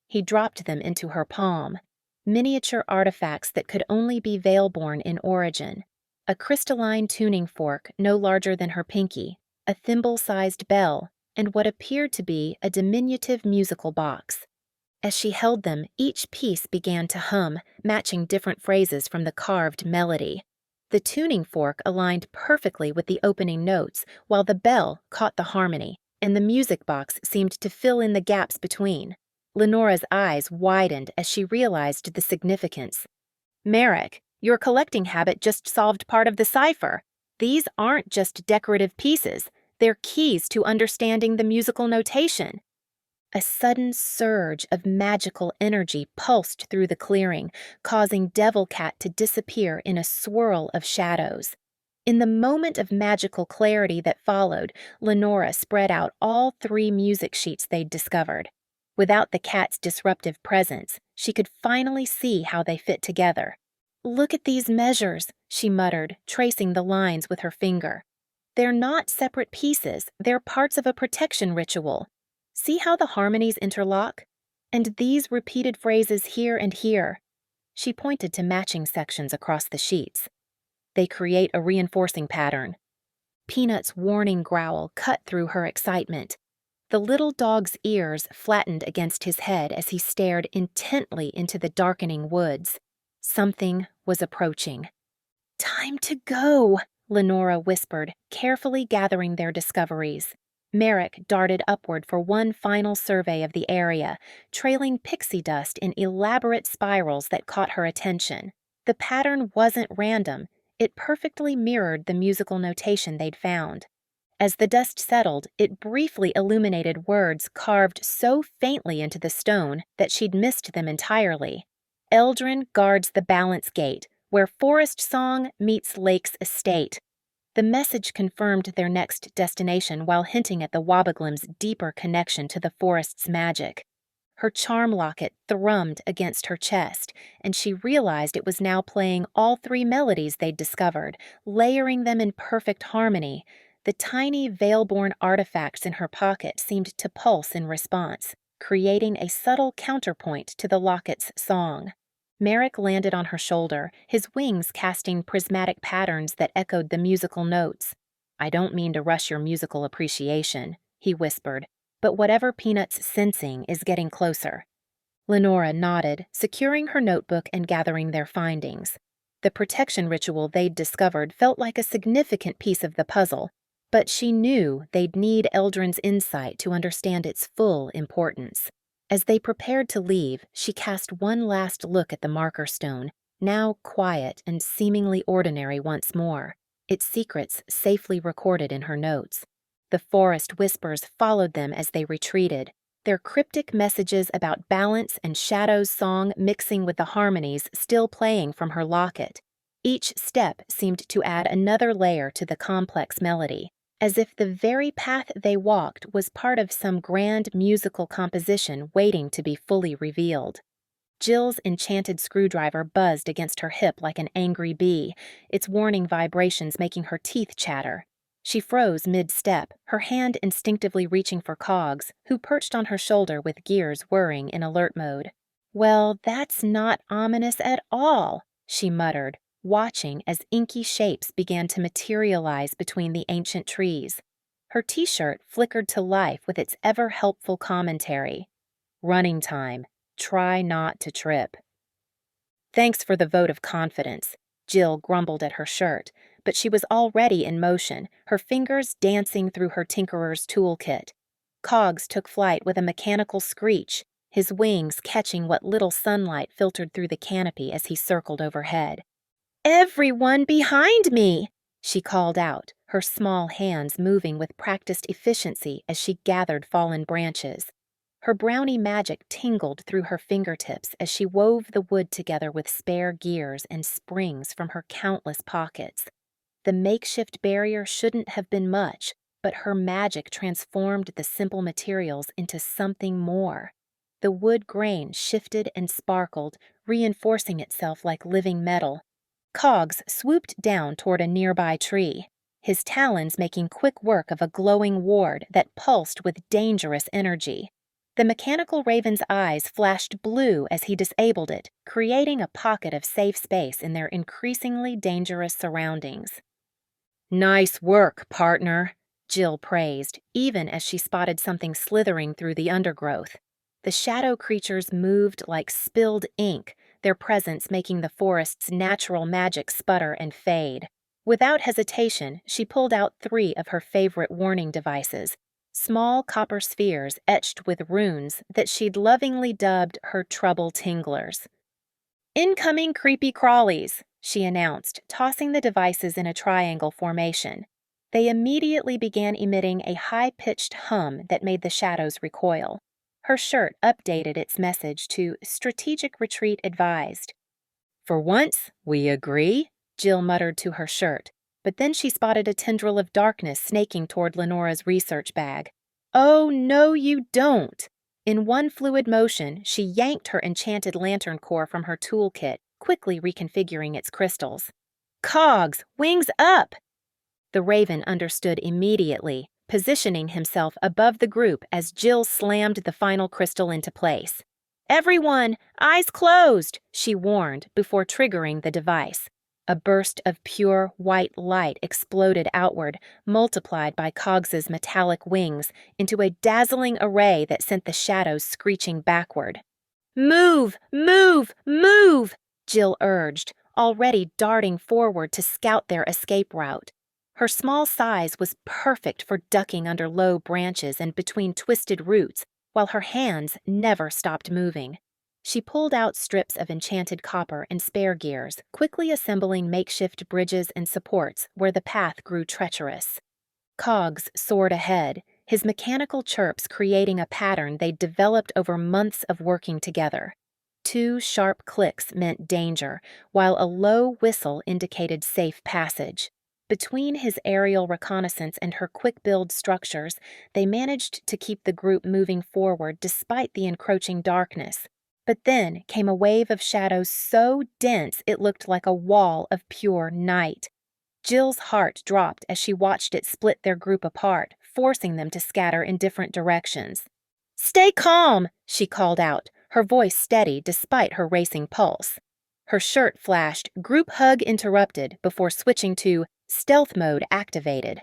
He dropped them into her palm, miniature artifacts that could only be Veilborn in origin. A crystalline tuning fork no larger than her pinky, a thimble-sized bell, and what appeared to be a diminutive musical box. As she held them, each piece began to hum, matching different phrases from the carved melody. The tuning fork aligned perfectly with the opening notes, while the bell caught the harmony, and the music box seemed to fill in the gaps between. Lenora's eyes widened as she realized the significance. "Merrick, your collecting habit just solved part of the cipher. These aren't just decorative pieces, they're keys to understanding the musical notation." A sudden surge of magical energy pulsed through the clearing, causing Devil Cat to disappear in a swirl of shadows. In the moment of magical clarity that followed, Lenora spread out all 3 music sheets they'd discovered. Without the cat's disruptive presence, she could finally see how they fit together. "Look at these measures," she muttered, tracing the lines with her finger. "They're not separate pieces, they're parts of a protection ritual. See how the harmonies interlock? And these repeated phrases here and here." She pointed to matching sections across the sheets. "They create a reinforcing pattern." Peanut's warning growl cut through her excitement. The little dog's ears flattened against his head as he stared intently into the darkening woods. Something was approaching. "Time to go," Lenora whispered, carefully gathering their discoveries. Merrick darted upward for one final survey of the area, trailing pixie dust in elaborate spirals that caught her attention. The pattern wasn't random. It perfectly mirrored the musical notation they'd found. As the dust settled, it briefly illuminated words carved so faintly into the stone that she'd missed them entirely. "Eldrin guards the balance gate, where forest song meets lake's estate." The message confirmed their next destination while hinting at the Wobbeglim's deeper connection to the forest's magic. Her charm locket thrummed against her chest, and she realized it was now playing all 3 melodies they'd discovered, layering them in perfect harmony. The tiny Veilborn artifacts in her pocket seemed to pulse in response, creating a subtle counterpoint to the locket's song. Merrick landed on her shoulder, his wings casting prismatic patterns that echoed the musical notes. "I don't mean to rush your musical appreciation," he whispered, "but whatever Peanut's sensing is getting closer." Lenora nodded, securing her notebook and gathering their findings. The protection ritual they'd discovered felt like a significant piece of the puzzle, but she knew they'd need Eldrin's insight to understand its full importance. As they prepared to leave, she cast one last look at the marker stone, now quiet and seemingly ordinary once more, its secrets safely recorded in her notes. The forest whispers followed them as they retreated, their cryptic messages about balance and Shadow's song mixing with the harmonies still playing from her locket. Each step seemed to add another layer to the complex melody, as if the very path they walked was part of some grand musical composition waiting to be fully revealed. Jill's enchanted screwdriver buzzed against her hip like an angry bee, its warning vibrations making her teeth chatter. She froze mid-step, her hand instinctively reaching for Cogs, who perched on her shoulder with gears whirring in alert mode. "Well, that's not ominous at all," she muttered, watching as inky shapes began to materialize between the ancient trees. Her t-shirt flickered to life with its ever-helpful commentary. "Running time. Try not to trip." "Thanks for the vote of confidence," Jill grumbled at her shirt, but she was already in motion, her fingers dancing through her tinkerer's toolkit. Cogs took flight with a mechanical screech, his wings catching what little sunlight filtered through the canopy as he circled overhead. "Everyone behind me!" she called out, her small hands moving with practiced efficiency as she gathered fallen branches. Her brownie magic tingled through her fingertips as she wove the wood together with spare gears and springs from her countless pockets. The makeshift barrier shouldn't have been much, but her magic transformed the simple materials into something more. The wood grain shifted and sparkled, reinforcing itself like living metal. Cogs swooped down toward a nearby tree, his talons making quick work of a glowing ward that pulsed with dangerous energy. The mechanical raven's eyes flashed blue as he disabled it, creating a pocket of safe space in their increasingly dangerous surroundings. "Nice work, partner," Jill praised, even as she spotted something slithering through the undergrowth. The shadow creatures moved like spilled ink, their presence making the forest's natural magic sputter and fade. Without hesitation, she pulled out 3 of her favorite warning devices, small copper spheres etched with runes that she'd lovingly dubbed her trouble tinglers. "Incoming creepy crawlies," she announced, tossing the devices in a triangle formation. They immediately began emitting a high-pitched hum that made the shadows recoil. Her shirt updated its message to strategic retreat advised. "For once, we agree," Jill muttered to her shirt, but then she spotted a tendril of darkness snaking toward Lenora's research bag. "Oh, no you don't!" In one fluid motion, she yanked her enchanted lantern core from her toolkit, quickly reconfiguring its crystals. "Cogs, wings up!" The raven understood immediately, positioning himself above the group as Jill slammed the final crystal into place. "Everyone, eyes closed," she warned before triggering the device. A burst of pure white light exploded outward, multiplied by Cogs's metallic wings, into a dazzling array that sent the shadows screeching backward. "Move! Move! Move!" Jill urged, already darting forward to scout their escape route. Her small size was perfect for ducking under low branches and between twisted roots, while her hands never stopped moving. She pulled out strips of enchanted copper and spare gears, quickly assembling makeshift bridges and supports where the path grew treacherous. Cogs soared ahead, his mechanical chirps creating a pattern they'd developed over months of working together. 2 sharp clicks meant danger, while a low whistle indicated safe passage. Between his aerial reconnaissance and her quick-build structures, they managed to keep the group moving forward despite the encroaching darkness. But then came a wave of shadows so dense it looked like a wall of pure night. Jill's heart dropped as she watched it split their group apart, forcing them to scatter in different directions. "Stay calm," she called out, her voice steady despite her racing pulse. Her shirt flashed, group hug interrupted, before switching to stealth mode activated.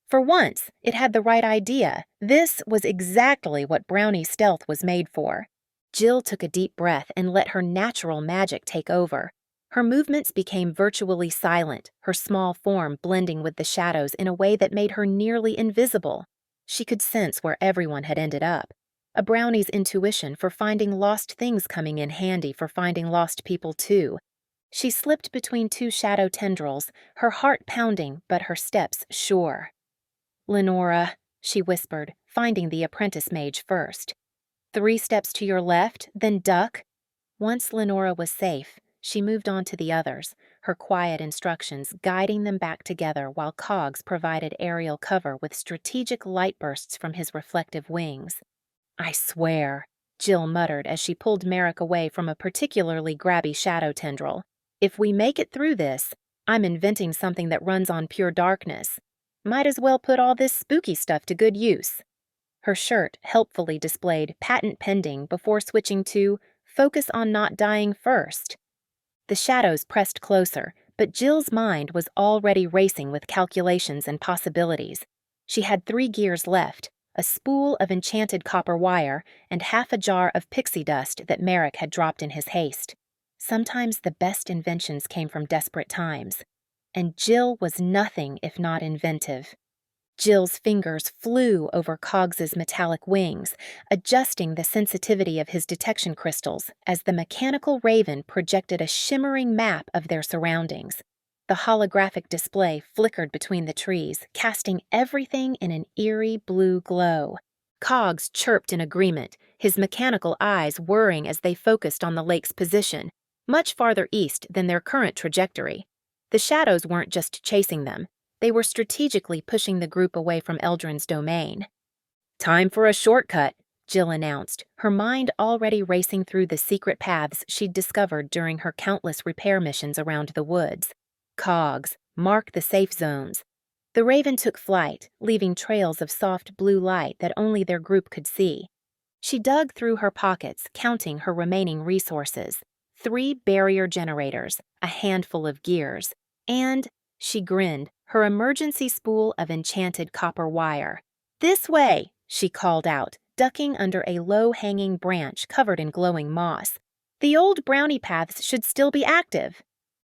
For once, it had the right idea. This was exactly what Brownie stealth was made for. Jill took a deep breath and let her natural magic take over. Her movements became virtually silent, her small form blending with the shadows in a way that made her nearly invisible. She could sense where everyone had ended up. A brownie's intuition for finding lost things coming in handy for finding lost people too. She slipped between 2 shadow tendrils, her heart pounding but her steps sure. "Lenora," she whispered, finding the apprentice mage first. 3 steps to your left, then duck. Once Lenora was safe, she moved on to the others, her quiet instructions guiding them back together while Cogs provided aerial cover with strategic light bursts from his reflective wings. "I swear," Jill muttered as she pulled Merrick away from a particularly grabby shadow tendril. "If we make it through this, I'm inventing something that runs on pure darkness. Might as well put all this spooky stuff to good use." Her shirt helpfully displayed patent pending before switching to focus on not dying first. The shadows pressed closer, but Jill's mind was already racing with calculations and possibilities. She had 3 gears left, a spool of enchanted copper wire, and half a jar of pixie dust that Merrick had dropped in his haste. Sometimes the best inventions came from desperate times, and Jill was nothing if not inventive. Jill's fingers flew over Cogs's metallic wings, adjusting the sensitivity of his detection crystals as the mechanical raven projected a shimmering map of their surroundings. The holographic display flickered between the trees, casting everything in an eerie blue glow. Cogs chirped in agreement, his mechanical eyes whirring as they focused on the lake's position, much farther east than their current trajectory. The shadows weren't just chasing them, they were strategically pushing the group away from Eldrin's domain. "Time for a shortcut," Jill announced, her mind already racing through the secret paths she'd discovered during her countless repair missions around the woods. Cogs, mark the safe zones. The Raven took flight, leaving trails of soft blue light that only their group could see. She dug through her pockets, counting her remaining resources. 3 barrier generators, a handful of gears, and, she grinned, her emergency spool of enchanted copper wire. "This way," she called out, ducking under a low-hanging branch covered in glowing moss. "The old brownie paths should still be active."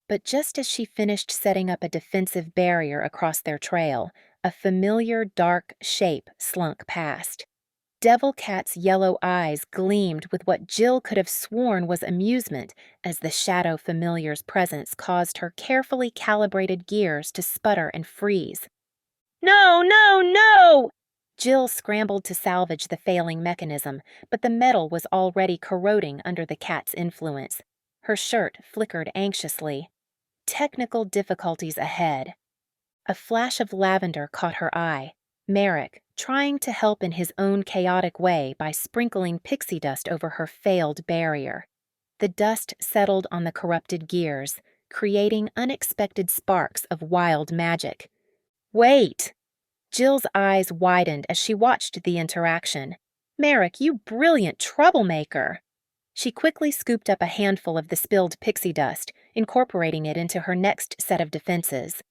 But just as she finished setting up a defensive barrier across their trail, a familiar dark shape slunk past. Devil Cat's yellow eyes gleamed with what Jill could have sworn was amusement as the shadow familiar's presence caused her carefully calibrated gears to sputter and freeze. "No, no, no!" Jill scrambled to salvage the failing mechanism, but the metal was already corroding under the cat's influence. Her shirt flickered anxiously. Technical difficulties ahead. A flash of lavender caught her eye. Merrick, trying to help in his own chaotic way by sprinkling pixie dust over her failed barrier. The dust settled on the corrupted gears, creating unexpected sparks of wild magic. "Wait!" Jill's eyes widened as she watched the interaction. "Merrick, you brilliant troublemaker!" She quickly scooped up a handful of the spilled pixie dust, incorporating it into her next set of defenses.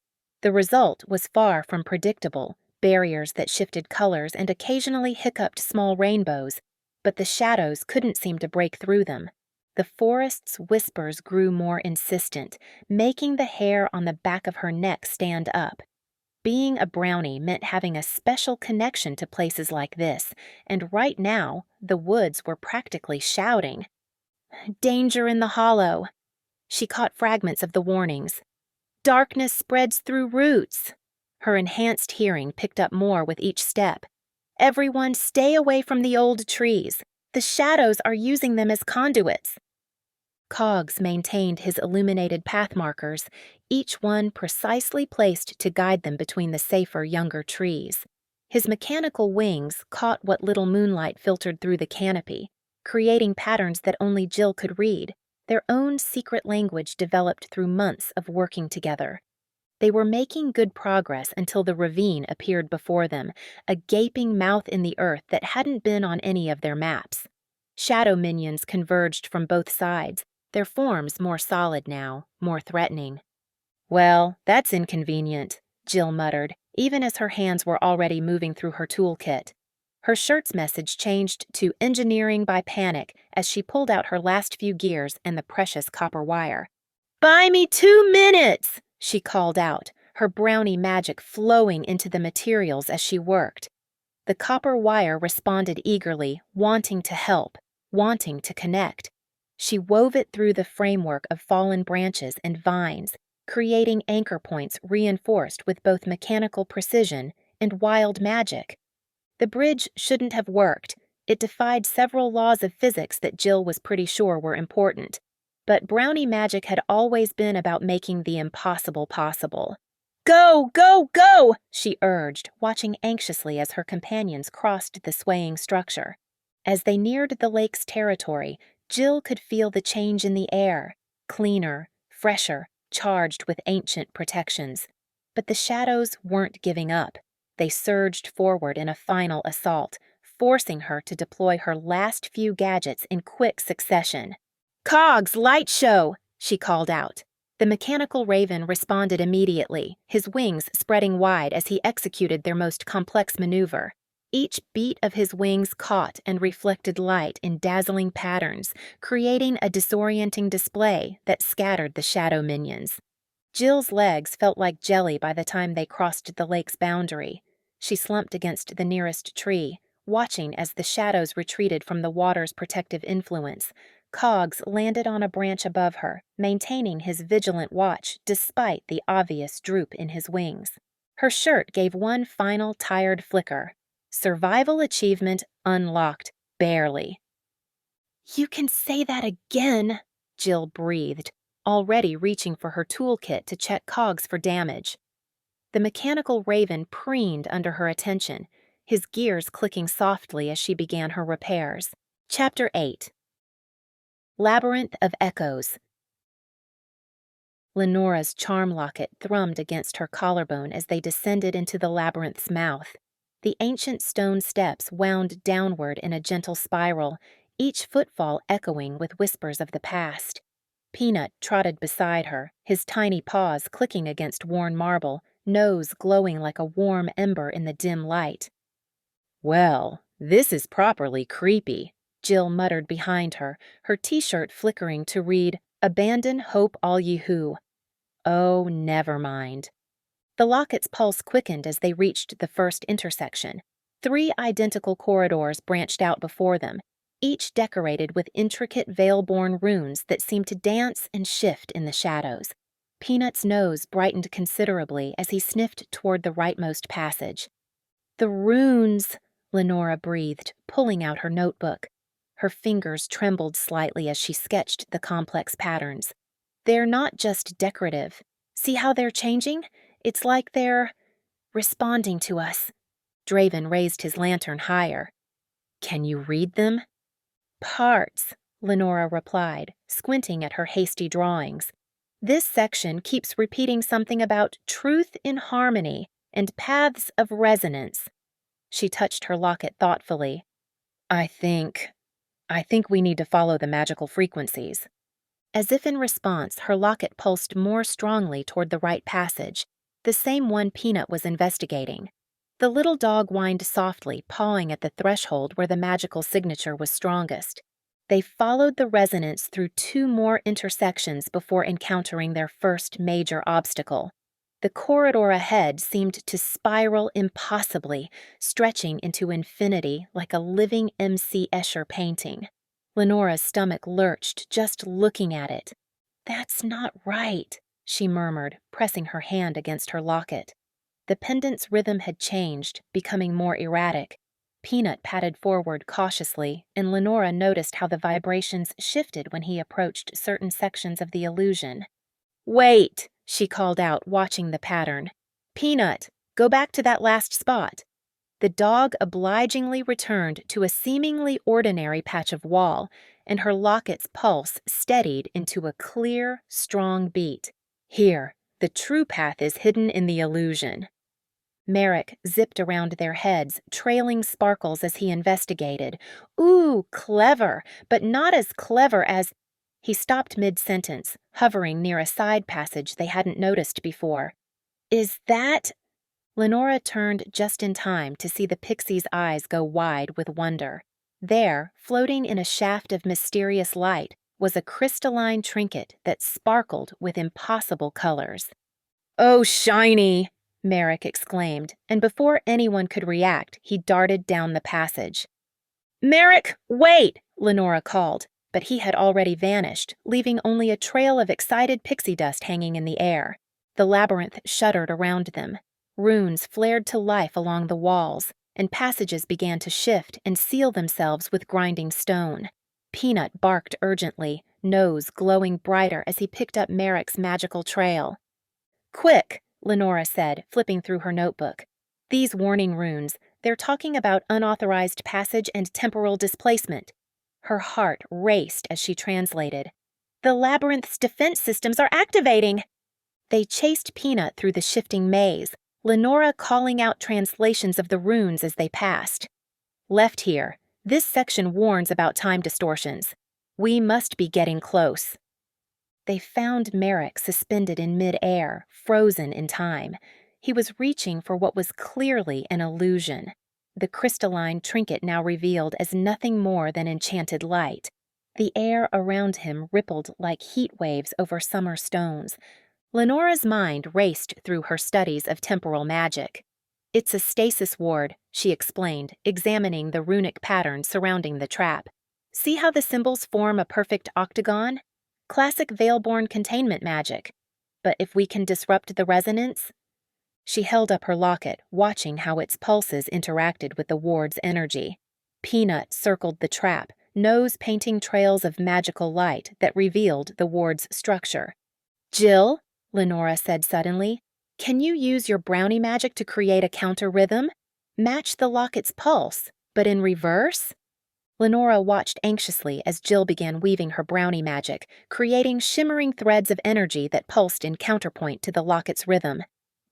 The result was far from predictable, barriers that shifted colors and occasionally hiccuped small rainbows, but the shadows couldn't seem to break through them. The forest's whispers grew more insistent, making the hair on the back of her neck stand up. Being a brownie meant having a special connection to places like this, and right now, the woods were practically shouting. "Danger in the hollow." She caught fragments of the warnings. "Darkness spreads through roots." Her enhanced hearing picked up more with each step. "Everyone stay away from the old trees. The shadows are using them as conduits." Cogs maintained his illuminated path markers, each one precisely placed to guide them between the safer younger trees. His mechanical wings caught what little moonlight filtered through the canopy, creating patterns that only Jill could read, their own secret language developed through months of working together. They were making good progress until the ravine appeared before them, a gaping mouth in the earth that hadn't been on any of their maps. Shadow minions converged from both sides, their forms more solid now, more threatening. "Well, that's inconvenient," Jill muttered, even as her hands were already moving through her toolkit. Her shirt's message changed to engineering by panic as she pulled out her last few gears and the precious copper wire. "Buy me 2 minutes!" she called out, her brownie magic flowing into the materials as she worked. The copper wire responded eagerly, wanting to help, wanting to connect. She wove it through the framework of fallen branches and vines, creating anchor points reinforced with both mechanical precision and wild magic. The bridge shouldn't have worked. It defied several laws of physics that Jill was pretty sure were important. But brownie magic had always been about making the impossible possible. "Go, go, go!" she urged, watching anxiously as her companions crossed the swaying structure. As they neared the lake's territory, Jill could feel the change in the air, cleaner, fresher, charged with ancient protections. But the shadows weren't giving up. They surged forward in a final assault, forcing her to deploy her last few gadgets in quick succession. "Cogs, light show!" she called out. The mechanical raven responded immediately, his wings spreading wide as he executed their most complex maneuver. Each beat of his wings caught and reflected light in dazzling patterns, creating a disorienting display that scattered the shadow minions. Jill's legs felt like jelly by the time they crossed the lake's boundary. She slumped against the nearest tree, watching as the shadows retreated from the water's protective influence. Cogs landed on a branch above her, maintaining his vigilant watch despite the obvious droop in his wings. Her shirt gave one final tired flicker. Survival achievement unlocked, barely. "You can say that again," Jill breathed, already reaching for her toolkit to check cogs for damage. The mechanical raven preened under her attention, his gears clicking softly as she began her repairs. Chapter 8. Labyrinth of Echoes. Lenora's charm locket thrummed against her collarbone as they descended into the labyrinth's mouth. The ancient stone steps wound downward in a gentle spiral, each footfall echoing with whispers of the past. Peanut trotted beside her, his tiny paws clicking against worn marble, nose glowing like a warm ember in the dim light. "Well, this is properly creepy," Jill muttered behind her, her t-shirt flickering to read, "Abandon hope all ye who." Oh, never mind. The locket's pulse quickened as they reached the first intersection. 3 identical corridors branched out before them, each decorated with intricate veil-born runes that seemed to dance and shift in the shadows. Peanut's nose brightened considerably as he sniffed toward the rightmost passage. "The runes," Lenora breathed, pulling out her notebook. Her fingers trembled slightly as she sketched the complex patterns. "They're not just decorative. See how they're changing? It's like they're responding to us." Draven raised his lantern higher. "Can you read them?" "Parts," Lenora replied, squinting at her hasty drawings. "This section keeps repeating something about truth in harmony and paths of resonance." She touched her locket thoughtfully. I think we need to follow the magical frequencies." As if in response, her locket pulsed more strongly toward the right passage, the same one Peanut was investigating. The little dog whined softly, pawing at the threshold where the magical signature was strongest. They followed the resonance through 2 more intersections before encountering their first major obstacle. The corridor ahead seemed to spiral impossibly, stretching into infinity like a living M.C. Escher painting. Lenora's stomach lurched just looking at it. "That's not right," she murmured, pressing her hand against her locket. The pendant's rhythm had changed, becoming more erratic. Peanut patted forward cautiously, and Lenora noticed how the vibrations shifted when he approached certain sections of the illusion. "Wait!" she called out, watching the pattern. "Peanut, go back to that last spot." The dog obligingly returned to a seemingly ordinary patch of wall, and her locket's pulse steadied into a clear, strong beat. "Here, the true path is hidden in the illusion." Merrick zipped around their heads, trailing sparkles as he investigated. "Ooh, clever, but not as clever as—" He stopped mid-sentence, hovering near a side passage they hadn't noticed before. "Is that—" Lenora turned just in time to see the pixie's eyes go wide with wonder. There, floating in a shaft of mysterious light, was a crystalline trinket that sparkled with impossible colors. "Oh, shiny!" Merrick exclaimed, and before anyone could react, he darted down the passage. "Merrick, wait!" Lenora called, but he had already vanished, leaving only a trail of excited pixie dust hanging in the air. The labyrinth shuddered around them. Runes flared to life along the walls, and passages began to shift and seal themselves with grinding stone. Peanut barked urgently, nose glowing brighter as he picked up Merrick's magical trail. "Quick!" Lenora said, flipping through her notebook. "These warning runes, they're talking about unauthorized passage and temporal displacement." Her heart raced as she translated. "The labyrinth's defense systems are activating!" They chased Peanut through the shifting maze, Lenora calling out translations of the runes as they passed. "Left here. This section warns about time distortions. We must be getting close." They found Merrick suspended in mid-air, frozen in time. He was reaching for what was clearly an illusion. The crystalline trinket now revealed as nothing more than enchanted light. The air around him rippled like heat waves over summer stones. Lenora's mind raced through her studies of temporal magic. "It's a stasis ward," she explained, examining the runic patterns surrounding the trap. "See how the symbols form a perfect octagon? Classic veil-born containment magic. But if we can disrupt the resonance—" She held up her locket, watching how its pulses interacted with the ward's energy. Peanut circled the trap, nose painting trails of magical light that revealed the ward's structure. "Jill," Lenora said suddenly, "can you use your brownie magic to create a counter rhythm? Match the locket's pulse, but in reverse?" Lenora watched anxiously as Jill began weaving her brownie magic, creating shimmering threads of energy that pulsed in counterpoint to the locket's rhythm.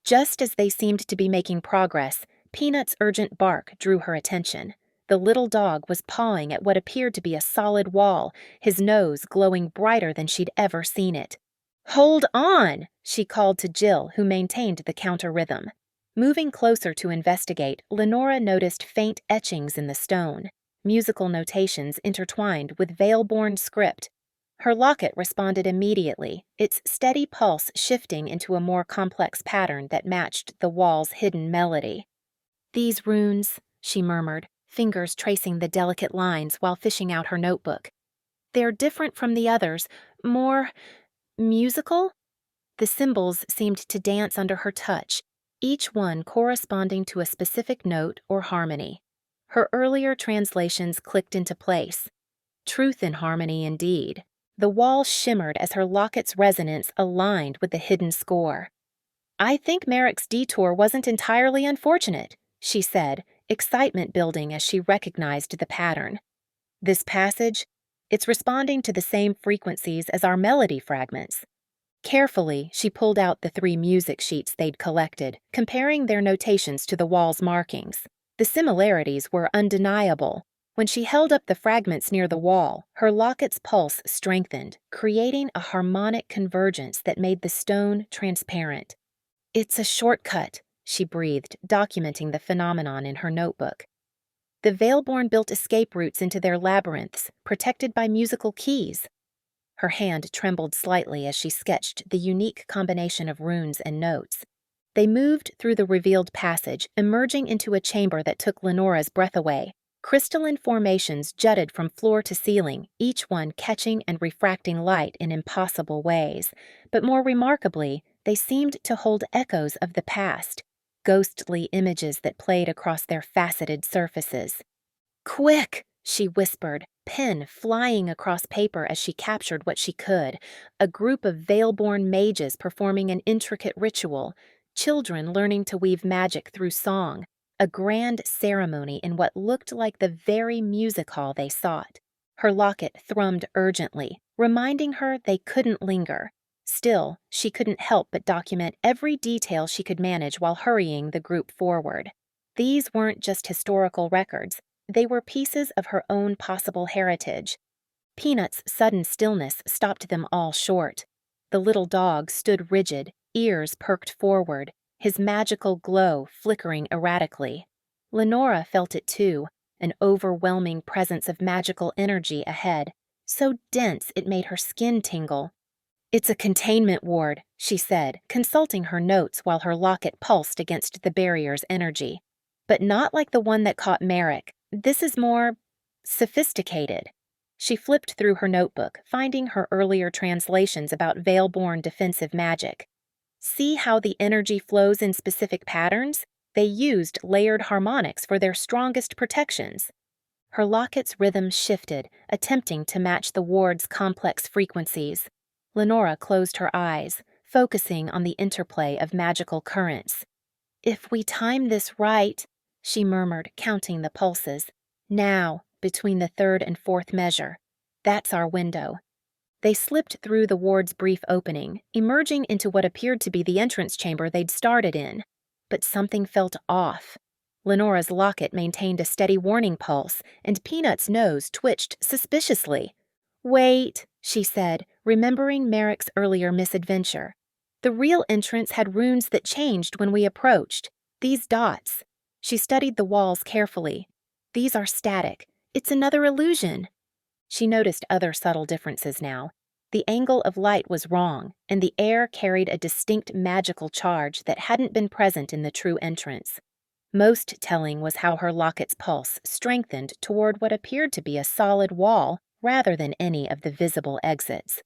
Just as they seemed to be making progress, Peanut's urgent bark drew her attention. The little dog was pawing at what appeared to be a solid wall, his nose glowing brighter than she'd ever seen it. "Hold on!" she called to Jill, who maintained the counter rhythm. Moving closer to investigate, Lenora noticed faint etchings in the stone, musical notations intertwined with veil-born script. Her locket responded immediately, its steady pulse shifting into a more complex pattern that matched the wall's hidden melody. "These runes," she murmured, fingers tracing the delicate lines while fishing out her notebook. "They're different from the others, more musical?" The symbols seemed to dance under her touch, each one corresponding to a specific note or harmony. Her earlier translations clicked into place. Truth in harmony indeed. The wall shimmered as her locket's resonance aligned with the hidden score. "I think Merrick's detour wasn't entirely unfortunate," she said, excitement building as she recognized the pattern. "This passage, it's responding to the same frequencies as our melody fragments." Carefully, she pulled out the 3 music sheets they'd collected, comparing their notations to the wall's markings. The similarities were undeniable. When she held up the fragments near the wall, her locket's pulse strengthened, creating a harmonic convergence that made the stone transparent. "It's a shortcut," she breathed, documenting the phenomenon in her notebook. "The Veilborn built escape routes into their labyrinths, protected by musical keys." Her hand trembled slightly as she sketched the unique combination of runes and notes. They moved through the revealed passage, emerging into a chamber that took Lenora's breath away. Crystalline formations jutted from floor to ceiling, each one catching and refracting light in impossible ways. But more remarkably, they seemed to hold echoes of the past, ghostly images that played across their faceted surfaces. "Quick!" she whispered, pen flying across paper as she captured what she could. A group of veil-born mages performing an intricate ritual, children learning to weave magic through song, a grand ceremony in what looked like the very music hall they sought. Her locket thrummed urgently, reminding her they couldn't linger. Still, she couldn't help but document every detail she could manage while hurrying the group forward. These weren't just historical records. They were pieces of her own possible heritage. Peanut's sudden stillness stopped them all short. The little dog stood rigid, ears perked forward, his magical glow flickering erratically. Lenora felt it too, an overwhelming presence of magical energy ahead, so dense it made her skin tingle. "It's a containment ward," she said, consulting her notes while her locket pulsed against the barrier's energy. "But not like the one that caught Merrick. This is more sophisticated." She flipped through her notebook, finding her earlier translations about veil-born defensive magic. See how the energy flows in specific patterns? They used layered harmonics for their strongest protections. Her locket's rhythm shifted, attempting to match the ward's complex frequencies. Lenora closed her eyes, focusing on the interplay of magical currents. "If we time this right," she murmured, counting the pulses. "Now, between the 3rd and 4th measure. That's our window." They slipped through the ward's brief opening, emerging into what appeared to be the entrance chamber they'd started in. But something felt off. Lenora's locket maintained a steady warning pulse, and Peanut's nose twitched suspiciously. "Wait," she said, remembering Merrick's earlier misadventure. "The real entrance had runes that changed when we approached. These dots." She studied the walls carefully. "These are static. It's another illusion." She noticed other subtle differences now. The angle of light was wrong, and the air carried a distinct magical charge that hadn't been present in the true entrance. Most telling was how her locket's pulse strengthened toward what appeared to be a solid wall rather than any of the visible exits.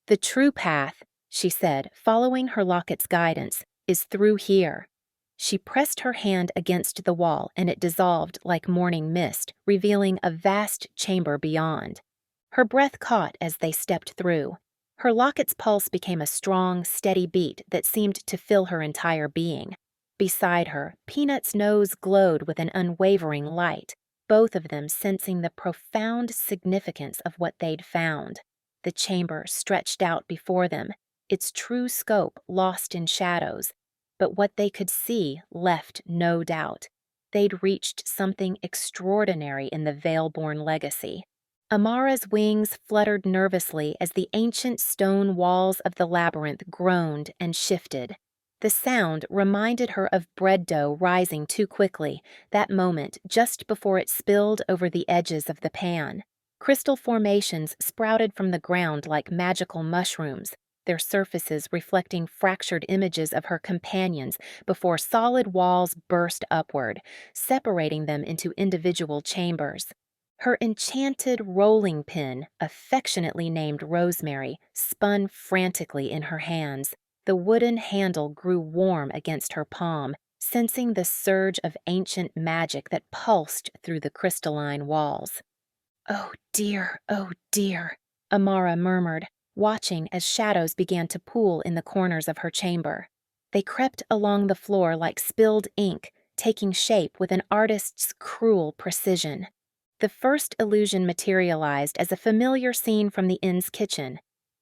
"The true path," she said, following her locket's guidance, "is through here." She pressed her hand against the wall and it dissolved like morning mist, revealing a vast chamber beyond. Her breath caught as they stepped through. Her locket's pulse became a strong, steady beat that seemed to fill her entire being. Beside her, Peanut's nose glowed with an unwavering light, both of them sensing the profound significance of what they'd found. The chamber stretched out before them, its true scope lost in shadows, but what they could see left no doubt. They'd reached something extraordinary in the Veil-born legacy. Amara's wings fluttered nervously as the ancient stone walls of the labyrinth groaned and shifted. The sound reminded her of bread dough rising too quickly, that moment just before it spilled over the edges of the pan. Crystal formations sprouted from the ground like magical mushrooms, their surfaces reflecting fractured images of her companions before solid walls burst upward, separating them into individual chambers. Her enchanted rolling pin, affectionately named Rosemary, spun frantically in her hands. The wooden handle grew warm against her palm, sensing the surge of ancient magic that pulsed through the crystalline walls. Oh dear, Amara murmured, watching as shadows began to pool in the corners of her chamber. They crept along the floor like spilled ink, taking shape with an artist's cruel precision. The first illusion materialized as a familiar scene from the inn's kitchen.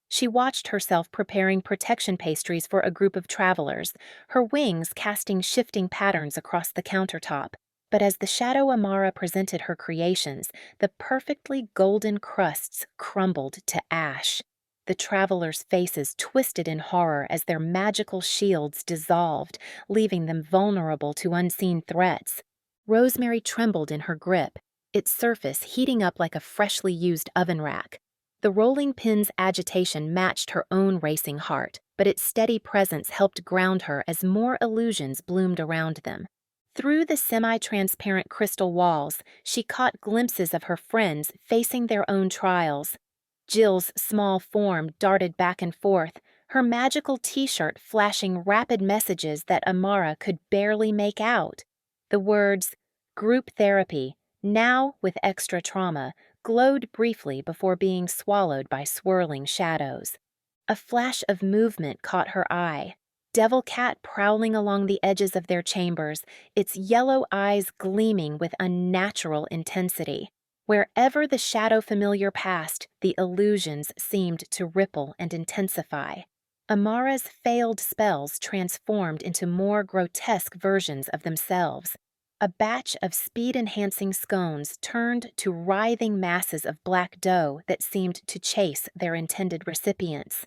She watched herself preparing protection pastries for a group of travelers, her wings casting shifting patterns across the countertop. But as the shadow Amara presented her creations, the perfectly golden crusts crumbled to ash. The travelers' faces twisted in horror as their magical shields dissolved, leaving them vulnerable to unseen threats. Rosemary trembled in her grip, its surface heating up like a freshly used oven rack. The rolling pin's agitation matched her own racing heart, but its steady presence helped ground her as more illusions bloomed around them. Through the semi-transparent crystal walls, she caught glimpses of her friends facing their own trials. Jill's small form darted back and forth, her magical t-shirt flashing rapid messages that Amara could barely make out. The words, "Group therapy, now with extra trauma," glowed briefly before being swallowed by swirling shadows. A flash of movement caught her eye. Devil Cat prowling along the edges of their chambers, its yellow eyes gleaming with unnatural intensity. Wherever the shadow familiar passed, the illusions seemed to ripple and intensify. Amara's failed spells transformed into more grotesque versions of themselves. A batch of speed-enhancing scones turned to writhing masses of black dough that seemed to chase their intended recipients.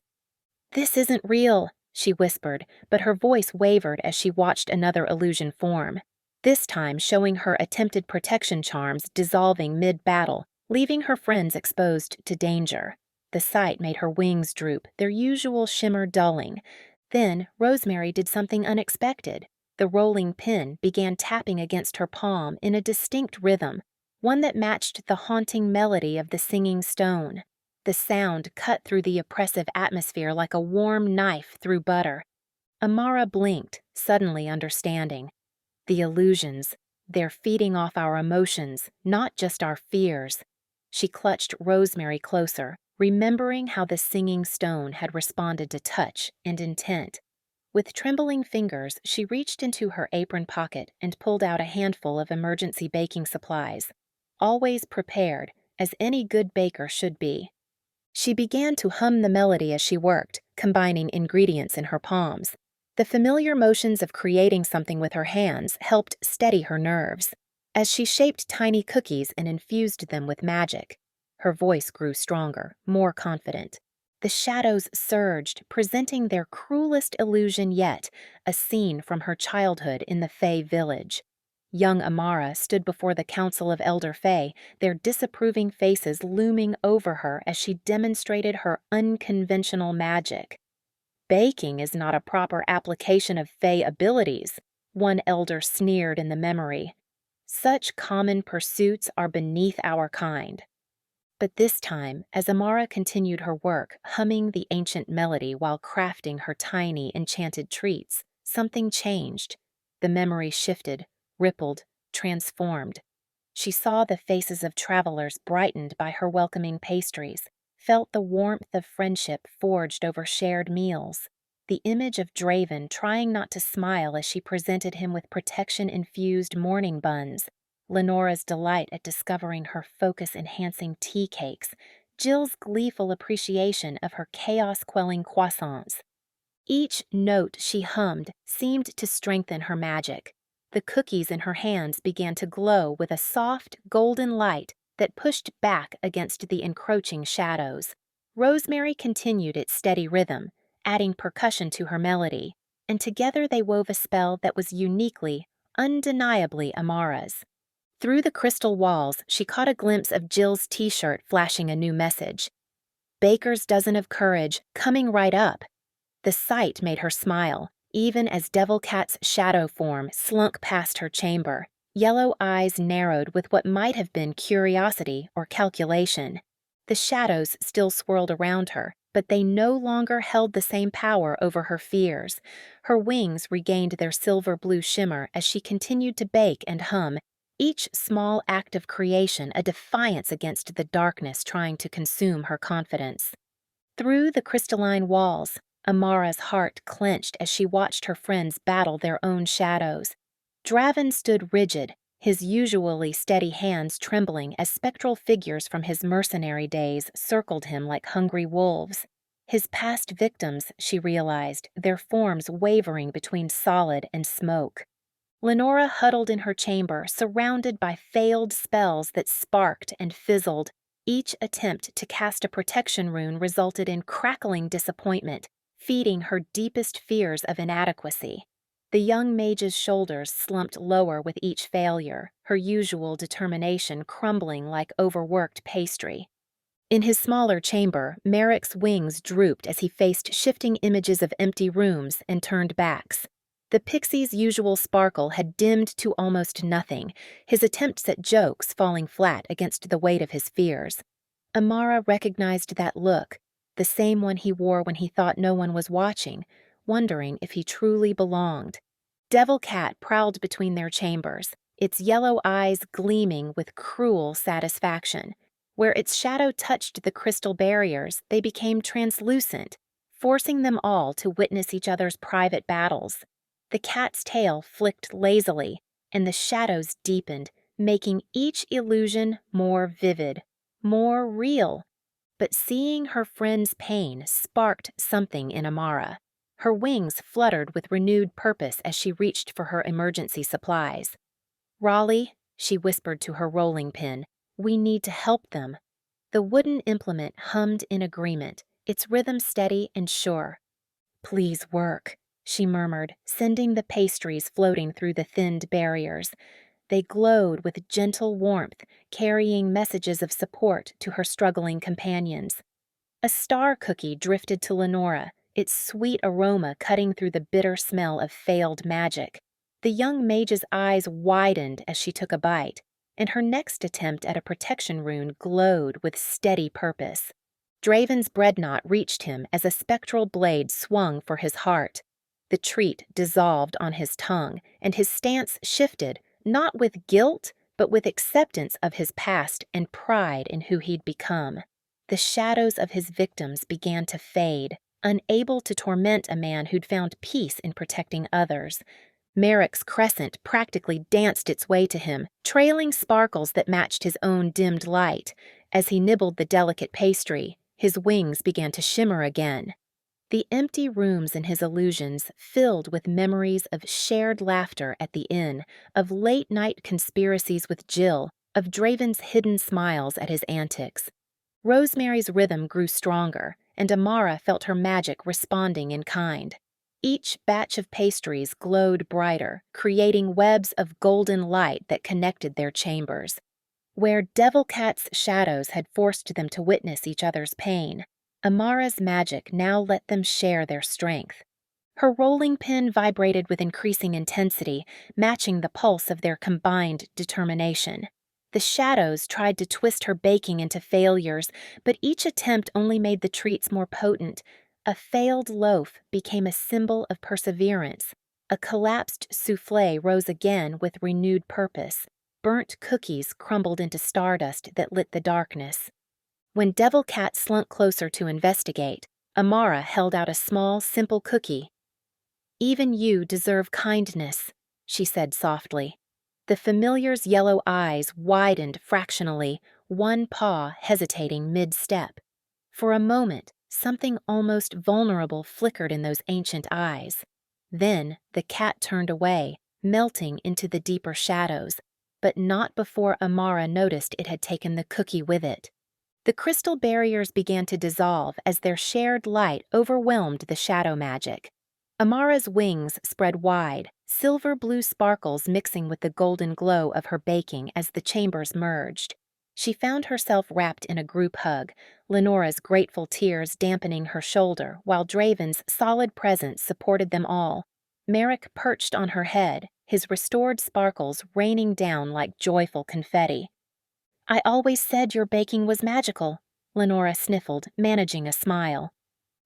"This isn't real," she whispered, but her voice wavered as she watched another illusion form, this time showing her attempted protection charms dissolving mid-battle, leaving her friends exposed to danger. The sight made her wings droop, their usual shimmer dulling. Then Rosemary did something unexpected. The rolling pin began tapping against her palm in a distinct rhythm, one that matched the haunting melody of the singing stone. The sound cut through the oppressive atmosphere like a warm knife through butter. Amara blinked, suddenly understanding. The illusions, they're feeding off our emotions, not just our fears. She clutched Rosemary closer, remembering how the singing stone had responded to touch and intent. With trembling fingers, she reached into her apron pocket and pulled out a handful of emergency baking supplies, always prepared, as any good baker should be. She began to hum the melody as she worked, combining ingredients in her palms. The familiar motions of creating something with her hands helped steady her nerves. As she shaped tiny cookies and infused them with magic, her voice grew stronger, more confident. The shadows surged, presenting their cruelest illusion yet, a scene from her childhood in the Fae village. Young Amara stood before the Council of Elder Fae, their disapproving faces looming over her as she demonstrated her unconventional magic. "Baking is not a proper application of Fae abilities," one elder sneered in the memory. "Such common pursuits are beneath our kind." But this time, as Amara continued her work, humming the ancient melody while crafting her tiny, enchanted treats, something changed. The memory shifted, rippled, transformed. She saw the faces of travelers brightened by her welcoming pastries, felt the warmth of friendship forged over shared meals. The image of Draven trying not to smile as she presented him with protection-infused morning buns, Lenora's delight at discovering her focus-enhancing tea cakes, Jill's gleeful appreciation of her chaos-quelling croissants. Each note she hummed seemed to strengthen her magic. The cookies in her hands began to glow with a soft, golden light that pushed back against the encroaching shadows. Rosemary continued its steady rhythm, adding percussion to her melody, and together they wove a spell that was uniquely, undeniably Amara's. Through the crystal walls, she caught a glimpse of Jill's t-shirt flashing a new message. "Baker's dozen of courage, coming right up." The sight made her smile, even as Devil Cat's shadow form slunk past her chamber, yellow eyes narrowed with what might have been curiosity or calculation. The shadows still swirled around her, but they no longer held the same power over her fears. Her wings regained their silver-blue shimmer as she continued to bake and hum, each small act of creation a defiance against the darkness trying to consume her confidence. Through the crystalline walls, Amara's heart clenched as she watched her friends battle their own shadows. Draven stood rigid, his usually steady hands trembling as spectral figures from his mercenary days circled him like hungry wolves. His past victims, she realized, their forms wavering between solid and smoke. Lenora huddled in her chamber, surrounded by failed spells that sparked and fizzled. Each attempt to cast a protection rune resulted in crackling disappointment, feeding her deepest fears of inadequacy. The young mage's shoulders slumped lower with each failure, her usual determination crumbling like overworked pastry. In his smaller chamber, Merrick's wings drooped as he faced shifting images of empty rooms and turned backs. The pixie's usual sparkle had dimmed to almost nothing, his attempts at jokes falling flat against the weight of his fears. Amara recognized that look, the same one he wore when he thought no one was watching, wondering if he truly belonged. Devil Cat prowled between their chambers, its yellow eyes gleaming with cruel satisfaction. Where its shadow touched the crystal barriers, they became translucent, forcing them all to witness each other's private battles. The cat's tail flicked lazily, and the shadows deepened, making each illusion more vivid, more real. But seeing her friend's pain sparked something in Amara. Her wings fluttered with renewed purpose as she reached for her emergency supplies. "Raleigh," she whispered to her rolling pin, "we need to help them." The wooden implement hummed in agreement, its rhythm steady and sure. "Please work," she murmured, sending the pastries floating through the thinned barriers. They glowed with gentle warmth, carrying messages of support to her struggling companions. A star cookie drifted to Lenora, its sweet aroma cutting through the bitter smell of failed magic. The young mage's eyes widened as she took a bite, and her next attempt at a protection rune glowed with steady purpose. Draven's breadknot reached him as a spectral blade swung for his heart. The treat dissolved on his tongue, and his stance shifted, not with guilt, but with acceptance of his past and pride in who he'd become. The shadows of his victims began to fade, unable to torment a man who'd found peace in protecting others. Merrick's crescent practically danced its way to him, trailing sparkles that matched his own dimmed light. As he nibbled the delicate pastry, his wings began to shimmer again. The empty rooms in his illusions filled with memories of shared laughter at the inn, of late-night conspiracies with Jill, of Draven's hidden smiles at his antics. Rosemary's rhythm grew stronger, and Amara felt her magic responding in kind. Each batch of pastries glowed brighter, creating webs of golden light that connected their chambers. Where Devil Cat's shadows had forced them to witness each other's pain, Amara's magic now let them share their strength. Her rolling pin vibrated with increasing intensity, matching the pulse of their combined determination. The shadows tried to twist her baking into failures, but each attempt only made the treats more potent. A failed loaf became a symbol of perseverance, A collapsed souffle rose again with renewed purpose. Burnt cookies crumbled into stardust that lit the darkness. When Devil Cat slunk closer to investigate, Amara held out a small, simple cookie. "Even you deserve kindness," she said softly. The familiar's yellow eyes widened fractionally, one paw hesitating mid-step. For a moment, something almost vulnerable flickered in those ancient eyes. Then the cat turned away, melting into the deeper shadows, but not before Amara noticed it had taken the cookie with it. The crystal barriers began to dissolve as their shared light overwhelmed the shadow magic. Amara's wings spread wide, silver-blue sparkles mixing with the golden glow of her baking as the chambers merged. She found herself wrapped in a group hug, Lenora's grateful tears dampening her shoulder while Draven's solid presence supported them all. Merrick perched on her head, his restored sparkles raining down like joyful confetti. "I always said your baking was magical," Lenora sniffled, managing a smile.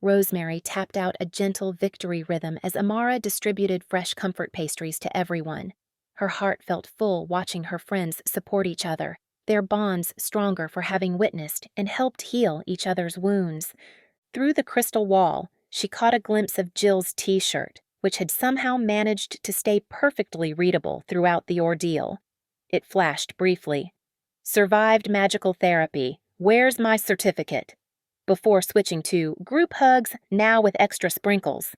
Rosemary tapped out a gentle victory rhythm as Amara distributed fresh comfort pastries to everyone. Her heart felt full watching her friends support each other, their bonds stronger for having witnessed and helped heal each other's wounds. Through the crystal wall, she caught a glimpse of Jill's t-shirt, which had somehow managed to stay perfectly readable throughout the ordeal. It flashed briefly. "Survived magical therapy. Where's my certificate?" Before switching to group hugs, now with extra sprinkles.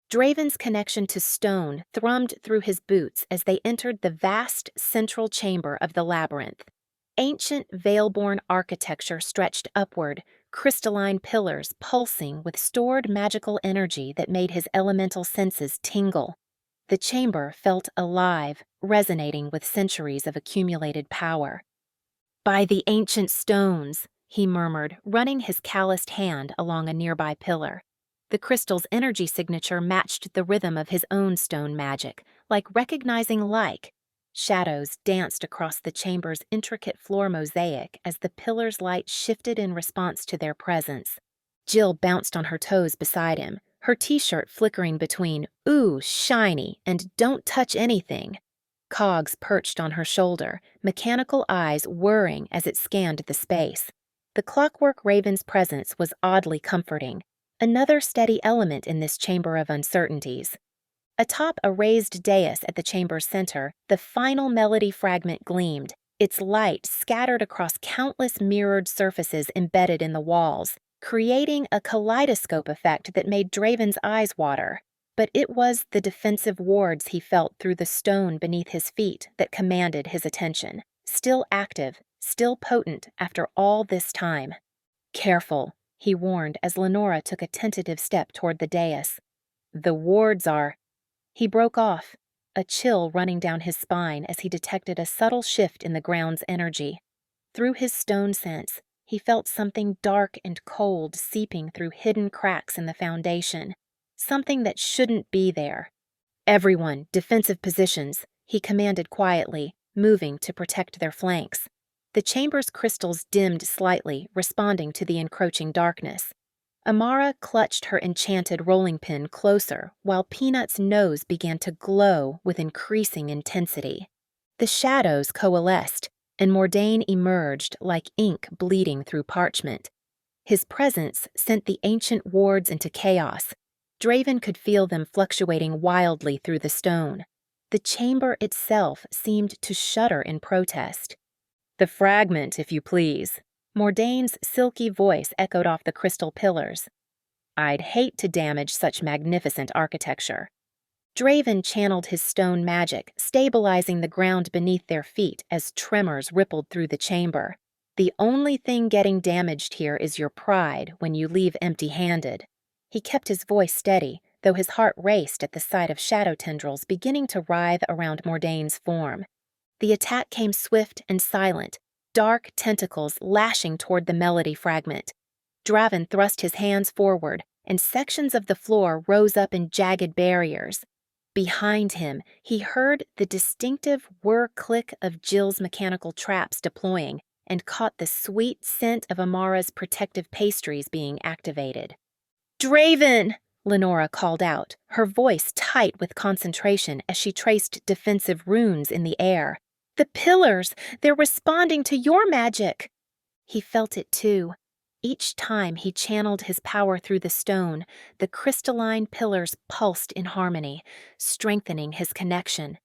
Draven's connection to stone thrummed through his boots as they entered the vast central chamber of the labyrinth. Ancient Veilborn architecture stretched upward, crystalline pillars pulsing with stored magical energy that made his elemental senses tingle. The chamber felt alive, resonating with centuries of accumulated power. "By the ancient stones," he murmured, running his calloused hand along a nearby pillar. The crystal's energy signature matched the rhythm of his own stone magic, like recognizing like. Shadows danced across the chamber's intricate floor mosaic as the pillar's light shifted in response to their presence. Jill bounced on her toes beside him, her t-shirt flickering between "ooh, shiny" and "don't touch anything." Cogs perched on her shoulder, mechanical eyes whirring as it scanned the space. The clockwork raven's presence was oddly comforting, another steady element in this chamber of uncertainties. Atop a raised dais at the chamber's center, the final melody fragment gleamed, its light scattered across countless mirrored surfaces embedded in the walls, creating a kaleidoscope effect that made Draven's eyes water. But it was the defensive wards he felt through the stone beneath his feet that commanded his attention, still active, still potent after all this time. "Careful," he warned as Lenora took a tentative step toward the dais. "The wards are—" He broke off, a chill running down his spine as he detected a subtle shift in the ground's energy. Through his stone sense, he felt something dark and cold seeping through hidden cracks in the foundation, something that shouldn't be there. "Everyone, defensive positions," he commanded quietly, moving to protect their flanks. The chamber's crystals dimmed slightly, responding to the encroaching darkness. Amara clutched her enchanted rolling pin closer, while Peanut's nose began to glow with increasing intensity. The shadows coalesced, and Mordain emerged like ink bleeding through parchment. His presence sent the ancient wards into chaos. Draven could feel them fluctuating wildly through the stone. The chamber itself seemed to shudder in protest. "The fragment, if you please." Mordain's silky voice echoed off the crystal pillars. "I'd hate to damage such magnificent architecture." Draven channeled his stone magic, stabilizing the ground beneath their feet as tremors rippled through the chamber. "The only thing getting damaged here is your pride when you leave empty-handed." He kept his voice steady, though his heart raced at the sight of shadow tendrils beginning to writhe around Mordain's form. The attack came swift and silent, dark tentacles lashing toward the melody fragment. Draven thrust his hands forward, and sections of the floor rose up in jagged barriers. Behind him, he heard the distinctive whir-click of Jill's mechanical traps deploying and caught the sweet scent of Amara's protective pastries being activated. "Draven!" Lenora called out, her voice tight with concentration as she traced defensive runes in the air. "The pillars! They're responding to your magic!" He felt it too. Each time he channeled his power through the stone, the crystalline pillars pulsed in harmony, strengthening his connection.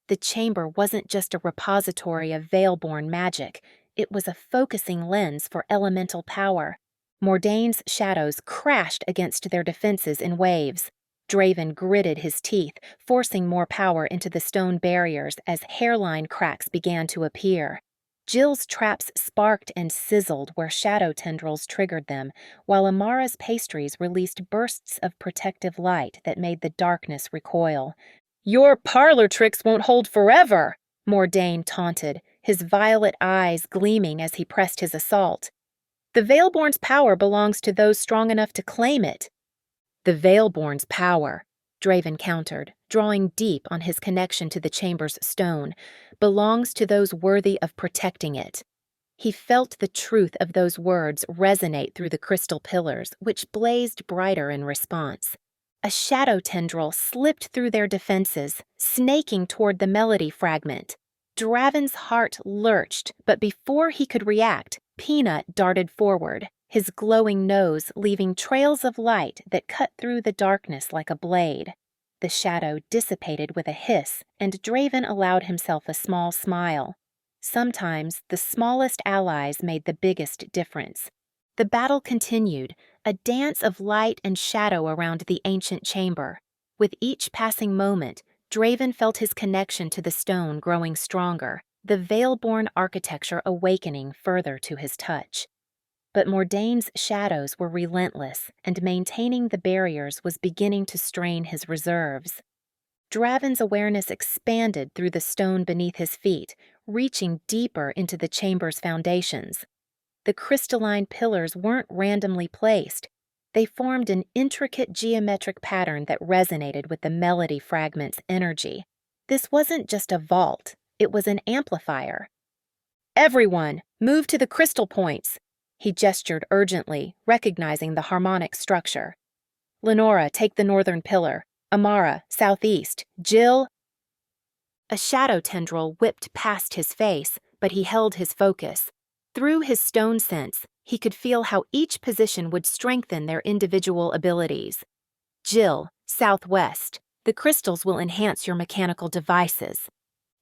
The chamber wasn't just a repository of Veilborn magic, it was a focusing lens for elemental power. Mordaine's shadows crashed against their defenses in waves. Draven gritted his teeth, forcing more power into the stone barriers as hairline cracks began to appear. Jill's traps sparked and sizzled where shadow tendrils triggered them, while Amara's pastries released bursts of protective light that made the darkness recoil. "Your parlor tricks won't hold forever," Mordaine taunted, his violet eyes gleaming as he pressed his assault. "The Veilborn's power belongs to those strong enough to claim it." "The Veilborn's power," Draven countered, drawing deep on his connection to the chamber's stone, "belongs to those worthy of protecting it." He felt the truth of those words resonate through the crystal pillars, which blazed brighter in response. A shadow tendril slipped through their defenses, snaking toward the melody fragment. Draven's heart lurched, but before he could react, Peanut darted forward, his glowing nose leaving trails of light that cut through the darkness like a blade. The shadow dissipated with a hiss, and Draven allowed himself a small smile. Sometimes the smallest allies made the biggest difference. The battle continued, a dance of light and shadow around the ancient chamber. With each passing moment, Draven felt his connection to the stone growing stronger, the Veilborn architecture awakening further to his touch. But Mordaine's shadows were relentless, and maintaining the barriers was beginning to strain his reserves. Draven's awareness expanded through the stone beneath his feet, reaching deeper into the chamber's foundations. The crystalline pillars weren't randomly placed. They formed an intricate geometric pattern that resonated with the melody fragment's energy. This wasn't just a vault, it was an amplifier. "Everyone, move to the crystal points!" He gestured urgently, recognizing the harmonic structure. "Lenora, take the northern pillar. Amara, southeast. Jill—" A shadow tendril whipped past his face, but he held his focus. Through his stone sense, he could feel how each position would strengthen their individual abilities. "Jill, southwest. The crystals will enhance your mechanical devices."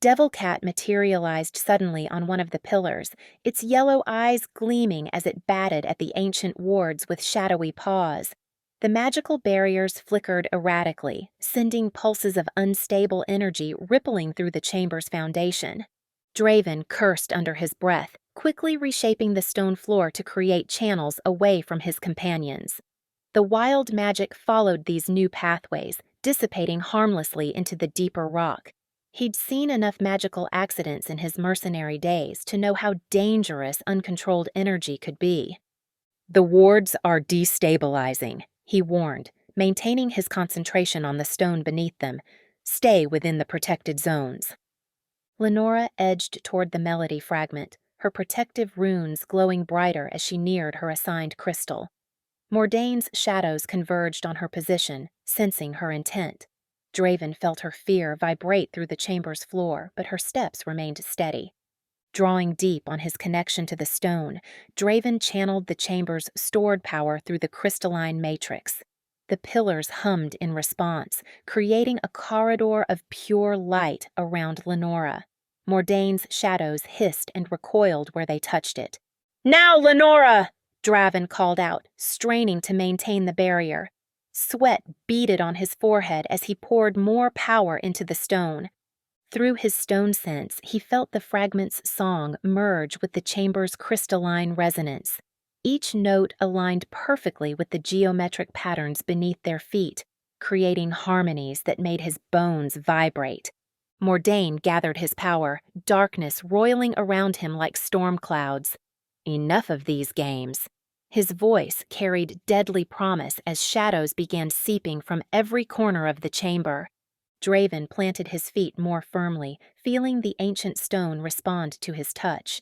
Devil Cat materialized suddenly on one of the pillars, its yellow eyes gleaming as it batted at the ancient wards with shadowy paws. The magical barriers flickered erratically, sending pulses of unstable energy rippling through the chamber's foundation. Draven cursed under his breath, quickly reshaping the stone floor to create channels away from his companions. The wild magic followed these new pathways, dissipating harmlessly into the deeper rock. He'd seen enough magical accidents in his mercenary days to know how dangerous uncontrolled energy could be. "The wards are destabilizing," he warned, maintaining his concentration on the stone beneath them. "Stay within the protected zones." Lenora edged toward the melody fragment, her protective runes glowing brighter as she neared her assigned crystal. Mordaine's shadows converged on her position, sensing her intent. Draven felt her fear vibrate through the chamber's floor, but her steps remained steady. Drawing deep on his connection to the stone, Draven channeled the chamber's stored power through the crystalline matrix. The pillars hummed in response, creating a corridor of pure light around Lenora. Mordaine's shadows hissed and recoiled where they touched it. "Now, Lenora!" Draven called out, straining to maintain the barrier. Sweat beaded on his forehead as he poured more power into the stone. Through his stone sense, he felt the fragment's song merge with the chamber's crystalline resonance. Each note aligned perfectly with the geometric patterns beneath their feet, creating harmonies that made his bones vibrate. Mordaine gathered his power, darkness roiling around him like storm clouds. Enough of these games. His voice carried deadly promise as shadows began seeping from every corner of the chamber. Draven planted his feet more firmly, feeling the ancient stone respond to his touch.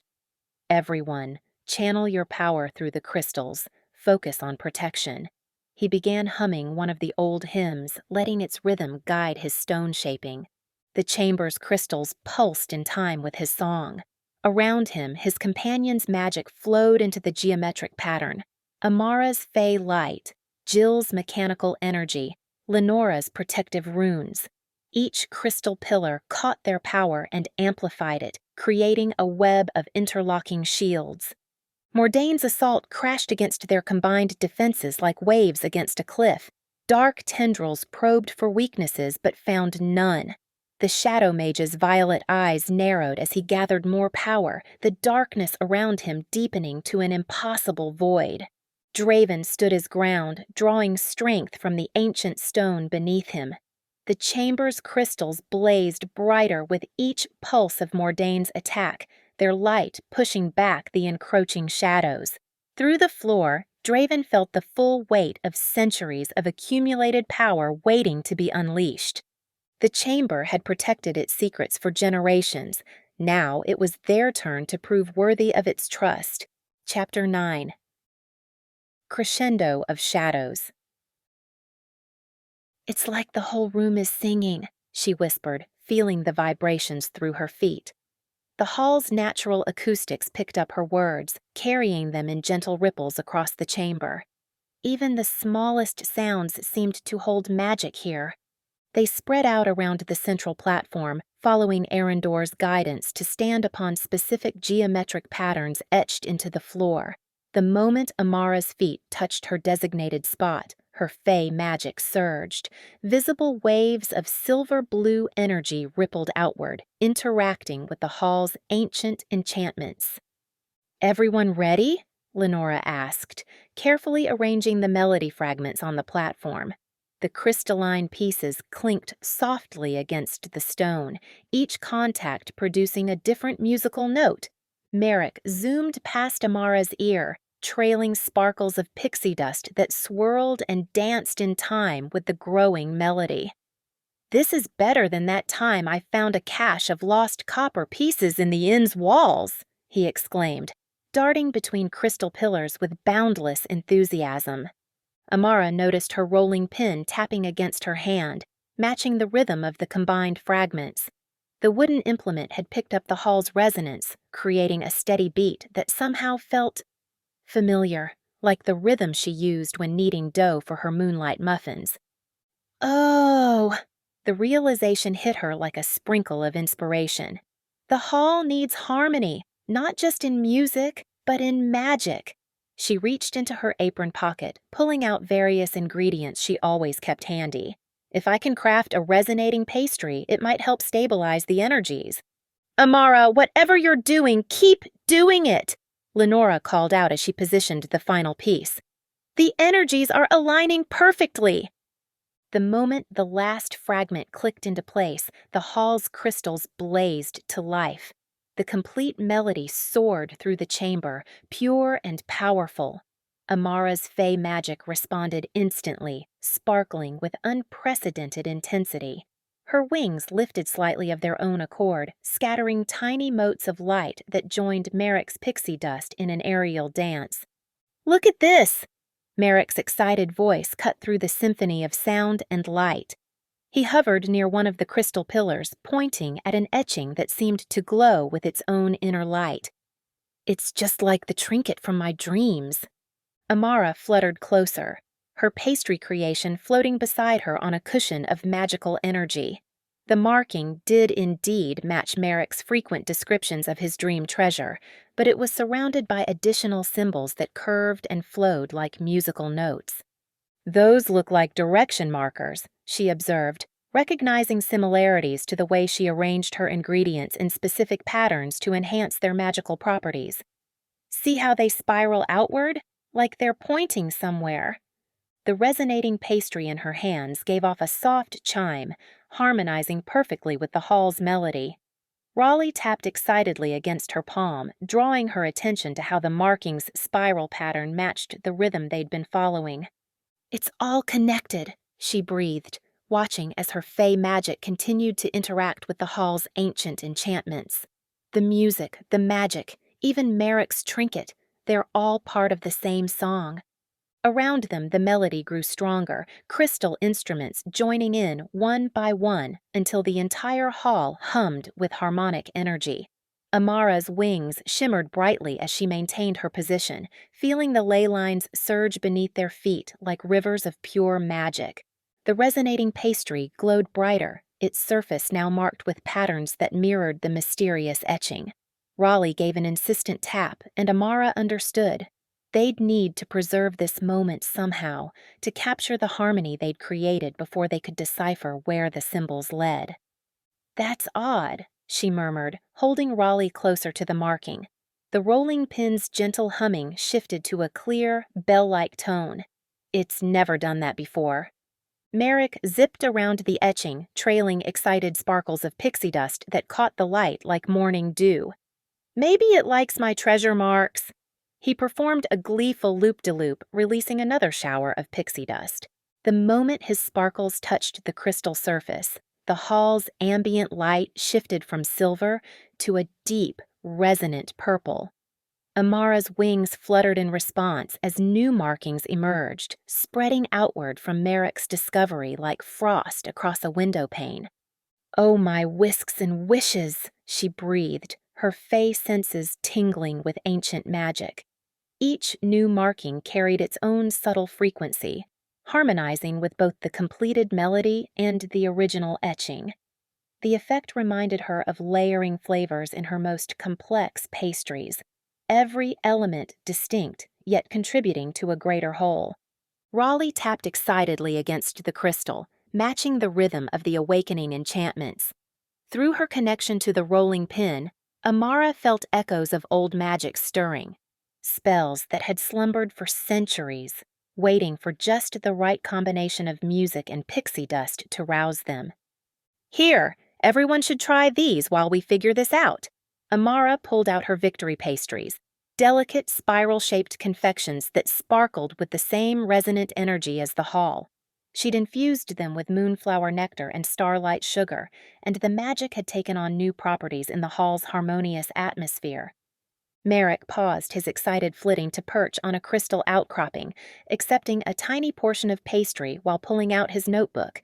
"Everyone, channel your power through the crystals. Focus on protection." He began humming one of the old hymns, letting its rhythm guide his stone shaping. The chamber's crystals pulsed in time with his song. Around him, his companion's magic flowed into the geometric pattern. Amara's fey light, Jill's mechanical energy, Lenora's protective runes. Each crystal pillar caught their power and amplified it, creating a web of interlocking shields. Mordaine's assault crashed against their combined defenses like waves against a cliff. Dark tendrils probed for weaknesses but found none. The Shadow Mage's violet eyes narrowed as he gathered more power, the darkness around him deepening to an impossible void. Draven stood his ground, drawing strength from the ancient stone beneath him. The chamber's crystals blazed brighter with each pulse of Mordaine's attack, their light pushing back the encroaching shadows. Through the floor, Draven felt the full weight of centuries of accumulated power waiting to be unleashed. The chamber had protected its secrets for generations. Now it was their turn to prove worthy of its trust. Chapter 9. Crescendo of Shadows. "It's like the whole room is singing," she whispered, feeling the vibrations through her feet. The hall's natural acoustics picked up her words, carrying them in gentle ripples across the chamber. Even the smallest sounds seemed to hold magic here. They spread out around the central platform, following Arendor's guidance to stand upon specific geometric patterns etched into the floor. The moment Amara's feet touched her designated spot, her fey magic surged. Visible waves of silver-blue energy rippled outward, interacting with the hall's ancient enchantments. "Everyone ready?" Lenora asked, carefully arranging the melody fragments on the platform. The crystalline pieces clinked softly against the stone, each contact producing a different musical note. Merrick zoomed past Amara's ear, trailing sparkles of pixie dust that swirled and danced in time with the growing melody. "This is better than that time I found a cache of lost copper pieces in the inn's walls," he exclaimed, darting between crystal pillars with boundless enthusiasm. Amara noticed her rolling pin tapping against her hand, matching the rhythm of the combined fragments. The wooden implement had picked up the hall's resonance, creating a steady beat that somehow felt familiar, like the rhythm she used when kneading dough for her moonlight muffins. "Oh!" The realization hit her like a sprinkle of inspiration. The hall needs harmony, not just in music, but in magic. She reached into her apron pocket, pulling out various ingredients she always kept handy. "If I can craft a resonating pastry, it might help stabilize the energies." "Amara, whatever you're doing, keep doing it!" Lenora called out as she positioned the final piece. "The energies are aligning perfectly!" The moment the last fragment clicked into place, the hall's crystals blazed to life. The complete melody soared through the chamber, pure and powerful. Amara's fey magic responded instantly, sparkling with unprecedented intensity. Her wings lifted slightly of their own accord, scattering tiny motes of light that joined Merrick's pixie dust in an aerial dance. "Look at this!" Merrick's excited voice cut through the symphony of sound and light. He hovered near one of the crystal pillars, pointing at an etching that seemed to glow with its own inner light. "It's just like the trinket from my dreams." Amara fluttered closer, her pastry creation floating beside her on a cushion of magical energy. The marking did indeed match Merrick's frequent descriptions of his dream treasure, but it was surrounded by additional symbols that curved and flowed like musical notes. "Those look like direction markers," she observed, recognizing similarities to the way she arranged her ingredients in specific patterns to enhance their magical properties. "See how they spiral outward? Like they're pointing somewhere." The resonating pastry in her hands gave off a soft chime, harmonizing perfectly with the hall's melody. Raleigh tapped excitedly against her palm, drawing her attention to how the marking's spiral pattern matched the rhythm they'd been following. "It's all connected," she breathed, watching as her fey magic continued to interact with the hall's ancient enchantments. The music, the magic, even Merrick's trinket, they're all part of the same song. Around them, the melody grew stronger, crystal instruments joining in one by one until the entire hall hummed with harmonic energy. Amara's wings shimmered brightly as she maintained her position, feeling the ley lines surge beneath their feet like rivers of pure magic. The resonating pastry glowed brighter, its surface now marked with patterns that mirrored the mysterious etching. Raleigh gave an insistent tap, and Amara understood. They'd need to preserve this moment somehow, to capture the harmony they'd created before they could decipher where the symbols led. "That's odd," she murmured, holding Raleigh closer to the marking. The rolling pin's gentle humming shifted to a clear, bell-like tone. "It's never done that before." Merrick zipped around the etching, trailing excited sparkles of pixie dust that caught the light like morning dew. "Maybe it likes my treasure marks." He performed a gleeful loop-de-loop, releasing another shower of pixie dust. The moment his sparkles touched the crystal surface, the hall's ambient light shifted from silver to a deep, resonant purple. Amara's wings fluttered in response as new markings emerged, spreading outward from Merrick's discovery like frost across a window pane. "Oh, my whisks and wishes," she breathed, her fey senses tingling with ancient magic. Each new marking carried its own subtle frequency, harmonizing with both the completed melody and the original etching. The effect reminded her of layering flavors in her most complex pastries, every element distinct, yet contributing to a greater whole. Raleigh tapped excitedly against the crystal, matching the rhythm of the awakening enchantments. Through her connection to the rolling pin, Amara felt echoes of old magic stirring, spells that had slumbered for centuries, waiting for just the right combination of music and pixie dust to rouse them. "Here, everyone should try these while we figure this out." Amara pulled out her victory pastries, delicate spiral-shaped confections that sparkled with the same resonant energy as the hall. She'd infused them with moonflower nectar and starlight sugar, and the magic had taken on new properties in the hall's harmonious atmosphere. Merrick paused his excited flitting to perch on a crystal outcropping, accepting a tiny portion of pastry while pulling out his notebook.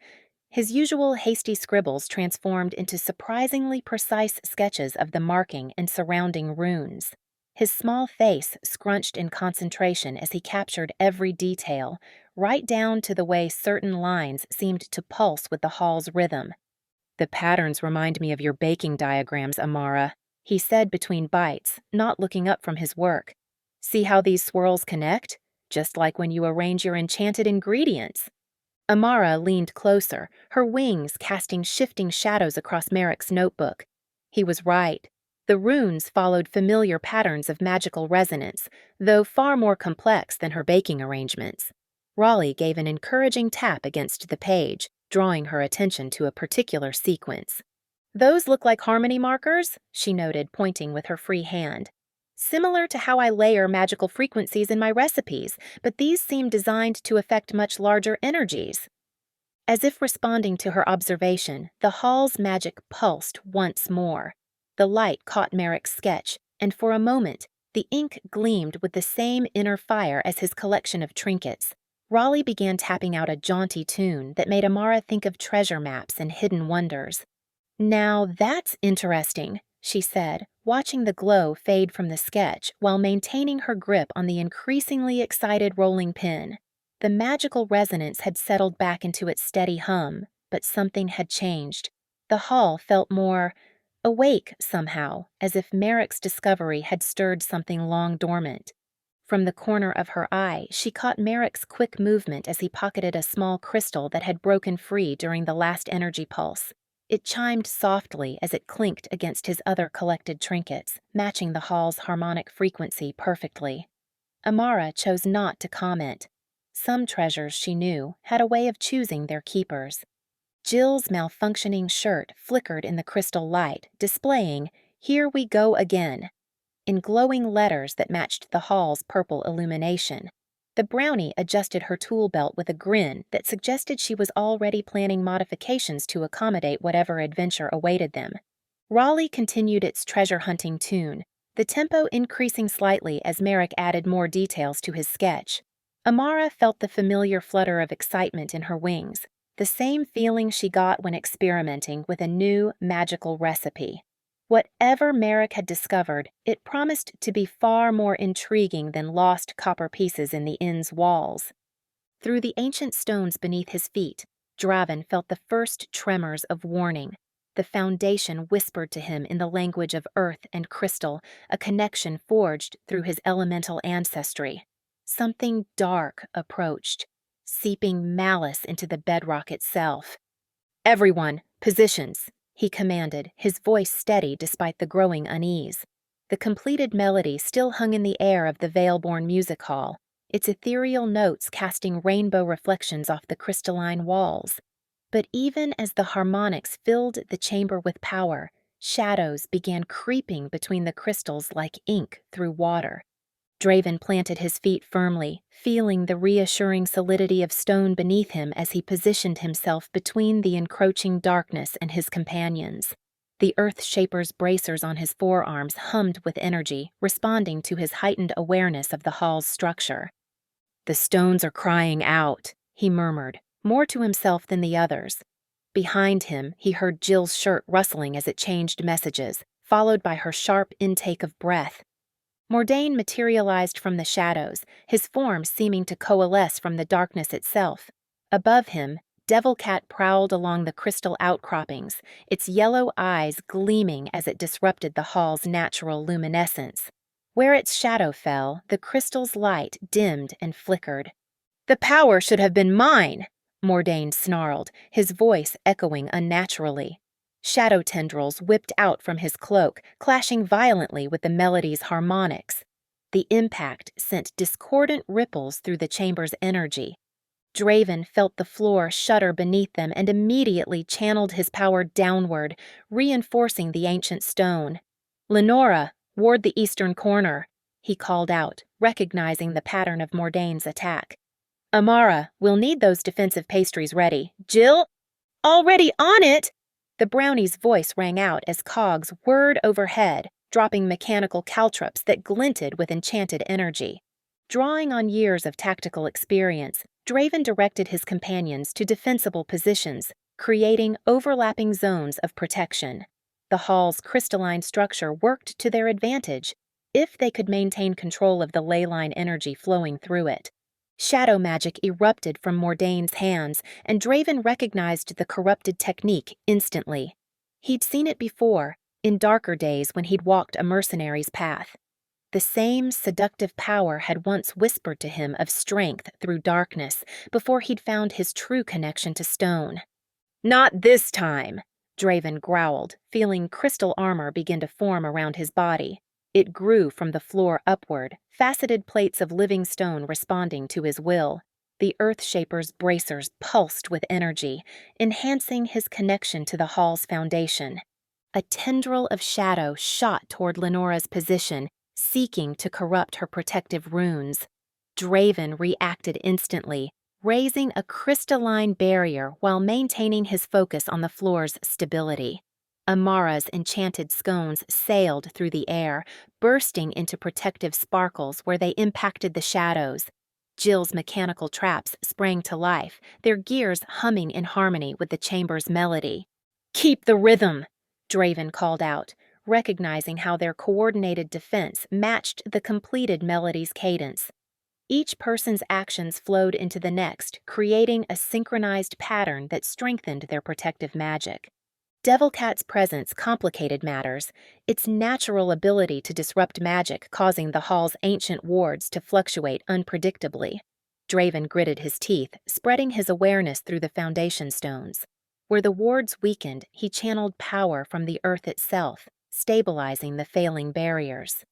His usual hasty scribbles transformed into surprisingly precise sketches of the marking and surrounding runes. His small face scrunched in concentration as he captured every detail, right down to the way certain lines seemed to pulse with the hall's rhythm. "The patterns remind me of your baking diagrams, Amara," he said between bites, not looking up from his work. "See how these swirls connect? Just like when you arrange your enchanted ingredients." Amara leaned closer, her wings casting shifting shadows across Merrick's notebook. He was right. The runes followed familiar patterns of magical resonance, though far more complex than her baking arrangements. Raleigh gave an encouraging tap against the page, drawing her attention to a particular sequence. "Those look like harmony markers," she noted, pointing with her free hand. "Similar to how I layer magical frequencies in my recipes, but these seem designed to affect much larger energies." As if responding to her observation, the hall's magic pulsed once more. The light caught Merrick's sketch, and for a moment, the ink gleamed with the same inner fire as his collection of trinkets. Raleigh began tapping out a jaunty tune that made Amara think of treasure maps and hidden wonders. "Now that's interesting," she said, watching the glow fade from the sketch while maintaining her grip on the increasingly excited rolling pin. The magical resonance had settled back into its steady hum, but something had changed. The hall felt more awake somehow, as if Merrick's discovery had stirred something long dormant. From the corner of her eye, she caught Merrick's quick movement as he pocketed a small crystal that had broken free during the last energy pulse. It chimed softly as it clinked against his other collected trinkets, matching the hall's harmonic frequency perfectly. Amara chose not to comment. Some treasures, she knew, had a way of choosing their keepers. Jill's malfunctioning shirt flickered in the crystal light, displaying, "Here we go again," in glowing letters that matched the hall's purple illumination. The brownie adjusted her tool belt with a grin that suggested she was already planning modifications to accommodate whatever adventure awaited them. Raleigh continued its treasure-hunting tune, the tempo increasing slightly as Merrick added more details to his sketch. Amara felt the familiar flutter of excitement in her wings, the same feeling she got when experimenting with a new, magical recipe. Whatever Merrick had discovered, it promised to be far more intriguing than lost copper pieces in the inn's walls. Through the ancient stones beneath his feet, Draven felt the first tremors of warning. The foundation whispered to him in the language of earth and crystal, a connection forged through his elemental ancestry. Something dark approached, seeping malice into the bedrock itself. "Everyone, positions," he commanded, his voice steady despite the growing unease. The completed melody still hung in the air of the Valeborn music hall, its ethereal notes casting rainbow reflections off the crystalline walls. But even as the harmonics filled the chamber with power, shadows began creeping between the crystals like ink through water. Draven planted his feet firmly, feeling the reassuring solidity of stone beneath him as he positioned himself between the encroaching darkness and his companions. The Earth Shaper's bracers on his forearms hummed with energy, responding to his heightened awareness of the hall's structure. "The stones are crying out," he murmured, more to himself than the others. Behind him, he heard Jill's shirt rustling as it changed messages, followed by her sharp intake of breath. Mordain materialized from the shadows, his form seeming to coalesce from the darkness itself. Above him, Devilcat prowled along the crystal outcroppings, its yellow eyes gleaming as it disrupted the hall's natural luminescence. Where its shadow fell, the crystal's light dimmed and flickered. "The power should have been mine!" Mordain snarled, his voice echoing unnaturally. Shadow tendrils whipped out from his cloak, clashing violently with the melody's harmonics. The impact sent discordant ripples through the chamber's energy. Draven felt the floor shudder beneath them and immediately channeled his power downward, reinforcing the ancient stone. "Lenora, ward the eastern corner," he called out, recognizing the pattern of Mordain's attack. "Amara, we'll need those defensive pastries ready. Jill?" "Already on it!" The brownie's voice rang out as cogs whirred overhead, dropping mechanical caltrops that glinted with enchanted energy. Drawing on years of tactical experience, Draven directed his companions to defensible positions, creating overlapping zones of protection. The hall's crystalline structure worked to their advantage if they could maintain control of the leyline energy flowing through it. Shadow magic erupted from Mordain's hands, and Draven recognized the corrupted technique instantly. He'd seen it before, in darker days when he'd walked a mercenary's path. The same seductive power had once whispered to him of strength through darkness before he'd found his true connection to stone. "Not this time," Draven growled, feeling crystal armor begin to form around his body. It grew from the floor upward, faceted plates of living stone responding to his will. The Earth Shaper's bracers pulsed with energy, enhancing his connection to the hall's foundation. A tendril of shadow shot toward Lenora's position, seeking to corrupt her protective runes. Draven reacted instantly, raising a crystalline barrier while maintaining his focus on the floor's stability. Amara's enchanted scones sailed through the air, bursting into protective sparkles where they impacted the shadows. Jill's mechanical traps sprang to life, their gears humming in harmony with the chamber's melody. "Keep the rhythm," Draven called out, recognizing how their coordinated defense matched the completed melody's cadence. Each person's actions flowed into the next, creating a synchronized pattern that strengthened their protective magic. Devilcat's presence complicated matters, its natural ability to disrupt magic causing the hall's ancient wards to fluctuate unpredictably. Draven gritted his teeth, spreading his awareness through the foundation stones. Where the wards weakened, he channeled power from the earth itself, stabilizing the failing barriers.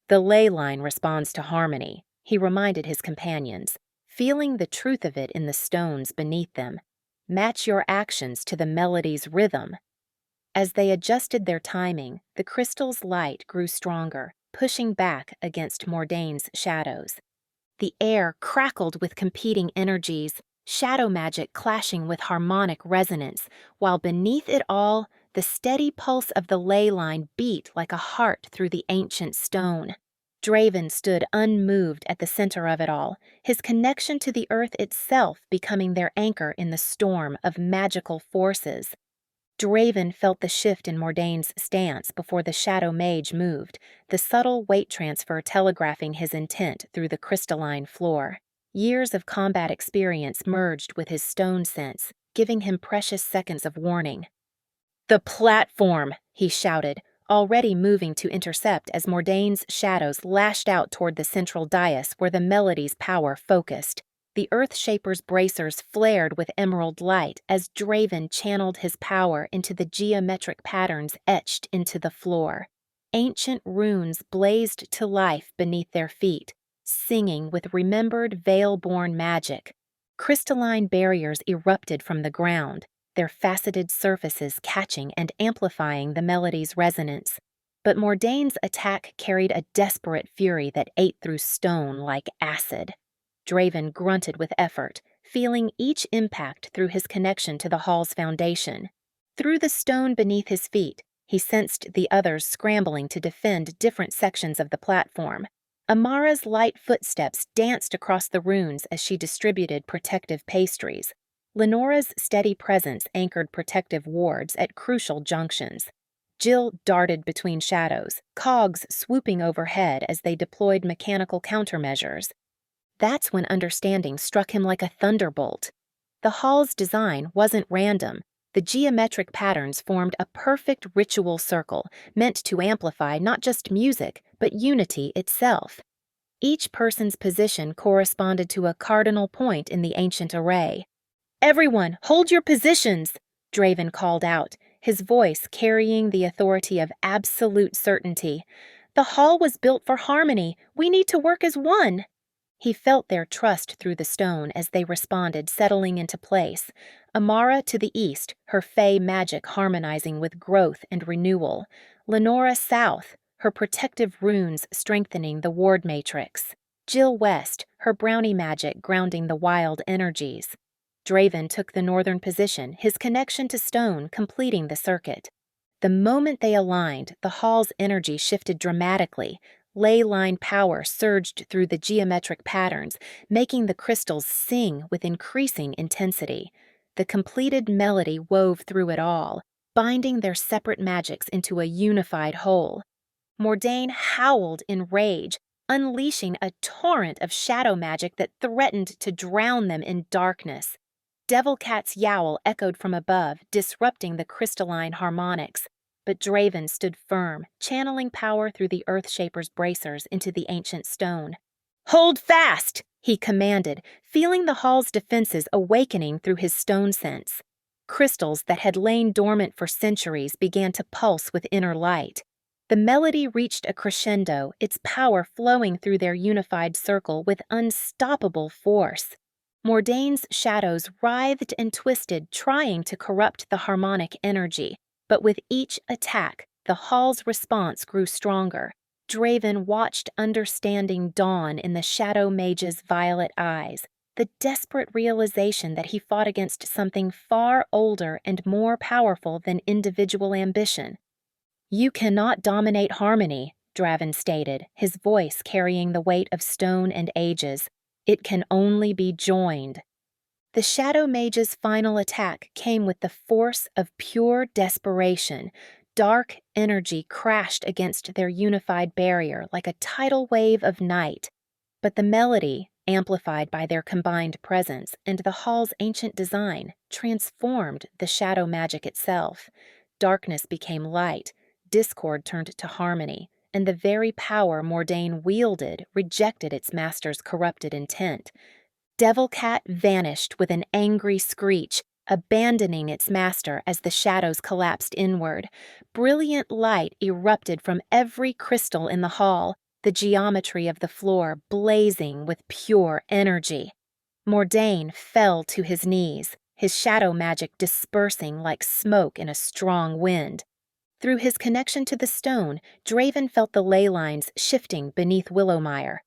"The ley line responds to harmony," he reminded his companions, feeling the truth of it in the stones beneath them. "Match your actions to the melody's rhythm." As they adjusted their timing, the crystal's light grew stronger, pushing back against Mordain's shadows. The air crackled with competing energies, shadow magic clashing with harmonic resonance, while beneath it all, the steady pulse of the ley line beat like a heart through the ancient stone. Draven stood unmoved at the center of it all, his connection to the earth itself becoming their anchor in the storm of magical forces. Draven felt the shift in Mordaine's stance before the shadow mage moved, the subtle weight transfer telegraphing his intent through the crystalline floor. Years of combat experience merged with his stone sense, giving him precious seconds of warning. "The platform!" he shouted, already moving to intercept as Mordaine's shadows lashed out toward the central dais where the melody's power focused. The Earthshaper's bracers flared with emerald light as Draven channeled his power into the geometric patterns etched into the floor. Ancient runes blazed to life beneath their feet, singing with remembered veil-born magic. Crystalline barriers erupted from the ground, their faceted surfaces catching and amplifying the melody's resonance. But Mordaine's attack carried a desperate fury that ate through stone like acid. Draven grunted with effort, feeling each impact through his connection to the hall's foundation. Through the stone beneath his feet, he sensed the others scrambling to defend different sections of the platform. Amara's light footsteps danced across the runes as she distributed protective pastries. Lenora's steady presence anchored protective wards at crucial junctions. Jill darted between shadows, cogs swooping overhead as they deployed mechanical countermeasures. That's when understanding struck him like a thunderbolt. The hall's design wasn't random. The geometric patterns formed a perfect ritual circle, meant to amplify not just music, but unity itself. Each person's position corresponded to a cardinal point in the ancient array. "Everyone, hold your positions!" Draven called out, his voice carrying the authority of absolute certainty. "The hall was built for harmony. We need to work as one." He felt their trust through the stone as they responded, settling into place. Amara to the east, her fey magic harmonizing with growth and renewal. Lenora south, her protective runes strengthening the ward matrix. Jill west, her brownie magic grounding the wild energies. Draven took the northern position, his connection to stone completing the circuit. The moment they aligned, the hall's energy shifted dramatically. Leyline power surged through the geometric patterns, making the crystals sing with increasing intensity. The completed melody wove through it all, binding their separate magics into a unified whole. Mordaine howled in rage, unleashing a torrent of shadow magic that threatened to drown them in darkness. Devilcat's yowl echoed from above, disrupting the crystalline harmonics. But Draven stood firm, channeling power through the Earthshaper's bracers into the ancient stone. "Hold fast!" he commanded, feeling the hall's defenses awakening through his stone sense. Crystals that had lain dormant for centuries began to pulse with inner light. The melody reached a crescendo, its power flowing through their unified circle with unstoppable force. Mordaine's shadows writhed and twisted, trying to corrupt the harmonic energy. But with each attack, the hall's response grew stronger. Draven watched understanding dawn in the shadow mage's violet eyes, the desperate realization that he fought against something far older and more powerful than individual ambition. "You cannot dominate harmony," Draven stated, his voice carrying the weight of stone and ages. "It can only be joined." The Shadow Mage's final attack came with the force of pure desperation. Dark energy crashed against their unified barrier like a tidal wave of night. But the melody, amplified by their combined presence and the hall's ancient design, transformed the shadow magic itself. Darkness became light, discord turned to harmony, and the very power Mordaine wielded rejected its master's corrupted intent. Devilcat vanished with an angry screech, abandoning its master as the shadows collapsed inward. Brilliant light erupted from every crystal in the hall, the geometry of the floor blazing with pure energy. Mordaine fell to his knees, his shadow magic dispersing like smoke in a strong wind. Through his connection to the stone, Draven felt the ley lines shifting beneath Willowmire.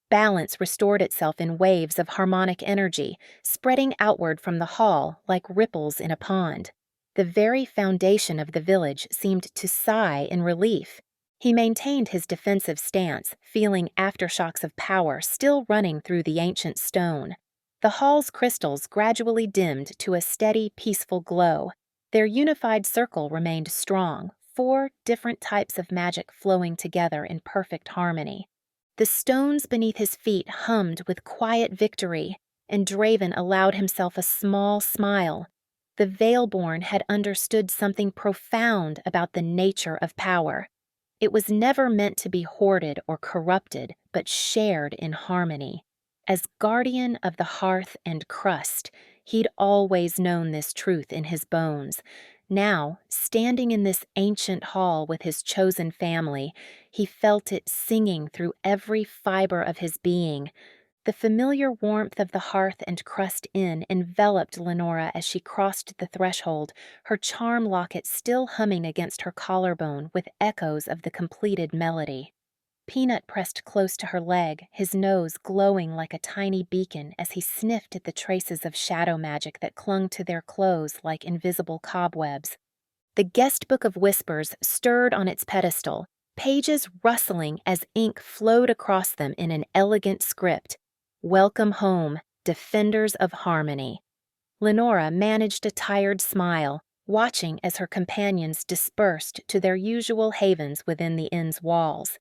Balance restored itself in waves of harmonic energy, spreading outward from the hall like ripples in a pond. The very foundation of the village seemed to sigh in relief. He maintained his defensive stance, feeling aftershocks of power still running through the ancient stone. The hall's crystals gradually dimmed to a steady, peaceful glow. Their unified circle remained strong, 4 different types of magic flowing together in perfect harmony. The stones beneath his feet hummed with quiet victory, and Draven allowed himself a small smile. The Veilborn had understood something profound about the nature of power. It was never meant to be hoarded or corrupted, but shared in harmony. As guardian of the hearth and crust, he'd always known this truth in his bones. Now, standing in this ancient hall with his chosen family, he felt it singing through every fiber of his being. The familiar warmth of the Hearth and Crust Inn enveloped Lenora as she crossed the threshold, her charm locket still humming against her collarbone with echoes of the completed melody. Peanut pressed close to her leg, his nose glowing like a tiny beacon as he sniffed at the traces of shadow magic that clung to their clothes like invisible cobwebs. The guest book of whispers stirred on its pedestal, pages rustling as ink flowed across them in an elegant script. Welcome home, defenders of harmony. Lenora managed a tired smile, watching as her companions dispersed to their usual havens within the inn's walls.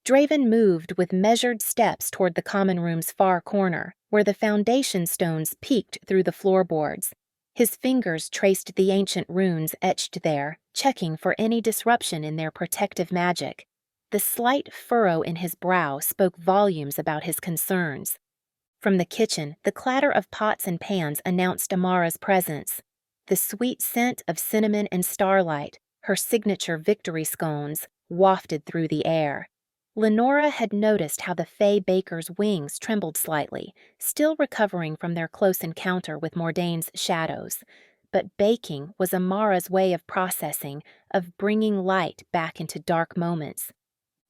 Draven moved with measured steps toward the common room's far corner, where the foundation stones peeked through the floorboards. His fingers traced the ancient runes etched there, checking for any disruption in their protective magic. The slight furrow in his brow spoke volumes about his concerns. From the kitchen, the clatter of pots and pans announced Amara's presence. The sweet scent of cinnamon and starlight, her signature victory scones, wafted through the air. Lenora had noticed how the Fey baker's wings trembled slightly, still recovering from their close encounter with Mordaine's shadows. But baking was Amara's way of processing, of bringing light back into dark moments.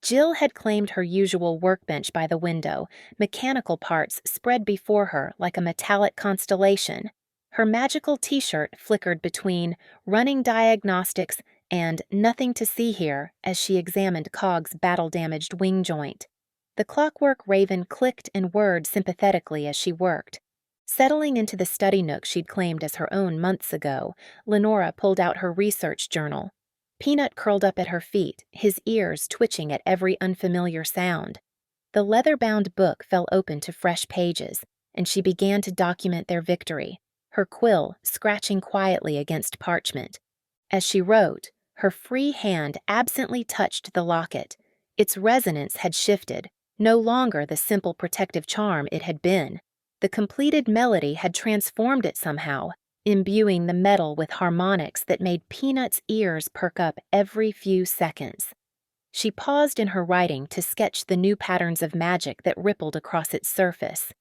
Jill had claimed her usual workbench by the window, mechanical parts spread before her like a metallic constellation. Her magical t-shirt flickered between running diagnostics and nothing to see here as she examined Cog's battle-damaged wing joint. The clockwork raven clicked and whirred sympathetically as she worked. Settling into the study nook she'd claimed as her own months ago, Lenora pulled out her research journal. Peanut curled up at her feet, his ears twitching at every unfamiliar sound. The leather-bound book fell open to fresh pages, and she began to document their victory, her quill scratching quietly against parchment. As she wrote, her free hand absently touched the locket. Its resonance had shifted, no longer the simple protective charm it had been. The completed melody had transformed it somehow, imbuing the metal with harmonics that made Peanut's ears perk up every few seconds. She paused in her writing to sketch the new patterns of magic that rippled across its surface.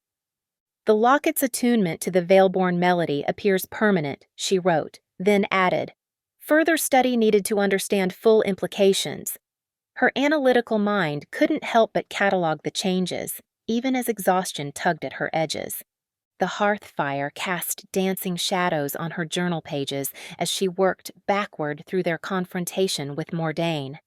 The locket's attunement to the Veilborn melody appears permanent, she wrote, then added, further study needed to understand full implications. Her analytical mind couldn't help but catalog the changes, even as exhaustion tugged at her edges. The hearth fire cast dancing shadows on her journal pages as she worked backward through their confrontation with Mordaine.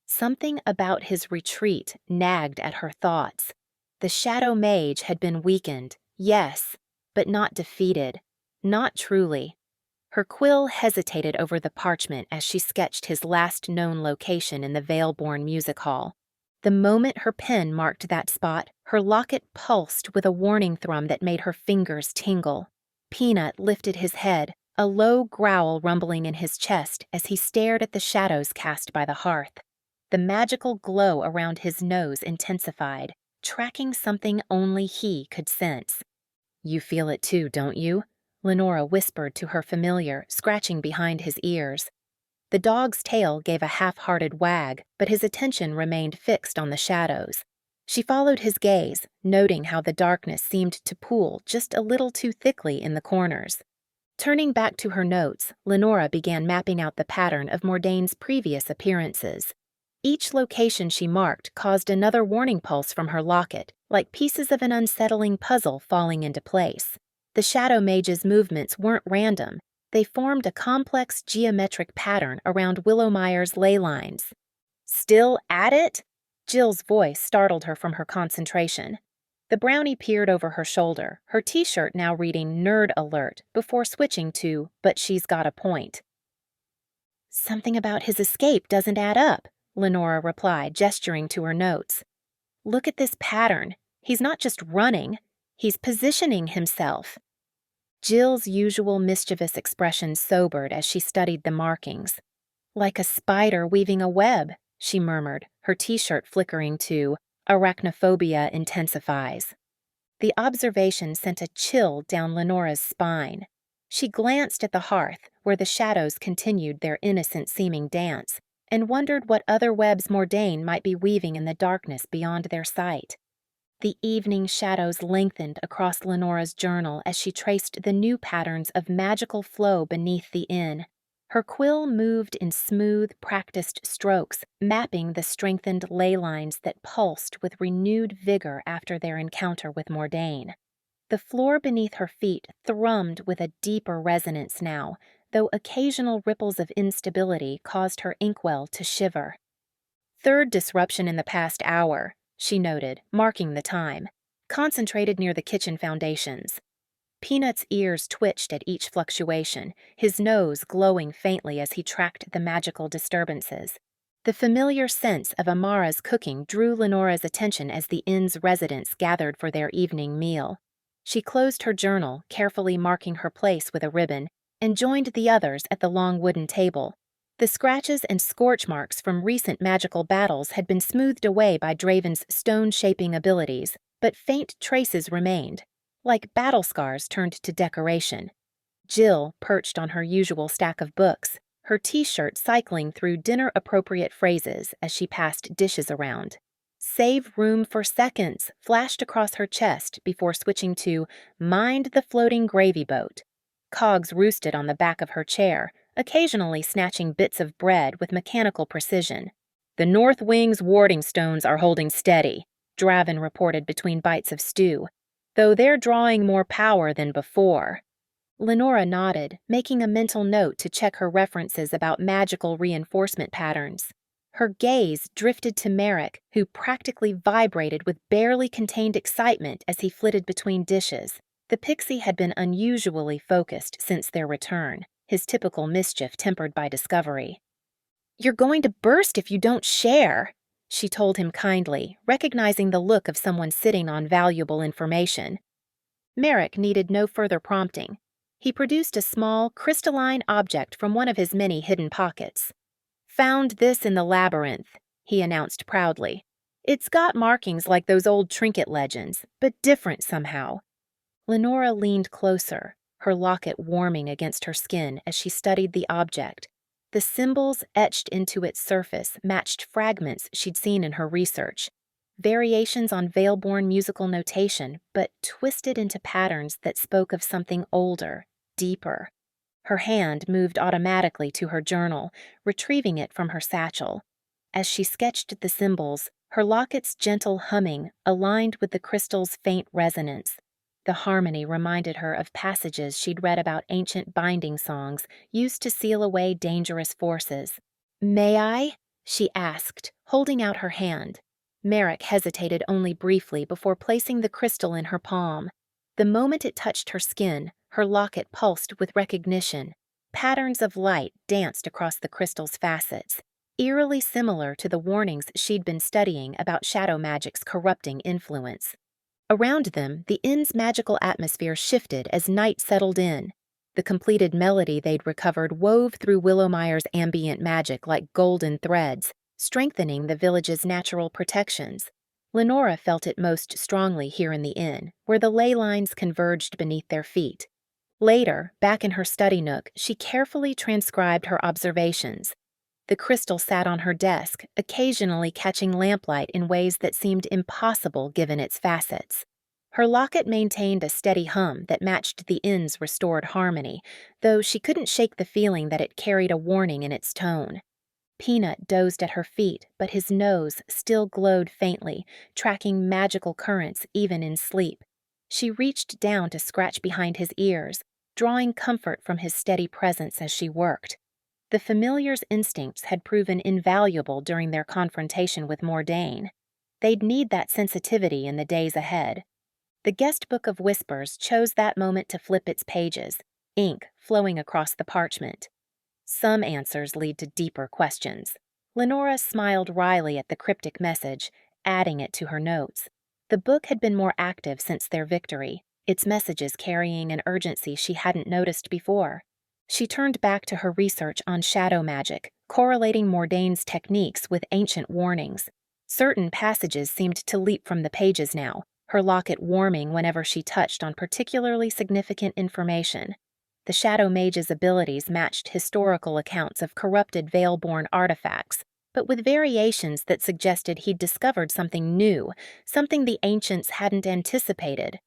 Something about his retreat nagged at her thoughts. The shadow mage had been weakened, yes, but not defeated. Not truly. Her quill hesitated over the parchment as she sketched his last known location in the Veilborn music hall. The moment her pen marked that spot, her locket pulsed with a warning thrum that made her fingers tingle. Peanut lifted his head, a low growl rumbling in his chest as he stared at the shadows cast by the hearth. The magical glow around his nose intensified, tracking something only he could sense. "You feel it too, don't you?" Lenora whispered to her familiar, scratching behind his ears. The dog's tail gave a half-hearted wag, but his attention remained fixed on the shadows. She followed his gaze, noting how the darkness seemed to pool just a little too thickly in the corners. Turning back to her notes, Lenora began mapping out the pattern of Mordaine's previous appearances. Each location she marked caused another warning pulse from her locket, like pieces of an unsettling puzzle falling into place. The Shadow Mage's movements weren't random. They formed a complex geometric pattern around Willowmire's ley lines. Still at it? Jill's voice startled her from her concentration. The brownie peered over her shoulder, her t-shirt now reading Nerd Alert before switching to But She's Got a Point. Something about his escape doesn't add up, Lenora replied, gesturing to her notes. Look at this pattern. He's not just running, he's positioning himself. Jill's usual mischievous expression sobered as she studied the markings. Like a spider weaving a web, she murmured, her t-shirt flickering to Arachnophobia Intensifies. The observation sent a chill down Lenora's spine. She glanced at the hearth, where the shadows continued their innocent-seeming dance, and wondered what other webs Mordain might be weaving in the darkness beyond their sight. The evening shadows lengthened across Lenora's journal as she traced the new patterns of magical flow beneath the inn. Her quill moved in smooth, practiced strokes, mapping the strengthened ley lines that pulsed with renewed vigor after their encounter with Mordain. The floor beneath her feet thrummed with a deeper resonance now, though occasional ripples of instability caused her inkwell to shiver. Third disruption in the past hour, she noted, marking the time, concentrated near the kitchen foundations. Peanut's ears twitched at each fluctuation, his nose glowing faintly as he tracked the magical disturbances. The familiar sense of Amara's cooking drew Lenora's attention as the inn's residents gathered for their evening meal. She closed her journal, carefully marking her place with a ribbon, and joined the others at the long wooden table. The scratches and scorch marks from recent magical battles had been smoothed away by Draven's stone-shaping abilities, but faint traces remained, like battle scars turned to decoration. Jill perched on her usual stack of books, her t-shirt cycling through dinner-appropriate phrases as she passed dishes around. Save room for seconds flashed across her chest before switching to Mind the Floating Gravy Boat. Cogs roosted on the back of her chair, occasionally snatching bits of bread with mechanical precision. The North Wing's warding stones are holding steady, Draven reported between bites of stew, though they're drawing more power than before. Lenora nodded, making a mental note to check her references about magical reinforcement patterns. Her gaze drifted to Merrick, who practically vibrated with barely contained excitement as he flitted between dishes. The pixie had been unusually focused since their return, his typical mischief tempered by discovery. "You're going to burst if you don't share," she told him kindly, recognizing the look of someone sitting on valuable information. Merrick needed no further prompting. He produced a small, crystalline object from one of his many hidden pockets. "Found this in the labyrinth," he announced proudly. "It's got markings like those old trinket legends, but different somehow." Lenora leaned closer, her locket warming against her skin as she studied the object. The symbols etched into its surface matched fragments she'd seen in her research. Variations on Veilborn musical notation, but twisted into patterns that spoke of something older, deeper. Her hand moved automatically to her journal, retrieving it from her satchel. As she sketched the symbols, her locket's gentle humming aligned with the crystal's faint resonance. The harmony reminded her of passages she'd read about ancient binding songs used to seal away dangerous forces. "May I?" she asked, holding out her hand. Merrick hesitated only briefly before placing the crystal in her palm. The moment it touched her skin, her locket pulsed with recognition. Patterns of light danced across the crystal's facets, eerily similar to the warnings she'd been studying about shadow magic's corrupting influence. Around them, the inn's magical atmosphere shifted as night settled in. The completed melody they'd recovered wove through Willowmire's ambient magic like golden threads, strengthening the village's natural protections. Lenora felt it most strongly here in the inn, where the ley lines converged beneath their feet. Later, back in her study nook, she carefully transcribed her observations. The crystal sat on her desk, occasionally catching lamplight in ways that seemed impossible given its facets. Her locket maintained a steady hum that matched the inn's restored harmony, though she couldn't shake the feeling that it carried a warning in its tone. Peanut dozed at her feet, but his nose still glowed faintly, tracking magical currents even in sleep. She reached down to scratch behind his ears, drawing comfort from his steady presence as she worked. The familiar's instincts had proven invaluable during their confrontation with Mordain. They'd need that sensitivity in the days ahead. The guest book of whispers chose that moment to flip its pages, ink flowing across the parchment. Some answers lead to deeper questions. Lenora smiled wryly at the cryptic message, adding it to her notes. The book had been more active since their victory, its messages carrying an urgency she hadn't noticed before. She turned back to her research on shadow magic, correlating Mordain's techniques with ancient warnings. Certain passages seemed to leap from the pages now, her locket warming whenever she touched on particularly significant information. The Shadow Mage's abilities matched historical accounts of corrupted Veilborn artifacts, but with variations that suggested he'd discovered something new, something the ancients hadn't anticipated.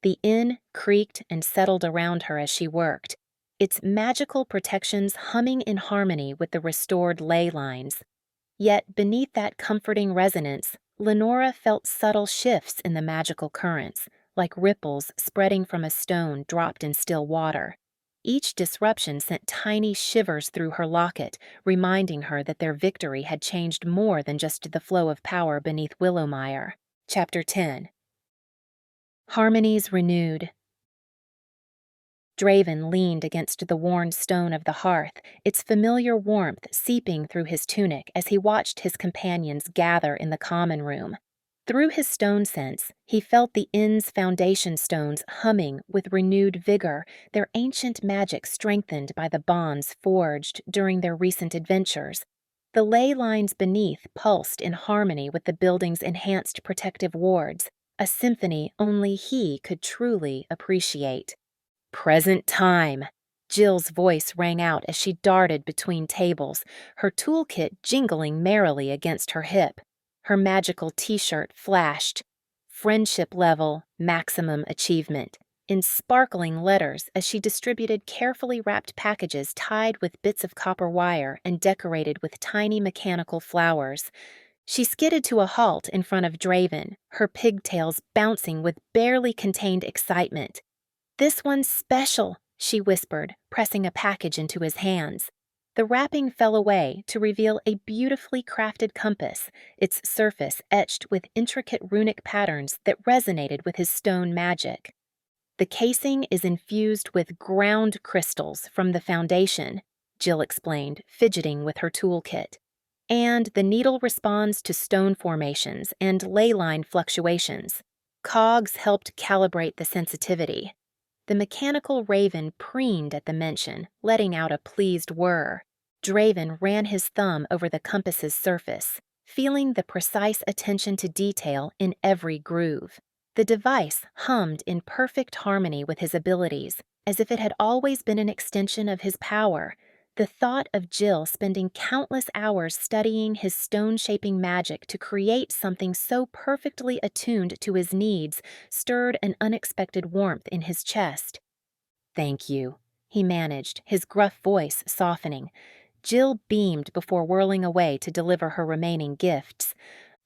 The inn creaked and settled around her as she worked, its magical protections humming in harmony with the restored ley lines. Yet beneath that comforting resonance, Lenora felt subtle shifts in the magical currents, like ripples spreading from a stone dropped in still water. Each disruption sent tiny shivers through her locket, reminding her that their victory had changed more than just the flow of power beneath Willowmire. Chapter 10. Harmonies renewed. Draven leaned against the worn stone of the hearth, its familiar warmth seeping through his tunic as he watched his companions gather in the common room. Through his stone sense, he felt the inn's foundation stones humming with renewed vigor, their ancient magic strengthened by the bonds forged during their recent adventures. The ley lines beneath pulsed in harmony with the building's enhanced protective wards, a symphony only he could truly appreciate. Present time! Jill's voice rang out as she darted between tables, her toolkit jingling merrily against her hip. Her magical t-shirt flashed. Friendship level, maximum achievement, in sparkling letters as she distributed carefully wrapped packages tied with bits of copper wire and decorated with tiny mechanical flowers. She skidded to a halt in front of Draven, her pigtails bouncing with barely contained excitement. "This one's special," she whispered, pressing a package into his hands. The wrapping fell away to reveal a beautifully crafted compass, its surface etched with intricate runic patterns that resonated with his stone magic. "The casing is infused with ground crystals from the foundation," Jill explained, fidgeting with her toolkit. "And the needle responds to stone formations and leyline fluctuations. Cogs helped calibrate the sensitivity." The mechanical raven preened at the mention, letting out a pleased whir. Draven ran his thumb over the compass's surface, feeling the precise attention to detail in every groove. The device hummed in perfect harmony with his abilities, as if it had always been an extension of his power. The thought of Jill spending countless hours studying his stone-shaping magic to create something so perfectly attuned to his needs stirred an unexpected warmth in his chest. "Thank you," he managed, his gruff voice softening. Jill beamed before whirling away to deliver her remaining gifts.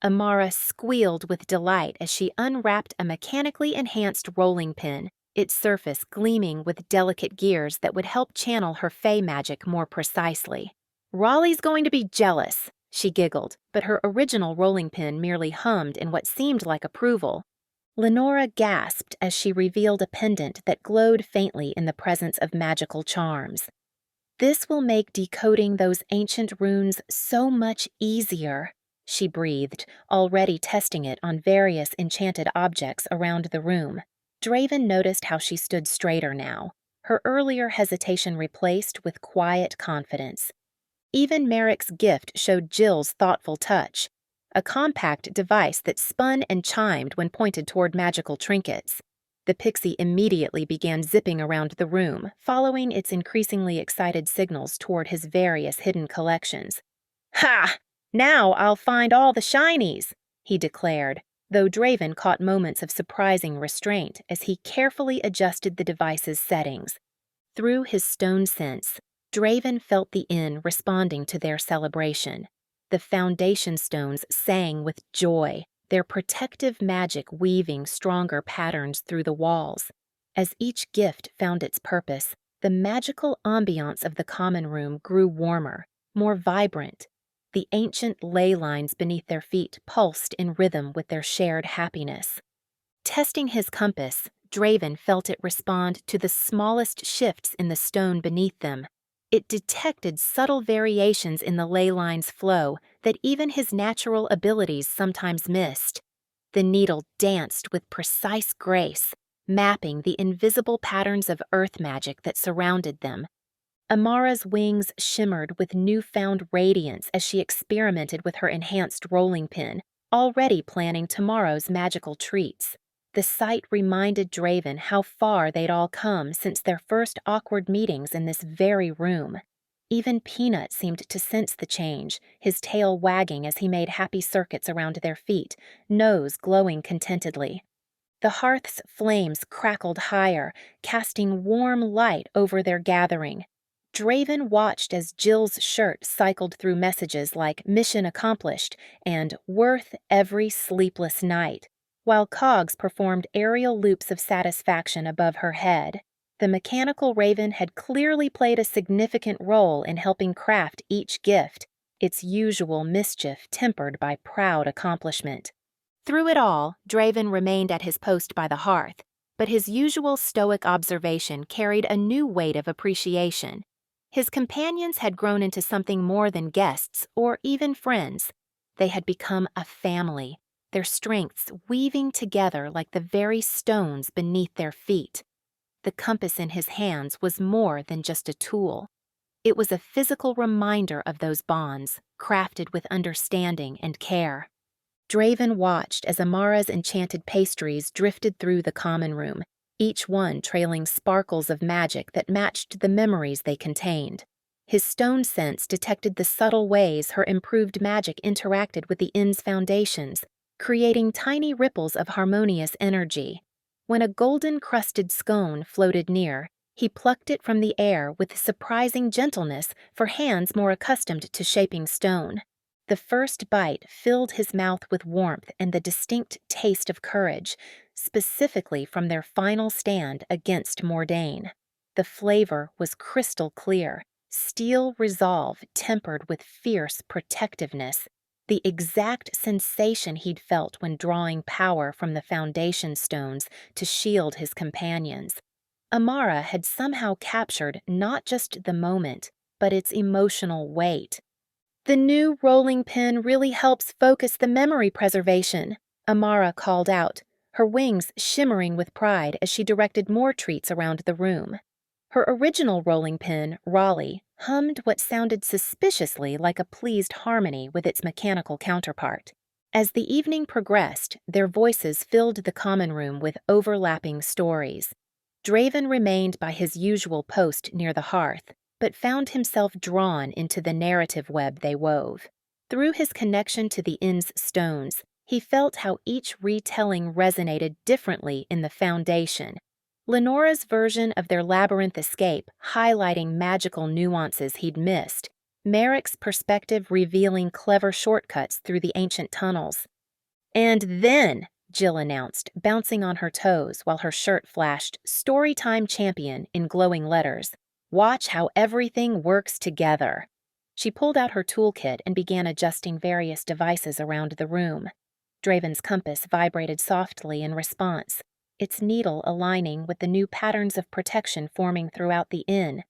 Amara squealed with delight as she unwrapped a mechanically enhanced rolling pin, its surface gleaming with delicate gears that would help channel her fey magic more precisely. "Raleigh's going to be jealous," she giggled, but her original rolling pin merely hummed in what seemed like approval. Lenora gasped as she revealed a pendant that glowed faintly in the presence of magical charms. "This will make decoding those ancient runes so much easier," she breathed, already testing it on various enchanted objects around the room. Draven noticed how she stood straighter now, her earlier hesitation replaced with quiet confidence. Even Merrick's gift showed Jill's thoughtful touch, a compact device that spun and chimed when pointed toward magical trinkets. The pixie immediately began zipping around the room, following its increasingly excited signals toward his various hidden collections. "Ha! Now I'll find all the shinies," he declared, though Draven caught moments of surprising restraint as he carefully adjusted the device's settings. Through his stone sense, Draven felt the inn responding to their celebration. The foundation stones sang with joy, their protective magic weaving stronger patterns through the walls. As each gift found its purpose, The magical ambiance of the common room grew warmer, more vibrant. The ancient ley lines beneath their feet pulsed in rhythm with their shared happiness. Testing his compass, Draven felt it respond to the smallest shifts in the stone beneath them. It detected subtle variations in the ley line's flow that even his natural abilities sometimes missed. The needle danced with precise grace, mapping the invisible patterns of earth magic that surrounded them. Amara's wings shimmered with newfound radiance as she experimented with her enhanced rolling pin, already planning tomorrow's magical treats. The sight reminded Draven how far they'd all come since their first awkward meetings in this very room. Even Peanut seemed to sense the change, his tail wagging as he made happy circuits around their feet, nose glowing contentedly. The hearth's flames crackled higher, casting warm light over their gathering. Draven watched as Jill's shirt cycled through messages like "Mission accomplished" and "Worth every sleepless night," while Cogs performed aerial loops of satisfaction above her head. The mechanical raven had clearly played a significant role in helping craft each gift, its usual mischief tempered by proud accomplishment. Through it all, Draven remained at his post by the hearth, but his usual stoic observation carried a new weight of appreciation. His companions had grown into something more than guests or even friends. They had become a family, their strengths weaving together like the very stones beneath their feet. The compass in his hands was more than just a tool. It was a physical reminder of those bonds, crafted with understanding and care. Draven watched as Amara's enchanted pastries drifted through the common room, each one trailing sparkles of magic that matched the memories they contained. His stone sense detected the subtle ways her improved magic interacted with the inn's foundations, creating tiny ripples of harmonious energy. When a golden-crusted scone floated near, he plucked it from the air with surprising gentleness for hands more accustomed to shaping stone. The first bite filled his mouth with warmth and the distinct taste of courage, specifically from their final stand against Mordain. The flavor was crystal clear, steel resolve tempered with fierce protectiveness, the exact sensation he'd felt when drawing power from the foundation stones to shield his companions. Amara had somehow captured not just the moment, but its emotional weight. "The new rolling pin really helps focus the memory preservation," Amara called out, her wings shimmering with pride as she directed more treats around the room. Her original rolling pin, Raleigh, hummed what sounded suspiciously like a pleased harmony with its mechanical counterpart. As the evening progressed, their voices filled the common room with overlapping stories. Draven remained by his usual post near the hearth, but found himself drawn into the narrative web they wove. Through his connection to the inn's stones, he felt how each retelling resonated differently in the foundation. Lenora's version of their labyrinth escape highlighting magical nuances he'd missed, Merrick's perspective revealing clever shortcuts through the ancient tunnels. "And then," Jill announced, bouncing on her toes while her shirt flashed "Storytime Champion" in glowing letters. "Watch how everything works together." She pulled out her toolkit and began adjusting various devices around the room. Draven's compass vibrated softly in response, its needle aligning with the new patterns of protection forming throughout the inn.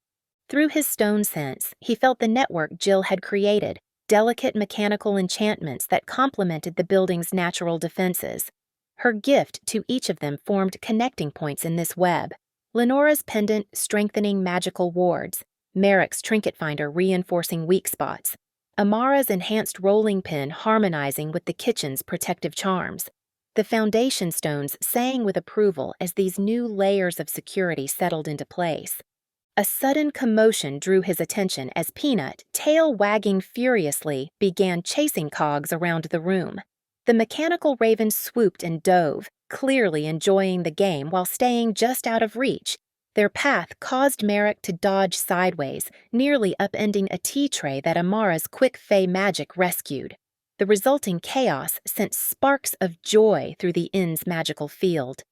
Through his stone sense, he felt the network Jill had created, delicate mechanical enchantments that complemented the building's natural defenses. Her gift to each of them formed connecting points in this web. Lenora's pendant strengthening magical wards, Merrick's trinket finder reinforcing weak spots, Amara's enhanced rolling pin harmonizing with the kitchen's protective charms. The foundation stones sang with approval as these new layers of security settled into place. A sudden commotion drew his attention as Peanut, tail wagging furiously, began chasing Cogs around the room. The mechanical raven swooped and dove, clearly enjoying the game while staying just out of reach. Their path caused Merrick to dodge sideways, nearly upending a tea tray that Amara's quick fey magic rescued. The resulting chaos sent sparks of joy through the inn's magical field.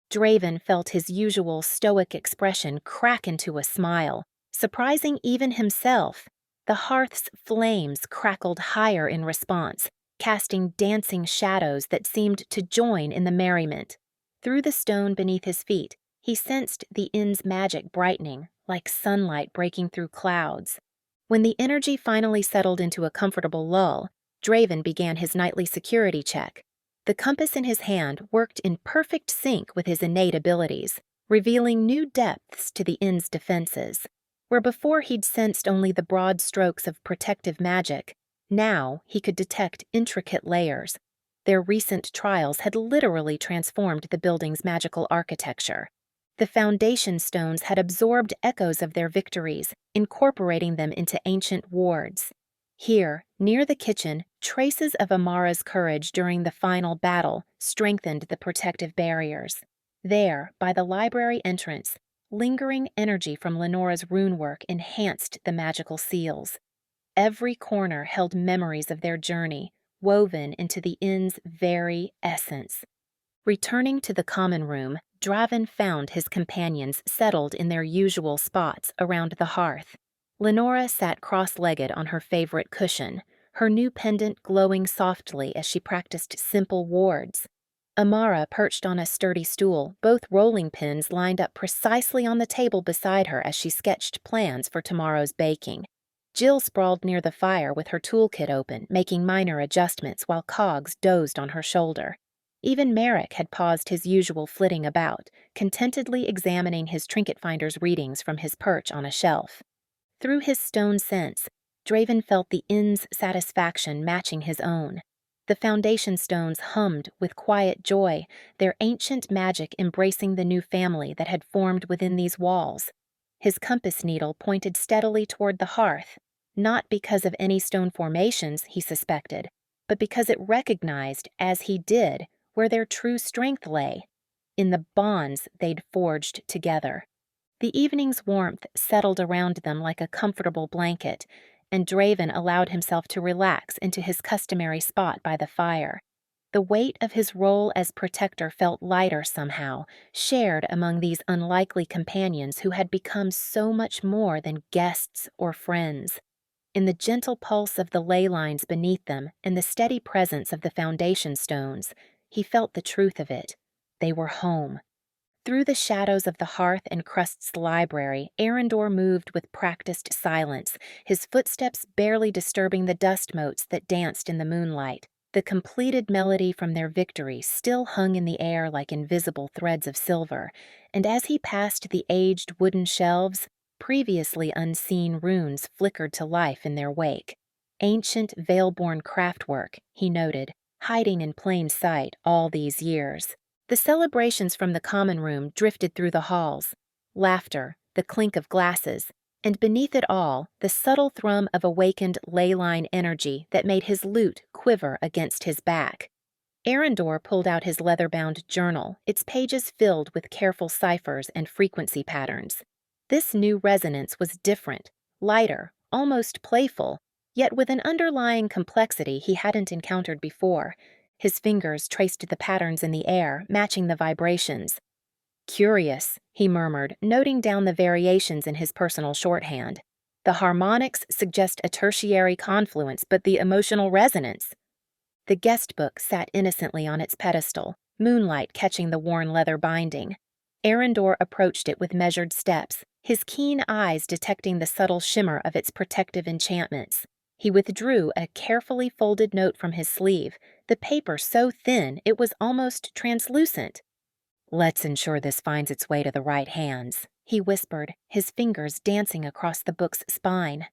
Draven felt his usual stoic expression crack into a smile, surprising even himself. The hearth's flames crackled higher in response, casting dancing shadows that seemed to join in the merriment. Through the stone beneath his feet, he sensed the inn's magic brightening, like sunlight breaking through clouds. When the energy finally settled into a comfortable lull, Draven began his nightly security check. The compass in his hand worked in perfect sync with his innate abilities, revealing new depths to the inn's defenses. Where before he'd sensed only the broad strokes of protective magic, now he could detect intricate layers. Their recent trials had literally transformed the building's magical architecture. The foundation stones had absorbed echoes of their victories, incorporating them into ancient wards. Here, near the kitchen, traces of Amara's courage during the final battle strengthened the protective barriers. There, by the library entrance, lingering energy from Lenora's runework enhanced the magical seals. Every corner held memories of their journey, woven into the inn's very essence. Returning to the common room, Draven found his companions settled in their usual spots around the hearth. Lenora sat cross-legged on her favorite cushion, her new pendant glowing softly as she practiced simple wards. Amara perched on a sturdy stool, both rolling pins lined up precisely on the table beside her as she sketched plans for tomorrow's baking. Jill sprawled near the fire with her toolkit open, making minor adjustments while Cogs dozed on her shoulder. Even Merrick had paused his usual flitting about, contentedly examining his trinket finder's readings from his perch on a shelf. Through his stone sense, Draven felt the inn's satisfaction matching his own. The foundation stones hummed with quiet joy, their ancient magic embracing the new family that had formed within these walls. His compass needle pointed steadily toward the hearth, not because of any stone formations, he suspected, but because it recognized, as he did, where their true strength lay, in the bonds they'd forged together. The evening's warmth settled around them like a comfortable blanket, and Draven allowed himself to relax into his customary spot by the fire. The weight of his role as protector felt lighter somehow, shared among these unlikely companions who had become so much more than guests or friends. In the gentle pulse of the ley lines beneath them and the steady presence of the foundation stones, he felt the truth of it. They were home. Through the shadows of the Hearth and Crust's library, Arendor moved with practiced silence, his footsteps barely disturbing the dust motes that danced in the moonlight. The completed melody from their victory still hung in the air like invisible threads of silver, and as he passed the aged wooden shelves, previously unseen runes flickered to life in their wake. Ancient Veilborn craftwork, he noted, hiding in plain sight all these years. The celebrations from the common room drifted through the halls. Laughter, the clink of glasses, and beneath it all, the subtle thrum of awakened leyline energy that made his lute quiver against his back. Arendor pulled out his leather-bound journal, its pages filled with careful ciphers and frequency patterns. This new resonance was different, lighter, almost playful, yet with an underlying complexity he hadn't encountered before. His fingers traced the patterns in the air, matching the vibrations. "Curious," he murmured, noting down the variations in his personal shorthand. "The harmonics suggest a tertiary confluence, but the emotional resonance." The guest book sat innocently on its pedestal, moonlight catching the worn leather binding. Arendor approached it with measured steps, his keen eyes detecting the subtle shimmer of its protective enchantments. He withdrew a carefully folded note from his sleeve, the paper so thin it was almost translucent. "Let's ensure this finds its way to the right hands," he whispered, his fingers dancing across the book's spine.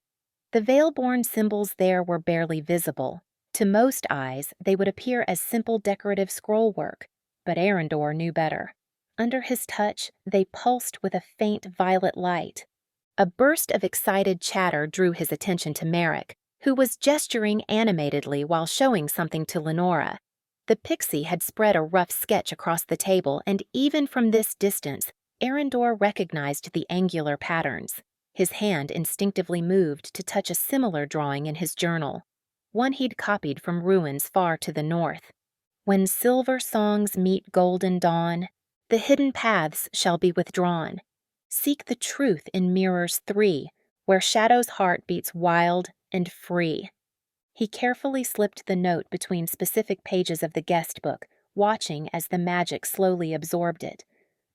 The Veilborn symbols there were barely visible. To most eyes, they would appear as simple decorative scrollwork, but Arendor knew better. Under his touch, they pulsed with a faint violet light. A burst of excited chatter drew his attention to Merrick, who was gesturing animatedly while showing something to Lenora. The pixie had spread a rough sketch across the table, and even from this distance, Arendor recognized the angular patterns. His hand instinctively moved to touch a similar drawing in his journal, one he'd copied from ruins far to the north. "When silver songs meet golden dawn, The hidden paths shall be withdrawn. Seek the truth in mirrors 3, where Shadow's heart beats wild and free. He carefully slipped the note between specific pages of the guest book, watching as the magic slowly absorbed it.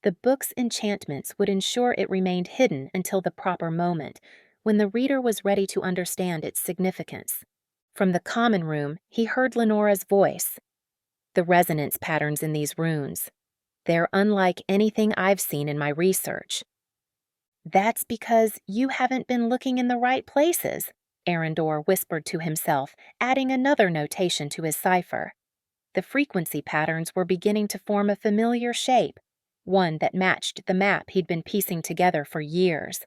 The book's enchantments would ensure it remained hidden until the proper moment, when the reader was ready to understand its significance. From the common room, he heard Lenora's voice. The resonance patterns in these runes. They're unlike anything I've seen in my research. That's because you haven't been looking in the right places, Arendor whispered to himself, adding another notation to his cipher. The frequency patterns were beginning to form a familiar shape, one that matched the map he'd been piecing together for years.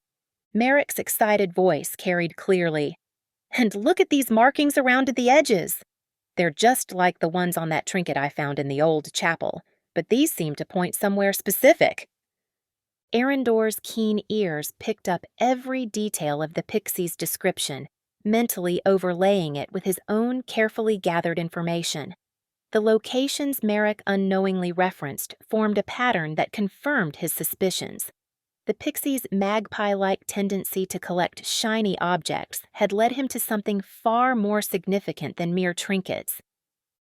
Merrick's excited voice carried clearly. And look at these markings around the edges. They're just like the ones on that trinket I found in the old chapel, but these seem to point somewhere specific. Arendor's keen ears picked up every detail of the pixie's description, mentally overlaying it with his own carefully gathered information. The locations Merrick unknowingly referenced formed a pattern that confirmed his suspicions. The pixie's magpie-like tendency to collect shiny objects had led him to something far more significant than mere trinkets.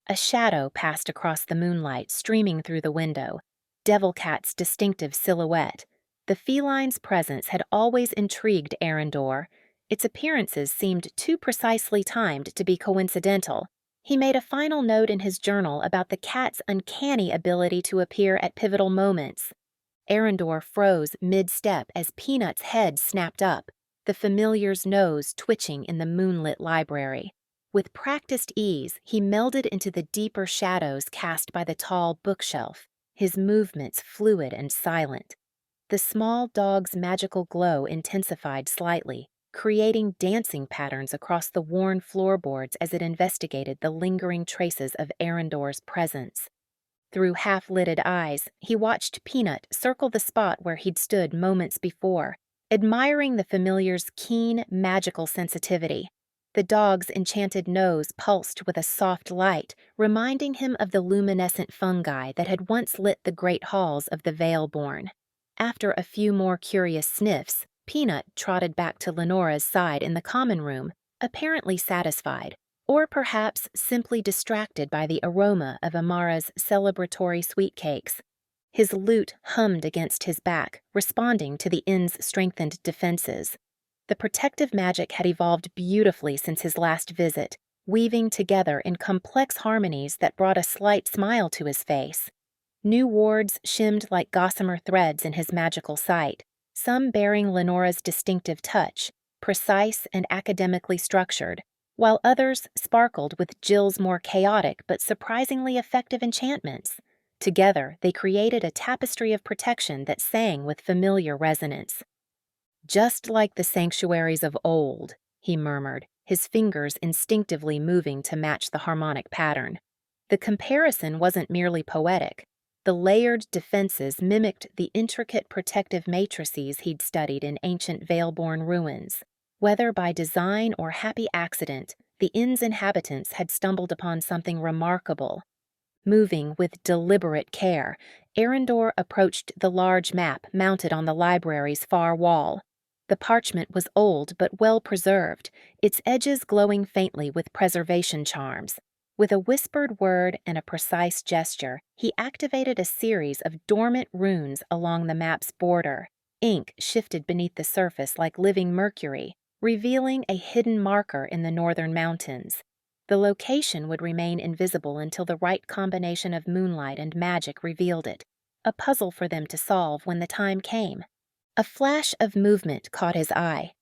A shadow passed across the moonlight, streaming through the window, Devilcat's distinctive silhouette. The feline's presence had always intrigued Arendor. Its appearances seemed too precisely timed to be coincidental. He made a final note in his journal about the cat's uncanny ability to appear at pivotal moments. Arendor froze mid-step as Peanut's head snapped up, the familiar's nose twitching in the moonlit library. With practiced ease, he melded into the deeper shadows cast by the tall bookshelf, his movements fluid and silent. The small dog's magical glow intensified slightly, creating dancing patterns across the worn floorboards as it investigated the lingering traces of Arendor's presence. Through half-lidded eyes, he watched Peanut circle the spot where he'd stood moments before, admiring the familiar's keen, magical sensitivity. The dog's enchanted nose pulsed with a soft light, reminding him of the luminescent fungi that had once lit the great halls of the Valeborn. After a few more curious sniffs, Peanut trotted back to Lenora's side in the common room, apparently satisfied, or perhaps simply distracted by the aroma of Amara's celebratory sweet cakes. His lute hummed against his back, responding to the inn's strengthened defenses. The protective magic had evolved beautifully since his last visit, weaving together in complex harmonies that brought a slight smile to his face. New wards shimmed like gossamer threads in his magical sight, some bearing Lenora's distinctive touch, precise and academically structured, while others sparkled with Jill's more chaotic but surprisingly effective enchantments. Together, they created a tapestry of protection that sang with familiar resonance. "Just like the sanctuaries of old," he murmured, his fingers instinctively moving to match the harmonic pattern. The comparison wasn't merely poetic. The layered defenses mimicked the intricate protective matrices he'd studied in ancient Valeborn ruins. Whether by design or happy accident, the inn's inhabitants had stumbled upon something remarkable. Moving with deliberate care, Arendor approached the large map mounted on the library's far wall. The parchment was old but well preserved, its edges glowing faintly with preservation charms. With a whispered word and a precise gesture, he activated a series of dormant runes along the map's border. Ink shifted beneath the surface like living mercury, revealing a hidden marker in the northern mountains. The location would remain invisible until the right combination of moonlight and magic revealed it, a puzzle for them to solve when the time came. A flash of movement caught his eye.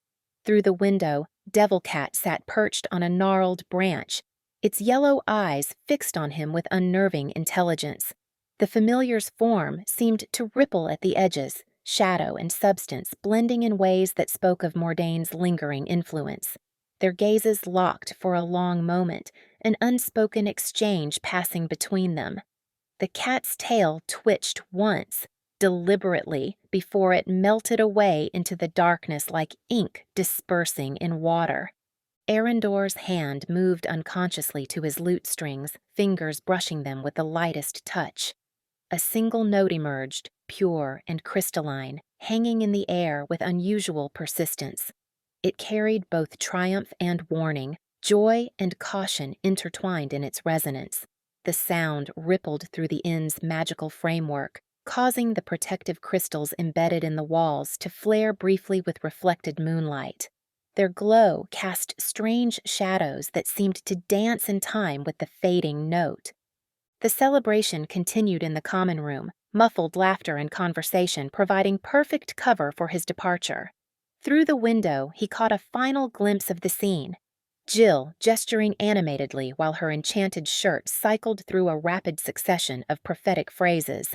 Through the window, Devilcat sat perched on a gnarled branch, its yellow eyes fixed on him with unnerving intelligence. The familiar's form seemed to ripple at the edges, shadow and substance blending in ways that spoke of Mordane's lingering influence. Their gazes locked for a long moment, an unspoken exchange passing between them. The cat's tail twitched once, deliberately, before it melted away into the darkness like ink dispersing in water. Arendor's hand moved unconsciously to his lute strings, fingers brushing them with the lightest touch. a single note emerged, pure and crystalline, hanging in the air with unusual persistence. It carried both triumph and warning, joy and caution intertwined in its resonance. The sound rippled through the inn's magical framework, causing the protective crystals embedded in the walls to flare briefly with reflected moonlight. Their glow cast strange shadows that seemed to dance in time with the fading note. The celebration continued in the common room, muffled laughter and conversation providing perfect cover for his departure. Through the window, he caught a final glimpse of the scene. Jill gesturing animatedly while her enchanted shirt cycled through a rapid succession of prophetic phrases.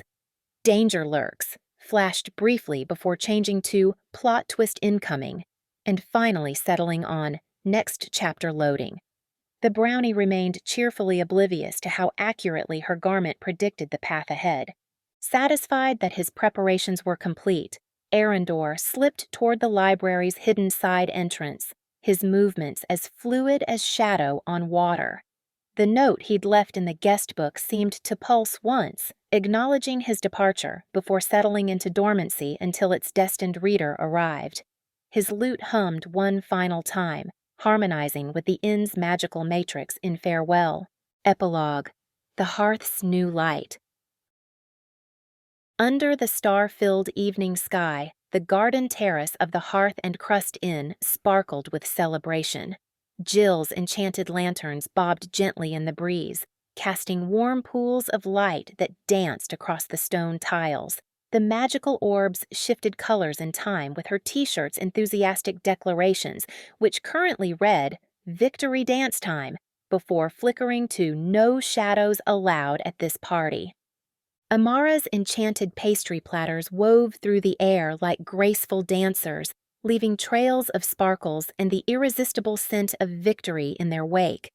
"Danger lurks," flashed briefly before changing to "plot twist incoming," and finally settling on "next chapter loading." The brownie remained cheerfully oblivious to how accurately her garment predicted the path ahead. Satisfied that his preparations were complete, Arendor slipped toward the library's hidden side entrance, his movements as fluid as shadow on water. The note he'd left in the guest book seemed to pulse once, acknowledging his departure before settling into dormancy until its destined reader arrived. His lute hummed one final time, harmonizing with the inn's magical matrix in farewell. Epilogue: The Hearth's New Light. Under the star-filled evening sky, the garden terrace of the Hearth and Crust Inn sparkled with celebration. Jill's enchanted lanterns bobbed gently in the breeze, casting warm pools of light that danced across the stone tiles. The magical orbs shifted colors in time with her t-shirt's enthusiastic declarations, which currently read, "Victory Dance Time," before flickering to "No shadows allowed at this party." Amara's enchanted pastry platters wove through the air like graceful dancers, leaving trails of sparkles and the irresistible scent of victory in their wake.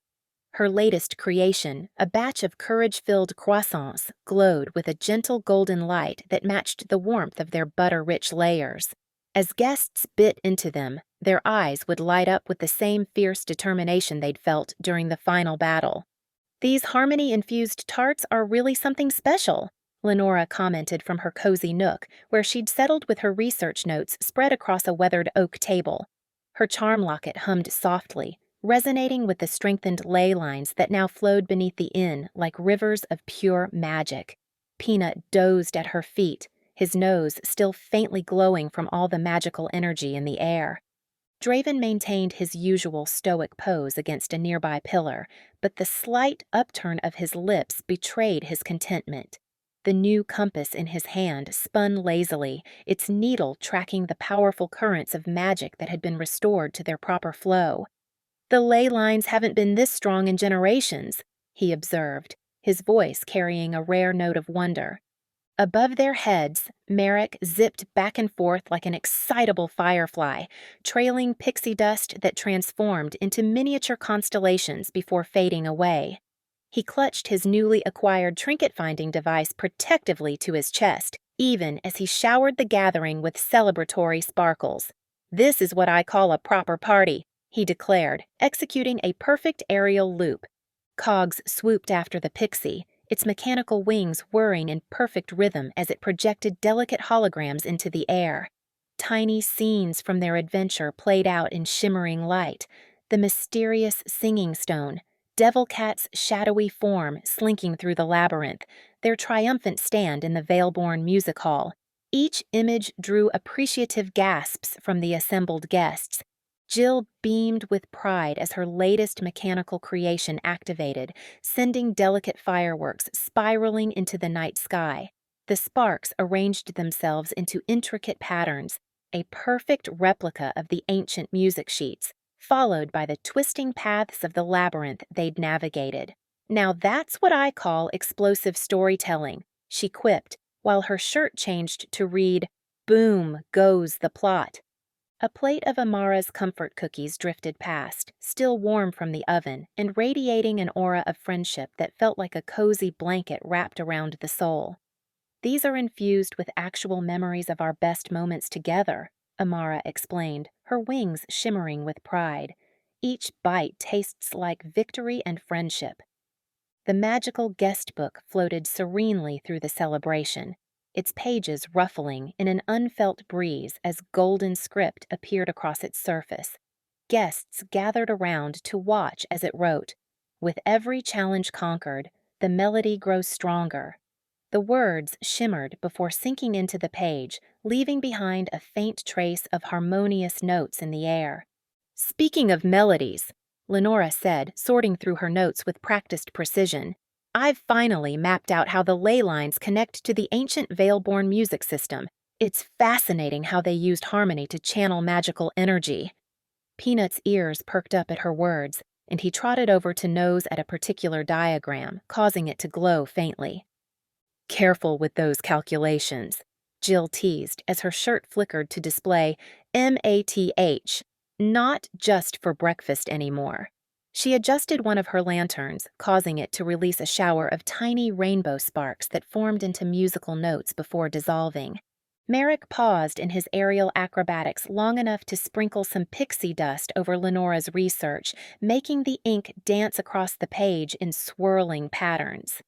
Her latest creation, a batch of courage-filled croissants, glowed with a gentle golden light that matched the warmth of their butter-rich layers. As guests bit into them, their eyes would light up with the same fierce determination they'd felt during the final battle. "These harmony-infused tarts are really something special," Lenora commented from her cozy nook, where she'd settled with her research notes spread across a weathered oak table. Her charm locket hummed softly, resonating with the strengthened ley lines that now flowed beneath the inn like rivers of pure magic. Peanut dozed at her feet, his nose still faintly glowing from all the magical energy in the air. Draven maintained his usual stoic pose against a nearby pillar, but the slight upturn of his lips betrayed his contentment. The new compass in his hand spun lazily, its needle tracking the powerful currents of magic that had been restored to their proper flow. "The ley lines haven't been this strong in generations," he observed, his voice carrying a rare note of wonder. Above their heads, Merrick zipped back and forth like an excitable firefly, trailing pixie dust that transformed into miniature constellations before fading away. He clutched his newly acquired trinket-finding device protectively to his chest, even as he showered the gathering with celebratory sparkles. "This is what I call a proper party," he declared, executing a perfect aerial loop. Cogs swooped after the pixie, its mechanical wings whirring in perfect rhythm as it projected delicate holograms into the air. Tiny scenes from their adventure played out in shimmering light: the mysterious singing stone, Devil Cat's shadowy form slinking through the labyrinth, their triumphant stand in the Valeborn Music Hall. Each image drew appreciative gasps from the assembled guests. Jill beamed with pride as her latest mechanical creation activated, sending delicate fireworks spiraling into the night sky. The sparks arranged themselves into intricate patterns, a perfect replica of the ancient music sheets, followed by the twisting paths of the labyrinth they'd navigated. "Now that's what I call explosive storytelling," she quipped, while her shirt changed to read, "Boom goes the plot." A plate of Amara's comfort cookies drifted past, still warm from the oven and radiating an aura of friendship that felt like a cozy blanket wrapped around the soul. "These are infused with actual memories of our best moments together," Amara explained, her wings shimmering with pride. "Each bite tastes like victory and friendship." The magical guest book floated serenely through the celebration, its pages ruffling in an unfelt breeze as golden script appeared across its surface. Guests gathered around to watch as it wrote. With every challenge conquered, the melody grows stronger. The words shimmered before sinking into the page, leaving behind a faint trace of harmonious notes in the air. "Speaking of melodies," Lenora said, sorting through her notes with practiced precision, "I've finally mapped out how the ley lines connect to the ancient Veilborn music system. It's fascinating how they used harmony to channel magical energy." Peanut's ears perked up at her words, and he trotted over to nose at a particular diagram, causing it to glow faintly. "Careful with those calculations," Jill teased as her shirt flickered to display MATH, not just for breakfast anymore. She adjusted one of her lanterns, causing it to release a shower of tiny rainbow sparks that formed into musical notes before dissolving. Merrick paused in his aerial acrobatics long enough to sprinkle some pixie dust over Lenora's research, making the ink dance across the page in swirling patterns.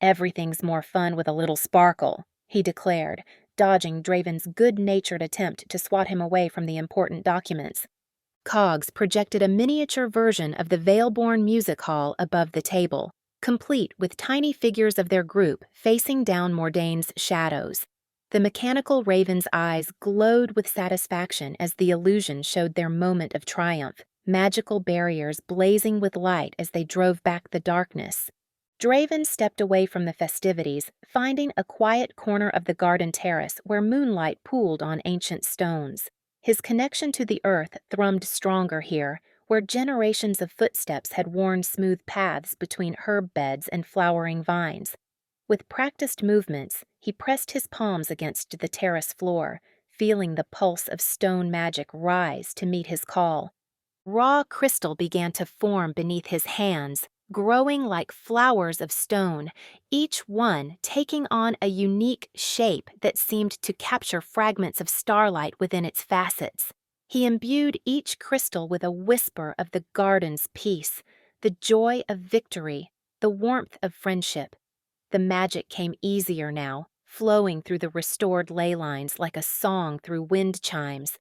"Everything's more fun with a little sparkle," he declared, dodging Draven's good-natured attempt to swat him away from the important documents. Cogs projected a miniature version of the Veilborn Music Hall above the table, complete with tiny figures of their group facing down Mordaine's shadows. The mechanical raven's eyes glowed with satisfaction as the illusion showed their moment of triumph, magical barriers blazing with light as they drove back the darkness. Draven stepped away from the festivities, finding a quiet corner of the garden terrace where moonlight pooled on ancient stones. His connection to the earth thrummed stronger here, where generations of footsteps had worn smooth paths between herb beds and flowering vines. With practiced movements, he pressed his palms against the terrace floor, feeling the pulse of stone magic rise to meet his call. Raw crystal began to form beneath his hands, growing like flowers of stone, each one taking on a unique shape that seemed to capture fragments of starlight within its facets. He imbued each crystal with a whisper of the garden's peace, the joy of victory, the warmth of friendship. The magic came easier now, flowing through the restored ley lines like a song through wind chimes.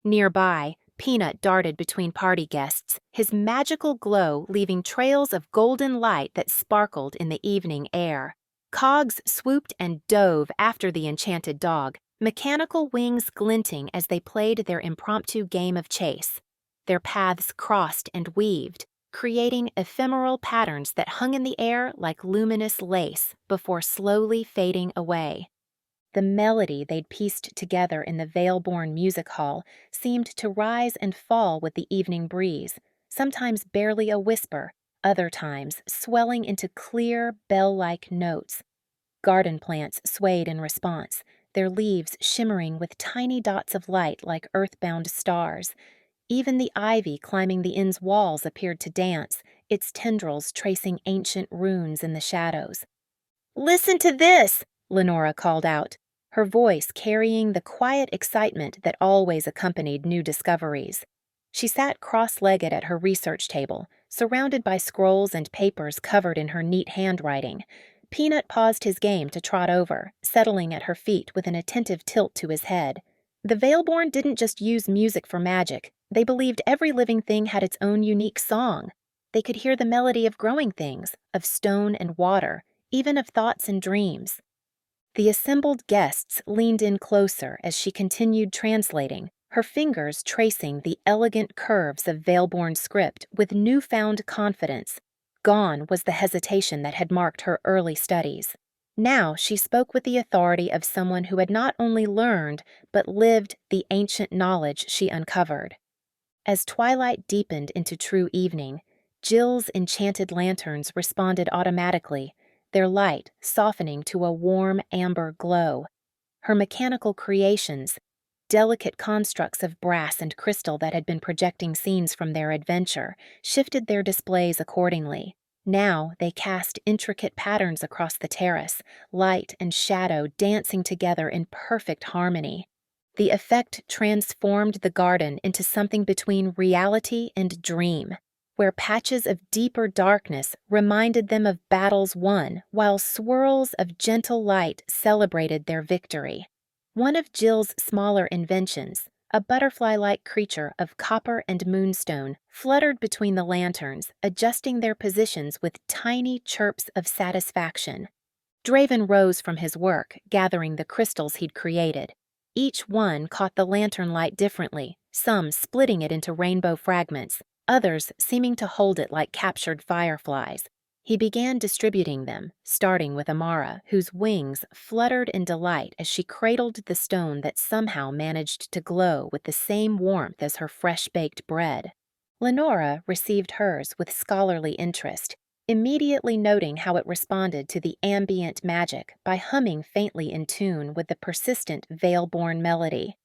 Nearby, Peanut darted between party guests, his magical glow leaving trails of golden light that sparkled in the evening air. Cogs swooped and dove after the enchanted dog, mechanical wings glinting as they played their impromptu game of chase. Their paths crossed and weaved, creating ephemeral patterns that hung in the air like luminous lace before slowly fading away. The melody they'd pieced together in the Veilborn Music Hall seemed to rise and fall with the evening breeze, sometimes barely a whisper, other times swelling into clear, bell-like notes. Garden plants swayed in response, their leaves shimmering with tiny dots of light like earthbound stars. Even the ivy climbing the inn's walls appeared to dance, its tendrils tracing ancient runes in the shadows. "Listen to this!" Lenora called out, her voice carrying the quiet excitement that always accompanied new discoveries. She sat cross-legged at her research table, surrounded by scrolls and papers covered in her neat handwriting. Peanut paused his game to trot over, settling at her feet with an attentive tilt to his head. The Veilborn didn't just use music for magic. They believed every living thing had its own unique song. They could hear the melody of growing things, of stone and water, even of thoughts and dreams. The assembled guests leaned in closer as she continued translating, her fingers tracing the elegant curves of Veilborn script with newfound confidence. Gone was the hesitation that had marked her early studies. Now she spoke with the authority of someone who had not only learned, but lived the ancient knowledge she uncovered. As twilight deepened into true evening, Jill's enchanted lanterns responded automatically, their light softening to a warm amber glow. Her mechanical creations, delicate constructs of brass and crystal that had been projecting scenes from their adventure, shifted their displays accordingly. Now they cast intricate patterns across the terrace, light and shadow dancing together in perfect harmony. The effect transformed the garden into something between reality and dream. where patches of deeper darkness reminded them of battles won, while swirls of gentle light celebrated their victory. One of Jill's smaller inventions, a butterfly-like creature of copper and moonstone, fluttered between the lanterns, adjusting their positions with tiny chirps of satisfaction. Draven rose from his work, gathering the crystals he'd created. Each one caught the lantern light differently, some splitting it into rainbow fragments, others seeming to hold it like captured fireflies. He began distributing them, starting with Amara, whose wings fluttered in delight as she cradled the stone that somehow managed to glow with the same warmth as her fresh-baked bread. Lenora received hers with scholarly interest, immediately noting how it responded to the ambient magic by humming faintly in tune with the persistent veil-born melody.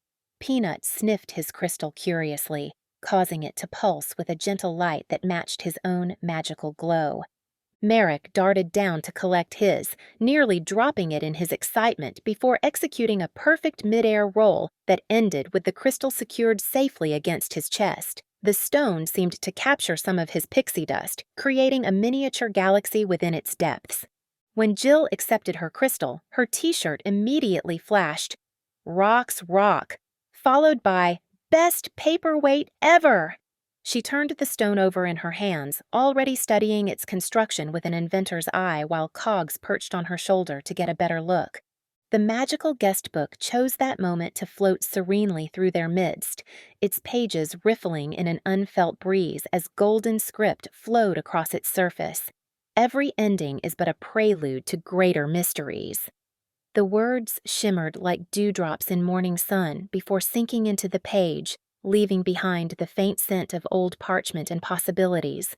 Peanut sniffed his crystal curiously, causing it to pulse with a gentle light that matched his own magical glow. Merrick darted down to collect his, nearly dropping it in his excitement before executing a perfect mid-air roll that ended with the crystal secured safely against his chest. The stone seemed to capture some of his pixie dust, creating a miniature galaxy within its depths. When Jill accepted her crystal, her t-shirt immediately flashed, "Rocks Rock," followed by, "Best paperweight ever!" She turned the stone over in her hands, already studying its construction with an inventor's eye while Cogs perched on her shoulder to get a better look. The magical guestbook chose that moment to float serenely through their midst, its pages riffling in an unfelt breeze as golden script flowed across its surface. Every ending is but a prelude to greater mysteries. The words shimmered like dewdrops in morning sun before sinking into the page, leaving behind the faint scent of old parchment and possibilities.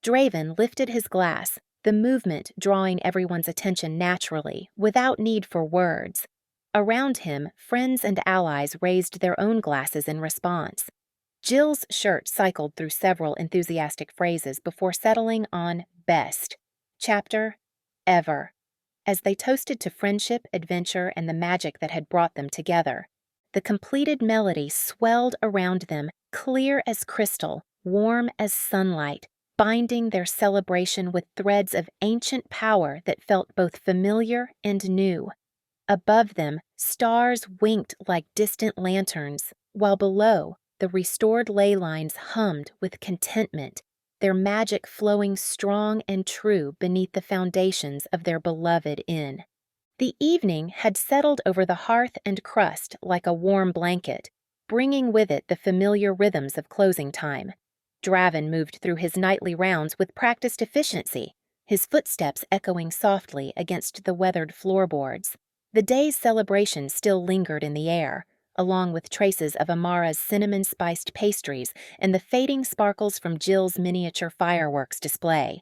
Draven lifted his glass, the movement drawing everyone's attention naturally, without need for words. Around him, friends and allies raised their own glasses in response. Jill's shirt cycled through several enthusiastic phrases before settling on best. Chapter, ever. As they toasted to friendship, adventure, and the magic that had brought them together. The completed melody swelled around them, clear as crystal, warm as sunlight, binding their celebration with threads of ancient power that felt both familiar and new. Above them, stars winked like distant lanterns, while below, the restored ley lines hummed with contentment, their magic flowing strong and true beneath the foundations of their beloved inn. The evening had settled over the hearth and crust like a warm blanket, bringing with it the familiar rhythms of closing time. Draven moved through his nightly rounds with practiced efficiency, his footsteps echoing softly against the weathered floorboards. The day's celebration still lingered in the air, along with traces of Amara's cinnamon-spiced pastries and the fading sparkles from Jill's miniature fireworks display.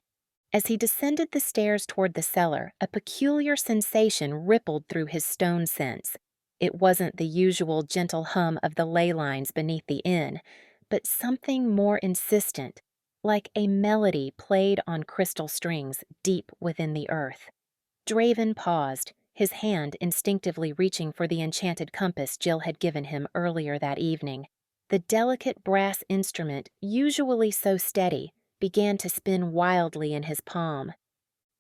As he descended the stairs toward the cellar, a peculiar sensation rippled through his stone sense. It wasn't the usual gentle hum of the ley lines beneath the inn, but something more insistent, like a melody played on crystal strings deep within the earth. Draven paused, his hand instinctively reaching for the enchanted compass Jill had given him earlier that evening. The delicate brass instrument, usually so steady, began to spin wildly in his palm.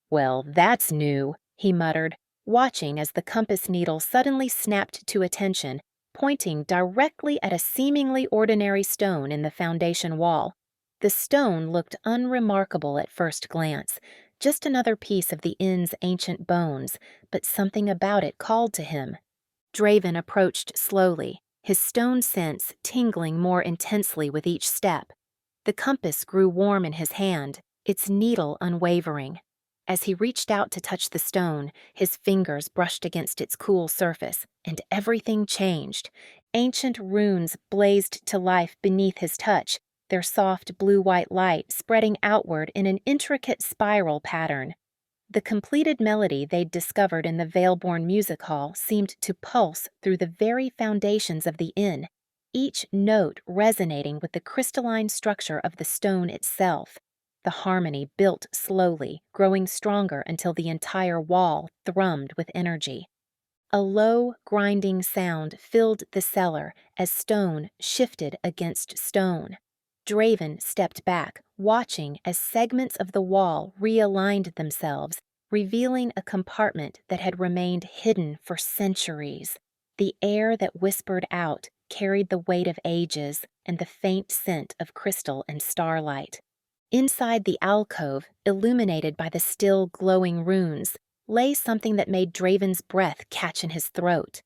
"Well, that's new," he muttered, watching as the compass needle suddenly snapped to attention, pointing directly at a seemingly ordinary stone in the foundation wall. The stone looked unremarkable at first glance, just another piece of the inn's ancient bones, but something about it called to him. Draven approached slowly, his stone sense tingling more intensely with each step. The compass grew warm in his hand, its needle unwavering. As he reached out to touch the stone, his fingers brushed against its cool surface, and everything changed. Ancient runes blazed to life beneath his touch, their soft blue-white light spreading outward in an intricate spiral pattern. The completed melody they'd discovered in the Veilborn Music Hall seemed to pulse through the very foundations of the inn, each note resonating with the crystalline structure of the stone itself. The harmony built slowly, growing stronger until the entire wall thrummed with energy. A low, grinding sound filled the cellar as stone shifted against stone. Draven stepped back, watching as segments of the wall realigned themselves, revealing a compartment that had remained hidden for centuries. The air that whispered out carried the weight of ages and the faint scent of crystal and starlight. Inside the alcove, illuminated by the still glowing runes, lay something that made Draven's breath catch in his throat.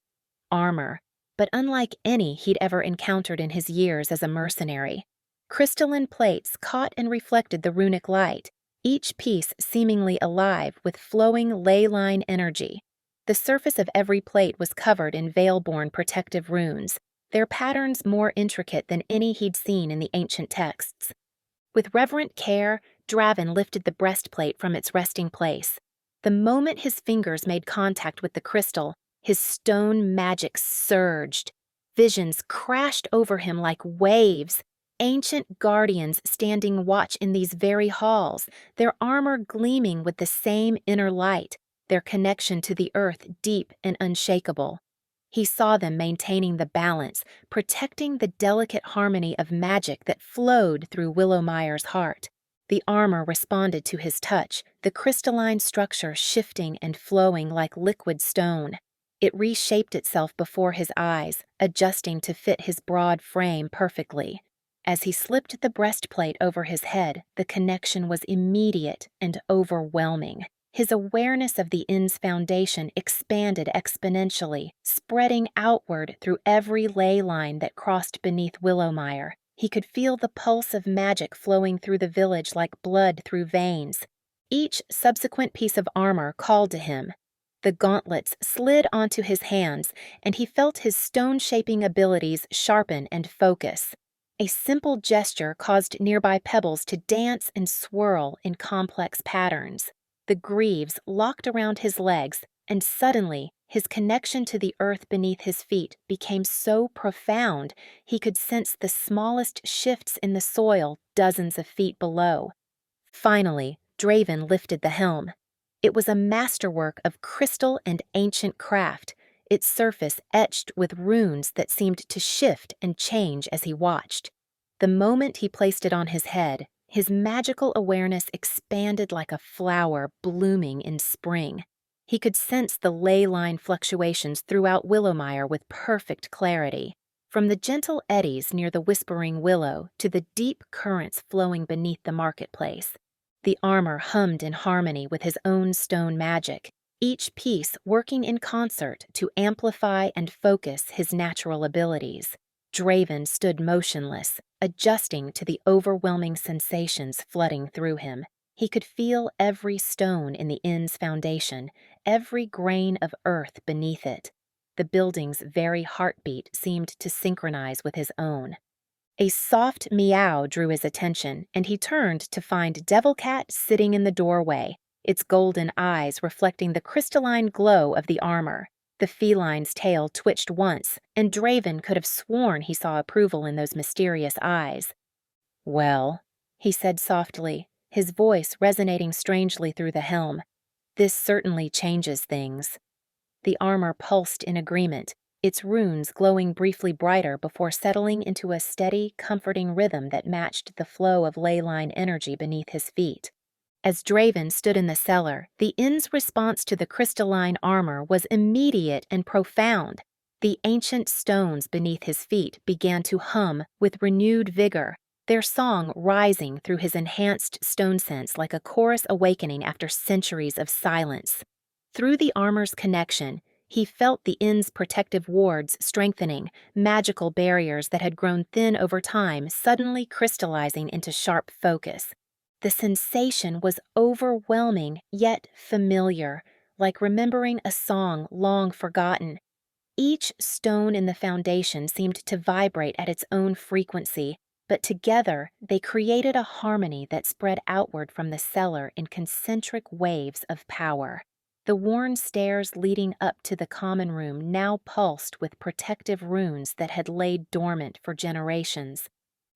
Armor, but unlike any he'd ever encountered in his years as a mercenary. Crystalline plates caught and reflected the runic light, each piece seemingly alive with flowing leyline energy. The surface of every plate was covered in veil-born protective runes, their patterns more intricate than any he'd seen in the ancient texts. With reverent care, Draven lifted the breastplate from its resting place. The moment his fingers made contact with the crystal, his stone magic surged. Visions crashed over him like waves. Ancient guardians standing watch in these very halls, their armor gleaming with the same inner light, their connection to the earth deep and unshakable. He saw them maintaining the balance, protecting the delicate harmony of magic that flowed through Willowmire's heart. The armor responded to his touch, the crystalline structure shifting and flowing like liquid stone. It reshaped itself before his eyes, adjusting to fit his broad frame perfectly. As he slipped the breastplate over his head, the connection was immediate and overwhelming. His awareness of the inn's foundation expanded exponentially, spreading outward through every ley line that crossed beneath Willowmire. He could feel the pulse of magic flowing through the village like blood through veins. Each subsequent piece of armor called to him. The gauntlets slid onto his hands, and he felt his stone-shaping abilities sharpen and focus. A simple gesture caused nearby pebbles to dance and swirl in complex patterns. The greaves locked around his legs, and suddenly his connection to the earth beneath his feet became so profound he could sense the smallest shifts in the soil dozens of feet below. Finally, Draven lifted the helm. It was a masterwork of crystal and ancient craft, its surface etched with runes that seemed to shift and change as he watched. The moment he placed it on his head, his magical awareness expanded like a flower blooming in spring. He could sense the ley line fluctuations throughout Willowmire with perfect clarity, from the gentle eddies near the Whispering Willow to the deep currents flowing beneath the marketplace. The armor hummed in harmony with his own stone magic, each piece working in concert to amplify and focus his natural abilities. Draven stood motionless, adjusting to the overwhelming sensations flooding through him. He could feel every stone in the inn's foundation, every grain of earth beneath it. The building's very heartbeat seemed to synchronize with his own. A soft meow drew his attention, and he turned to find Devilcat sitting in the doorway, its golden eyes reflecting the crystalline glow of the armor. The feline's tail twitched once, and Draven could have sworn he saw approval in those mysterious eyes. "Well," he said softly, his voice resonating strangely through the helm, "this certainly changes things." The armor pulsed in agreement, its runes glowing briefly brighter before settling into a steady, comforting rhythm that matched the flow of leyline energy beneath his feet. As Draven stood in the cellar, the inn's response to the crystalline armor was immediate and profound. The ancient stones beneath his feet began to hum with renewed vigor, their song rising through his enhanced stone sense like a chorus awakening after centuries of silence. Through the armor's connection, he felt the inn's protective wards strengthening, magical barriers that had grown thin over time suddenly crystallizing into sharp focus. The sensation was overwhelming yet familiar, like remembering a song long forgotten. Each stone in the foundation seemed to vibrate at its own frequency, but together they created a harmony that spread outward from the cellar in concentric waves of power. The worn stairs leading up to the common room now pulsed with protective runes that had laid dormant for generations.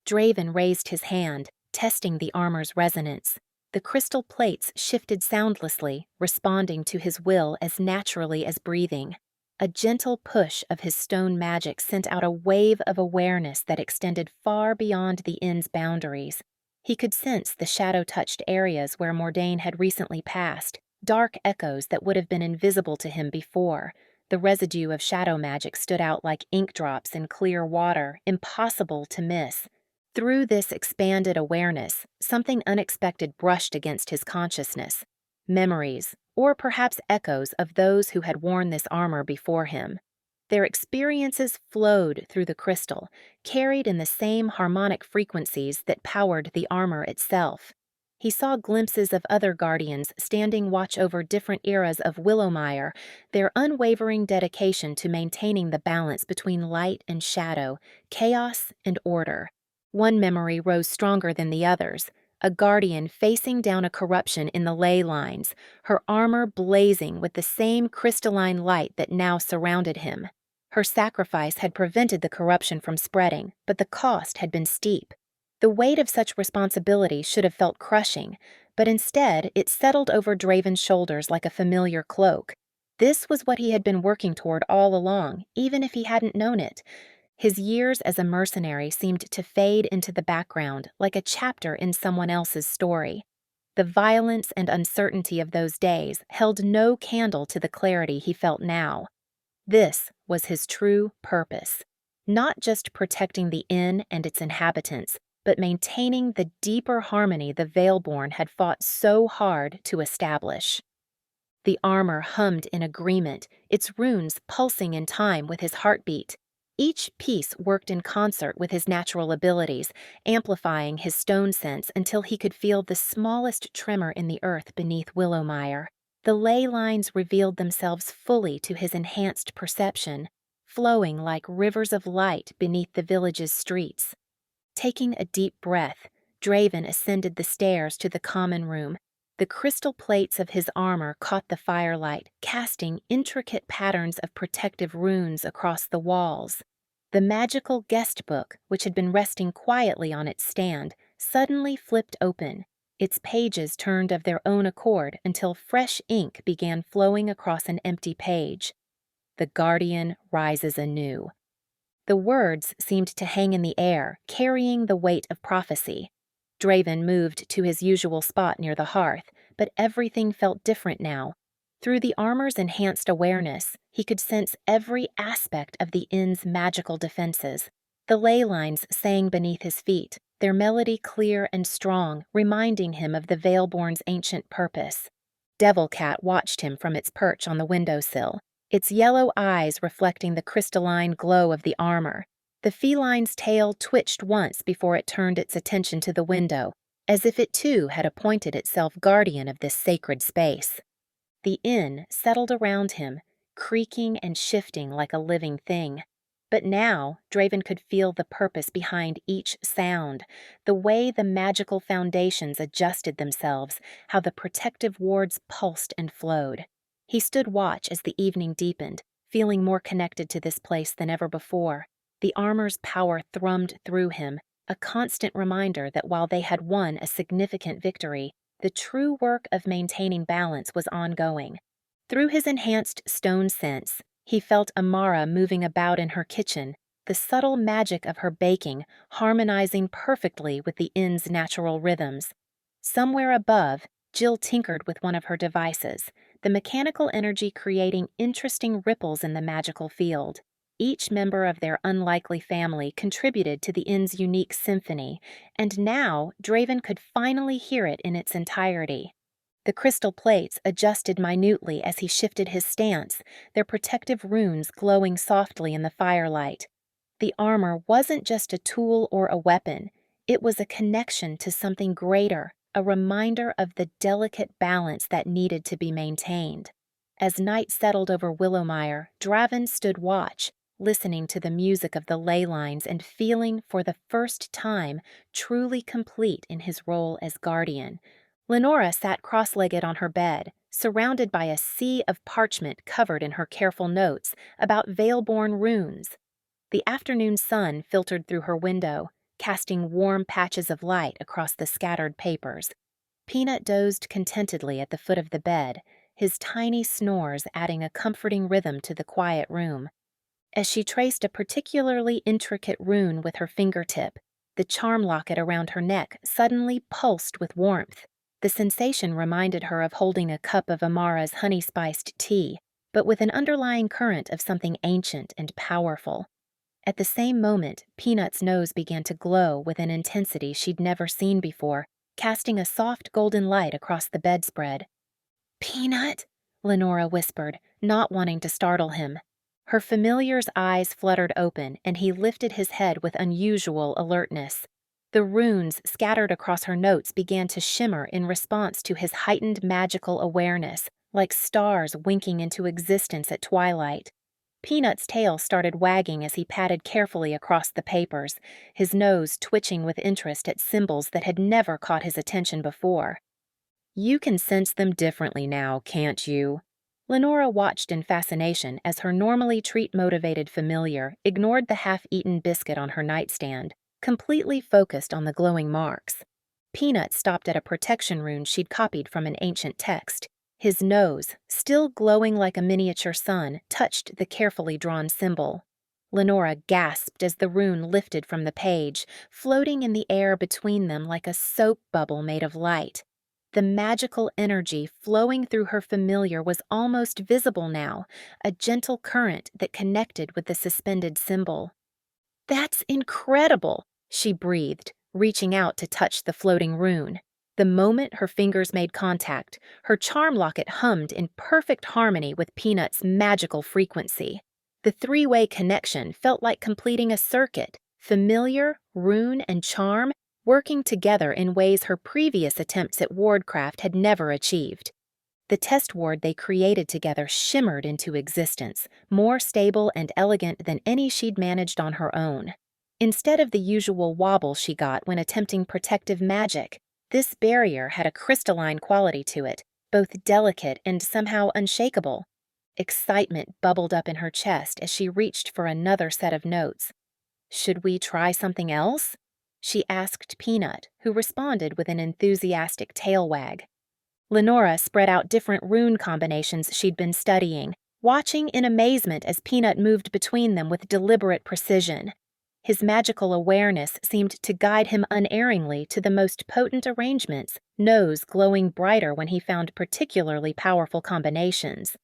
Draven raised his hand, testing the armor's resonance. The crystal plates shifted soundlessly, responding to his will as naturally as breathing. A gentle push of his stone magic sent out a wave of awareness that extended far beyond the inn's boundaries. He could sense the shadow-touched areas where Mordain had recently passed, dark echoes that would have been invisible to him before. The residue of shadow magic stood out like ink drops in clear water, impossible to miss. Through this expanded awareness, something unexpected brushed against his consciousness. Memories, or perhaps echoes of those who had worn this armor before him. Their experiences flowed through the crystal, carried in the same harmonic frequencies that powered the armor itself. He saw glimpses of other guardians standing watch over different eras of Willowmire, their unwavering dedication to maintaining the balance between light and shadow, chaos and order. One memory rose stronger than the others, a guardian facing down a corruption in the ley lines, her armor blazing with the same crystalline light that now surrounded him. Her sacrifice had prevented the corruption from spreading, but the cost had been steep. The weight of such responsibility should have felt crushing, but instead it settled over Draven's shoulders like a familiar cloak. This was what he had been working toward all along, even if he hadn't known it. His years as a mercenary seemed to fade into the background like a chapter in someone else's story. The violence and uncertainty of those days held no candle to the clarity he felt now. This was his true purpose, not just protecting the inn and its inhabitants, but maintaining the deeper harmony the Veilborn had fought so hard to establish. The armor hummed in agreement, its runes pulsing in time with his heartbeat. Each piece worked in concert with his natural abilities, amplifying his stone sense until he could feel the smallest tremor in the earth beneath Willowmire. The ley lines revealed themselves fully to his enhanced perception, flowing like rivers of light beneath the village's streets. Taking a deep breath, Draven ascended the stairs to the common room. The crystal plates of his armor caught the firelight, casting intricate patterns of protective runes across the walls. The magical guest book, which had been resting quietly on its stand, suddenly flipped open. Its pages turned of their own accord until fresh ink began flowing across an empty page. The Guardian rises anew. The words seemed to hang in the air, carrying the weight of prophecy. Draven moved to his usual spot near the hearth, but everything felt different now. Through the armor's enhanced awareness, he could sense every aspect of the inn's magical defenses. The ley lines sang beneath his feet, their melody clear and strong, reminding him of the Veilborn's ancient purpose. Devilcat watched him from its perch on the windowsill, its yellow eyes reflecting the crystalline glow of the armor. The feline's tail twitched once before it turned its attention to the window, as if it too had appointed itself guardian of this sacred space. The inn settled around him, creaking and shifting like a living thing. But now, Draven could feel the purpose behind each sound, the way the magical foundations adjusted themselves, how the protective wards pulsed and flowed. He stood watch as the evening deepened, feeling more connected to this place than ever before. The armor's power thrummed through him, a constant reminder that while they had won a significant victory, the true work of maintaining balance was ongoing. Through his enhanced stone sense, he felt Amara moving about in her kitchen, the subtle magic of her baking harmonizing perfectly with the inn's natural rhythms. Somewhere above, Jill tinkered with one of her devices, the mechanical energy creating interesting ripples in the magical field. Each member of their unlikely family contributed to the inn's unique symphony, and now Draven could finally hear it in its entirety. The crystal plates adjusted minutely as he shifted his stance, their protective runes glowing softly in the firelight. The armor wasn't just a tool or a weapon, it was a connection to something greater, a reminder of the delicate balance that needed to be maintained. As night settled over Willowmire, Draven stood watch, listening to the music of the ley lines and feeling, for the first time, truly complete in his role as guardian. Lenora sat cross-legged on her bed, surrounded by a sea of parchment covered in her careful notes about Veilborn runes. The afternoon sun filtered through her window, casting warm patches of light across the scattered papers. Peanut dozed contentedly at the foot of the bed, his tiny snores adding a comforting rhythm to the quiet room. As she traced a particularly intricate rune with her fingertip, The charm locket around her neck suddenly pulsed with warmth. The sensation reminded her of holding a cup of Amara's honey-spiced tea, but with an underlying current of something ancient and powerful. At the same moment, Peanut's nose began to glow with an intensity she'd never seen before, casting a soft golden light across the bedspread. "Peanut?" Lenora whispered, not wanting to startle him. Her familiar's eyes fluttered open, and he lifted his head with unusual alertness. The runes scattered across her notes began to shimmer in response to his heightened magical awareness, like stars winking into existence at twilight. Peanut's tail started wagging as he patted carefully across the papers, his nose twitching with interest at symbols that had never caught his attention before. "You can sense them differently now, can't you?" Lenora watched in fascination as her normally treat-motivated familiar ignored the half-eaten biscuit on her nightstand, completely focused on the glowing marks. Peanut stopped at a protection rune she'd copied from an ancient text. His nose, still glowing like a miniature sun, touched the carefully drawn symbol. Lenora gasped as the rune lifted from the page, floating in the air between them like a soap bubble made of light. The magical energy flowing through her familiar was almost visible now, a gentle current that connected with the suspended symbol. "That's incredible!" she breathed, reaching out to touch the floating rune. The moment her fingers made contact, her charm locket hummed in perfect harmony with Peanut's magical frequency. The three-way connection felt like completing a circuit, familiar, rune, and charm working together in ways her previous attempts at wardcraft had never achieved. The test ward they created together shimmered into existence, more stable and elegant than any she'd managed on her own. Instead of the usual wobble she got when attempting protective magic, this barrier had a crystalline quality to it, both delicate and somehow unshakable. Excitement bubbled up in her chest as she reached for another set of notes. "Should we try something else?" she asked Peanut, who responded with an enthusiastic tail wag. Lenora spread out different rune combinations she'd been studying, watching in amazement as Peanut moved between them with deliberate precision. His magical awareness seemed to guide him unerringly to the most potent arrangements, nose glowing brighter when he found particularly powerful combinations.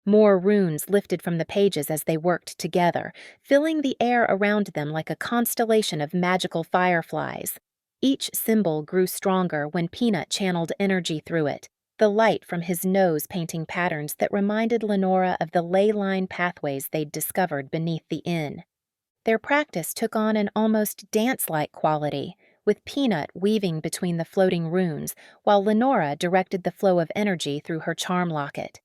More runes lifted from the pages as they worked together, filling the air around them like a constellation of magical fireflies. Each symbol grew stronger when Peanut channeled energy through it, the light from his nose painting patterns that reminded Lenora of the leyline pathways they'd discovered beneath the inn. Their practice took on an almost dance-like quality, with Peanut weaving between the floating runes, while Lenora directed the flow of energy through her charm locket.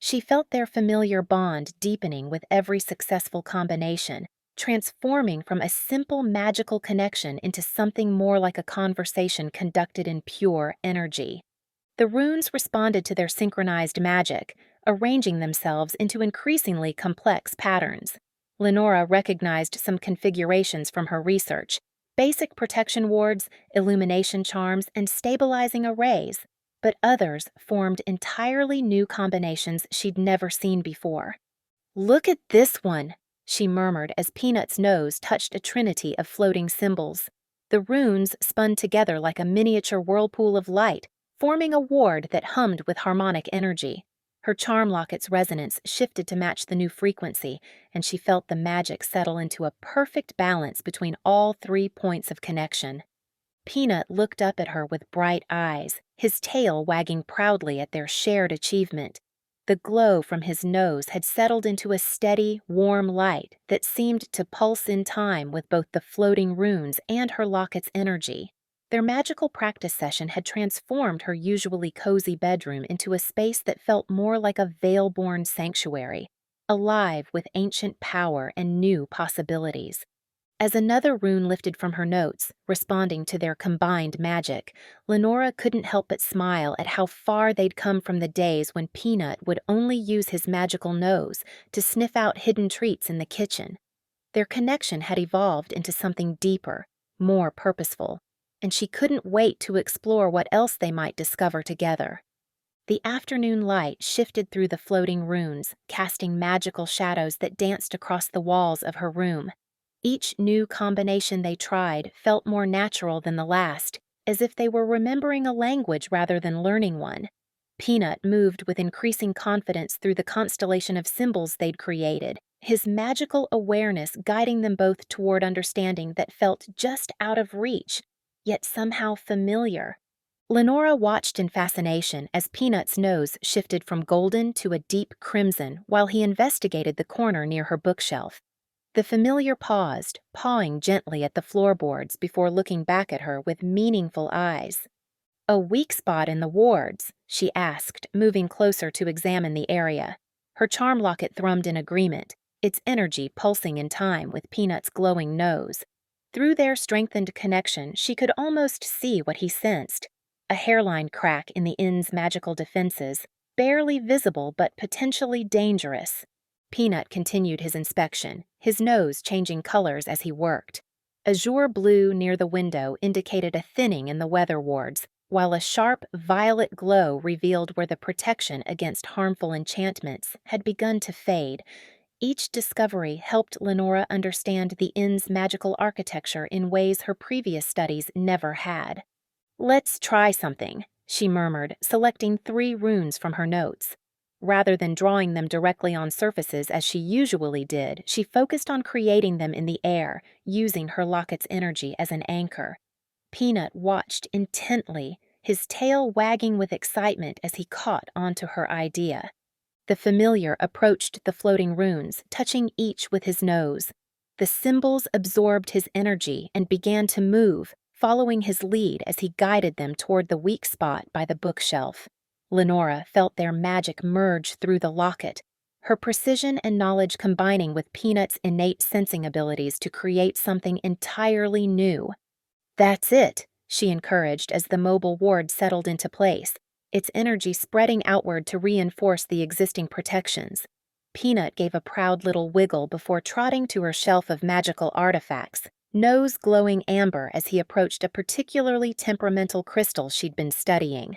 She felt their familiar bond deepening with every successful combination, transforming from a simple magical connection into something more like a conversation conducted in pure energy. The runes responded to their synchronized magic, arranging themselves into increasingly complex patterns. Lenora recognized some configurations from her research: basic protection wards, illumination charms, and stabilizing arrays, but others formed entirely new combinations she'd never seen before. "Look at this one," she murmured as Peanut's nose touched a trinity of floating symbols. The runes spun together like a miniature whirlpool of light, forming a ward that hummed with harmonic energy. Her charm locket's resonance shifted to match the new frequency, and she felt the magic settle into a perfect balance between all 3 points of connection. Peanut looked up at her with bright eyes, his tail wagging proudly at their shared achievement. The glow from his nose had settled into a steady, warm light that seemed to pulse in time with both the floating runes and her locket's energy. Their magical practice session had transformed her usually cozy bedroom into a space that felt more like a veil-born sanctuary, alive with ancient power and new possibilities. As another rune lifted from her notes, responding to their combined magic, Lenora couldn't help but smile at how far they'd come from the days when Peanut would only use his magical nose to sniff out hidden treats in the kitchen. Their connection had evolved into something deeper, more purposeful, and she couldn't wait to explore what else they might discover together. The afternoon light shifted through the floating runes, casting magical shadows that danced across the walls of her room. Each new combination they tried felt more natural than the last, as if they were remembering a language rather than learning one. Peanut moved with increasing confidence through the constellation of symbols they'd created, his magical awareness guiding them both toward understanding that felt just out of reach, yet somehow familiar. Lenora watched in fascination as Peanut's nose shifted from golden to a deep crimson while he investigated the corner near her bookshelf. The familiar paused, pawing gently at the floorboards before looking back at her with meaningful eyes. "A weak spot in the wards?" she asked, moving closer to examine the area. Her charm locket thrummed in agreement, its energy pulsing in time with Peanut's glowing nose. Through their strengthened connection, she could almost see what he sensed. A hairline crack in the inn's magical defenses, barely visible but potentially dangerous. Peanut continued his inspection, his nose changing colors as he worked. Azure blue near the window indicated a thinning in the weather wards, while a sharp violet glow revealed where the protection against harmful enchantments had begun to fade. Each discovery helped Lenora understand the inn's magical architecture in ways her previous studies never had. "Let's try something," she murmured, selecting 3 runes from her notes. Rather than drawing them directly on surfaces as she usually did, she focused on creating them in the air, using her locket's energy as an anchor. Peanut watched intently, his tail wagging with excitement as he caught onto her idea. The familiar approached the floating runes, touching each with his nose. The symbols absorbed his energy and began to move, following his lead as he guided them toward the weak spot by the bookshelf. Lenora felt their magic merge through the locket, her precision and knowledge combining with Peanut's innate sensing abilities to create something entirely new. "That's it," she encouraged as the mobile ward settled into place, its energy spreading outward to reinforce the existing protections. Peanut gave a proud little wiggle before trotting to her shelf of magical artifacts, nose glowing amber as he approached a particularly temperamental crystal she'd been studying.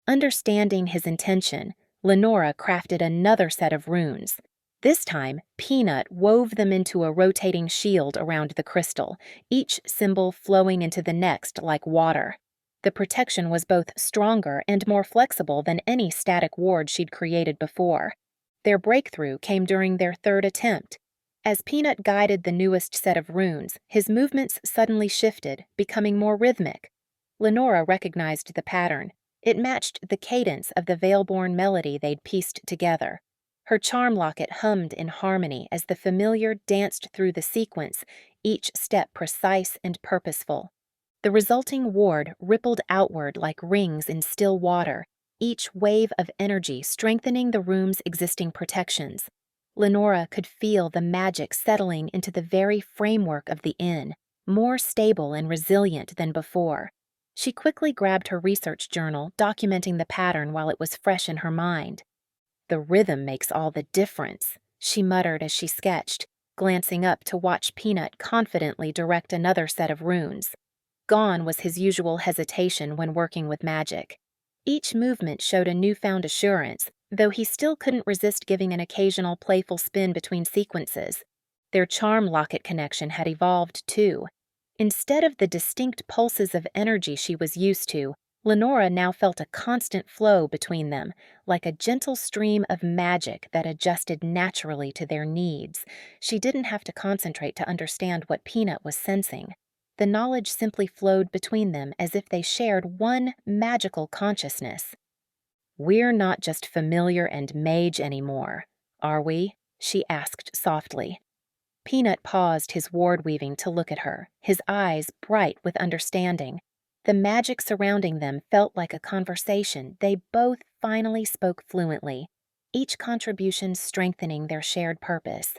Understanding his intention, Lenora crafted another set of runes. This time, Peanut wove them into a rotating shield around the crystal, each symbol flowing into the next like water. The protection was both stronger and more flexible than any static ward she'd created before. Their breakthrough came during their 3rd attempt. As Peanut guided the newest set of runes, his movements suddenly shifted, becoming more rhythmic. Lenora recognized the pattern. It matched the cadence of the Veilborn melody they'd pieced together. Her charm locket hummed in harmony as the familiar danced through the sequence, each step precise and purposeful. The resulting ward rippled outward like rings in still water, each wave of energy strengthening the room's existing protections. Lenora could feel the magic settling into the very framework of the inn, more stable and resilient than before. She quickly grabbed her research journal, documenting the pattern while it was fresh in her mind. "The rhythm makes all the difference," she muttered as she sketched, glancing up to watch Peanut confidently direct another set of runes. Gone was his usual hesitation when working with magic. Each movement showed a newfound assurance, though he still couldn't resist giving an occasional playful spin between sequences. Their charm locket connection had evolved too. Instead of the distinct pulses of energy she was used to, Lenora now felt a constant flow between them, like a gentle stream of magic that adjusted naturally to their needs. She didn't have to concentrate to understand what Peanut was sensing. The knowledge simply flowed between them as if they shared one magical consciousness. "We're not just familiar and mage anymore, are we?" she asked softly. Peanut paused his ward weaving to look at her, his eyes bright with understanding. The magic surrounding them felt like a conversation they both finally spoke fluently, each contribution strengthening their shared purpose.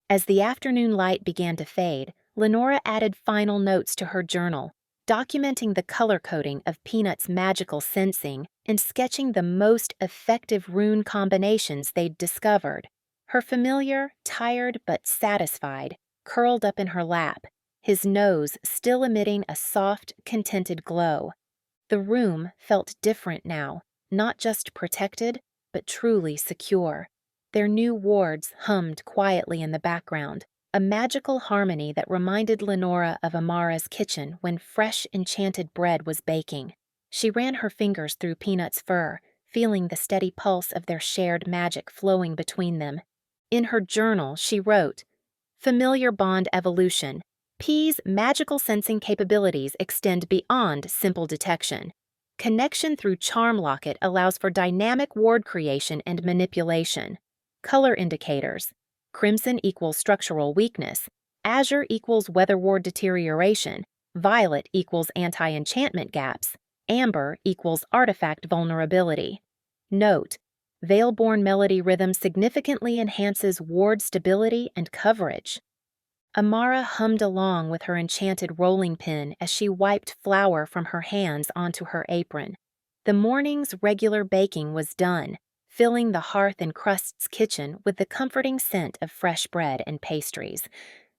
As the afternoon light began to fade, Lenora added final notes to her journal, documenting the color coding of Peanut's magical sensing and sketching the most effective rune combinations they'd discovered. Her familiar, tired but satisfied, curled up in her lap, his nose still emitting a soft, contented glow. The room felt different now, not just protected, but truly secure. Their new wards hummed quietly in the background, a magical harmony that reminded Lenora of Amara's kitchen when fresh enchanted bread was baking. She ran her fingers through Peanut's fur, feeling the steady pulse of their shared magic flowing between them. In her journal, she wrote, "Familiar bond evolution. P's magical sensing capabilities extend beyond simple detection. Connection through charm locket allows for dynamic ward creation and manipulation. Color indicators. Crimson equals structural weakness. Azure equals weather ward deterioration. Violet equals anti-enchantment gaps. Amber equals artifact vulnerability. Note: Veilborn melody rhythm significantly enhances ward stability and coverage." Amara hummed along with her enchanted rolling pin as she wiped flour from her hands onto her apron. The morning's regular baking was done, filling the Hearth and Crust's kitchen with the comforting scent of fresh bread and pastries.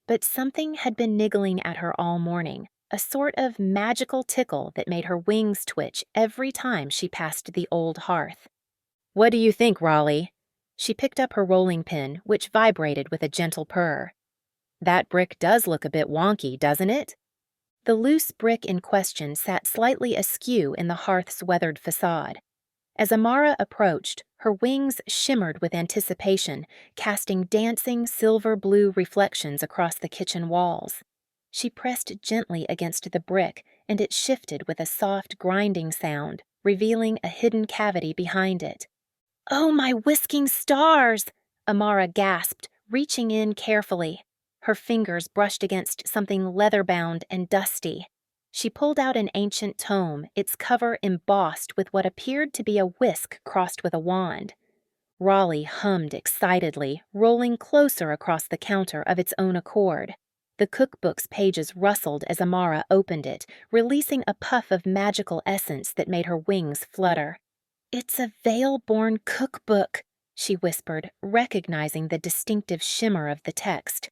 But something had been niggling at her all morning, a sort of magical tickle that made her wings twitch every time she passed the old hearth. "What do you think, Raleigh?" She picked up her rolling pin, which vibrated with a gentle purr. "That brick does look a bit wonky, doesn't it?" The loose brick in question sat slightly askew in the hearth's weathered facade. As Amara approached, her wings shimmered with anticipation, casting dancing silver-blue reflections across the kitchen walls. She pressed gently against the brick, and it shifted with a soft grinding sound, revealing a hidden cavity behind it. "Oh, my whisking stars!" Amara gasped, reaching in carefully. Her fingers brushed against something leather-bound and dusty. She pulled out an ancient tome, its cover embossed with what appeared to be a whisk crossed with a wand. Raleigh hummed excitedly, rolling closer across the counter of its own accord. The cookbook's pages rustled as Amara opened it, releasing a puff of magical essence that made her wings flutter. "It's a Veilborn cookbook," she whispered, recognizing the distinctive shimmer of the text.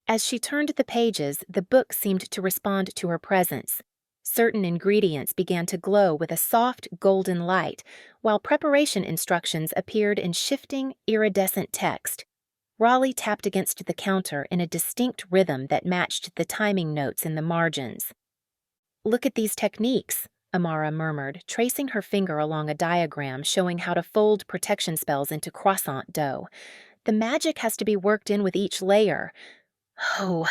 As she turned the pages, the book seemed to respond to her presence. Certain ingredients began to glow with a soft golden light, while preparation instructions appeared in shifting, iridescent text. Raleigh tapped against the counter in a distinct rhythm that matched the timing notes in the margins. "Look at these techniques," Amara murmured, tracing her finger along a diagram showing how to fold protection spells into croissant dough. "The magic has to be worked in with each layer. Oh,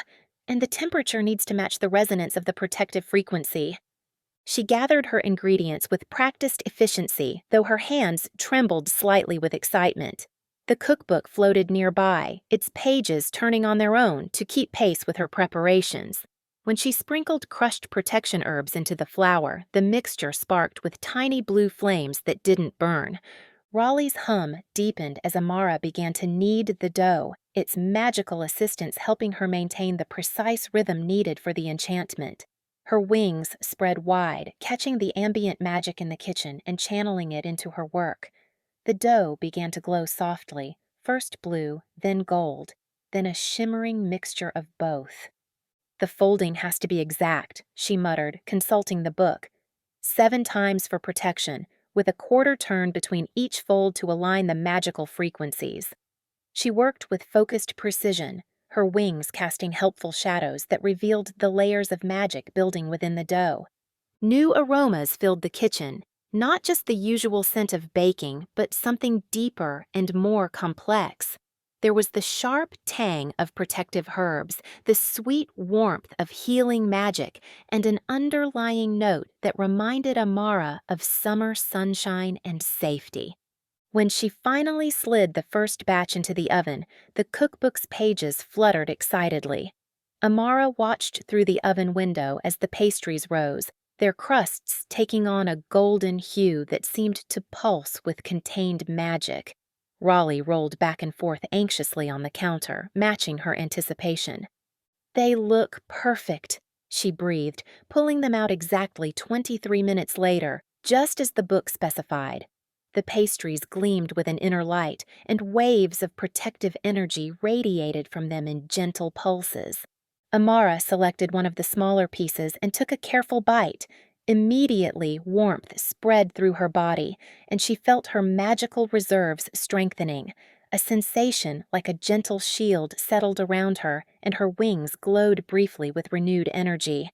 and the temperature needs to match the resonance of the protective frequency." She gathered her ingredients with practiced efficiency, though her hands trembled slightly with excitement. The cookbook floated nearby, its pages turning on their own to keep pace with her preparations. When she sprinkled crushed protection herbs into the flour, the mixture sparked with tiny blue flames that didn't burn. Raleigh's hum deepened as Amara began to knead the dough, its magical assistance helping her maintain the precise rhythm needed for the enchantment. Her wings spread wide, catching the ambient magic in the kitchen and channeling it into her work. The dough began to glow softly, first blue, then gold, then a shimmering mixture of both. "The folding has to be exact," she muttered, consulting the book. 7 times for protection, with a quarter turn between each fold to align the magical frequencies. She worked with focused precision, her wings casting helpful shadows that revealed the layers of magic building within the dough. New aromas filled the kitchen, not just the usual scent of baking, but something deeper and more complex. There was the sharp tang of protective herbs, the sweet warmth of healing magic, and an underlying note that reminded Amara of summer sunshine and safety. When she finally slid the first batch into the oven, the cookbook's pages fluttered excitedly. Amara watched through the oven window as the pastries rose, their crusts taking on a golden hue that seemed to pulse with contained magic. Raleigh rolled back and forth anxiously on the counter, matching her anticipation. "They look perfect," she breathed, pulling them out exactly 23 minutes later, just as the book specified. The pastries gleamed with an inner light, and waves of protective energy radiated from them in gentle pulses. Amara selected one of the smaller pieces and took a careful bite. Immediately, warmth spread through her body, and she felt her magical reserves strengthening. A sensation like a gentle shield settled around her, and her wings glowed briefly with renewed energy.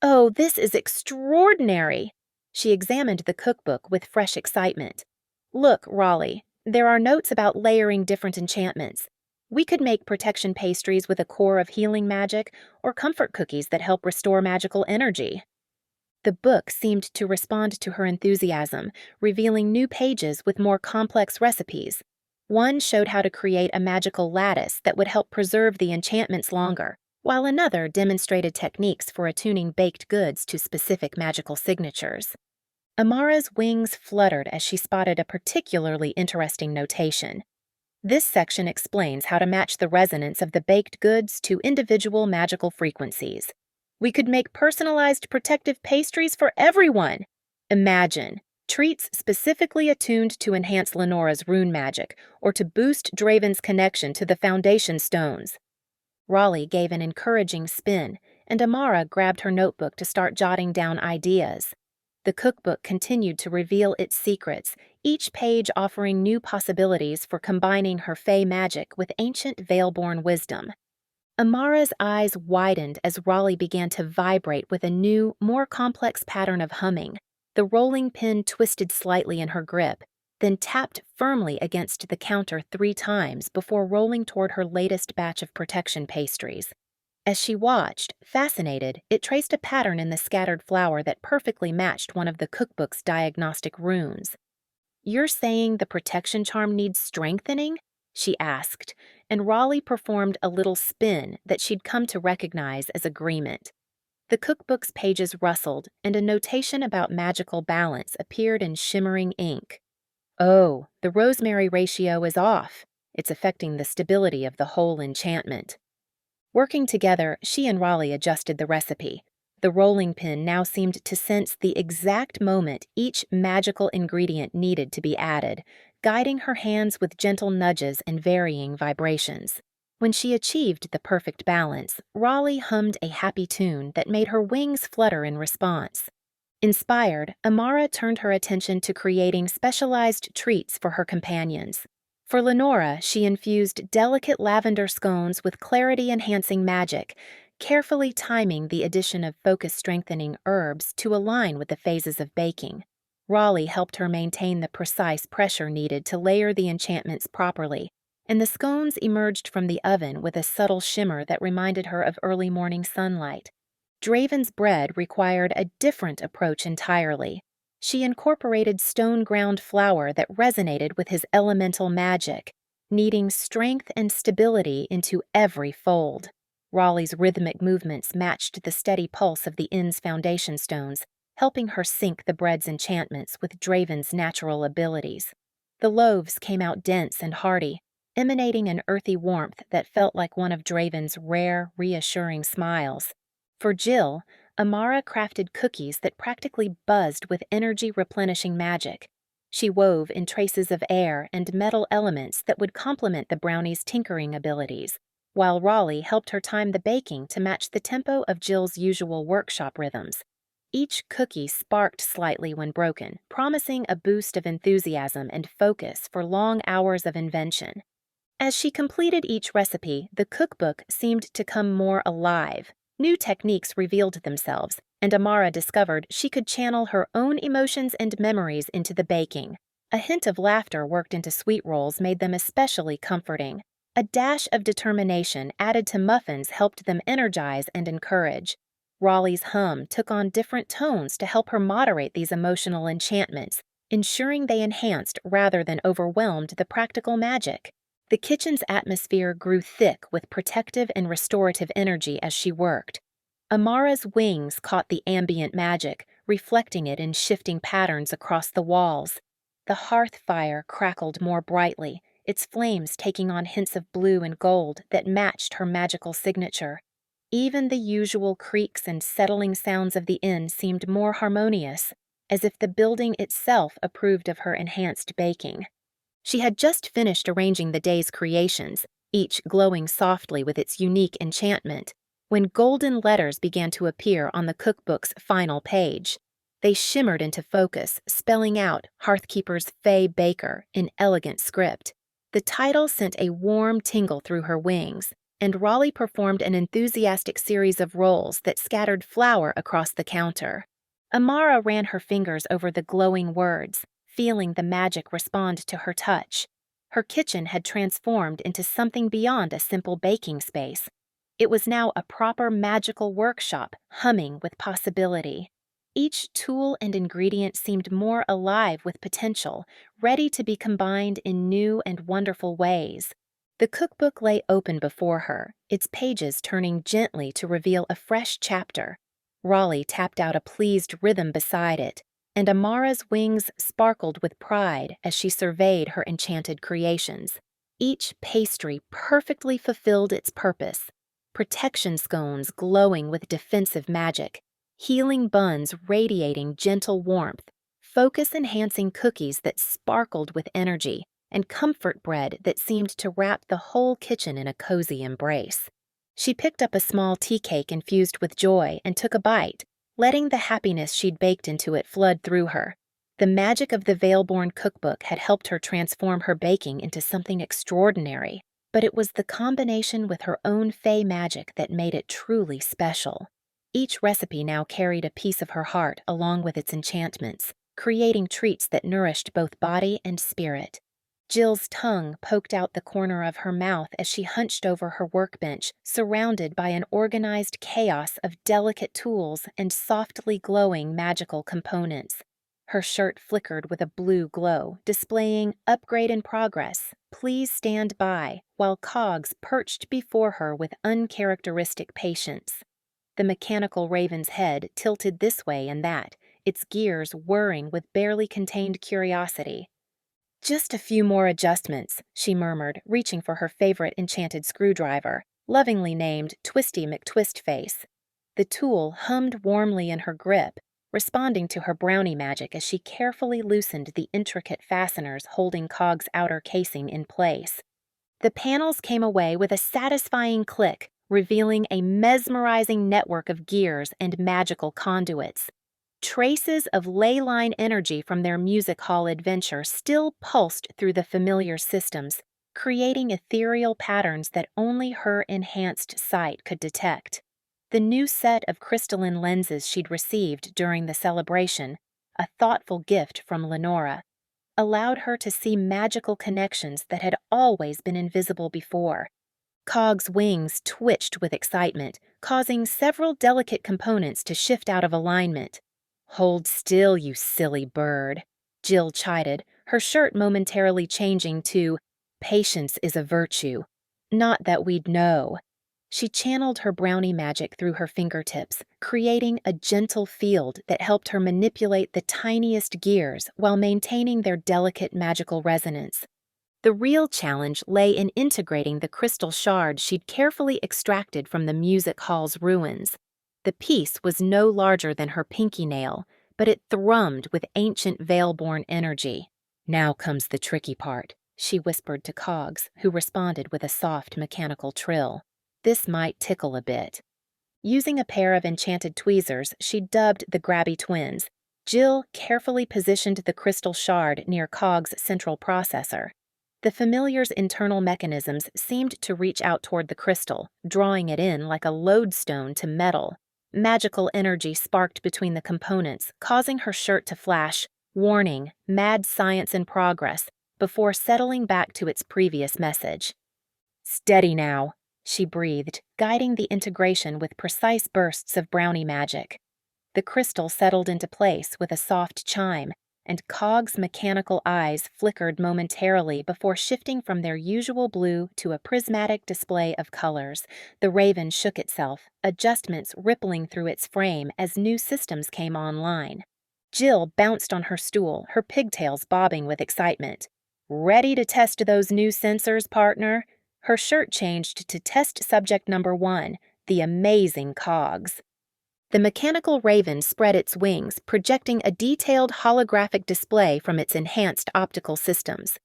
"Oh, this is extraordinary!" She examined the cookbook with fresh excitement. "Look, Raleigh, there are notes about layering different enchantments. We could make protection pastries with a core of healing magic, or comfort cookies that help restore magical energy." The book seemed to respond to her enthusiasm, revealing new pages with more complex recipes. One showed how to create a magical lattice that would help preserve the enchantments longer, while another demonstrated techniques for attuning baked goods to specific magical signatures. Amara's wings fluttered as she spotted a particularly interesting notation. This section explains how to match the resonance of the baked goods to individual magical frequencies. We could make personalized protective pastries for everyone. Imagine treats specifically attuned to enhance Lenora's rune magic or to boost Draven's connection to the foundation stones. Raleigh gave an encouraging spin, and Amara grabbed her notebook to start jotting down ideas. The cookbook continued to reveal its secrets, each page offering new possibilities for combining her fey magic with ancient Veilborn wisdom. Amara's eyes widened as Raleigh began to vibrate with a new, more complex pattern of humming. The rolling pin twisted slightly in her grip, then tapped firmly against the counter 3 times before rolling toward her latest batch of protection pastries. As she watched, fascinated, it traced a pattern in the scattered flour that perfectly matched one of the cookbook's diagnostic runes. "You're saying the protection charm needs strengthening?" she asked, and Raleigh performed a little spin that she'd come to recognize as agreement. The cookbook's pages rustled, and a notation about magical balance appeared in shimmering ink. "Oh, the rosemary ratio is off. It's affecting the stability of the whole enchantment." Working together, she and Raleigh adjusted the recipe. The rolling pin now seemed to sense the exact moment each magical ingredient needed to be added, guiding her hands with gentle nudges and varying vibrations. When she achieved the perfect balance, Raleigh hummed a happy tune that made her wings flutter in response. Inspired, Amara turned her attention to creating specialized treats for her companions. For Lenora, she infused delicate lavender scones with clarity-enhancing magic, carefully timing the addition of focus-strengthening herbs to align with the phases of baking. Raleigh helped her maintain the precise pressure needed to layer the enchantments properly, and the scones emerged from the oven with a subtle shimmer that reminded her of early morning sunlight. Draven's bread required a different approach entirely. She incorporated stone-ground flour that resonated with his elemental magic, kneading strength and stability into every fold. Raleigh's rhythmic movements matched the steady pulse of the inn's foundation stones, helping her sync the bread's enchantments with Draven's natural abilities. The loaves came out dense and hearty, emanating an earthy warmth that felt like one of Draven's rare, reassuring smiles. For Jill, Amara crafted cookies that practically buzzed with energy-replenishing magic. She wove in traces of air and metal elements that would complement the brownie's tinkering abilities, while Raleigh helped her time the baking to match the tempo of Jill's usual workshop rhythms. Each cookie sparked slightly when broken, promising a boost of enthusiasm and focus for long hours of invention. As she completed each recipe, the cookbook seemed to come more alive. New techniques revealed themselves, and Amara discovered she could channel her own emotions and memories into the baking. A hint of laughter worked into sweet rolls made them especially comforting. A dash of determination added to muffins helped them energize and encourage. Raleigh's hum took on different tones to help her moderate these emotional enchantments, ensuring they enhanced rather than overwhelmed the practical magic. The kitchen's atmosphere grew thick with protective and restorative energy as she worked. Amara's wings caught the ambient magic, reflecting it in shifting patterns across the walls. The hearth fire crackled more brightly, its flames taking on hints of blue and gold that matched her magical signature. Even the usual creaks and settling sounds of the inn seemed more harmonious, as if the building itself approved of her enhanced baking. She had just finished arranging the day's creations, each glowing softly with its unique enchantment, when golden letters began to appear on the cookbook's final page. They shimmered into focus, spelling out Hearthkeeper's Fey Baker in elegant script. The title sent a warm tingle through her wings, and Raleigh performed an enthusiastic series of rolls that scattered flour across the counter. Amara ran her fingers over the glowing words, feeling the magic respond to her touch. Her kitchen had transformed into something beyond a simple baking space. It was now a proper magical workshop, humming with possibility. Each tool and ingredient seemed more alive with potential, ready to be combined in new and wonderful ways. The cookbook lay open before her, its pages turning gently to reveal a fresh chapter. Raleigh tapped out a pleased rhythm beside it, and Amara's wings sparkled with pride as she surveyed her enchanted creations. Each pastry perfectly fulfilled its purpose. Protection scones glowing with defensive magic, healing buns radiating gentle warmth, focus-enhancing cookies that sparkled with energy, and comfort bread that seemed to wrap the whole kitchen in a cozy embrace. She picked up a small tea cake infused with joy and took a bite, letting the happiness she'd baked into it flood through her. The magic of the Veilborn cookbook had helped her transform her baking into something extraordinary, but it was the combination with her own fey magic that made it truly special. Each recipe now carried a piece of her heart along with its enchantments, creating treats that nourished both body and spirit. Jill's tongue poked out the corner of her mouth as she hunched over her workbench, surrounded by an organized chaos of delicate tools and softly glowing magical components. Her shirt flickered with a blue glow, displaying "Upgrade in progress. Please stand by," while cogs perched before her with uncharacteristic patience. The mechanical raven's head tilted this way and that, its gears whirring with barely contained curiosity. "Just a few more adjustments," she murmured, reaching for her favorite enchanted screwdriver, lovingly named Twisty McTwistface. The tool hummed warmly in her grip, responding to her brownie magic as she carefully loosened the intricate fasteners holding Cog's outer casing in place. The panels came away with a satisfying click, revealing a mesmerizing network of gears and magical conduits. Traces of leyline energy from their music hall adventure still pulsed through the familiar systems, creating ethereal patterns that only her enhanced sight could detect. The new set of crystalline lenses she'd received during the celebration, a thoughtful gift from Lenora, allowed her to see magical connections that had always been invisible before. Cog's wings twitched with excitement, causing several delicate components to shift out of alignment. "Hold still, you silly bird," Jill chided, her shirt momentarily changing to "Patience is a virtue. Not that we'd know." She channeled her brownie magic through her fingertips, creating a gentle field that helped her manipulate the tiniest gears while maintaining their delicate magical resonance. The real challenge lay in integrating the crystal shard she'd carefully extracted from the music hall's ruins. The piece was no larger than her pinky nail, but it thrummed with ancient Veilborn energy. "Now comes the tricky part," she whispered to Cogs, who responded with a soft mechanical trill. "This might tickle a bit." Using a pair of enchanted tweezers she'd dubbed the Grabby Twins, Jill carefully positioned the crystal shard near Cog's central processor. The familiar's internal mechanisms seemed to reach out toward the crystal, drawing it in like a lodestone to metal. Magical energy sparked between the components, causing her shirt to flash, "Warning, mad science in progress," before settling back to its previous message. "Steady now," she breathed, guiding the integration with precise bursts of brownie magic. The crystal settled into place with a soft chime, and Cog's mechanical eyes flickered momentarily before shifting from their usual blue to a prismatic display of colors. The raven shook itself, adjustments rippling through its frame as new systems came online. Jill bounced on her stool, her pigtails bobbing with excitement. "Ready to test those new sensors, partner?" Her shirt changed to test subject number 1, the amazing Cogs. The mechanical raven spread its wings, projecting a detailed holographic display from its enhanced optical systems.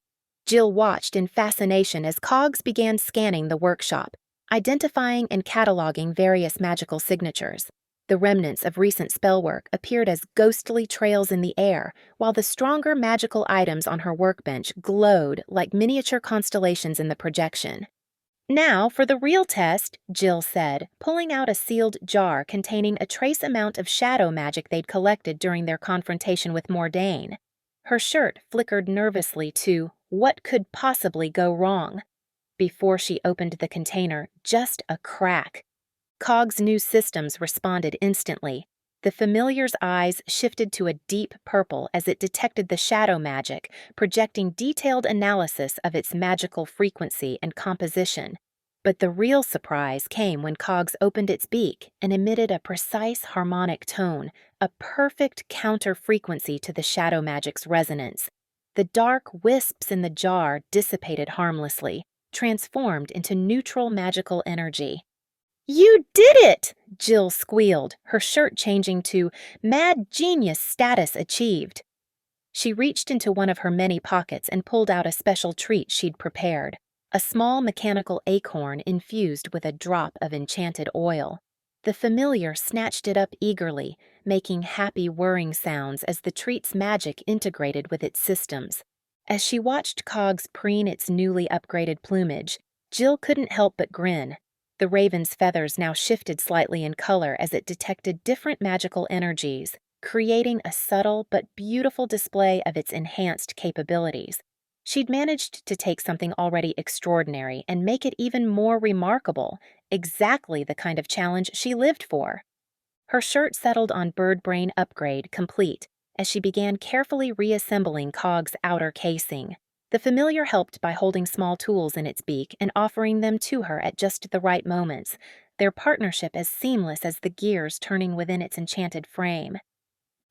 Jill watched in fascination as Cogs began scanning the workshop, identifying and cataloging various magical signatures. The The remnants of recent spellwork appeared as ghostly trails in the air, while the stronger magical items on her workbench glowed like miniature constellations in the projection. "Now for the real test," Jill said, pulling out a sealed jar containing a trace amount of shadow magic they'd collected during their confrontation with Mordain. Her shirt flickered nervously to "What could possibly go wrong?" Before she opened the container, just a crack. Cog's new systems responded instantly. The familiar's eyes shifted to a deep purple as it detected the shadow magic, projecting detailed analysis of its magical frequency and composition. But the real surprise came when Cogs opened its beak and emitted a precise harmonic tone, a perfect counter-frequency to the shadow magic's resonance. The dark wisps in the jar dissipated harmlessly, transformed into neutral magical energy. "You did it!" Jill squealed, her shirt changing to "Mad Genius status achieved." She reached into one of her many pockets and pulled out a special treat she'd prepared, a small mechanical acorn infused with a drop of enchanted oil. The familiar snatched it up eagerly, making happy whirring sounds as the treat's magic integrated with its systems. As she watched Cogs preen its newly upgraded plumage, Jill couldn't help but grin. The raven's feathers now shifted slightly in color as it detected different magical energies, creating a subtle but beautiful display of its enhanced capabilities. She'd managed to take something already extraordinary and make it even more remarkable, exactly the kind of challenge she lived for. Her shirt settled on Birdbrain Upgrade complete as she began carefully reassembling Cog's outer casing. The familiar helped by holding small tools in its beak and offering them to her at just the right moments, their partnership as seamless as the gears turning within its enchanted frame.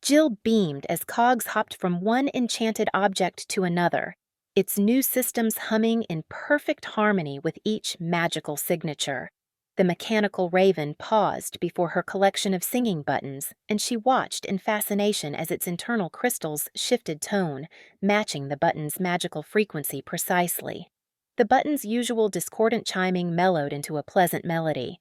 Jill beamed as Cogs hopped from one enchanted object to another, its new systems humming in perfect harmony with each magical signature. The mechanical raven paused before her collection of singing buttons, and she watched in fascination as its internal crystals shifted tone, matching the button's magical frequency precisely. The button's usual discordant chiming mellowed into a pleasant melody.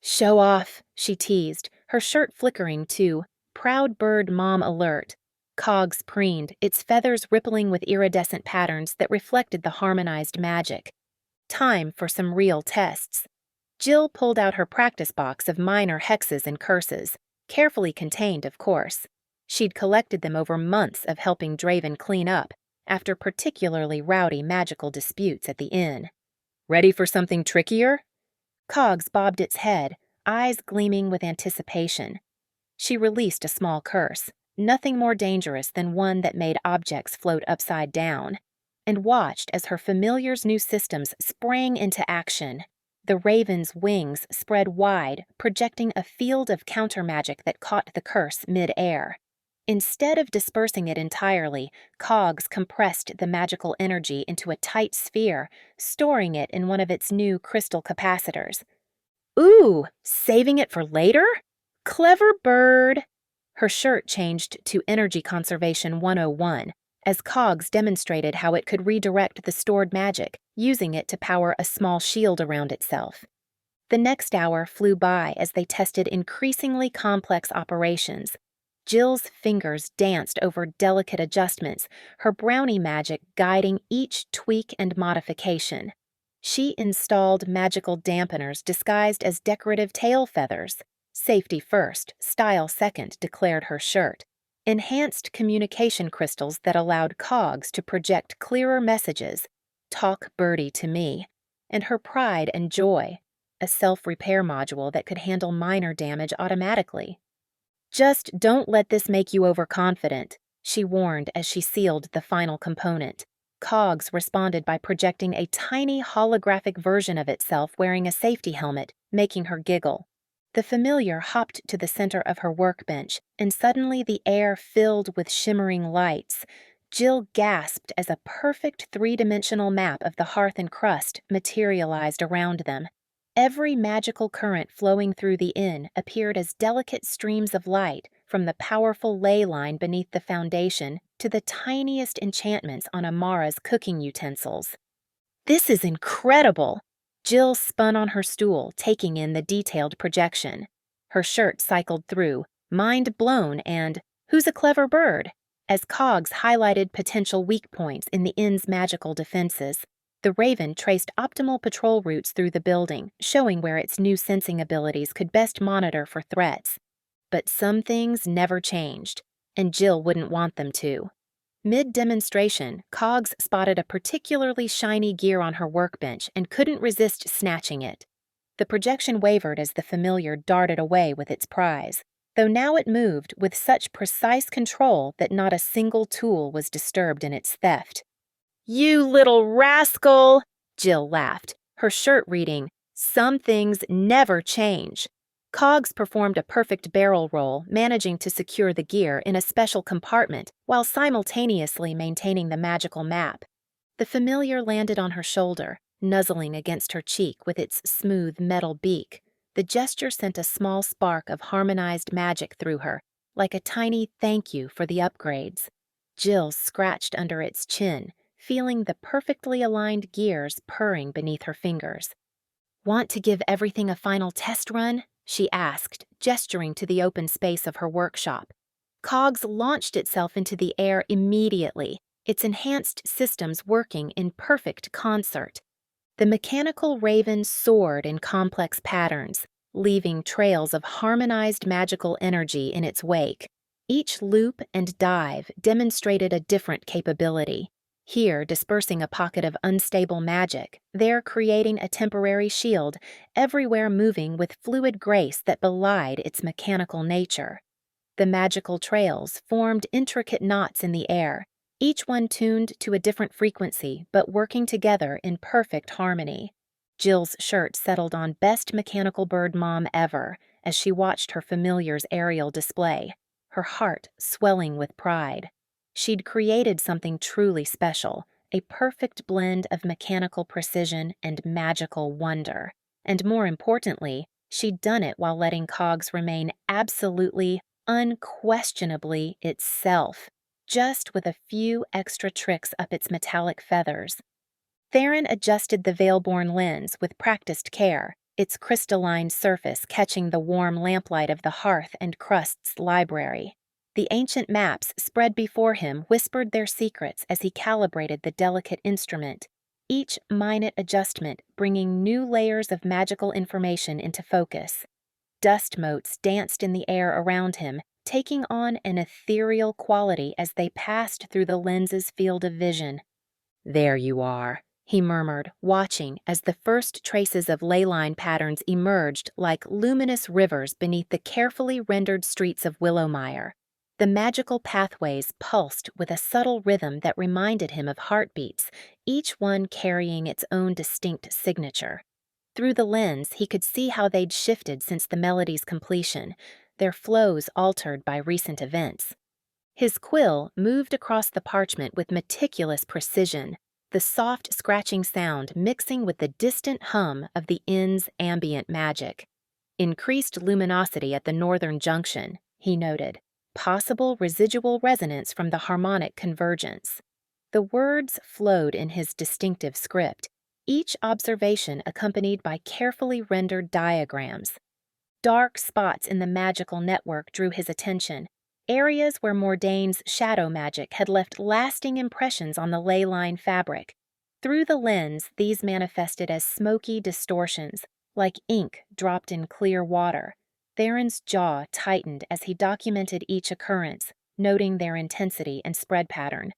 "Show off," she teased, her shirt flickering to "Proud Bird Mom Alert." Cogs preened, its feathers rippling with iridescent patterns that reflected the harmonized magic. Time for some real tests. Jill pulled out her practice box of minor hexes and curses, carefully contained, of course. She'd collected them over months of helping Draven clean up, after particularly rowdy magical disputes at the inn. "Ready for something trickier?" Cogs bobbed its head, eyes gleaming with anticipation. She released a small curse, nothing more dangerous than one that made objects float upside down, and watched as her familiar's new systems sprang into action. The raven's wings spread wide, projecting a field of counter-magic that caught the curse mid-air. Instead of dispersing it entirely, Cogs compressed the magical energy into a tight sphere, storing it in one of its new crystal capacitors. "Ooh, saving it for later? Clever bird!" Her shirt changed to Energy Conservation 101, as Cogs demonstrated how it could redirect the stored magic, using it to power a small shield around itself. The next hour flew by as they tested increasingly complex operations. Jill's fingers danced over delicate adjustments, her brownie magic guiding each tweak and modification. She installed magical dampeners disguised as decorative tail feathers. Safety first, style second, declared her shirt. Enhanced communication crystals that allowed Cogs to project clearer messages, "Talk birdie to me," and her pride and joy, a self-repair module that could handle minor damage automatically. "Just don't let this make you overconfident," she warned as she sealed the final component. Cogs responded by projecting a tiny holographic version of itself wearing a safety helmet, making her giggle. The familiar hopped to the center of her workbench, and suddenly the air filled with shimmering lights. Jill gasped as a perfect three-dimensional map of the Hearth and Crust materialized around them. Every magical current flowing through the inn appeared as delicate streams of light, from the powerful leyline beneath the foundation to the tiniest enchantments on Amara's cooking utensils. "This is incredible!" Jill spun on her stool, taking in the detailed projection. Her shirt cycled through, mind blown and, "Who's a clever bird?" as cogs highlighted potential weak points in the inn's magical defenses. The Raven traced optimal patrol routes through the building, showing where its new sensing abilities could best monitor for threats. But some things never changed, and Jill wouldn't want them to. Mid-demonstration, Cogs spotted a particularly shiny gear on her workbench and couldn't resist snatching it. The projection wavered as the familiar darted away with its prize, though now it moved with such precise control that not a single tool was disturbed in its theft. "You little rascal!" Jill laughed, her shirt reading, "Some things never change." Cogs performed a perfect barrel roll, managing to secure the gear in a special compartment while simultaneously maintaining the magical map. The familiar landed on her shoulder, nuzzling against her cheek with its smooth metal beak. The gesture sent a small spark of harmonized magic through her, like a tiny thank you for the upgrades. Jill scratched under its chin, feeling the perfectly aligned gears purring beneath her fingers. "Want to give everything a final test run?" she asked, gesturing to the open space of her workshop. Cogs launched itself into the air immediately, its enhanced systems working in perfect concert. The mechanical Raven soared in complex patterns, leaving trails of harmonized magical energy in its wake. Each loop and dive demonstrated a different capability. Here dispersing a pocket of unstable magic, there creating a temporary shield, everywhere moving with fluid grace that belied its mechanical nature. The magical trails formed intricate knots in the air, each one tuned to a different frequency but working together in perfect harmony. Jill's shirt settled on best mechanical bird mom ever as she watched her familiar's aerial display, her heart swelling with pride. She'd created something truly special, a perfect blend of mechanical precision and magical wonder. And more importantly, she'd done it while letting Cogs remain absolutely, unquestionably itself, just with a few extra tricks up its metallic feathers. Theron adjusted the Veilborn lens with practiced care, its crystalline surface catching the warm lamplight of the Hearth and Crust's library. The ancient maps spread before him whispered their secrets as he calibrated the delicate instrument, each minute adjustment bringing new layers of magical information into focus. Dust motes danced in the air around him, taking on an ethereal quality as they passed through the lens's field of vision. "There you are," he murmured, watching as the first traces of leyline patterns emerged like luminous rivers beneath the carefully rendered streets of Willowmire. The magical pathways pulsed with a subtle rhythm that reminded him of heartbeats, each one carrying its own distinct signature. Through the lens, he could see how they'd shifted since the melody's completion, their flows altered by recent events. His quill moved across the parchment with meticulous precision, the soft scratching sound mixing with the distant hum of the inn's ambient magic. "Increased luminosity at the northern junction," he noted. "Possible residual resonance from the harmonic convergence." The words flowed in his distinctive script, each observation accompanied by carefully rendered diagrams. Dark spots in the magical network drew his attention, areas where Mordaine's shadow magic had left lasting impressions on the leyline fabric. Through the lens, these manifested as smoky distortions, like ink dropped in clear water. Theron's jaw tightened as he documented each occurrence, noting their intensity and spread pattern.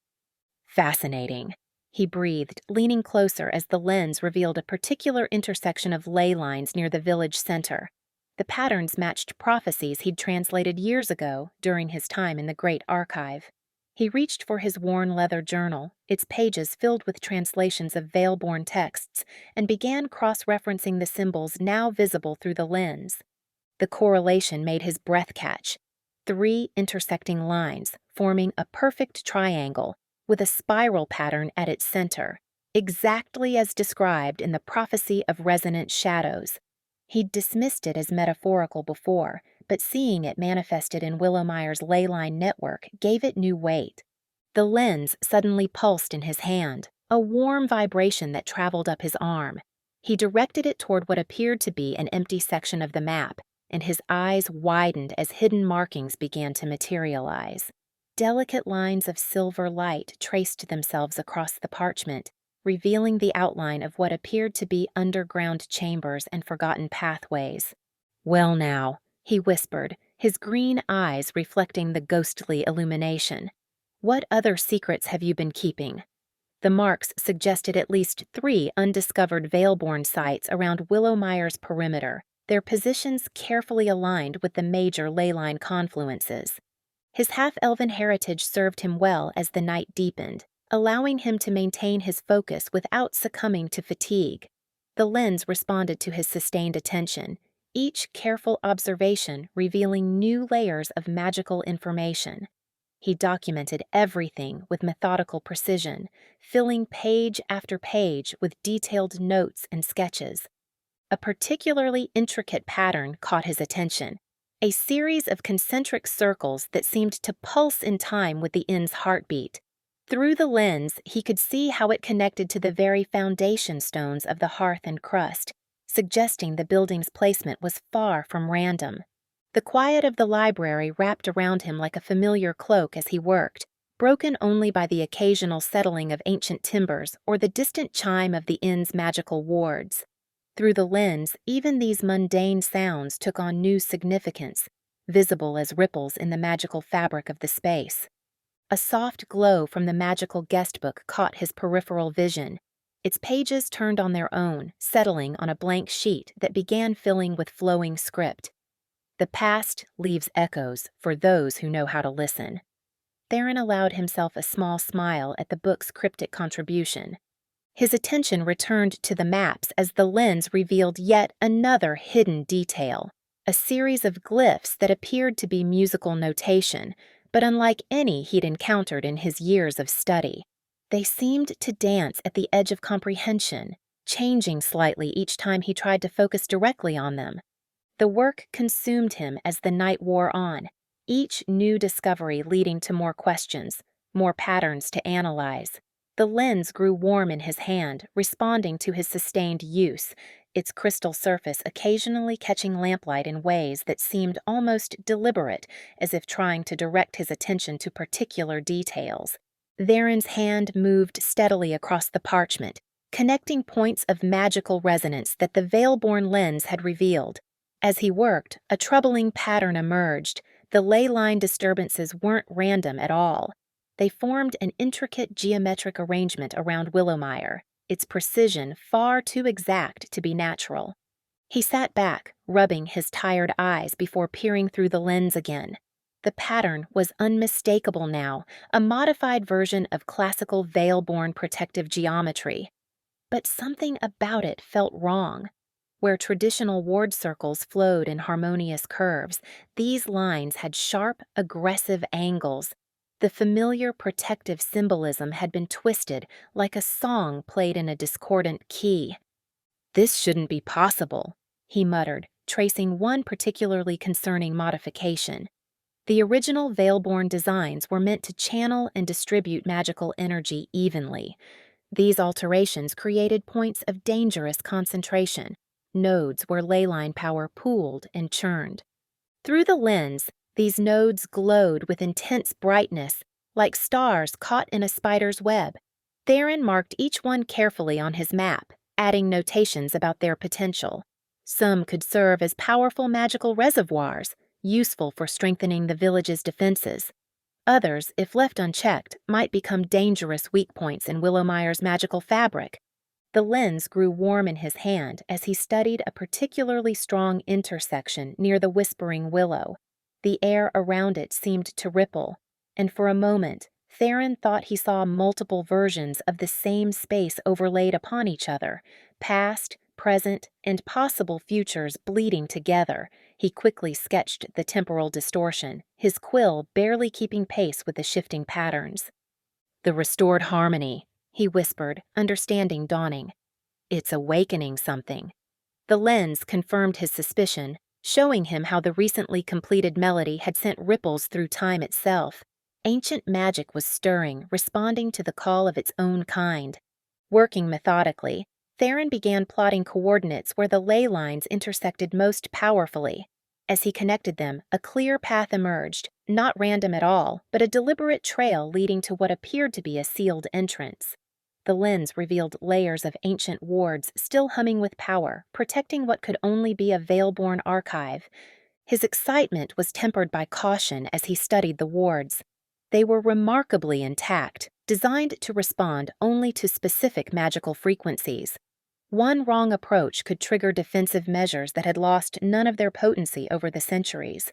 "Fascinating," he breathed, leaning closer as the lens revealed a particular intersection of ley lines near the village center. The patterns matched prophecies he'd translated years ago during his time in the Great Archive. He reached for his worn leather journal, its pages filled with translations of Veilborn texts, and began cross-referencing the symbols now visible through the lens. The correlation made his breath catch. 3 intersecting lines, forming a perfect triangle, with a spiral pattern at its center, exactly as described in the prophecy of resonant shadows. He'd dismissed it as metaphorical before, but seeing it manifested in Willowmire's leyline network gave it new weight. The lens suddenly pulsed in his hand, a warm vibration that traveled up his arm. He directed it toward what appeared to be an empty section of the map, and his eyes widened as hidden markings began to materialize. Delicate lines of silver light traced themselves across the parchment, revealing the outline of what appeared to be underground chambers and forgotten pathways. "Well now," he whispered, his green eyes reflecting the ghostly illumination. "What other secrets have you been keeping?" The marks suggested at least 3 undiscovered Veilborn sites around Willowmire's perimeter, their positions carefully aligned with the major leyline confluences. His half-elven heritage served him well as the night deepened, allowing him to maintain his focus without succumbing to fatigue. The lens responded to his sustained attention, each careful observation revealing new layers of magical information. He documented everything with methodical precision, filling page after page with detailed notes and sketches. A particularly intricate pattern caught his attention, a series of concentric circles that seemed to pulse in time with the inn's heartbeat. Through the lens, he could see how it connected to the very foundation stones of the hearth and crust, suggesting the building's placement was far from random. The quiet of the library wrapped around him like a familiar cloak as he worked, broken only by the occasional settling of ancient timbers or the distant chime of the inn's magical wards. Through the lens, even these mundane sounds took on new significance, visible as ripples in the magical fabric of the space. A soft glow from the magical guestbook caught his peripheral vision. Its pages turned on their own, settling on a blank sheet that began filling with flowing script. "The past leaves echoes for those who know how to listen." Theron allowed himself a small smile at the book's cryptic contribution. His attention returned to the maps as the lens revealed yet another hidden detail, a series of glyphs that appeared to be musical notation, but unlike any he'd encountered in his years of study. They seemed to dance at the edge of comprehension, changing slightly each time he tried to focus directly on them. The work consumed him as the night wore on, each new discovery leading to more questions, more patterns to analyze. The lens grew warm in his hand, responding to his sustained use, its crystal surface occasionally catching lamplight in ways that seemed almost deliberate, as if trying to direct his attention to particular details. Theron's hand moved steadily across the parchment, connecting points of magical resonance that the Veilborn lens had revealed. As he worked, a troubling pattern emerged. The leyline disturbances weren't random at all. They formed an intricate geometric arrangement around Willowmire, its precision far too exact to be natural. He sat back, rubbing his tired eyes before peering through the lens again. The pattern was unmistakable now, a modified version of classical Veilborn protective geometry. But something about it felt wrong. Where traditional ward circles flowed in harmonious curves, these lines had sharp, aggressive angles. The familiar protective symbolism had been twisted like a song played in a discordant key. "This shouldn't be possible," he muttered, tracing one particularly concerning modification. The original Veilborn designs were meant to channel and distribute magical energy evenly. These alterations created points of dangerous concentration, nodes where leyline power pooled and churned. Through the lens, these nodes glowed with intense brightness, like stars caught in a spider's web. Theron marked each one carefully on his map, adding notations about their potential. Some could serve as powerful magical reservoirs, useful for strengthening the village's defenses. Others, if left unchecked, might become dangerous weak points in Willowmire's magical fabric. The lens grew warm in his hand as he studied a particularly strong intersection near the Whispering Willow. The air around it seemed to ripple, and for a moment, Theron thought he saw multiple versions of the same space overlaid upon each other, past, present, and possible futures bleeding together. He quickly sketched the temporal distortion, his quill barely keeping pace with the shifting patterns. "The restored harmony," he whispered, understanding dawning. "It's awakening something." The lens confirmed his suspicion, showing him how the recently completed melody had sent ripples through time itself. Ancient magic was stirring, responding to the call of its own kind. Working methodically, Theron began plotting coordinates where the ley lines intersected most powerfully. As he connected them, a clear path emerged, not random at all, but a deliberate trail leading to what appeared to be a sealed entrance. The lens revealed layers of ancient wards still humming with power, protecting what could only be a Veilborn archive. His excitement was tempered by caution as he studied the wards. They were remarkably intact, designed to respond only to specific magical frequencies. One wrong approach could trigger defensive measures that had lost none of their potency over the centuries.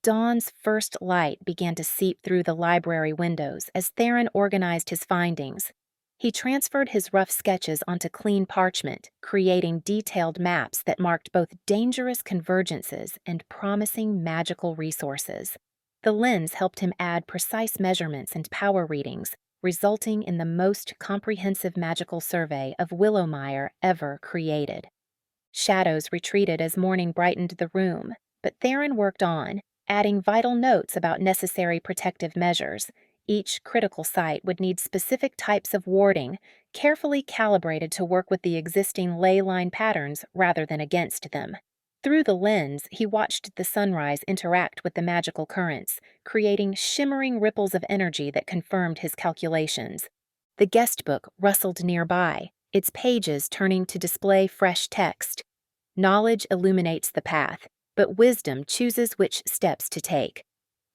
Dawn's first light began to seep through the library windows as Theron organized his findings. He transferred his rough sketches onto clean parchment, creating detailed maps that marked both dangerous convergences and promising magical resources. The lens helped him add precise measurements and power readings, resulting in the most comprehensive magical survey of Willowmire ever created. Shadows retreated as morning brightened the room, but Theron worked on, adding vital notes about necessary protective measures. Each critical site would need specific types of warding, carefully calibrated to work with the existing leyline patterns rather than against them. Through the lens, he watched the sunrise interact with the magical currents, creating shimmering ripples of energy that confirmed his calculations. The guest book rustled nearby, its pages turning to display fresh text. Knowledge illuminates the path, but wisdom chooses which steps to take.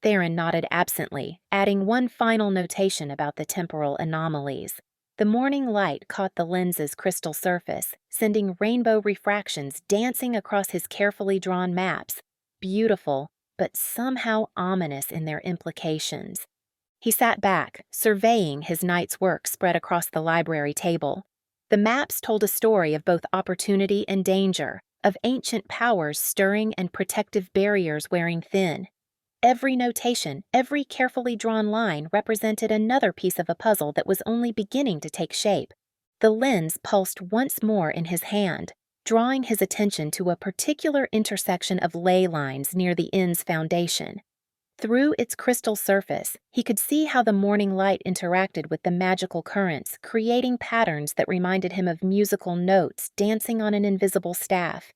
Theron nodded absently, adding one final notation about the temporal anomalies. The morning light caught the lens's crystal surface, sending rainbow refractions dancing across his carefully drawn maps, beautiful, but somehow ominous in their implications. He sat back, surveying his night's work spread across the library table. The maps told a story of both opportunity and danger, of ancient powers stirring and protective barriers wearing thin. Every notation, every carefully drawn line represented another piece of a puzzle that was only beginning to take shape. The lens pulsed once more in his hand, drawing his attention to a particular intersection of ley lines near the inn's foundation. Through its crystal surface, he could see how the morning light interacted with the magical currents, creating patterns that reminded him of musical notes dancing on an invisible staff.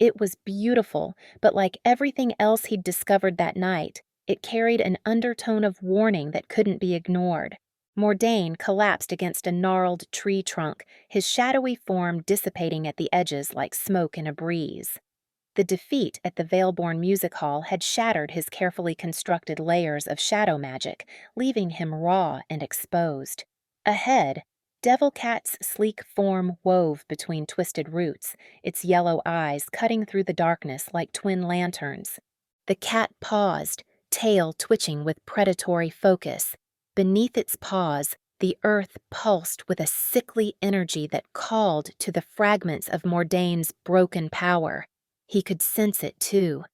It was beautiful, but like everything else he'd discovered that night, it carried an undertone of warning that couldn't be ignored. Mordain collapsed against a gnarled tree trunk, his shadowy form dissipating at the edges like smoke in a breeze. The defeat at the Veilborn Music Hall had shattered his carefully constructed layers of shadow magic, leaving him raw and exposed. Ahead, Devil Cat's sleek form wove between twisted roots, its yellow eyes cutting through the darkness like twin lanterns. The cat paused, tail twitching with predatory focus. Beneath its paws, the earth pulsed with a sickly energy that called to the fragments of Mordain's broken power. He could sense it, too.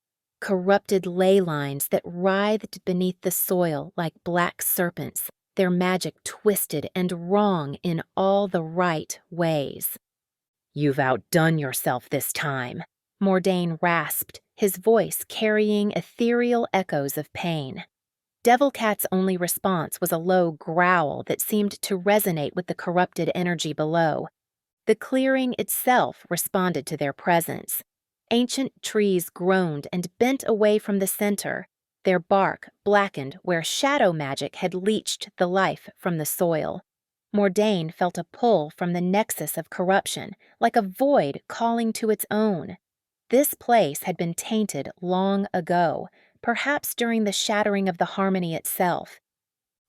Corrupted ley lines that writhed beneath the soil like black serpents, their magic twisted and wrong in all the right ways. "You've outdone yourself this time," Mordain rasped, his voice carrying ethereal echoes of pain. Devil Cat's only response was a low growl that seemed to resonate with the corrupted energy below. The clearing itself responded to their presence. Ancient trees groaned and bent away from the center, their bark blackened where shadow magic had leached the life from the soil. Mordain felt a pull from the nexus of corruption, like a void calling to its own. This place had been tainted long ago, perhaps during the shattering of the harmony itself.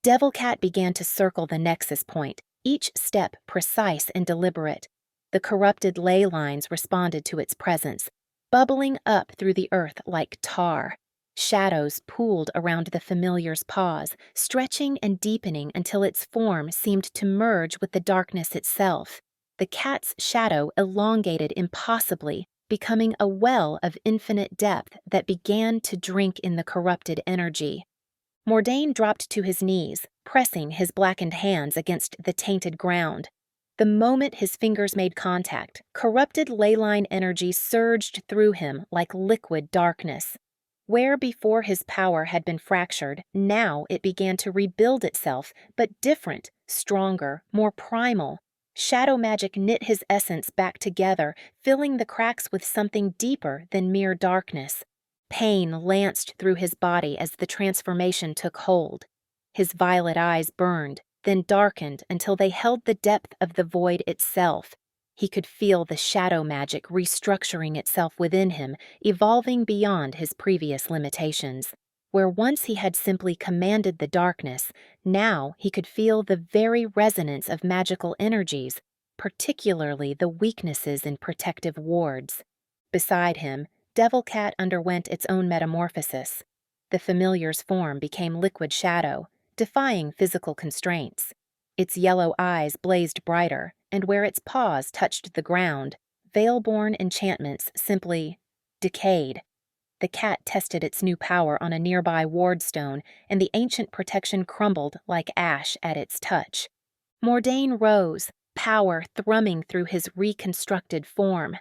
Devil Cat began to circle the nexus point, each step precise and deliberate. The corrupted ley lines responded to its presence, bubbling up through the earth like tar. Shadows pooled around the familiar's paws, stretching and deepening until its form seemed to merge with the darkness itself. The cat's shadow elongated impossibly, becoming a well of infinite depth that began to drink in the corrupted energy. Mordain dropped to his knees, pressing his blackened hands against the tainted ground. The moment his fingers made contact, corrupted leyline energy surged through him like liquid darkness. Where before his power had been fractured, now it began to rebuild itself, but different, stronger, more primal. Shadow magic knit his essence back together, filling the cracks with something deeper than mere darkness. Pain lanced through his body as the transformation took hold. His violet eyes burned, then darkened until they held the depth of the void itself. He could feel the shadow magic restructuring itself within him, evolving beyond his previous limitations. Where once he had simply commanded the darkness, now he could feel the very resonance of magical energies, particularly the weaknesses in protective wards. Beside him, Devil Cat underwent its own metamorphosis. The familiar's form became liquid shadow, defying physical constraints. Its yellow eyes blazed brighter, and where its paws touched the ground, veil-born enchantments simply decayed. The cat tested its new power on a nearby wardstone, and the ancient protection crumbled like ash at its touch. Mordain rose, power thrumming through his reconstructed form.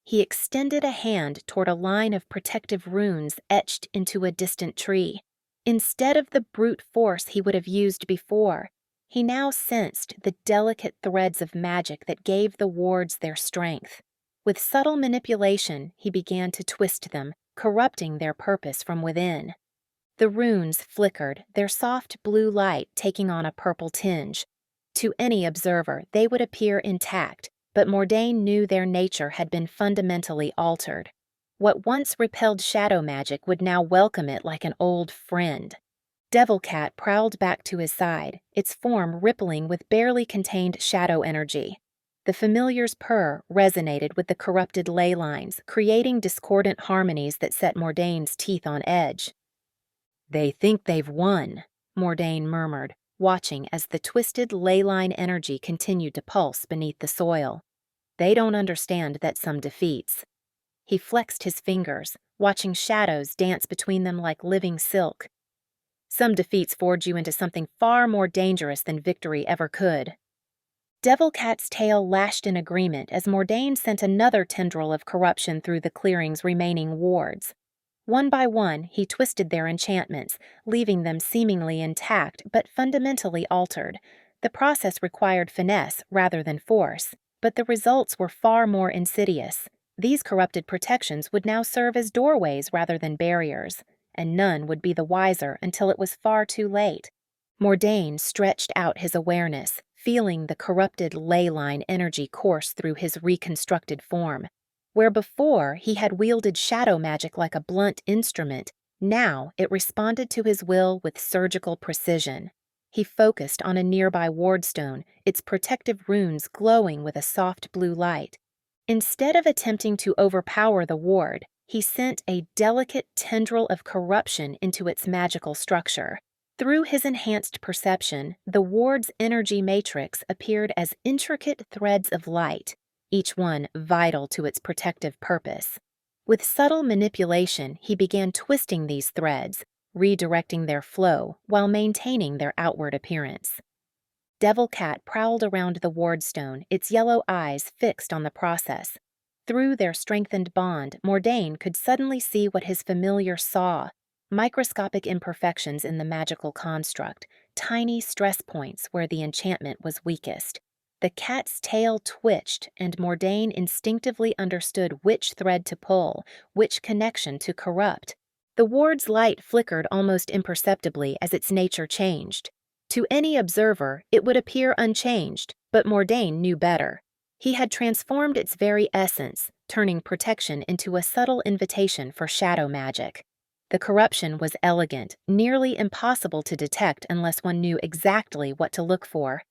He extended a hand toward a line of protective runes etched into a distant tree. Instead of the brute force he would have used before, he now sensed the delicate threads of magic that gave the wards their strength. With subtle manipulation, he began to twist them, corrupting their purpose from within. The runes flickered, their soft blue light taking on a purple tinge. To any observer, they would appear intact, but Mordain knew their nature had been fundamentally altered. What once repelled shadow magic would now welcome it like an old friend. Devil Cat prowled back to his side, its form rippling with barely contained shadow energy. The familiar's purr resonated with the corrupted ley lines, creating discordant harmonies that set Mordain's teeth on edge. "They think they've won," Mordain murmured, watching as the twisted leyline energy continued to pulse beneath the soil. "They don't understand that some defeats." He flexed his fingers, watching shadows dance between them like living silk. "Some defeats forge you into something far more dangerous than victory ever could." Devil Cat's tail lashed in agreement as Mordain sent another tendril of corruption through the clearing's remaining wards. One by one, he twisted their enchantments, leaving them seemingly intact but fundamentally altered. The process required finesse rather than force, but the results were far more insidious. These corrupted protections would now serve as doorways rather than barriers, and none would be the wiser until it was far too late. Mordain stretched out his awareness, feeling the corrupted leyline energy course through his reconstructed form. Where before he had wielded shadow magic like a blunt instrument, now it responded to his will with surgical precision. He focused on a nearby wardstone, its protective runes glowing with a soft blue light. Instead of attempting to overpower the ward, he sent a delicate tendril of corruption into its magical structure. Through his enhanced perception, the ward's energy matrix appeared as intricate threads of light, each one vital to its protective purpose. With subtle manipulation, he began twisting these threads, redirecting their flow while maintaining their outward appearance. Devil Cat prowled around the wardstone, its yellow eyes fixed on the process. Through their strengthened bond, Mordain could suddenly see what his familiar saw: microscopic imperfections in the magical construct, tiny stress points where the enchantment was weakest. The cat's tail twitched, and Mordain instinctively understood which thread to pull, which connection to corrupt. The ward's light flickered almost imperceptibly as its nature changed. To any observer, it would appear unchanged, but Mordain knew better. He had transformed its very essence, turning protection into a subtle invitation for shadow magic. The corruption was elegant, nearly impossible to detect unless one knew exactly what to look for.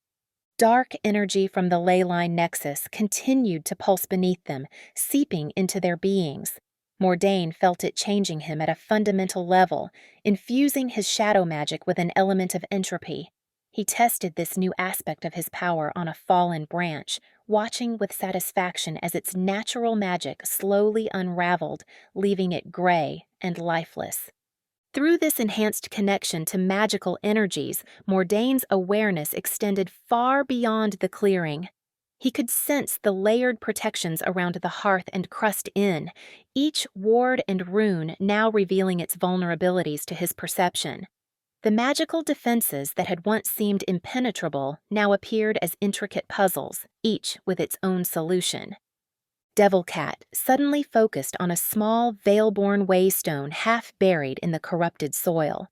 Dark energy from the leyline nexus continued to pulse beneath them, seeping into their beings. Mordain felt it changing him at a fundamental level, infusing his shadow magic with an element of entropy. He tested this new aspect of his power on a fallen branch, watching with satisfaction as its natural magic slowly unraveled, leaving it gray and lifeless. Through this enhanced connection to magical energies, Mordain's awareness extended far beyond the clearing. He could sense the layered protections around the Hearth and Crust Inn, each ward and rune now revealing its vulnerabilities to his perception. The magical defenses that had once seemed impenetrable now appeared as intricate puzzles, each with its own solution. Devil Cat suddenly focused on a small, veil-born waystone half buried in the corrupted soil.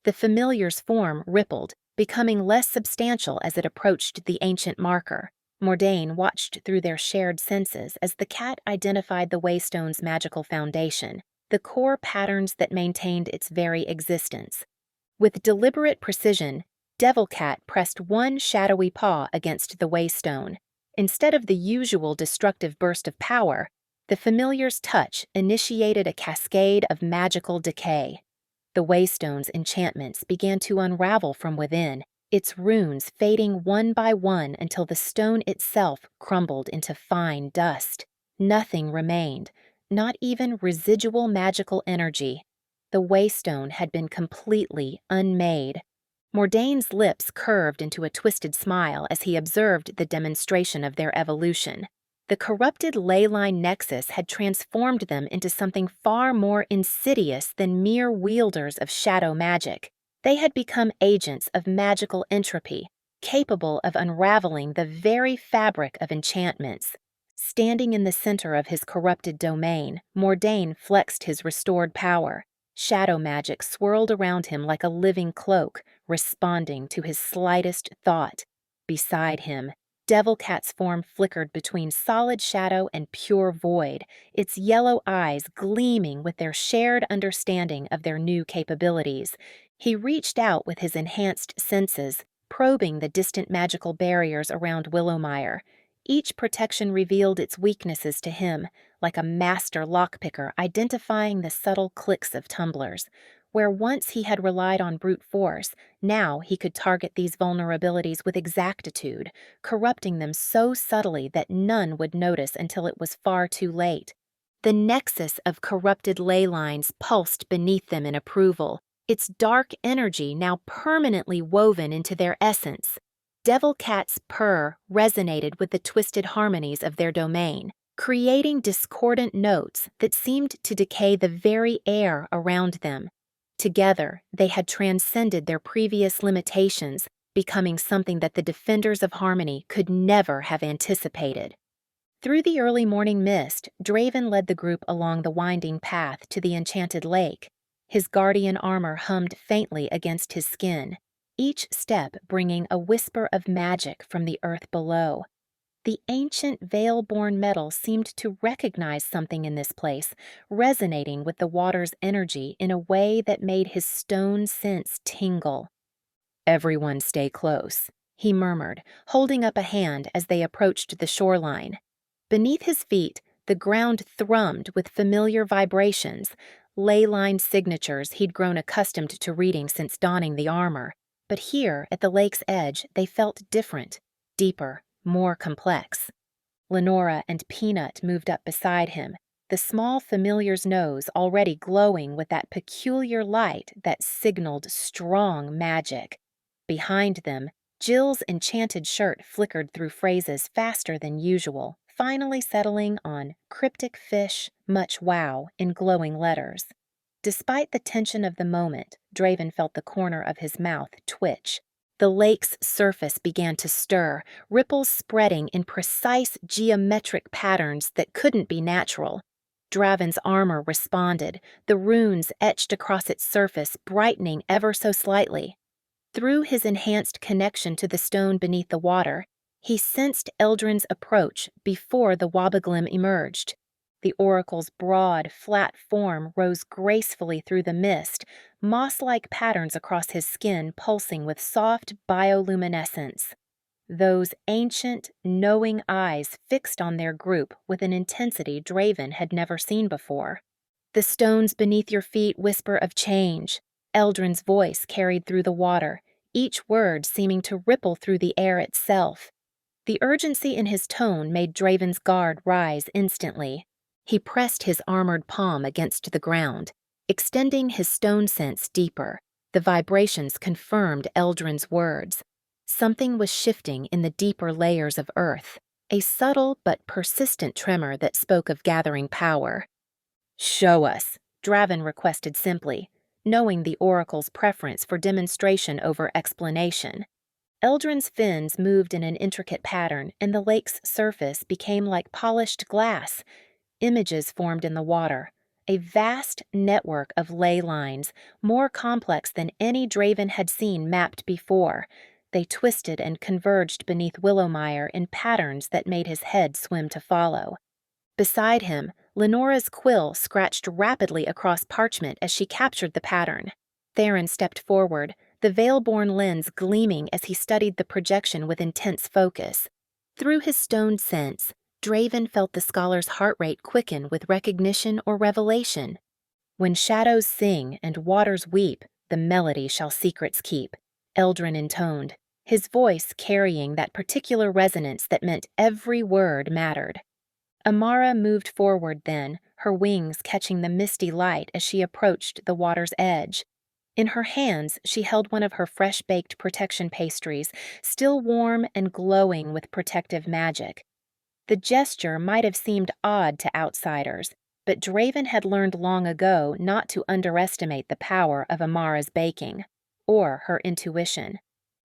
The familiar's form rippled, becoming less substantial as it approached the ancient marker. Mordain watched through their shared senses as the cat identified the waystone's magical foundation, the core patterns that maintained its very existence. With deliberate precision, Devil Cat pressed one shadowy paw against the waystone. Instead of the usual destructive burst of power, the familiar's touch initiated a cascade of magical decay. The waystone's enchantments began to unravel from within, its runes fading one by one until the stone itself crumbled into fine dust. Nothing remained, not even residual magical energy. The waystone had been completely unmade. Mordain's lips curved into a twisted smile as he observed the demonstration of their evolution. The corrupted leyline nexus had transformed them into something far more insidious than mere wielders of shadow magic. They had become agents of magical entropy, capable of unraveling the very fabric of enchantments. Standing in the center of his corrupted domain, Mordain flexed his restored power. Shadow magic swirled around him like a living cloak, responding to his slightest thought. Beside him, Devil Cat's form flickered between solid shadow and pure void, its yellow eyes gleaming with their shared understanding of their new capabilities. He reached out with his enhanced senses, probing the distant magical barriers around Willowmire. Each protection revealed its weaknesses to him, like a master lockpicker identifying the subtle clicks of tumblers. Where once he had relied on brute force, now he could target these vulnerabilities with exactitude, corrupting them so subtly that none would notice until it was far too late. The nexus of corrupted ley lines pulsed beneath them in approval, its dark energy now permanently woven into their essence. Devil Cat's purr resonated with the twisted harmonies of their domain, creating discordant notes that seemed to decay the very air around them. Together, they had transcended their previous limitations, becoming something that the defenders of harmony could never have anticipated. Through the early morning mist, Draven led the group along the winding path to the enchanted lake. His guardian armor hummed faintly against his skin, each step bringing a whisper of magic from the earth below. The ancient veil-born metal seemed to recognize something in this place, resonating with the water's energy in a way that made his stone sense tingle. "Everyone stay close," he murmured, holding up a hand as they approached the shoreline. Beneath his feet, the ground thrummed with familiar vibrations, ley-line signatures he'd grown accustomed to reading since donning the armor. But here, at the lake's edge, they felt different, deeper, more complex. Lenora and Peanut moved up beside him, the small familiar's nose already glowing with that peculiar light that signaled strong magic. Behind them, Jill's enchanted shirt flickered through phrases faster than usual, finally settling on cryptic fish, much wow in glowing letters. Despite the tension of the moment, Draven felt the corner of his mouth twitch. The lake's surface began to stir, ripples spreading in precise geometric patterns that couldn't be natural. Draven's armor responded, the runes etched across its surface brightening ever so slightly. Through his enhanced connection to the stone beneath the water, he sensed Eldrin's approach before the Wobbeglim emerged. The oracle's broad, flat form rose gracefully through the mist, moss-like patterns across his skin pulsing with soft bioluminescence. Those ancient, knowing eyes fixed on their group with an intensity Draven had never seen before. "The stones beneath your feet whisper of change," Eldrin's voice carried through the water, each word seeming to ripple through the air itself. The urgency in his tone made Draven's guard rise instantly. He pressed his armored palm against the ground, extending his stone sense deeper. The vibrations confirmed Eldrin's words. Something was shifting in the deeper layers of earth, a subtle but persistent tremor that spoke of gathering power. "Show us," Draven requested simply, knowing the oracle's preference for demonstration over explanation. Eldrin's fins moved in an intricate pattern, and the lake's surface became like polished glass. Images formed in the water, a vast network of ley lines, more complex than any Draven had seen mapped before. They twisted and converged beneath Willowmire in patterns that made his head swim to follow. Beside him, Lenora's quill scratched rapidly across parchment as she captured the pattern. Theron stepped forward, the veil-born lens gleaming as he studied the projection with intense focus. Through his stoned sense, Draven felt the scholar's heart rate quicken with recognition or revelation. When shadows sing and waters weep, the melody shall secrets keep, Eldrin intoned, his voice carrying that particular resonance that meant every word mattered. Amara moved forward then, her wings catching the misty light as she approached the water's edge. In her hands, she held one of her fresh-baked protection pastries, still warm and glowing with protective magic. The gesture might have seemed odd to outsiders, but Draven had learned long ago not to underestimate the power of Amara's baking, or her intuition.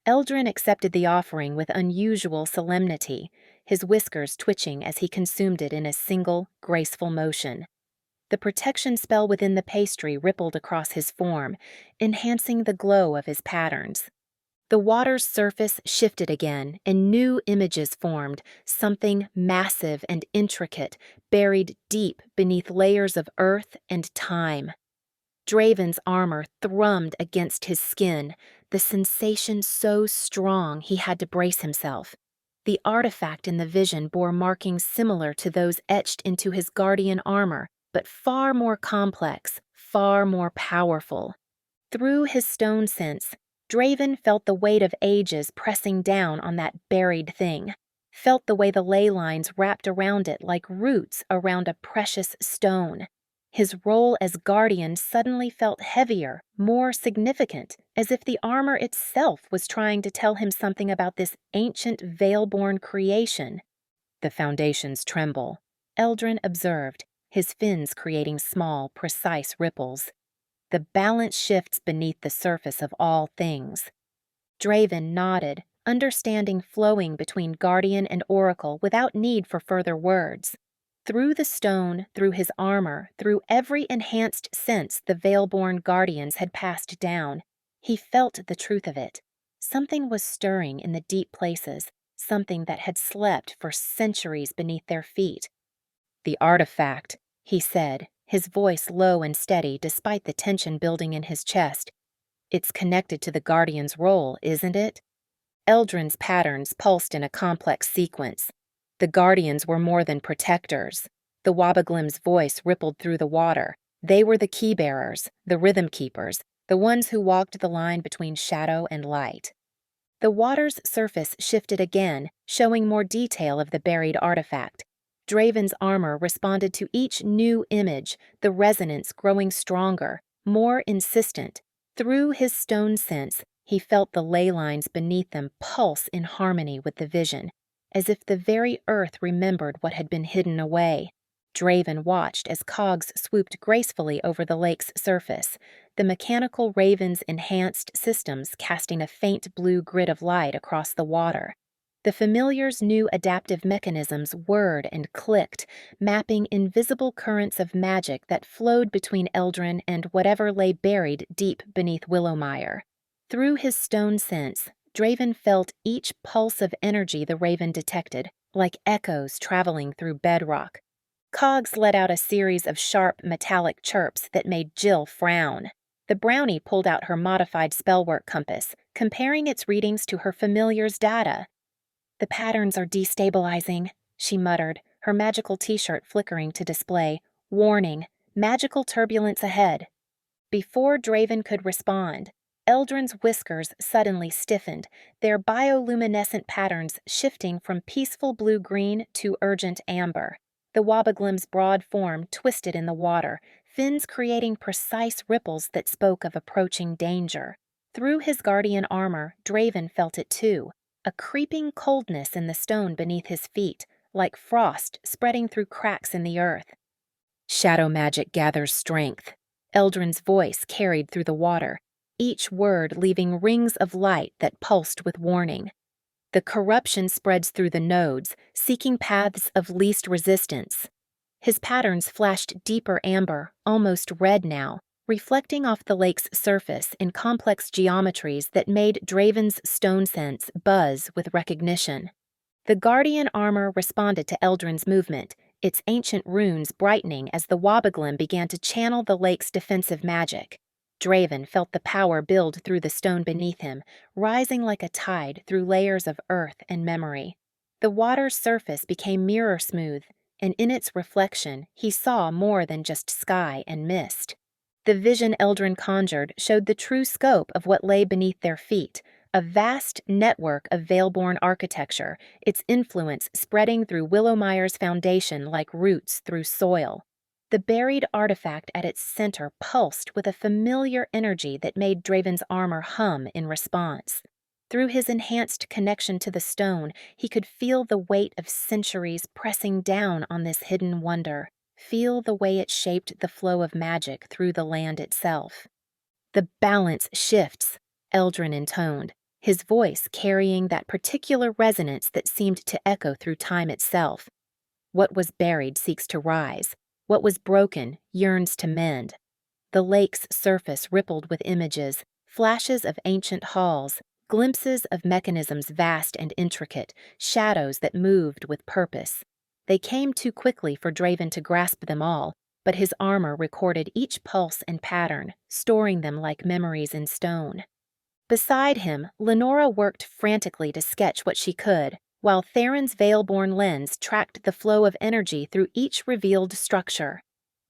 Eldrin accepted the offering with unusual solemnity, his whiskers twitching as he consumed it in a single, graceful motion. The protection spell within the pastry rippled across his form, enhancing the glow of his patterns. The water's surface shifted again, and new images formed, something massive and intricate, buried deep beneath layers of earth and time. Draven's armor thrummed against his skin, the sensation so strong he had to brace himself. The artifact in the vision bore markings similar to those etched into his guardian armor, but far more complex, far more powerful. Through his stone sense, Draven felt the weight of ages pressing down on that buried thing, felt the way the ley lines wrapped around it like roots around a precious stone. His role as guardian suddenly felt heavier, more significant, as if the armor itself was trying to tell him something about this ancient veil-born creation. The foundations tremble, Eldrin observed, his fins creating small, precise ripples. The balance shifts beneath the surface of all things. Draven nodded, understanding flowing between guardian and oracle without need for further words. Through the stone, through his armor, through every enhanced sense the veil-born guardians had passed down, he felt the truth of it. Something was stirring in the deep places, something that had slept for centuries beneath their feet. "The artifact," he said, his voice low and steady despite the tension building in his chest. "It's connected to the Guardian's role, isn't it?" Eldrin's patterns pulsed in a complex sequence. The Guardians were more than protectors. The Wobbeglim's voice rippled through the water. They were the key-bearers, the rhythm keepers, the ones who walked the line between shadow and light. The water's surface shifted again, showing more detail of the buried artifact. Draven's armor responded to each new image, the resonance growing stronger, more insistent. Through his stone sense, he felt the ley lines beneath them pulse in harmony with the vision, as if the very earth remembered what had been hidden away. Draven watched as cogs swooped gracefully over the lake's surface, the mechanical raven's enhanced systems casting a faint blue grid of light across the water. The familiar's new adaptive mechanisms whirred and clicked, mapping invisible currents of magic that flowed between Eldrin and whatever lay buried deep beneath Willowmire. Through his stone sense, Draven felt each pulse of energy the raven detected, like echoes traveling through bedrock. Cogs let out a series of sharp, metallic chirps that made Jill frown. The brownie pulled out her modified spellwork compass, comparing its readings to her familiar's data. "The patterns are destabilizing," she muttered, her magical t-shirt flickering to display, "Warning, magical turbulence ahead." Before Draven could respond, Eldrin's whiskers suddenly stiffened, their bioluminescent patterns shifting from peaceful blue-green to urgent amber. The Wobbeglim's broad form twisted in the water, fins creating precise ripples that spoke of approaching danger. Through his guardian armor, Draven felt it too, a creeping coldness in the stone beneath his feet, like frost spreading through cracks in the earth. "Shadow magic gathers strength," Eldrin's voice carried through the water. each word leaving rings of light that pulsed with warning. The corruption spreads through the nodes, seeking paths of least resistance. His patterns flashed deeper amber, almost red now, reflecting off the lake's surface in complex geometries that made Draven's stone sense buzz with recognition. The guardian armor responded to Eldrin's movement, its ancient runes brightening as the Wobbeglim began to channel the lake's defensive magic. Draven felt the power build through the stone beneath him, rising like a tide through layers of earth and memory. The water's surface became mirror smooth, and in its reflection, he saw more than just sky and mist. The vision Eldrin conjured showed the true scope of what lay beneath their feet, a vast network of Valeborn architecture, its influence spreading through Willowmire's foundation like roots through soil. The buried artifact at its center pulsed with a familiar energy that made Draven's armor hum in response. Through his enhanced connection to the stone, he could feel the weight of centuries pressing down on this hidden wonder, feel the way it shaped the flow of magic through the land itself. "The balance shifts," Eldrin intoned, his voice carrying that particular resonance that seemed to echo through time itself. "What was buried seeks to rise. What was broken yearns to mend." The lake's surface rippled with images, flashes of ancient halls, glimpses of mechanisms vast and intricate, shadows that moved with purpose. They came too quickly for Draven to grasp them all, but his armor recorded each pulse and pattern, storing them like memories in stone. Beside him, Lenora worked frantically to sketch what she could, while Theron's Valeborn lens tracked the flow of energy through each revealed structure.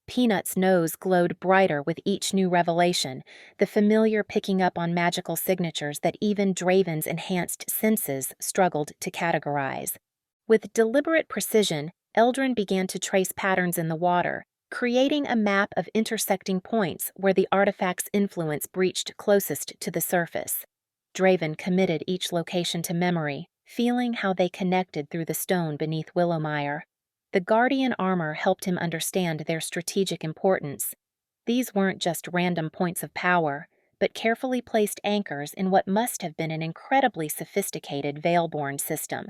Peanut's nose glowed brighter with each new revelation, the familiar picking up on magical signatures that even Draven's enhanced senses struggled to categorize. With deliberate precision, Eldrin began to trace patterns in the water, creating a map of intersecting points where the artifact's influence breached closest to the surface. Draven committed each location to memory, feeling how they connected through the stone beneath Willowmire. The guardian armor helped him understand their strategic importance. These weren't just random points of power, but carefully placed anchors in what must have been an incredibly sophisticated Valeborn system.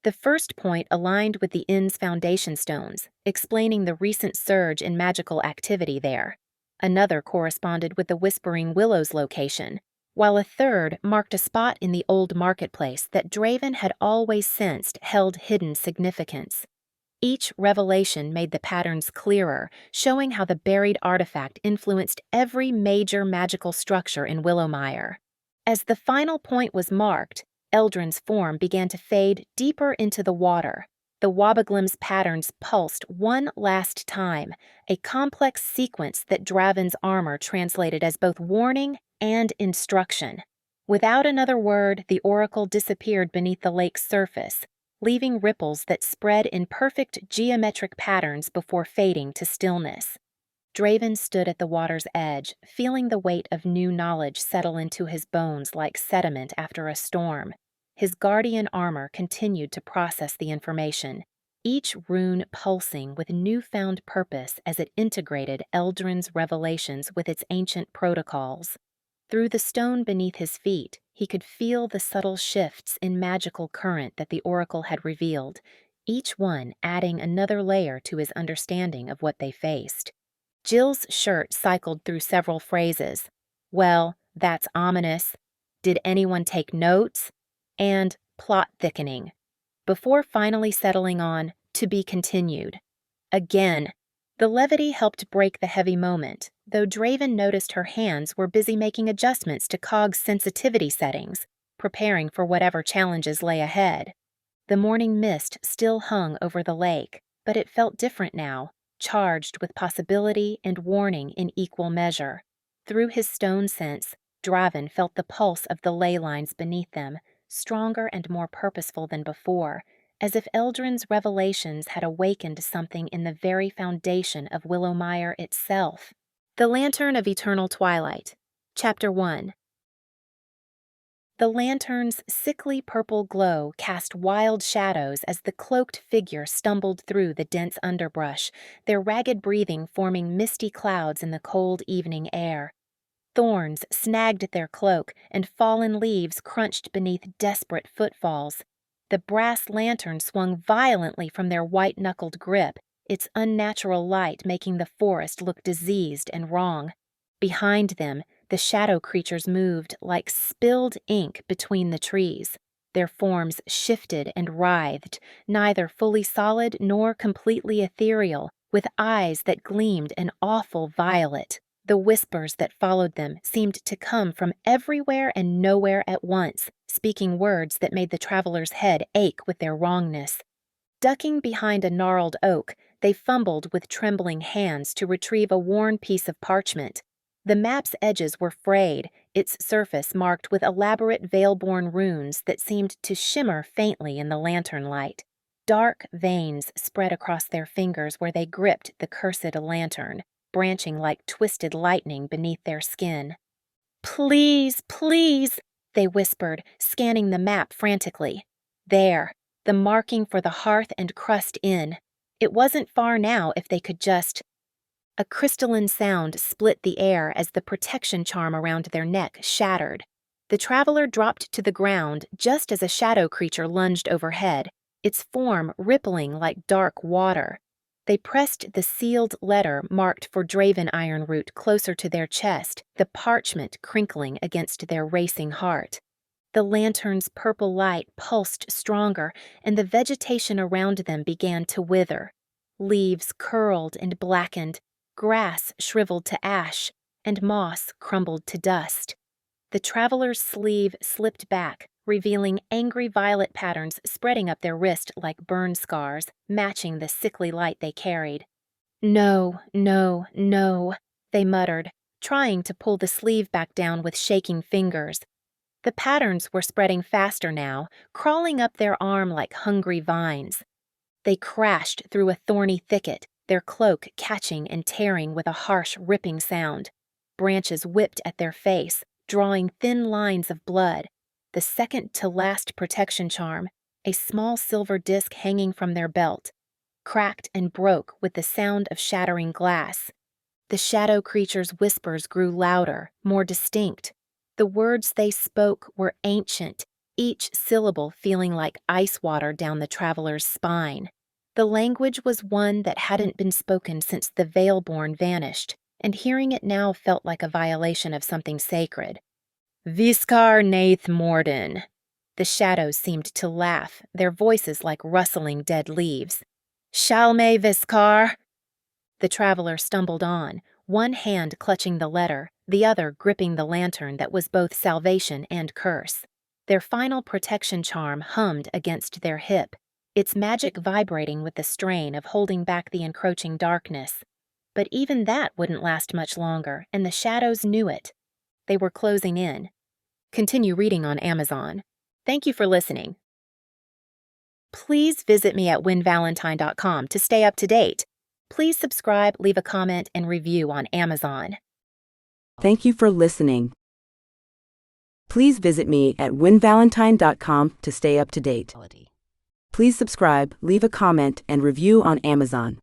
The first point aligned with the inn's foundation stones, explaining the recent surge in magical activity there. Another corresponded with the Whispering Willows location, while a third marked a spot in the old marketplace that Draven had always sensed held hidden significance. Each revelation made the patterns clearer, showing how the buried artifact influenced every major magical structure in Willowmire. As the final point was marked, Eldrin's form began to fade deeper into the water. The Wobbeglim's patterns pulsed one last time, a complex sequence that Draven's armor translated as both warning and instruction. Without another word, the oracle disappeared beneath the lake's surface, leaving ripples that spread in perfect geometric patterns before fading to stillness. Draven stood at the water's edge, feeling the weight of new knowledge settle into his bones like sediment after a storm. His guardian armor continued to process the information, each rune pulsing with newfound purpose as it integrated Eldrin's revelations with its ancient protocols. Through the stone beneath his feet, he could feel the subtle shifts in magical current that the oracle had revealed, each one adding another layer to his understanding of what they faced. Jill's shirt cycled through several phrases. "Well, that's ominous," "Did anyone take notes?" and "plot thickening," before finally settling on "to be continued." Again, the levity helped break the heavy moment, though Draven noticed her hands were busy making adjustments to Cog's sensitivity settings, preparing for whatever challenges lay ahead. The morning mist still hung over the lake, but it felt different now, charged with possibility and warning in equal measure. Through his stone sense, Draven felt the pulse of the ley lines beneath them, stronger and more purposeful than before, as if Eldrin's revelations had awakened something in the very foundation of Willowmire itself. The Lantern of Eternal Twilight, Chapter 1. The lantern's sickly purple glow cast wild shadows as the cloaked figure stumbled through the dense underbrush, their ragged breathing forming misty clouds in the cold evening air. Thorns snagged at their cloak, and fallen leaves crunched beneath desperate footfalls. The brass lantern swung violently from their white-knuckled grip, its unnatural light making the forest look diseased and wrong. Behind them, the shadow creatures moved like spilled ink between the trees. Their forms shifted and writhed, neither fully solid nor completely ethereal, with eyes that gleamed an awful violet. The whispers that followed them seemed to come from everywhere and nowhere at once, speaking words that made the traveler's head ache with their wrongness. Ducking behind a gnarled oak, they fumbled with trembling hands to retrieve a worn piece of parchment. The map's edges were frayed, its surface marked with elaborate veil-born runes that seemed to shimmer faintly in the lantern light. Dark veins spread across their fingers where they gripped the cursed lantern, branching like twisted lightning beneath their skin. "Please, please," they whispered, scanning the map frantically. There, the marking for the Hearth Crust Inn. It wasn't far now if they could just... A crystalline sound split the air as the protection charm around their neck shattered. The traveler dropped to the ground just as a shadow creature lunged overhead, its form rippling like dark water. They pressed the sealed letter marked for Draven Ironroot closer to their chest, the parchment crinkling against their racing heart. The lantern's purple light pulsed stronger, and the vegetation around them began to wither. Leaves curled and blackened, grass shriveled to ash, and moss crumbled to dust. The traveler's sleeve slipped back, revealing angry violet patterns spreading up their wrist like burn scars, matching the sickly light they carried. "No, no, no," they muttered, trying to pull the sleeve back down with shaking fingers. The patterns were spreading faster now, crawling up their arm like hungry vines. They crashed through a thorny thicket, their cloak catching and tearing with a harsh, ripping sound. Branches whipped at their face, drawing thin lines of blood. The second-to-last protection charm, a small silver disc hanging from their belt, cracked and broke with the sound of shattering glass. The shadow creature's whispers grew louder, more distinct. The words they spoke were ancient, each syllable feeling like ice water down the traveler's spine. The language was one that hadn't been spoken since the Veilborn vanished, and hearing it now felt like a violation of something sacred. "Viscar Nath Morden." The shadows seemed to laugh, their voices like rustling dead leaves. "Shalme Viscar." The traveler stumbled on, one hand clutching the letter, the other gripping the lantern that was both salvation and curse. Their final protection charm hummed against their hip, its magic vibrating with the strain of holding back the encroaching darkness. But even that wouldn't last much longer, and the shadows knew it. They were closing in. Continue reading on Amazon. Thank you for listening. Please visit me at winvalentine.com to stay up to date. Please subscribe, leave a comment, and review on Amazon. Thank you for listening. Please visit me at winvalentine.com to stay up to date. Please subscribe, leave a comment, and review on Amazon.